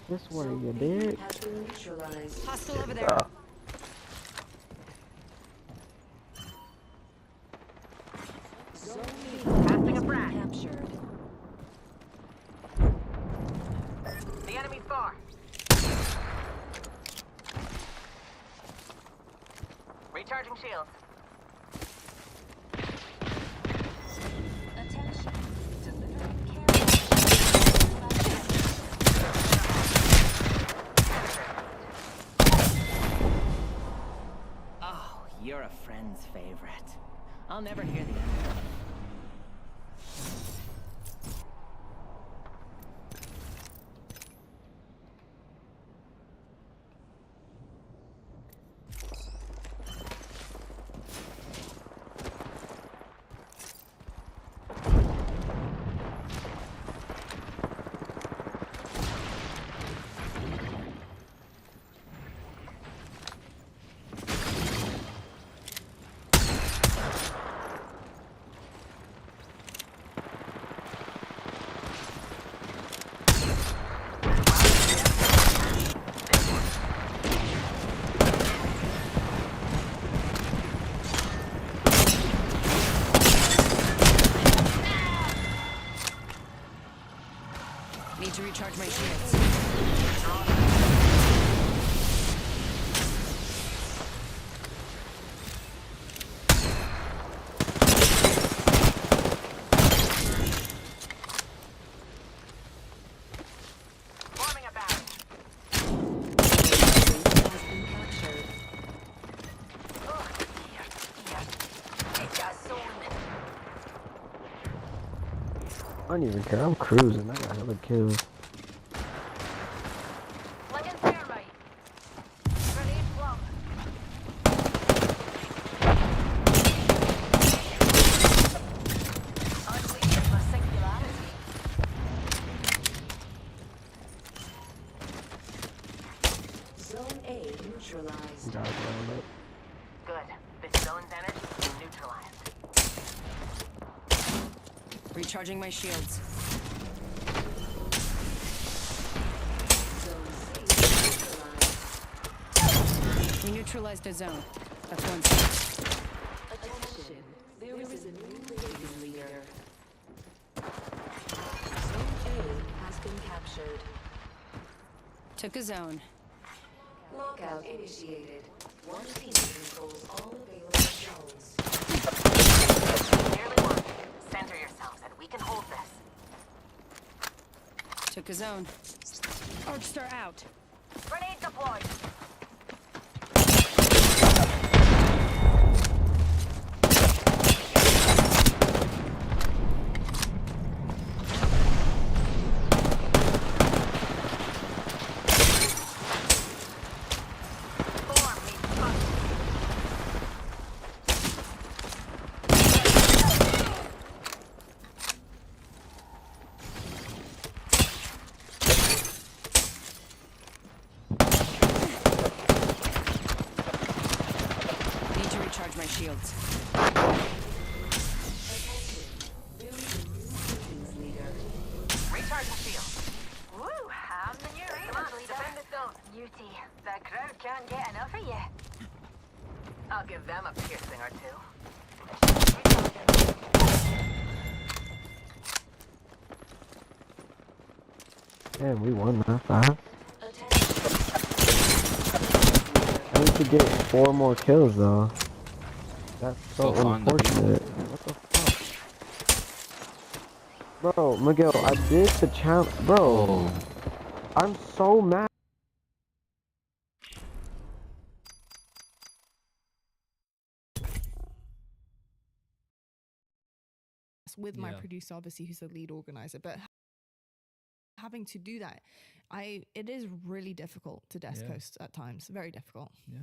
This way, you dig? Hostile over there. Casting a frag. Captured. The enemy's far. Recharging shields. You're a friend's favorite. I'll never hear the end of it. Need to recharge my shields. Forming a battery. I don't even care. I'm cruising. I got hella kills. Zone A neutralized. Got it. Good. This zone's energy is neutralized. Recharging my shields. Zone C neutralized. We neutralized a zone. That's one zone. Attention. There is a new ladies leader. Zone A has been captured. Took a zone. Lockout initiated. One team controls all available zones. Nearly won. Center yourselves and we can hold this. Took a zone. Arcstar out. Grenade deployed. Recharge my shields. Recharge the shield. Woo! I'm the new Rangers leader. Defend the zone. Beauty. The crowd can't get enough of you. I'll give them a piercing or two. Damn, we won that fast. I need to get 4 more kills though. That's so unfortunate. What the fuck? Bro, Miguel, I did the challenge. Bro, I'm so mad. With my producer, obviously, who's the lead organizer, but having to do that, it is really difficult to desk host at times. Very difficult. Yeah.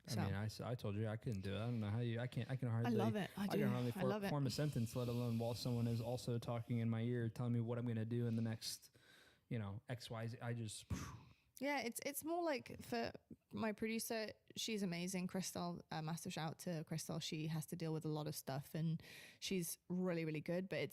So. I mean, I told you I couldn't do it. I don't know how you. I can hardly. I love it. I can hardly love it. form a sentence, let alone while someone is also talking in my ear, telling me what I'm gonna do in the next, X, Y, Z. I just. Yeah, it's more like for my producer, she's amazing. Crystal, massive shout out to Crystal. She has to deal with a lot of stuff and she's really, really good. But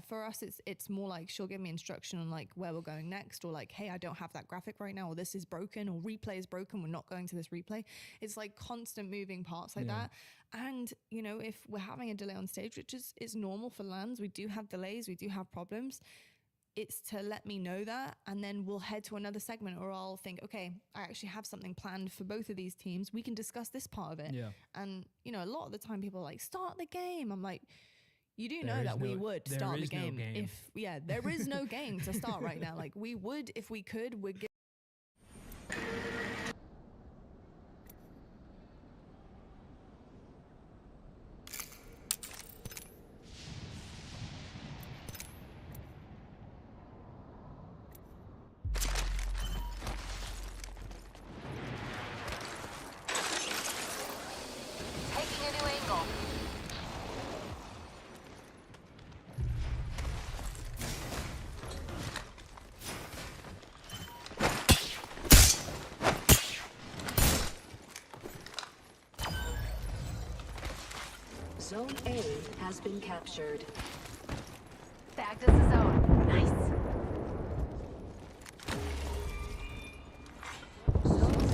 for us, it's more like she'll give me instruction on like where we're going next, or like, hey, I don't have that graphic right now, or this is broken, or replay is broken, we're not going to this replay. It's like constant moving parts like that. And, if we're having a delay on stage, which is normal for LANs, we do have delays, we do have problems. It's to let me know that, and then we'll head to another segment, or I'll think, okay, I actually have something planned for both of these teams. We can discuss this part of it. Yeah. And, a lot of the time people are like, start the game. I'm like, you do know that we would start the game if, there is no game to start right now. Like, we would, if we could, we'd give. Zone A has been captured. Back to the zone. Nice. Zone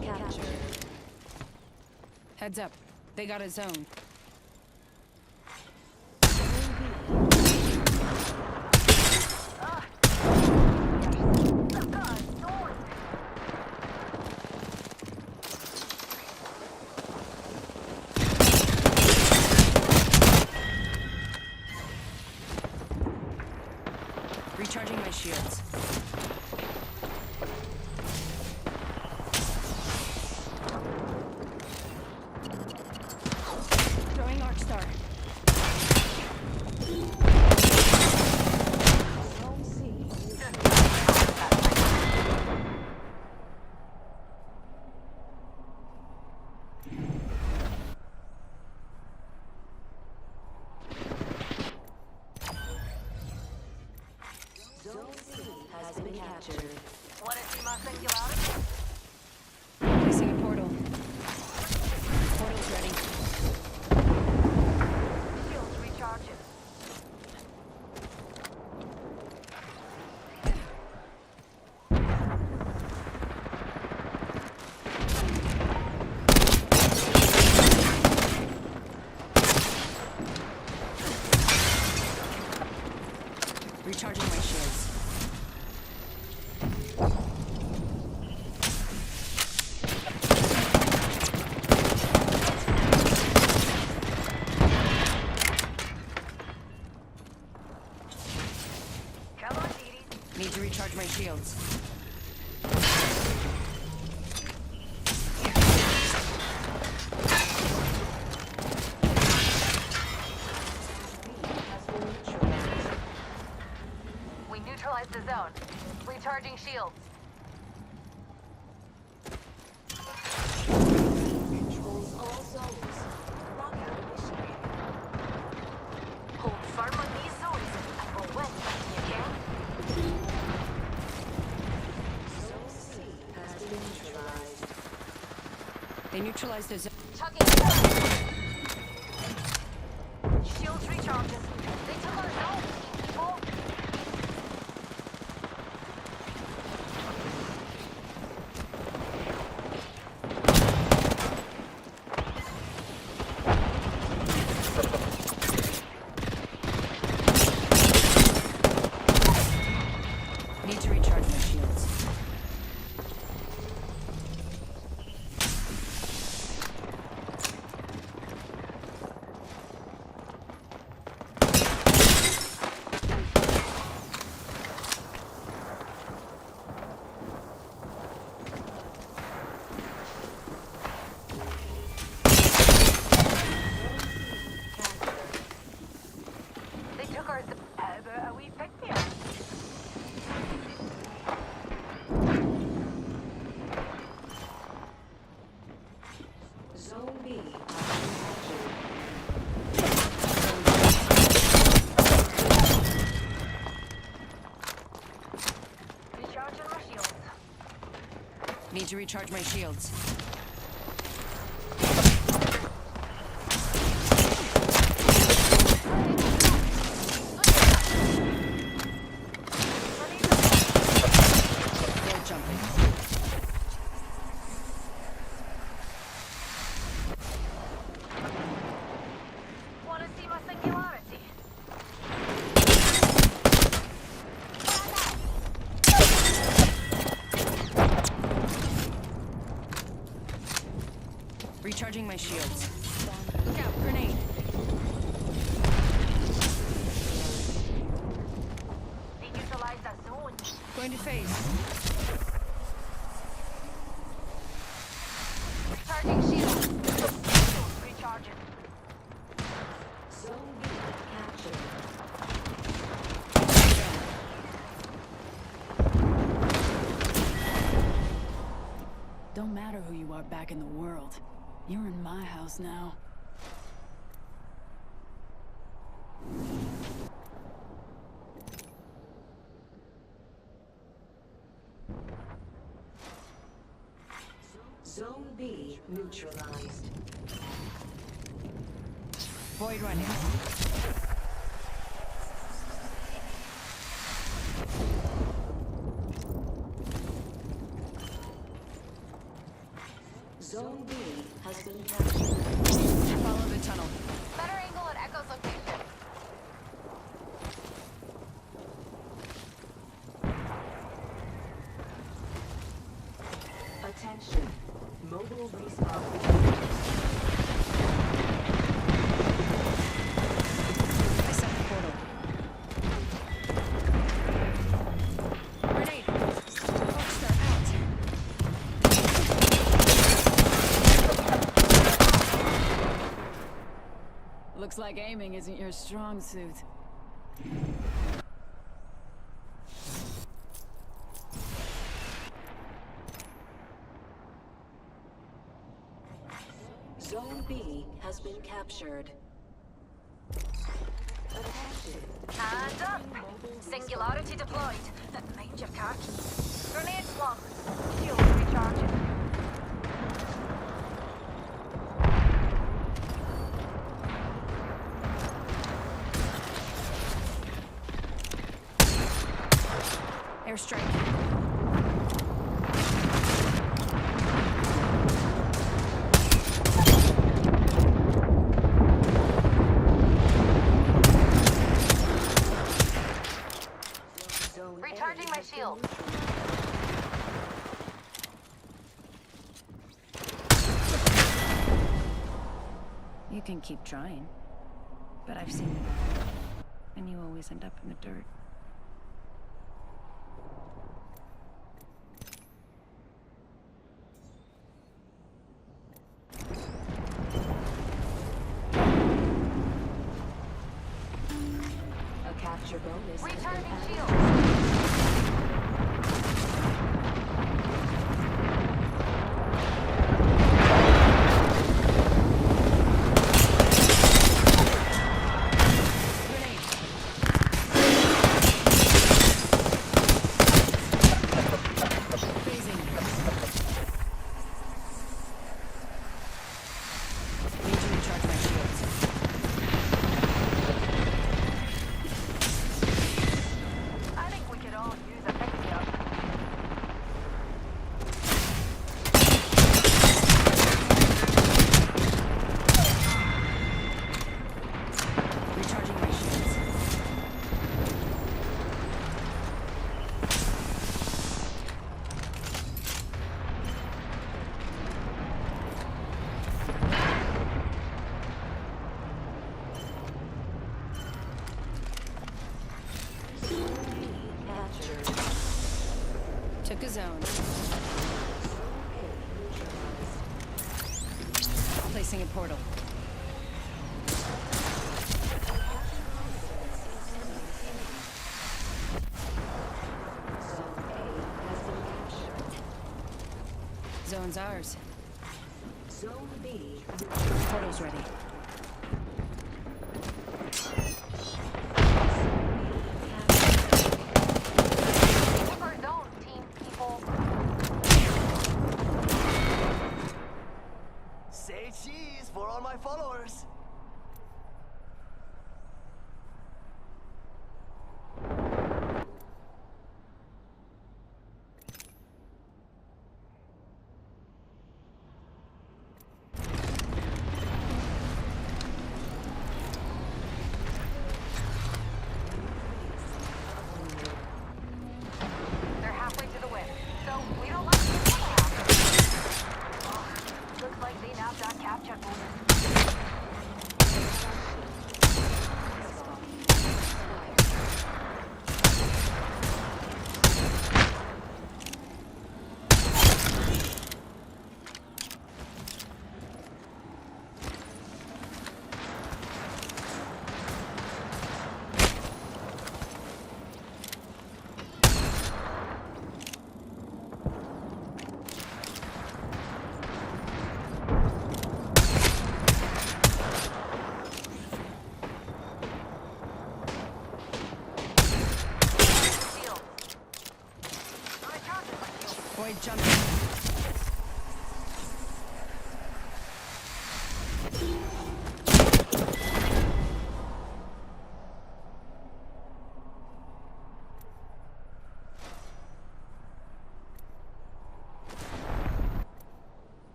C captured. Heads up. They got a zone. Recharging my shields. Throwing Arc Star. Zone C. Zone C has been captured. Wanna see my singularity? Placing a portal. Portal's ready. Shields recharging. Recharging my shields. Come on, Dee Need to recharge my shields. We neutralized the zone. Recharging shields. Controls all zones. Lockout initiated. Hold firm on these zones and we'll win. You can? Zone C has been neutralized. They neutralized the zone. Chucking shields recharges. They took our zone. People. Need to recharge my shields. They took our we picked me up. Zone B has been captured. Recharging my shields. Need to recharge my shields. They're jumping. Wanna see my singularity? Recharging my shields. Look out, grenade. They neutralized that zone. Going to phase. Charging shields. Shields recharging. Zone B captured. Don't matter who you are back in the world. You're in my house now. Zone B neutralized. Void running. Zone B has been captured. Follow the tunnel. Better angle at Echo's location. Attention. Mobile respawn. I set the portal. Grenade. Rockstar out. Looks like aiming isn't your strong suit. Zone B has been captured. Attention. Hands up! Singularity deployed. Mind your car keys. Grenade flung. Shield recharging. Airstrike. Recharging my shield. You can keep trying. But I've seen it. And you always end up in the dirt. A capture bonus. Recharging shield. Need to recharge my shields. I think we could all use a pick-me-up. Recharging my shields. Captured. Took a zone. Placing a portal. Zone A has been captured. Zone's ours. Zone B. Portal's ready. Keep our zone, team people. Say cheese for all my followers. They're halfway to the win, so we don't like to see what happens. Looks like they now got capture bonus.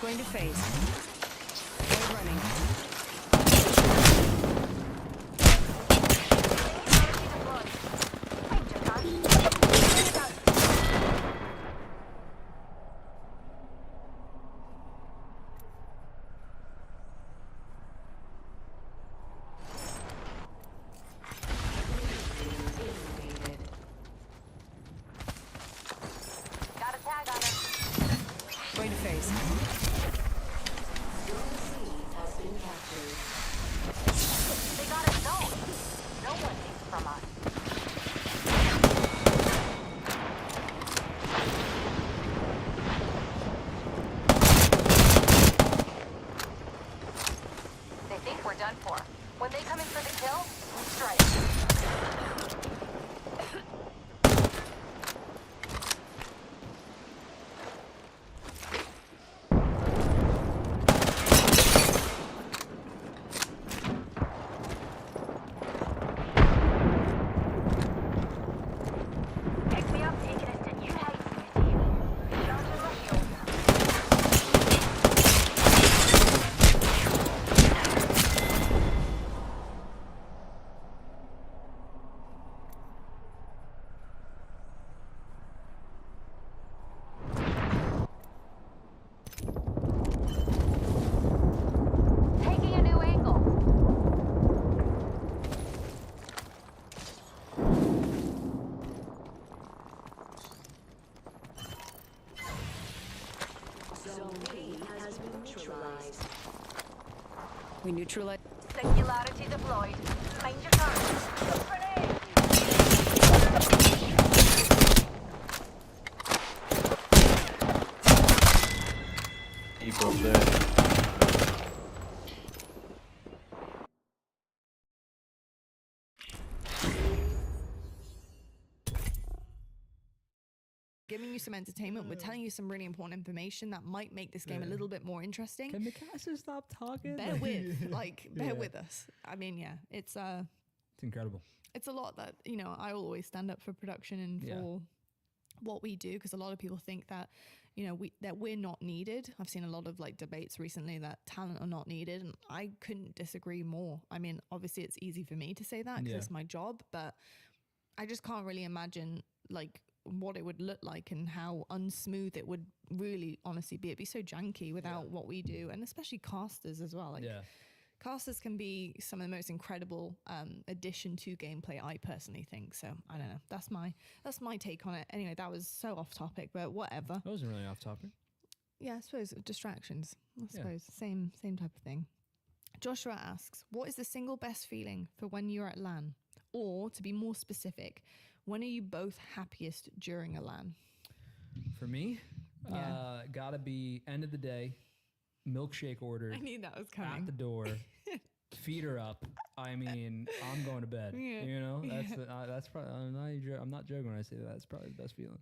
Going to phase. They're running. Got a tag on him. Going to phase. They got a zone. No one takes from us. They think we're done for. When they come in for the kill, we strike. Pick me up, taking us to new heights, Muti. Recharging my shield. Taking a new angle. Zone B has been neutralized. We neutralize. Singularity deployed. Mind your guns. Grenade! People there. Giving you some entertainment, we're telling you some really important information that might make this game a little bit more interesting. Can Mikasa stop talking? Bear with, bear Yeah. with us. I mean, yeah, It's incredible. it's a lot that, you know, I will always stand up for production and Yeah. for what we do, because a lot of people think that, you know, that we're not needed. I've seen a lot of like debates recently that talent are not needed, and I couldn't disagree more. I mean, obviously it's easy for me to say that because Yeah. it's my job, but I just can't really imagine like what it would look like and how unsmooth it would really honestly be. It'd be so janky without what we do, and especially casters as well. Like, Yeah. casters can be some of the most incredible addition to gameplay, I personally think. So I don't know. That's my take on it. Anyway, that was so off topic, but whatever. That wasn't really off topic. Yeah, I suppose distractions. I Yeah. suppose same type of thing. Joshua asks, what is the single best feeling for when you're at LAN? Or to be more specific, when are you both happiest during a LAN? For me, Yeah. gotta be end of the day, milkshake ordered. I knew that was coming. At the door, feet are up. I mean, I'm going to bed. Yeah. You know, that's Yeah. that's probably. I'm not joking when I say that. That's probably the best feeling.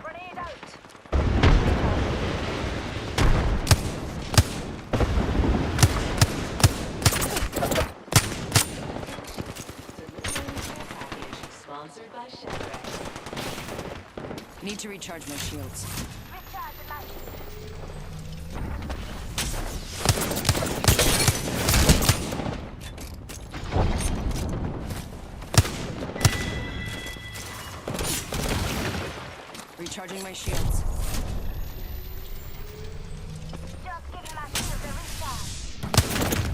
Grenade out. Sponsored by Chevrolet. Need to recharge my shields. Recharging my Recharging my shields. Just giving my shield a recharge.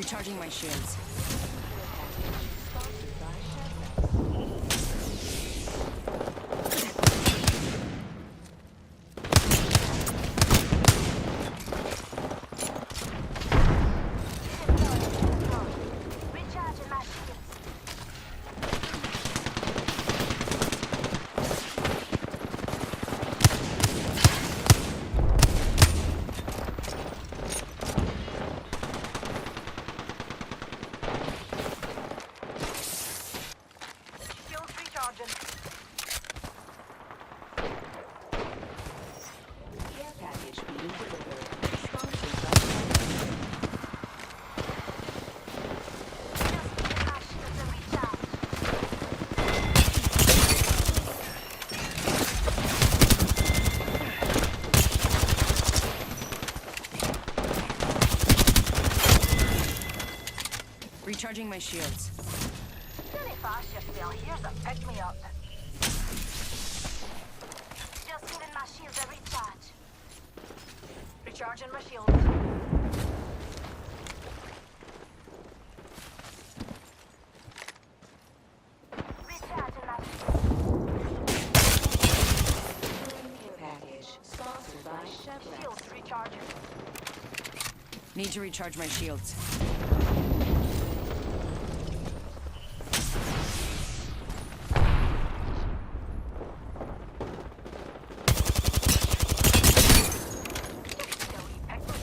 Recharging my shields. Recharging my shields. Really fast, you feel. Here's a pick-me-up. Just giving my shields a recharge. Recharging my shields. Recharging my Care package sponsored by Chevrolet. shields. Recharging. Need to recharge my shields.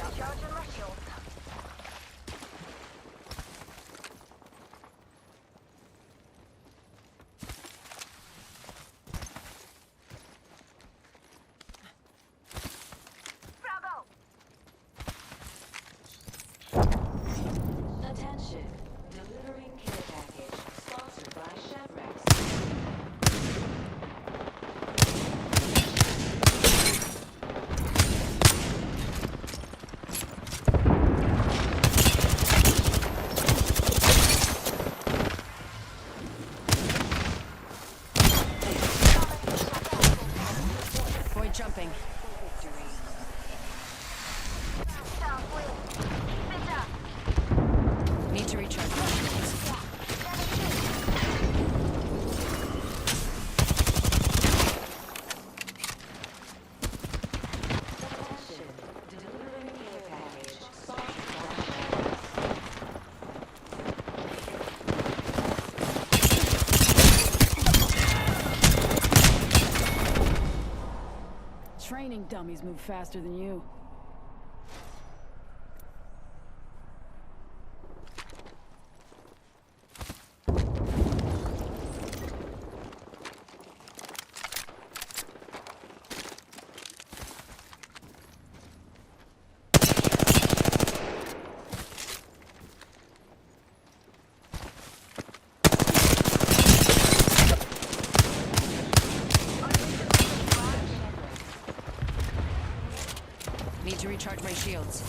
Recharging my shields. Bravo! Attention, delivering care package sponsored by Chevrolet. Point jumping. Need to recharge my shields. Attention, delivering care package sponsored by Chevrolet. Training dummies move faster than you. Need to recharge my shields.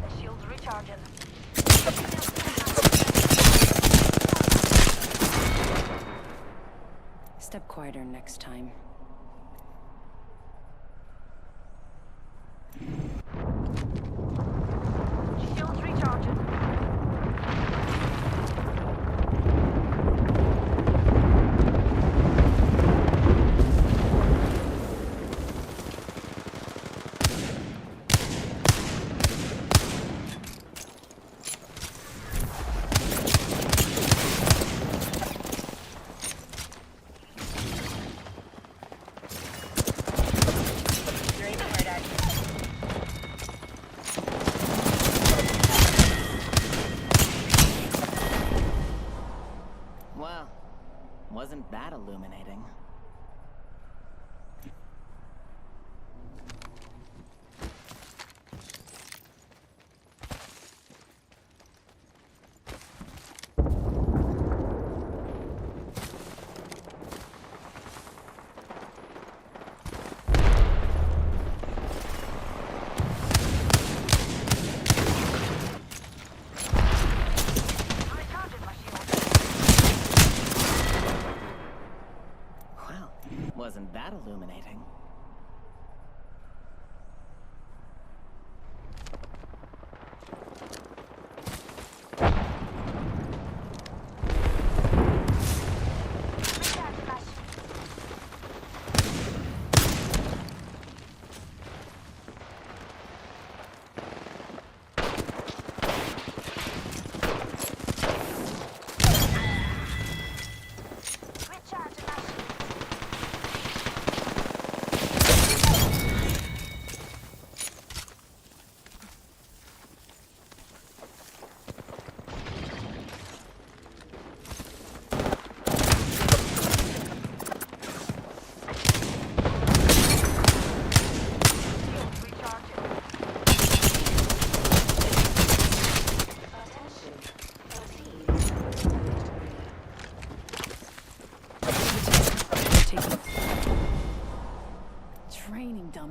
The shield's recharging. Step quieter next time. Shields recharging. Well, wasn't that illuminating? Well, wasn't that illuminating?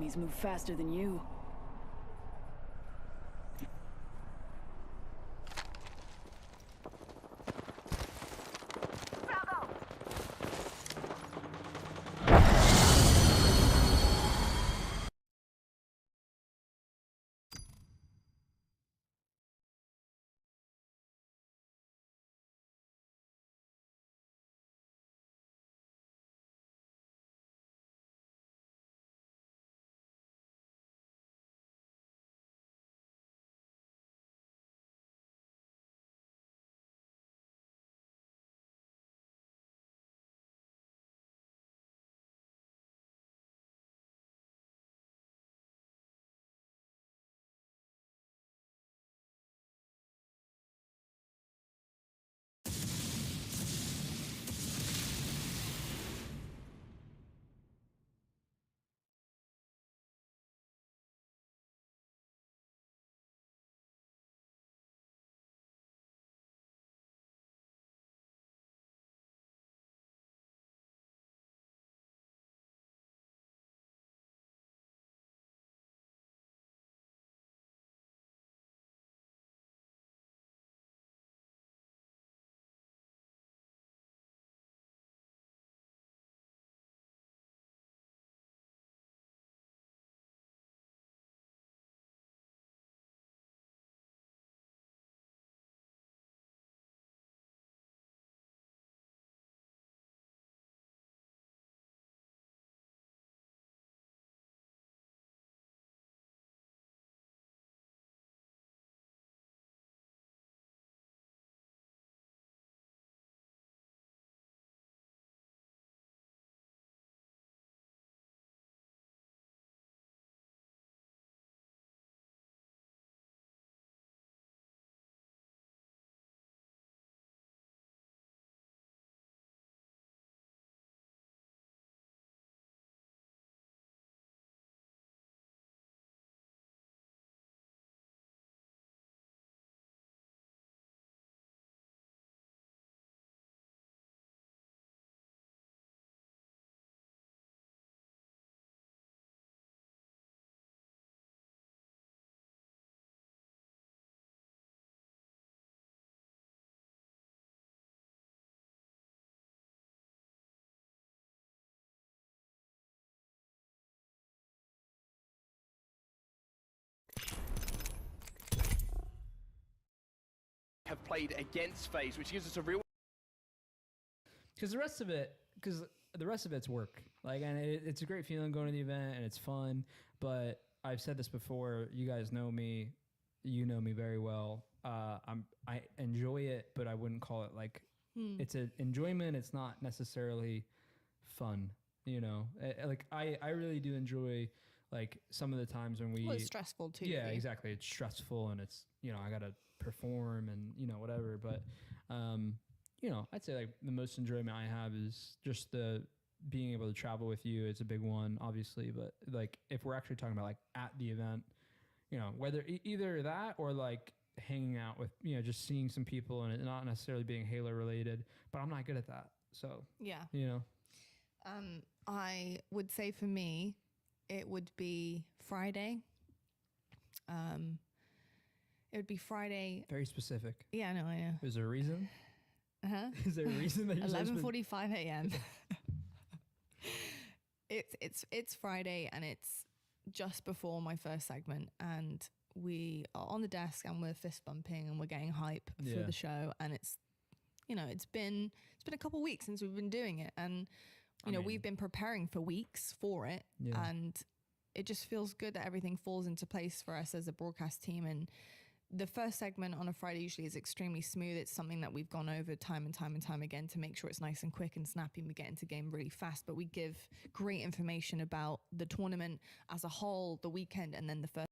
enemies move faster than you. Have played against FaZe, which gives us a real. Because the rest of it's work. Like, and it's a great feeling going to the event, and it's fun. But I've said this before. You guys know me. You know me very well. I enjoy it, but I wouldn't call it like it's an enjoyment. It's not necessarily fun. You know, like I really do enjoy like some of the times when we. Well, it's stressful too. Yeah, exactly. It's stressful, and it's I gotta perform and whatever. But I'd say like the most enjoyment I have is just the being able to travel with you. It's a big one, obviously. But like if we're actually talking about like at the event, whether either that or like hanging out with just seeing some people and it not necessarily being Halo related. But I'm not good at that. So yeah, I would say for me, it would be Friday. It would be Friday. Very specific. Yeah, I know. Is there a reason? Is there a reason that you 11:45 a.m. It's Friday and it's just before my first segment, and we are on the desk and we're fist bumping and we're getting hype for the show, and it's been a couple weeks since we've been doing it, and we've been preparing for weeks for it, and it just feels good that everything falls into place for us as a broadcast team. And the first segment on a Friday usually is extremely smooth. It's something that we've gone over time and time again to make sure it's nice and quick and snappy, and we get into game really fast, but we give great information about the tournament as a whole, the weekend, and then the first.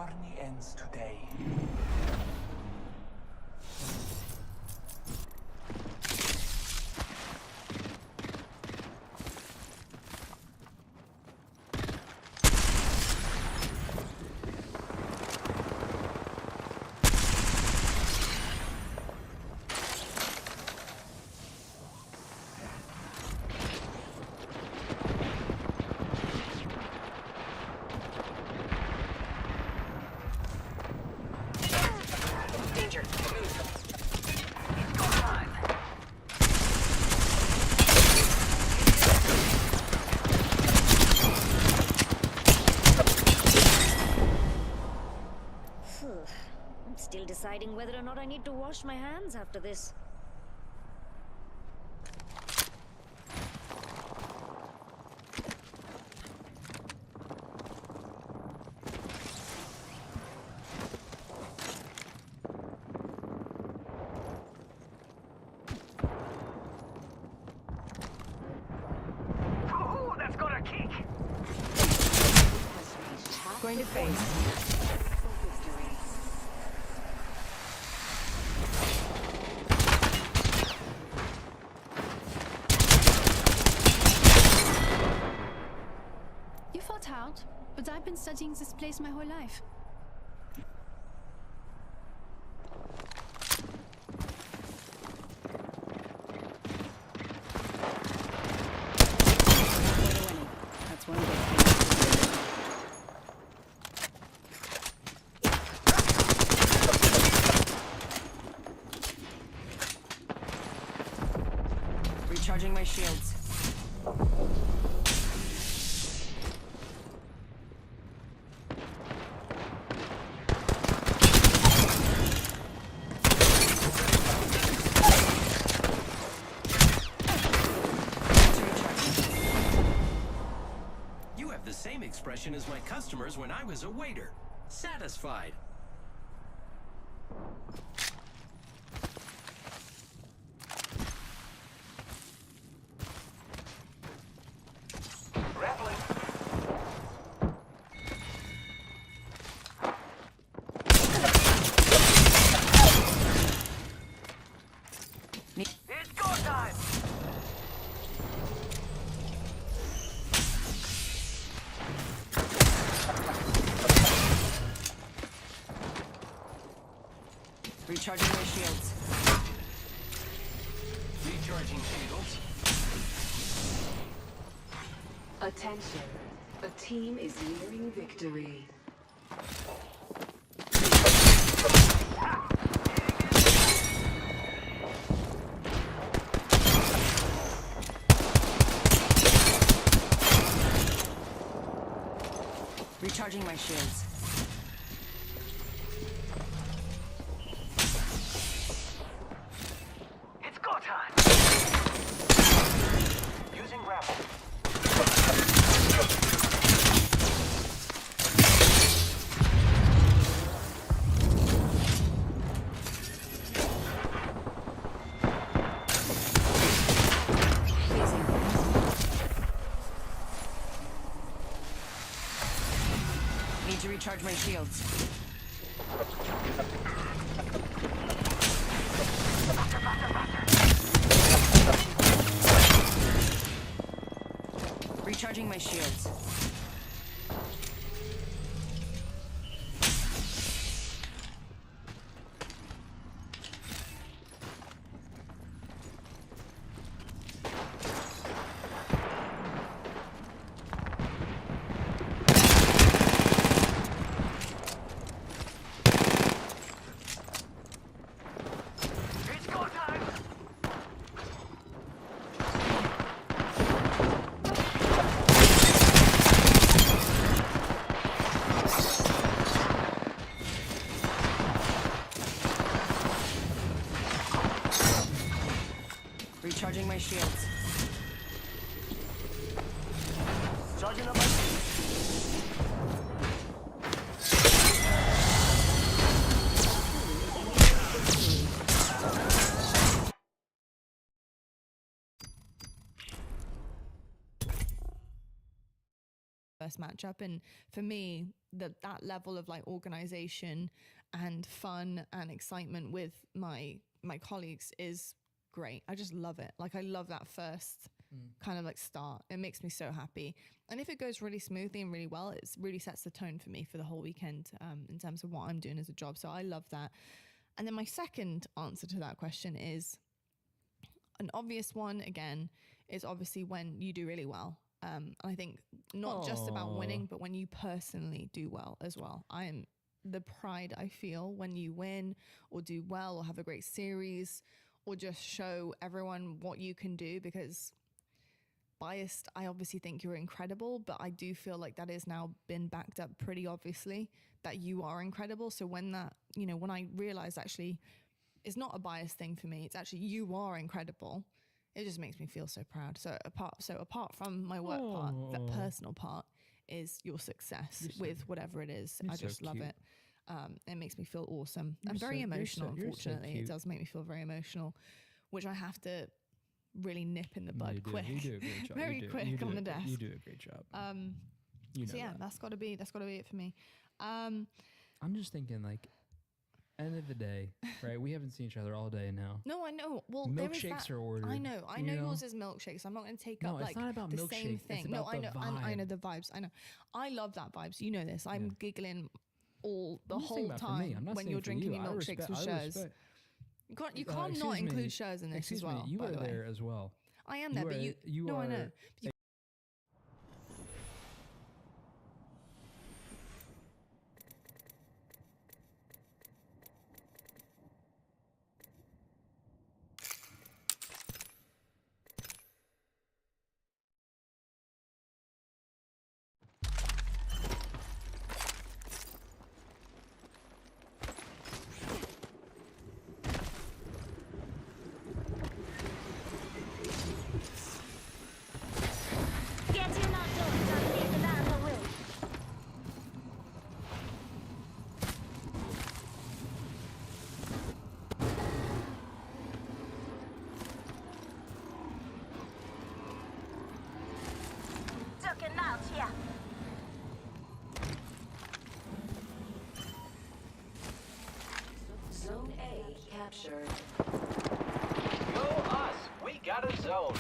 journey ends today. Danger. I'm still deciding whether or not I need to wash my hands after this. Ooh, that's got a kick. Going to face. You fought hard, but I've been studying this place my whole life. That's one good. Recharging my shields. You have the same expression as my customers when I was a waiter. Satisfied. Grappling. It's go time. Recharging my shields. Recharging shields. Attention. A team is nearing victory. Recharging my shields. It's go time. Using grapple. Need to recharge my shields. Recharging my shields. It's go time. first matchup. And for me, that level of like organization and fun and excitement with my colleagues is great. I just love it. Like I love that first kind of like start. It makes me so happy. And if it goes really smoothly and really well, it really sets the tone for me for the whole weekend in terms of what I'm doing as a job. So I love that. And then my second answer to that question is an obvious one, again, is obviously when you do really well. I think not just about winning, but when you personally do well as well. The pride I feel when you win or do well or have a great series or just show everyone what you can do, because biased, I obviously think you're incredible, but I do feel like that has now been backed up pretty obviously that you are incredible. So when that, when I realized actually it's not a biased thing for me, it's actually you are incredible, it just makes me feel so proud. So apart from my work part, that personal part is your success with whatever it is. I just love it. It makes me feel awesome. I'm very emotional, unfortunately. It does make me feel very emotional, which I have to really nip in the bud quick. You do a great job. Very quick on the desk. You do a great job. So yeah, that's got to be it for me. I'm just thinking, like, end of the day, right? We haven't seen each other all day now. No, I know. Well, milkshakes are ordered. I know yours is milkshakes. I'm not going to take up like it's not about the milkshakes. same thing. It's about I know. I know the vibes. I know. I love that vibes. You know this. I'm giggling the whole time when you're drinking your milkshakes with Shurs. You can't not include Shurs in this as well. You were there as well. I am there, but you. No, I know. Zone A captured. Go us! We got a zone.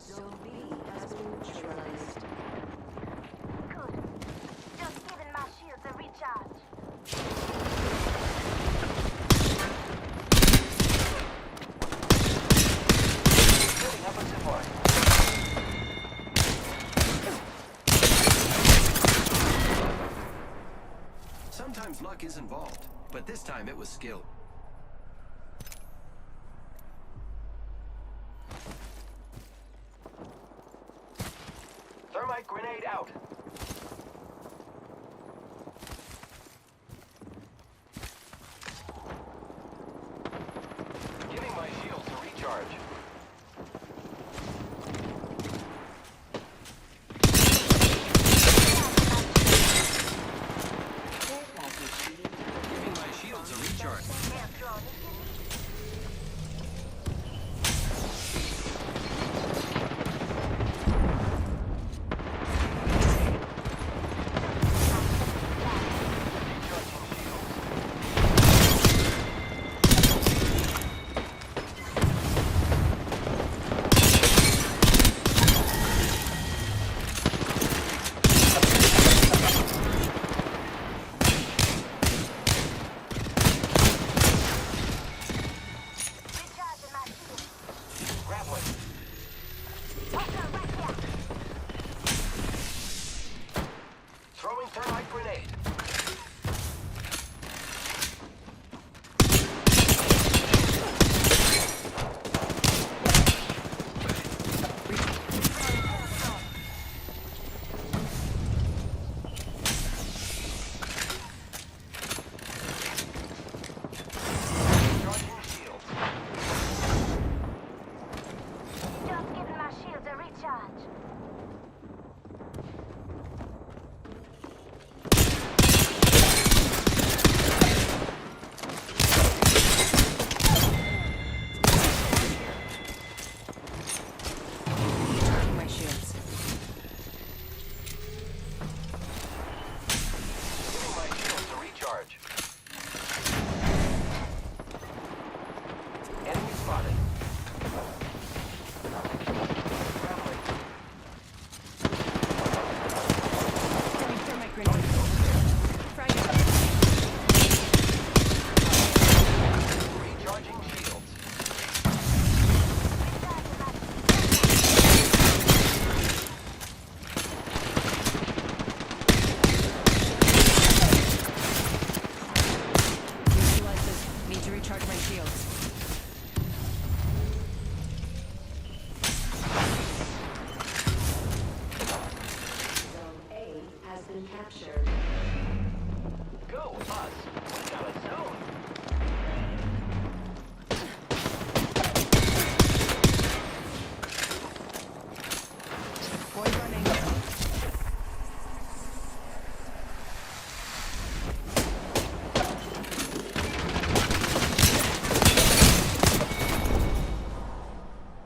Zone B has been neutralized. Good. Just giving my shields a recharge. Sometimes luck is involved, but this time it was skill. Thermite grenade out. Giving my shields a recharge. Giving my shields a recharge. grenade. Frag it. Recharging shields. Neutralize this. Need to recharge my shields. Zone A has been captured. Go, us. We got a zone. Boy running.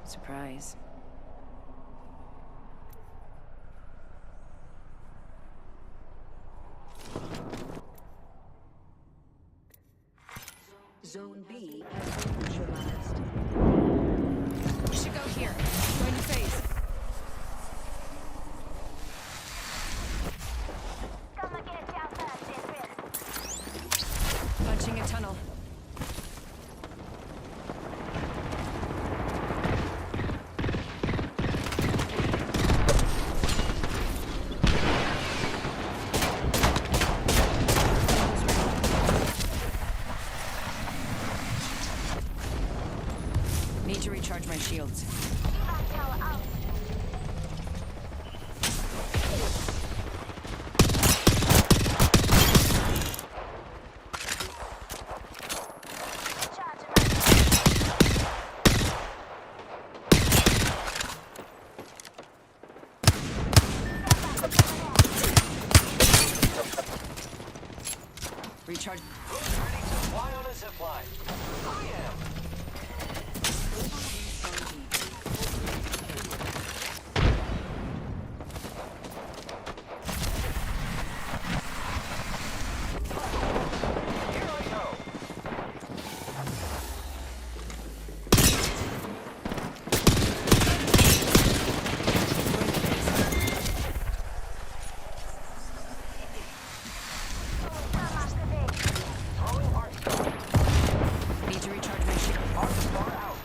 Surprise. Zone B has been neutralized. We should go here. Going to phase. Punching a tunnel. Need to recharge my shields. Recharge. Who's ready to fly on a zipline? I am. Here I go. Throwing arc star. Need to recharge my shield. Arc star out.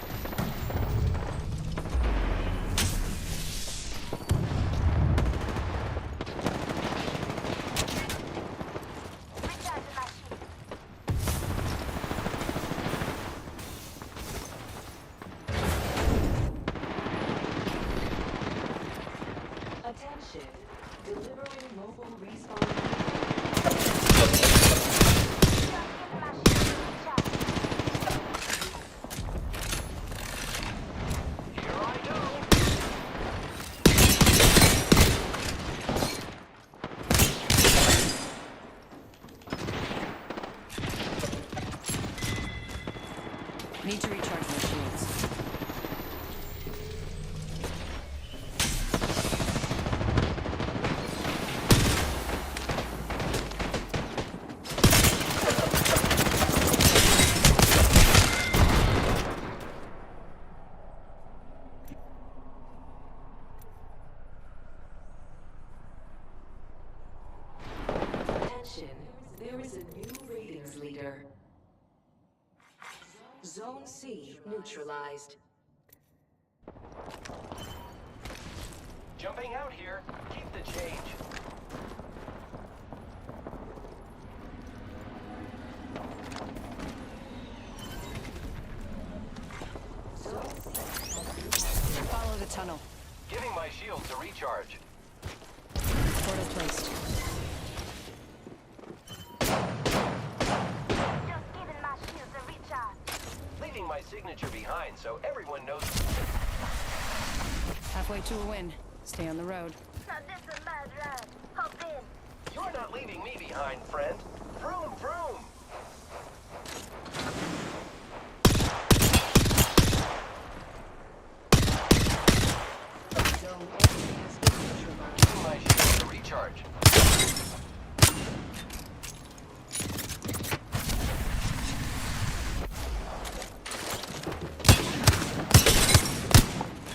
Attention. Delivering mobile respawn. Here I go. Need to recharge my shields. Attention. There is a new ratings leader. Zone C neutralized. Jumping out here. Keep the change. Follow the tunnel. Giving my shields a recharge. Portal placed. Leaving my signature behind so everyone knows. Halfway to a win. Stay on the road. You're not leaving me behind, friend. Vroom, vroom. Zone A has been neutralized. Giving my shields a recharge.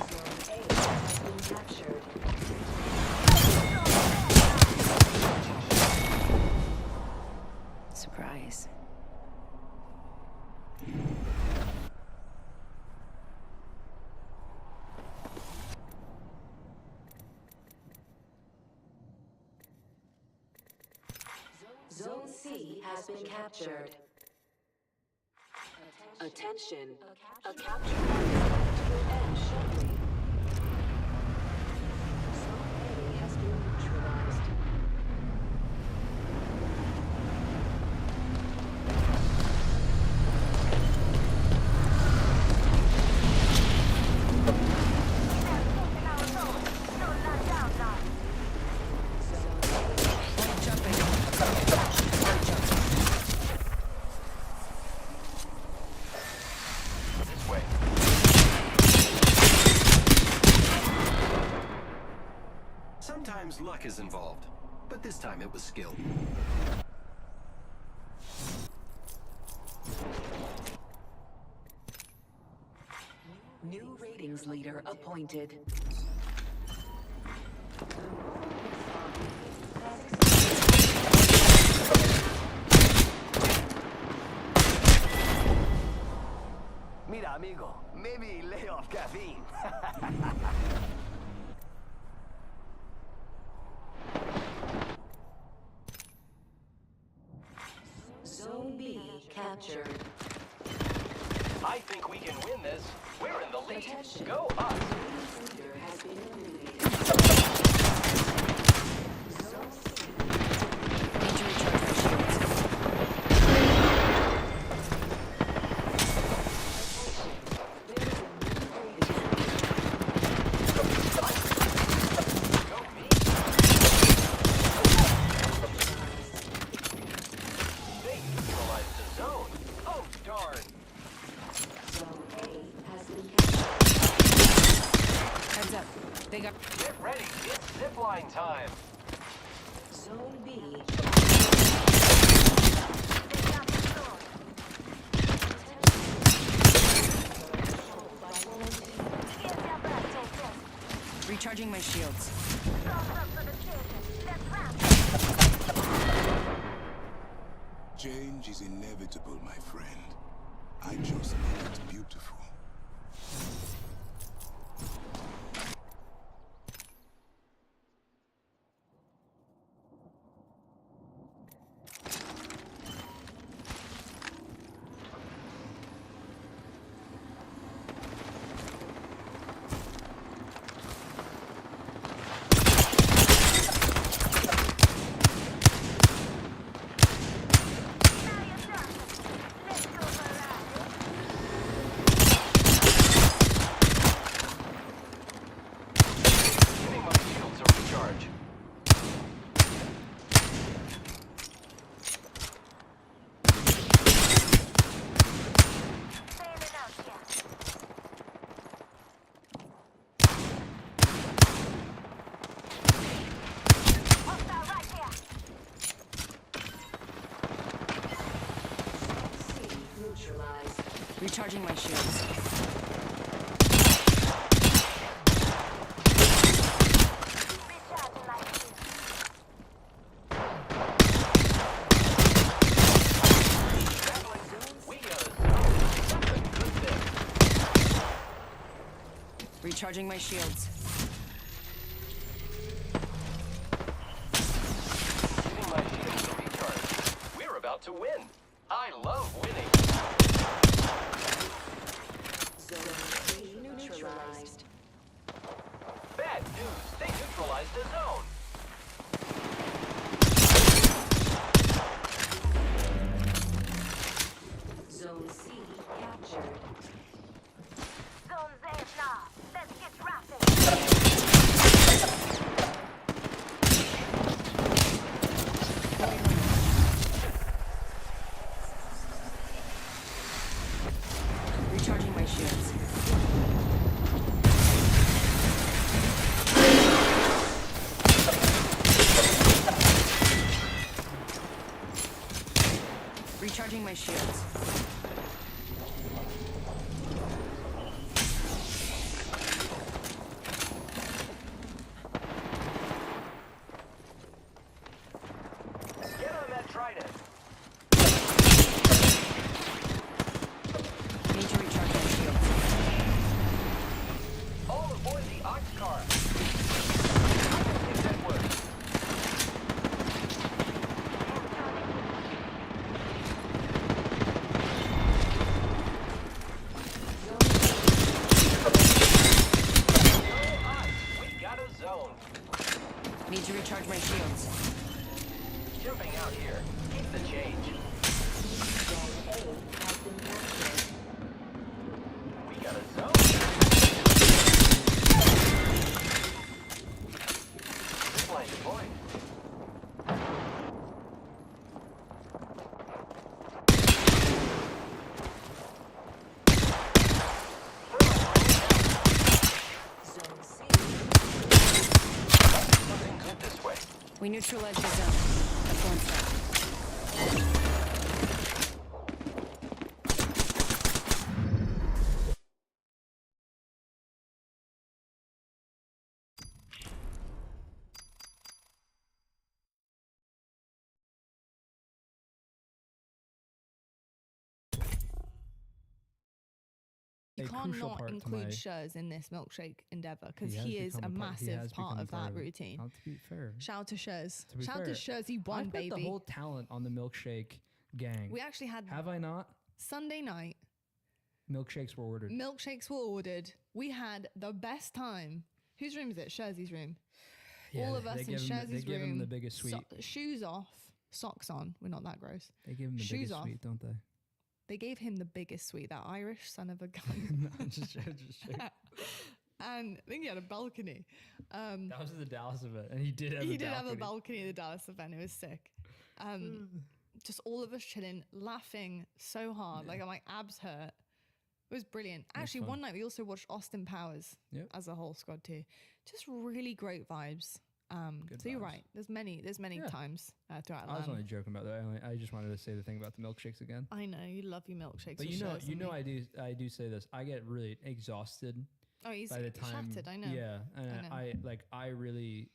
Zone A has been captured. days. Zone C has been captured. Attention. A capture will end shortly. Zone A has been neutralized. Sometimes luck is involved, but this time it was skill. New ratings leader appointed. Mira, amigo, maybe lay off caffeine. Zone B captured. I think we can win this. We're in the lead. Attention. Go us. Leader has been eliminated. Zone C. Need to recharge my shields. They neutralized the zone. Oh, darn. Zone A has been captured. Heads up. They got. Get ready. It's zipline time. Zone B. Recharging my shields. Change is inevitable, my friend. I just make it beautiful. Giving my shields a recharge. C neutralized. Recharging my shields. We got a zone. That's a good thing. Recharging my shields. Giving my shields a recharge. We're about to win. I love winning. Zone C neutralized. Bad news. They neutralized the zone. Zone C captured. Zone safe now. Let's get rapid. Recharging my shields. Recharging my shields. Get on that trident. out here. Keep the change. We got a zone. Zipline deployed. Something good this way. We neutralized the zone. That's one step. You A can't crucial not part to include my- Shurs in this milkshake endeavor because has he is become a part- he massive has part become of that part routine. To be fair. Shout out to Shurs. To be Shout out fair, to Shurs. He won, I've got baby. the whole talent on the milkshake gang. We actually had Have I not? Sunday night. Milkshakes were ordered. Milkshakes were ordered. We had the best time. Whose room is it? Shirzy's room. Yeah, All of they us in give him the- Shirzy's they give him room. the biggest suite. Shoes off, socks on. We're not that gross. They give him the Shoes biggest off. suite, don't they? They gave him the biggest suite. That Irish son of a gun. No, just joking. And I think he had a balcony. That was the Dallas event, and he did have. He did have a balcony at the Dallas event. It was sick. Just all of us chilling, laughing so hard. Like my abs hurt. It was brilliant. Actually, fun. one night we also watched Austin Powers as a whole squad too. Just really great vibes. So you're vibes. right. There's many times throughout. I was LAN. only joking about that. I just wanted to say the thing about the milkshakes again. I know you love your milkshakes. But with Shurs and me. I do say this. I get really exhausted. Oh, he's by the time. shattered. I know. Yeah, and I know. I really,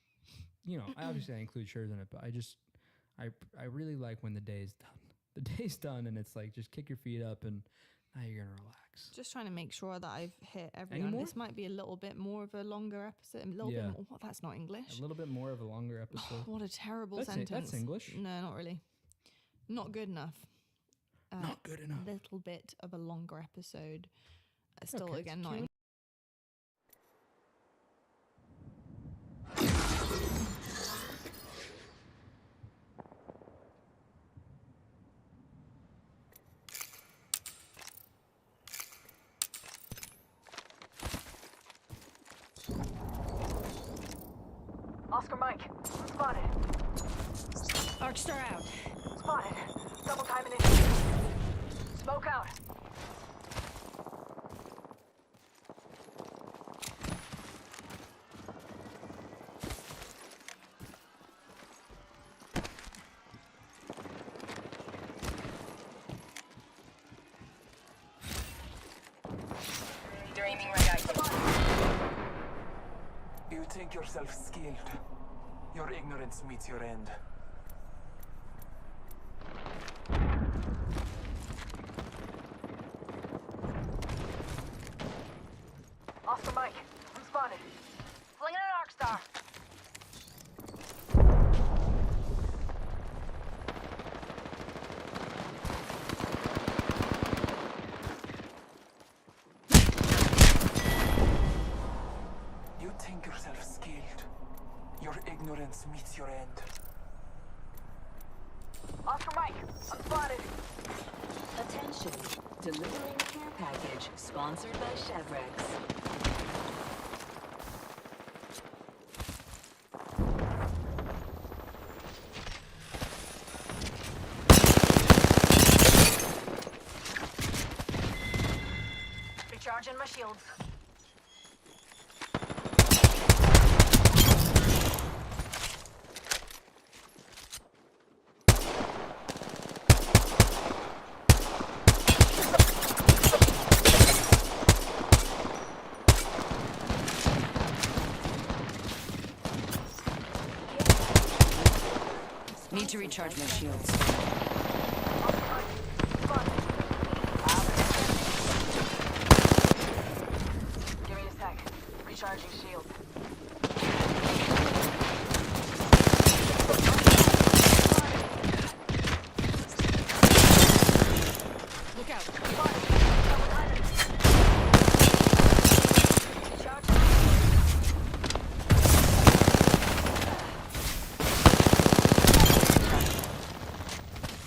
obviously I include Shurs in it, but I really like when the day is done. The day's done, and it's like just kick your feet up, and now you're gonna relax. Just trying to make sure that I've hit everyone. Any more? This might be a little bit more of a longer episode. A little bit more. What? That's not English. A little bit more of a longer episode. What a terrible That's sentence. That's English. No, not really. Not good enough. Not good enough. A little bit of a longer episode. Still, Okay, again, so not. Oscar Mike, spotted. Arcstar out. Spotted. Double timing in. Smoke out. They're aiming right at you. You think yourself skilled. Your ignorance meets your end. Oscar Mike, I'm spotted. Flinging an arc star. You think yourself skilled. Your ignorance meets your end. Oscar Mike, I'm spotted. Attention. Delivering care package sponsored by Chevrex. Recharging my shields. Need to recharge my shields. Give me a sec. Recharging shield. Look out.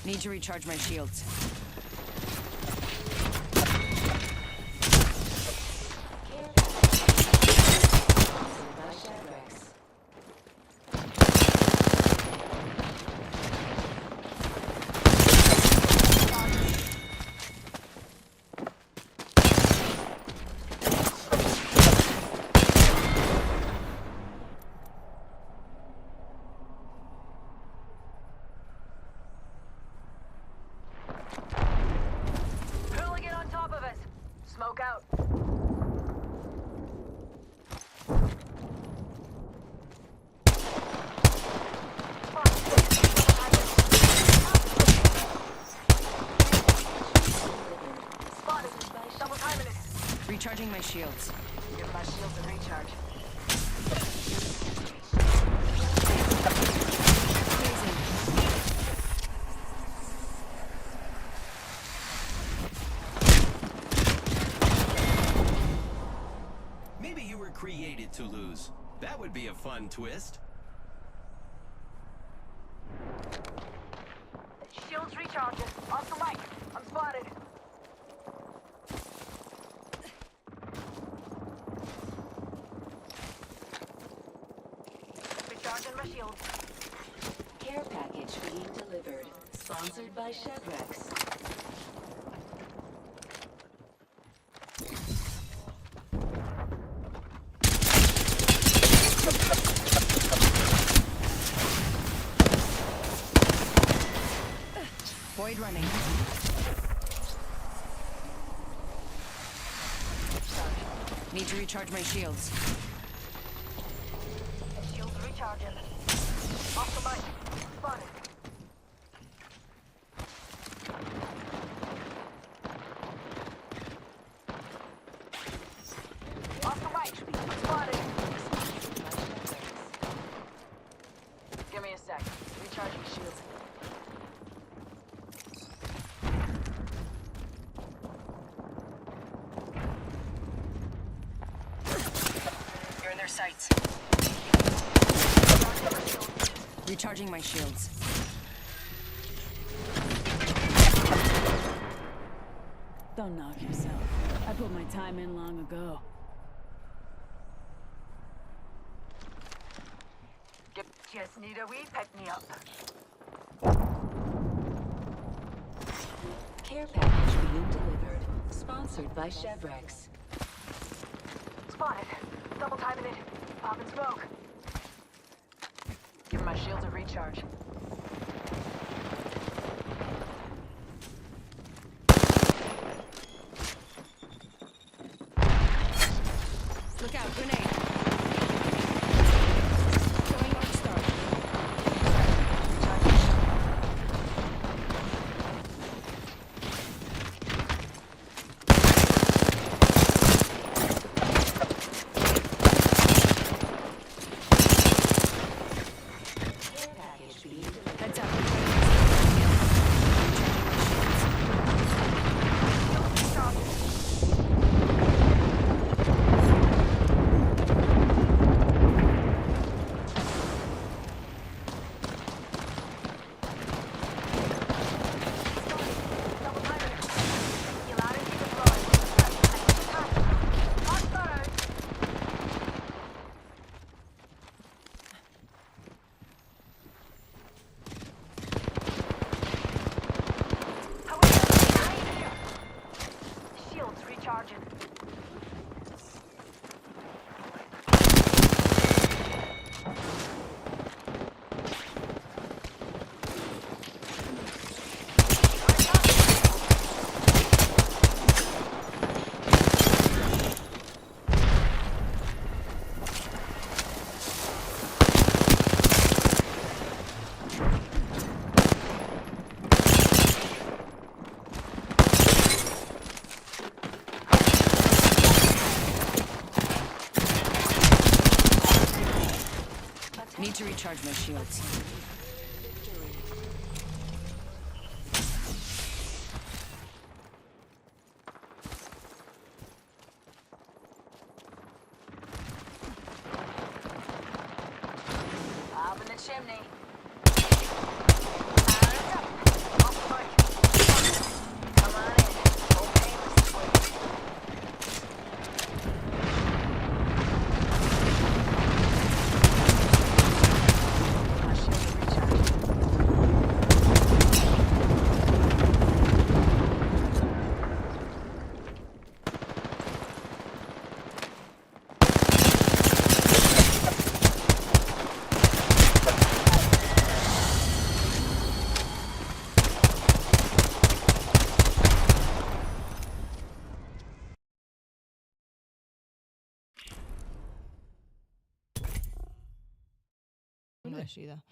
Need to recharge my shields. Hooligan on top of us. Smoke out. Spotted. Double timing it. Recharging my shields. Give my shields a recharge. Maybe you were created to lose. That would be a fun twist. Shields recharging. Off the mic. I'm spotted. Recharging my shields. Care package being delivered. Sponsored by Chevrex. Void running. Need to recharge my shields. Shields recharging. Off the mic. Spotted. Off the mic. Spotted. Give me a sec. Recharging shields. You're in their sights. Recharging my shields. Don't knock yourself. I put my time in long ago. Just need a wee pick-me-up. Care package being delivered. Sponsored by Chevrex. Spotted. Double timing it. Popping smoke. Give my shields a recharge. Look out, grenade. Showing North Star. Heads up. Shields recharging. Need to recharge my shields. Up in the chimney. Fire it up. Off fish either.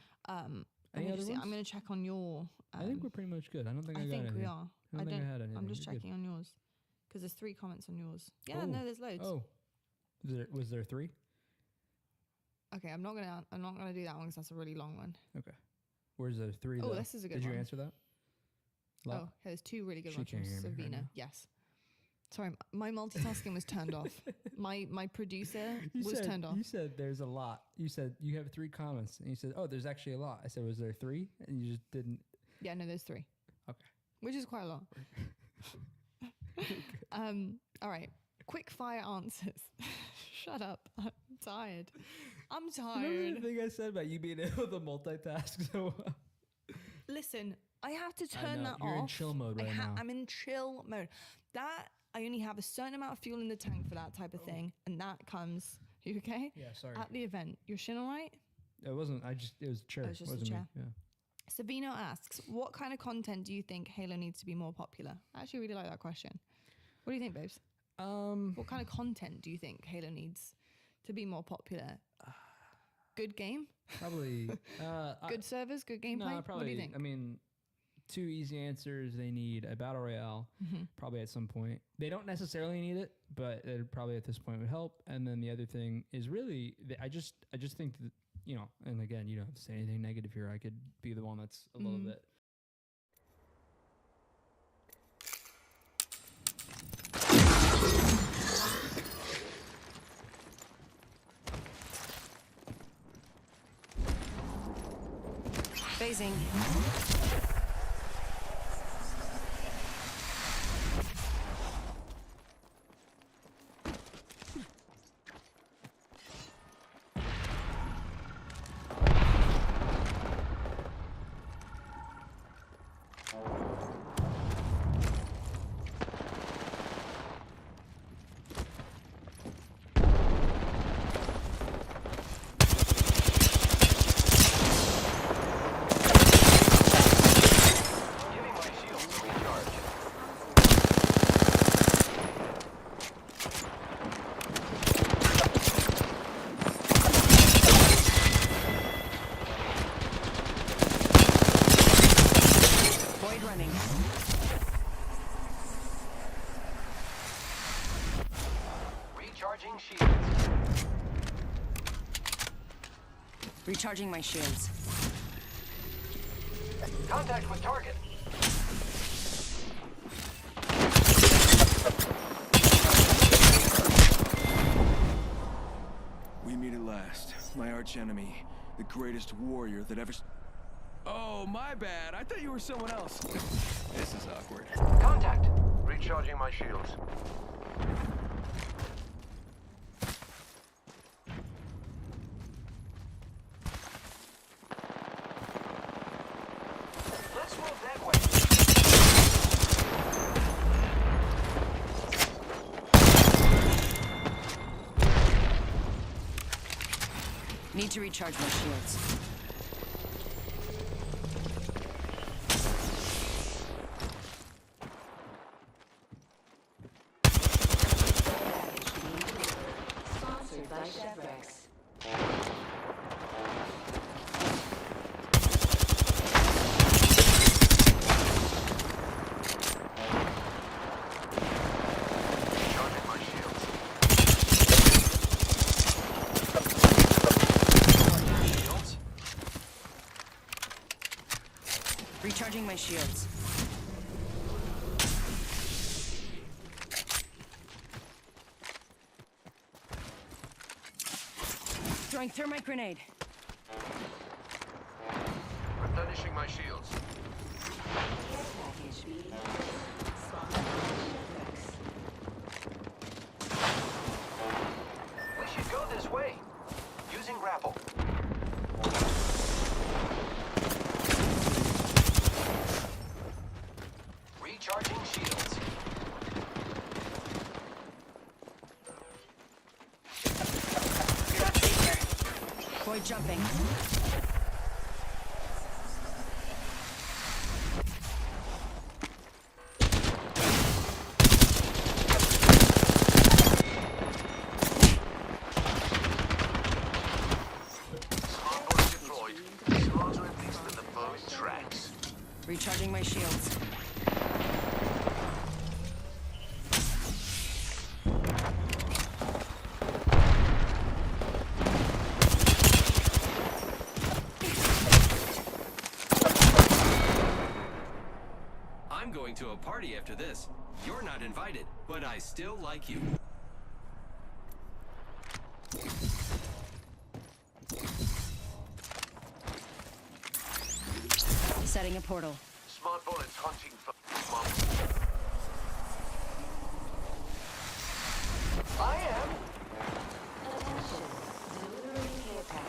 Any other ones? I'm gonna check on your. I think we're pretty much good. I don't think I got think anything. we are. I don't think I had anything. I'm just You're good. checking on yours because there's 3 comments on yours. Yeah, Oh. no, there's loads. Oh, was there 3? Okay, I'm not gonna do that one because that's a really long one. Okay. Where's the 3? Oh, though? this is a good Did one. you answer that? Oh, there's 2 really good She ones from can't hear me right Sabina. now. Yes. Sorry, my multitasking was turned off. My producer was turned off. You said there's a lot. You said you have 3 comments, and you said, "Oh, there's actually a lot." I said, "Was there 3?" And you just didn't. Yeah, no, there's 3. Okay. Which is quite a lot. All right. Quick fire answers. Shut up. I'm tired. Remember the thing I said about you being able to multitask so well? Listen, I have to I turn know, that you're off. in chill mode right now. I'm in chill mode. That I only have a certain amount of fuel in the tank for that type of thing, and that comes. You okay? Yeah, sorry. At the event, your shin all right? It wasn't. It was a chair. Oh, it was just a wasn't chair. Me. Yeah. Sabino asks, what kind of content do you think Halo needs to be more popular? I actually really like that question. What do you think, babes? What kind of content do you think Halo needs to be more popular? Good game? Probably. Good servers? Good gameplay? No, probably. What do you think? I mean, 2 easy answers. They need a battle royale, probably at some point. They don't necessarily need it, but it probably at this point would help. And then the other thing is really, I just think that, you know, and again, you don't have to say anything negative here. I could be the one that's a little bit. Phasing. Recharging shields. Recharging my shields. Contact with target. We meet at last. My archenemy, the greatest warrior that ever... Oh, my bad. I thought you were someone else. This is awkward. Contact. Recharging my shields. Let's move that way. Need to recharge my shields. Sponsored by Chevrex. Recharging my shields. Shields. Recharging my shields. Throwing thermite grenade. Replenishing my shields. Package B. Sponsored by Chevrex. We should go this way. Using grapple. Recharging shields. Boy jumping. Onboard deployed. Recharging my shields. I'm going to a party after this. You're not invited, but I still like you. Setting a portal. Smart bullets hunting for smart. I am.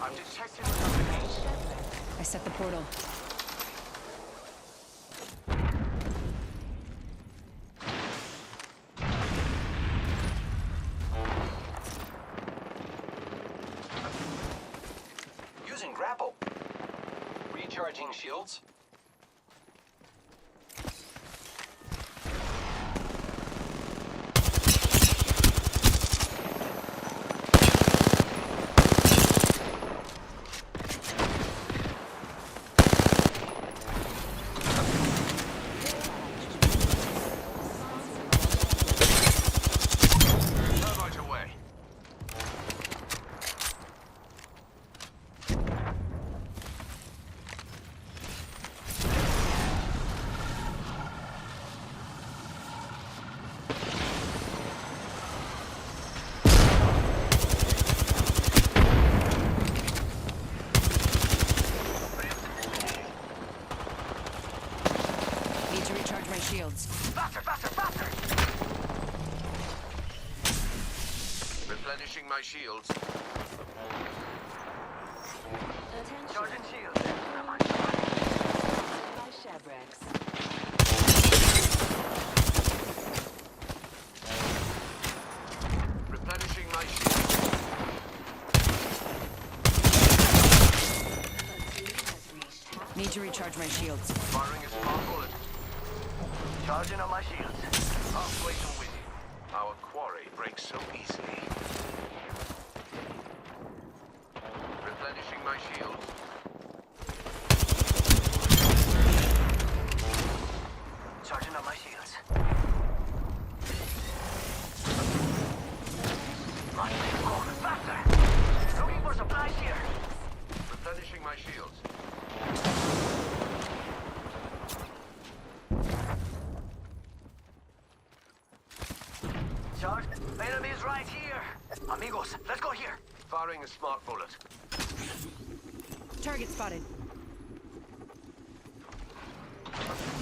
I'm detecting another case. I set the portal. Using grapple. Recharging shields. Right away. Need to recharge my shields. Faster, faster, faster! Replenishing my shields. Charging shields. Replenishing my shields. Need to recharge my shields. Firing a small bullet. Charging on my shields. Halfway to winning. Our quarry breaks so easily. Replenishing my shields. Charging on my shields. Right, go faster! Looking for supplies here. Replenishing my shields. Charge. Enemies right here. Amigos, let's go here. Firing a smart bullet. Target spotted.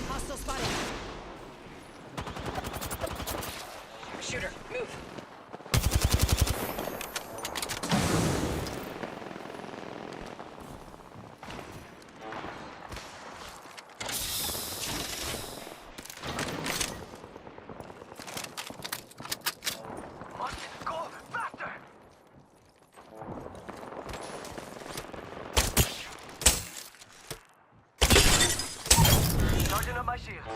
Hostile spotted. Shooter, move. Must go faster. Charging up my shields.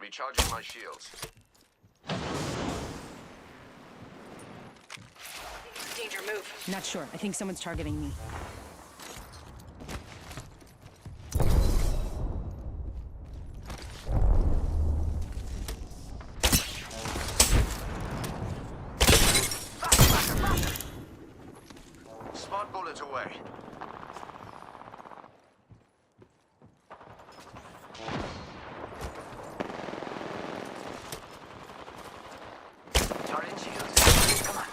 Recharging my shields. Danger, move. Not sure. I think someone's targeting me. Smart bullet away. Charging shields. Come on.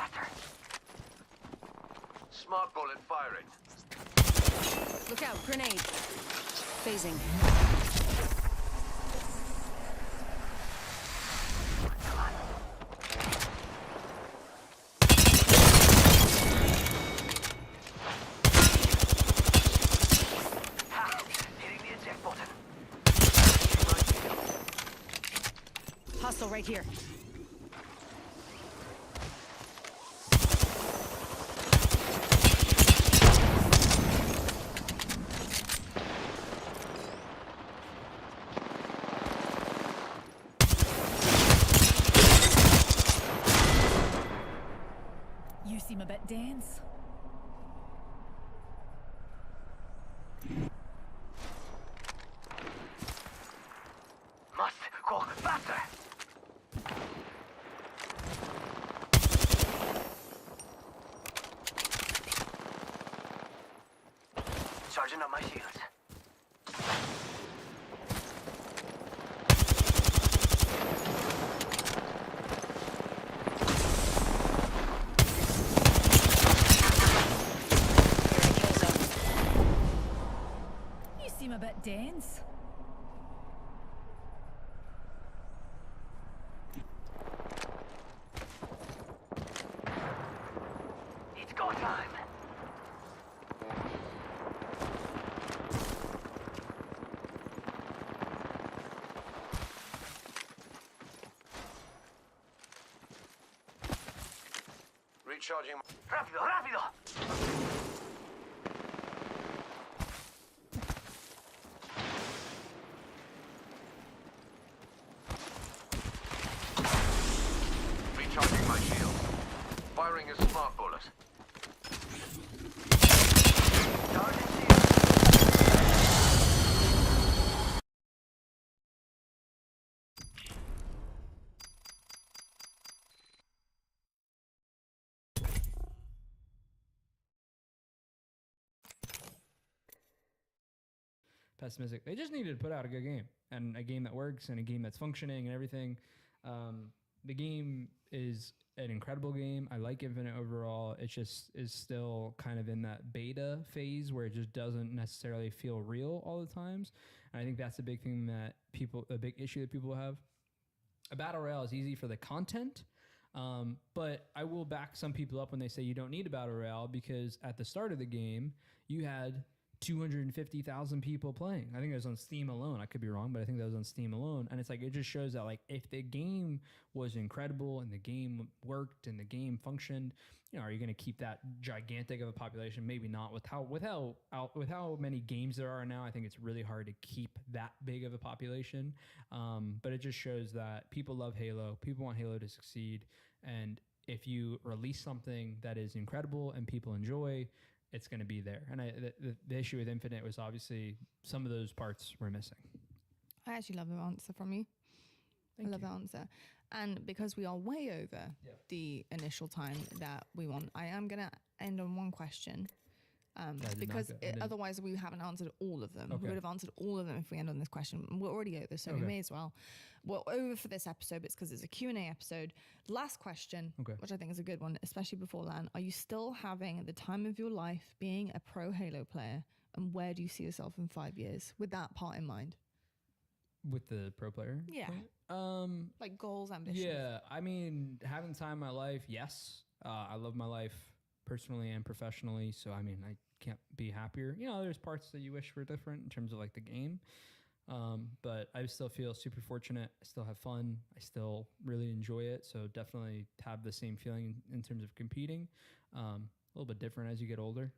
faster. Smart bullet firing. Look out, grenade. Phasing. Hitting the eject button. Hostile right here. You seem a bit dense. Must go faster. Charging up my shields. You seem a bit dense. It's go time. Recharging. Rápido, rápido. Recharging my shield. Firing a smart bullet. Charging shield. Pessimistic. They just needed to put out a good game and a game that works and a game that's functioning and everything. The game is an incredible game. I like Infinite overall. It just is still kind of in that beta phase where it just doesn't necessarily feel real all the times. And I think that's a big thing that a big issue that people have. A battle royale is easy for the content. But I will back some people up when they say you don't need a battle royale, because at the start of the game, you had 250,000 people playing. I think it was on Steam alone. I could be wrong, but I think that was on Steam alone. And it's like, it just shows that, like, if the game was incredible and the game worked and the game functioned, you know, are you going to keep that gigantic of a population? Maybe not. With how many games there are now, I think it's really hard to keep that big of a population. But it just shows that people love Halo. People want Halo to succeed. And if you release something that is incredible and people enjoy, it's going to be there. And the issue with Infinite was obviously some of those parts were missing. I actually love the answer from you. I love the answer. And because we are way over the initial time that we want, I am going to end on one question. Because otherwise we haven't answered all of them. Okay. We would have answered all of them if we end on this question. We're already over, so we may as well. We're over for this episode, but it's because it's a Q&A episode. Last question, which I think is a good one, especially before LAN. Are you still having the time of your life being a pro Halo player? And where do you see yourself in 5 years with that part in mind? With the pro player? Yeah. Like goals, ambitions. Yeah. I mean, having time in my life, yes. I love my life personally and professionally. So, I mean, I can't be happier. You know, there's parts that you wish were different in terms of like the game. But I still feel super fortunate. I still have fun. I still really enjoy it. So definitely have the same feeling in terms of competing. A little bit different as you get older.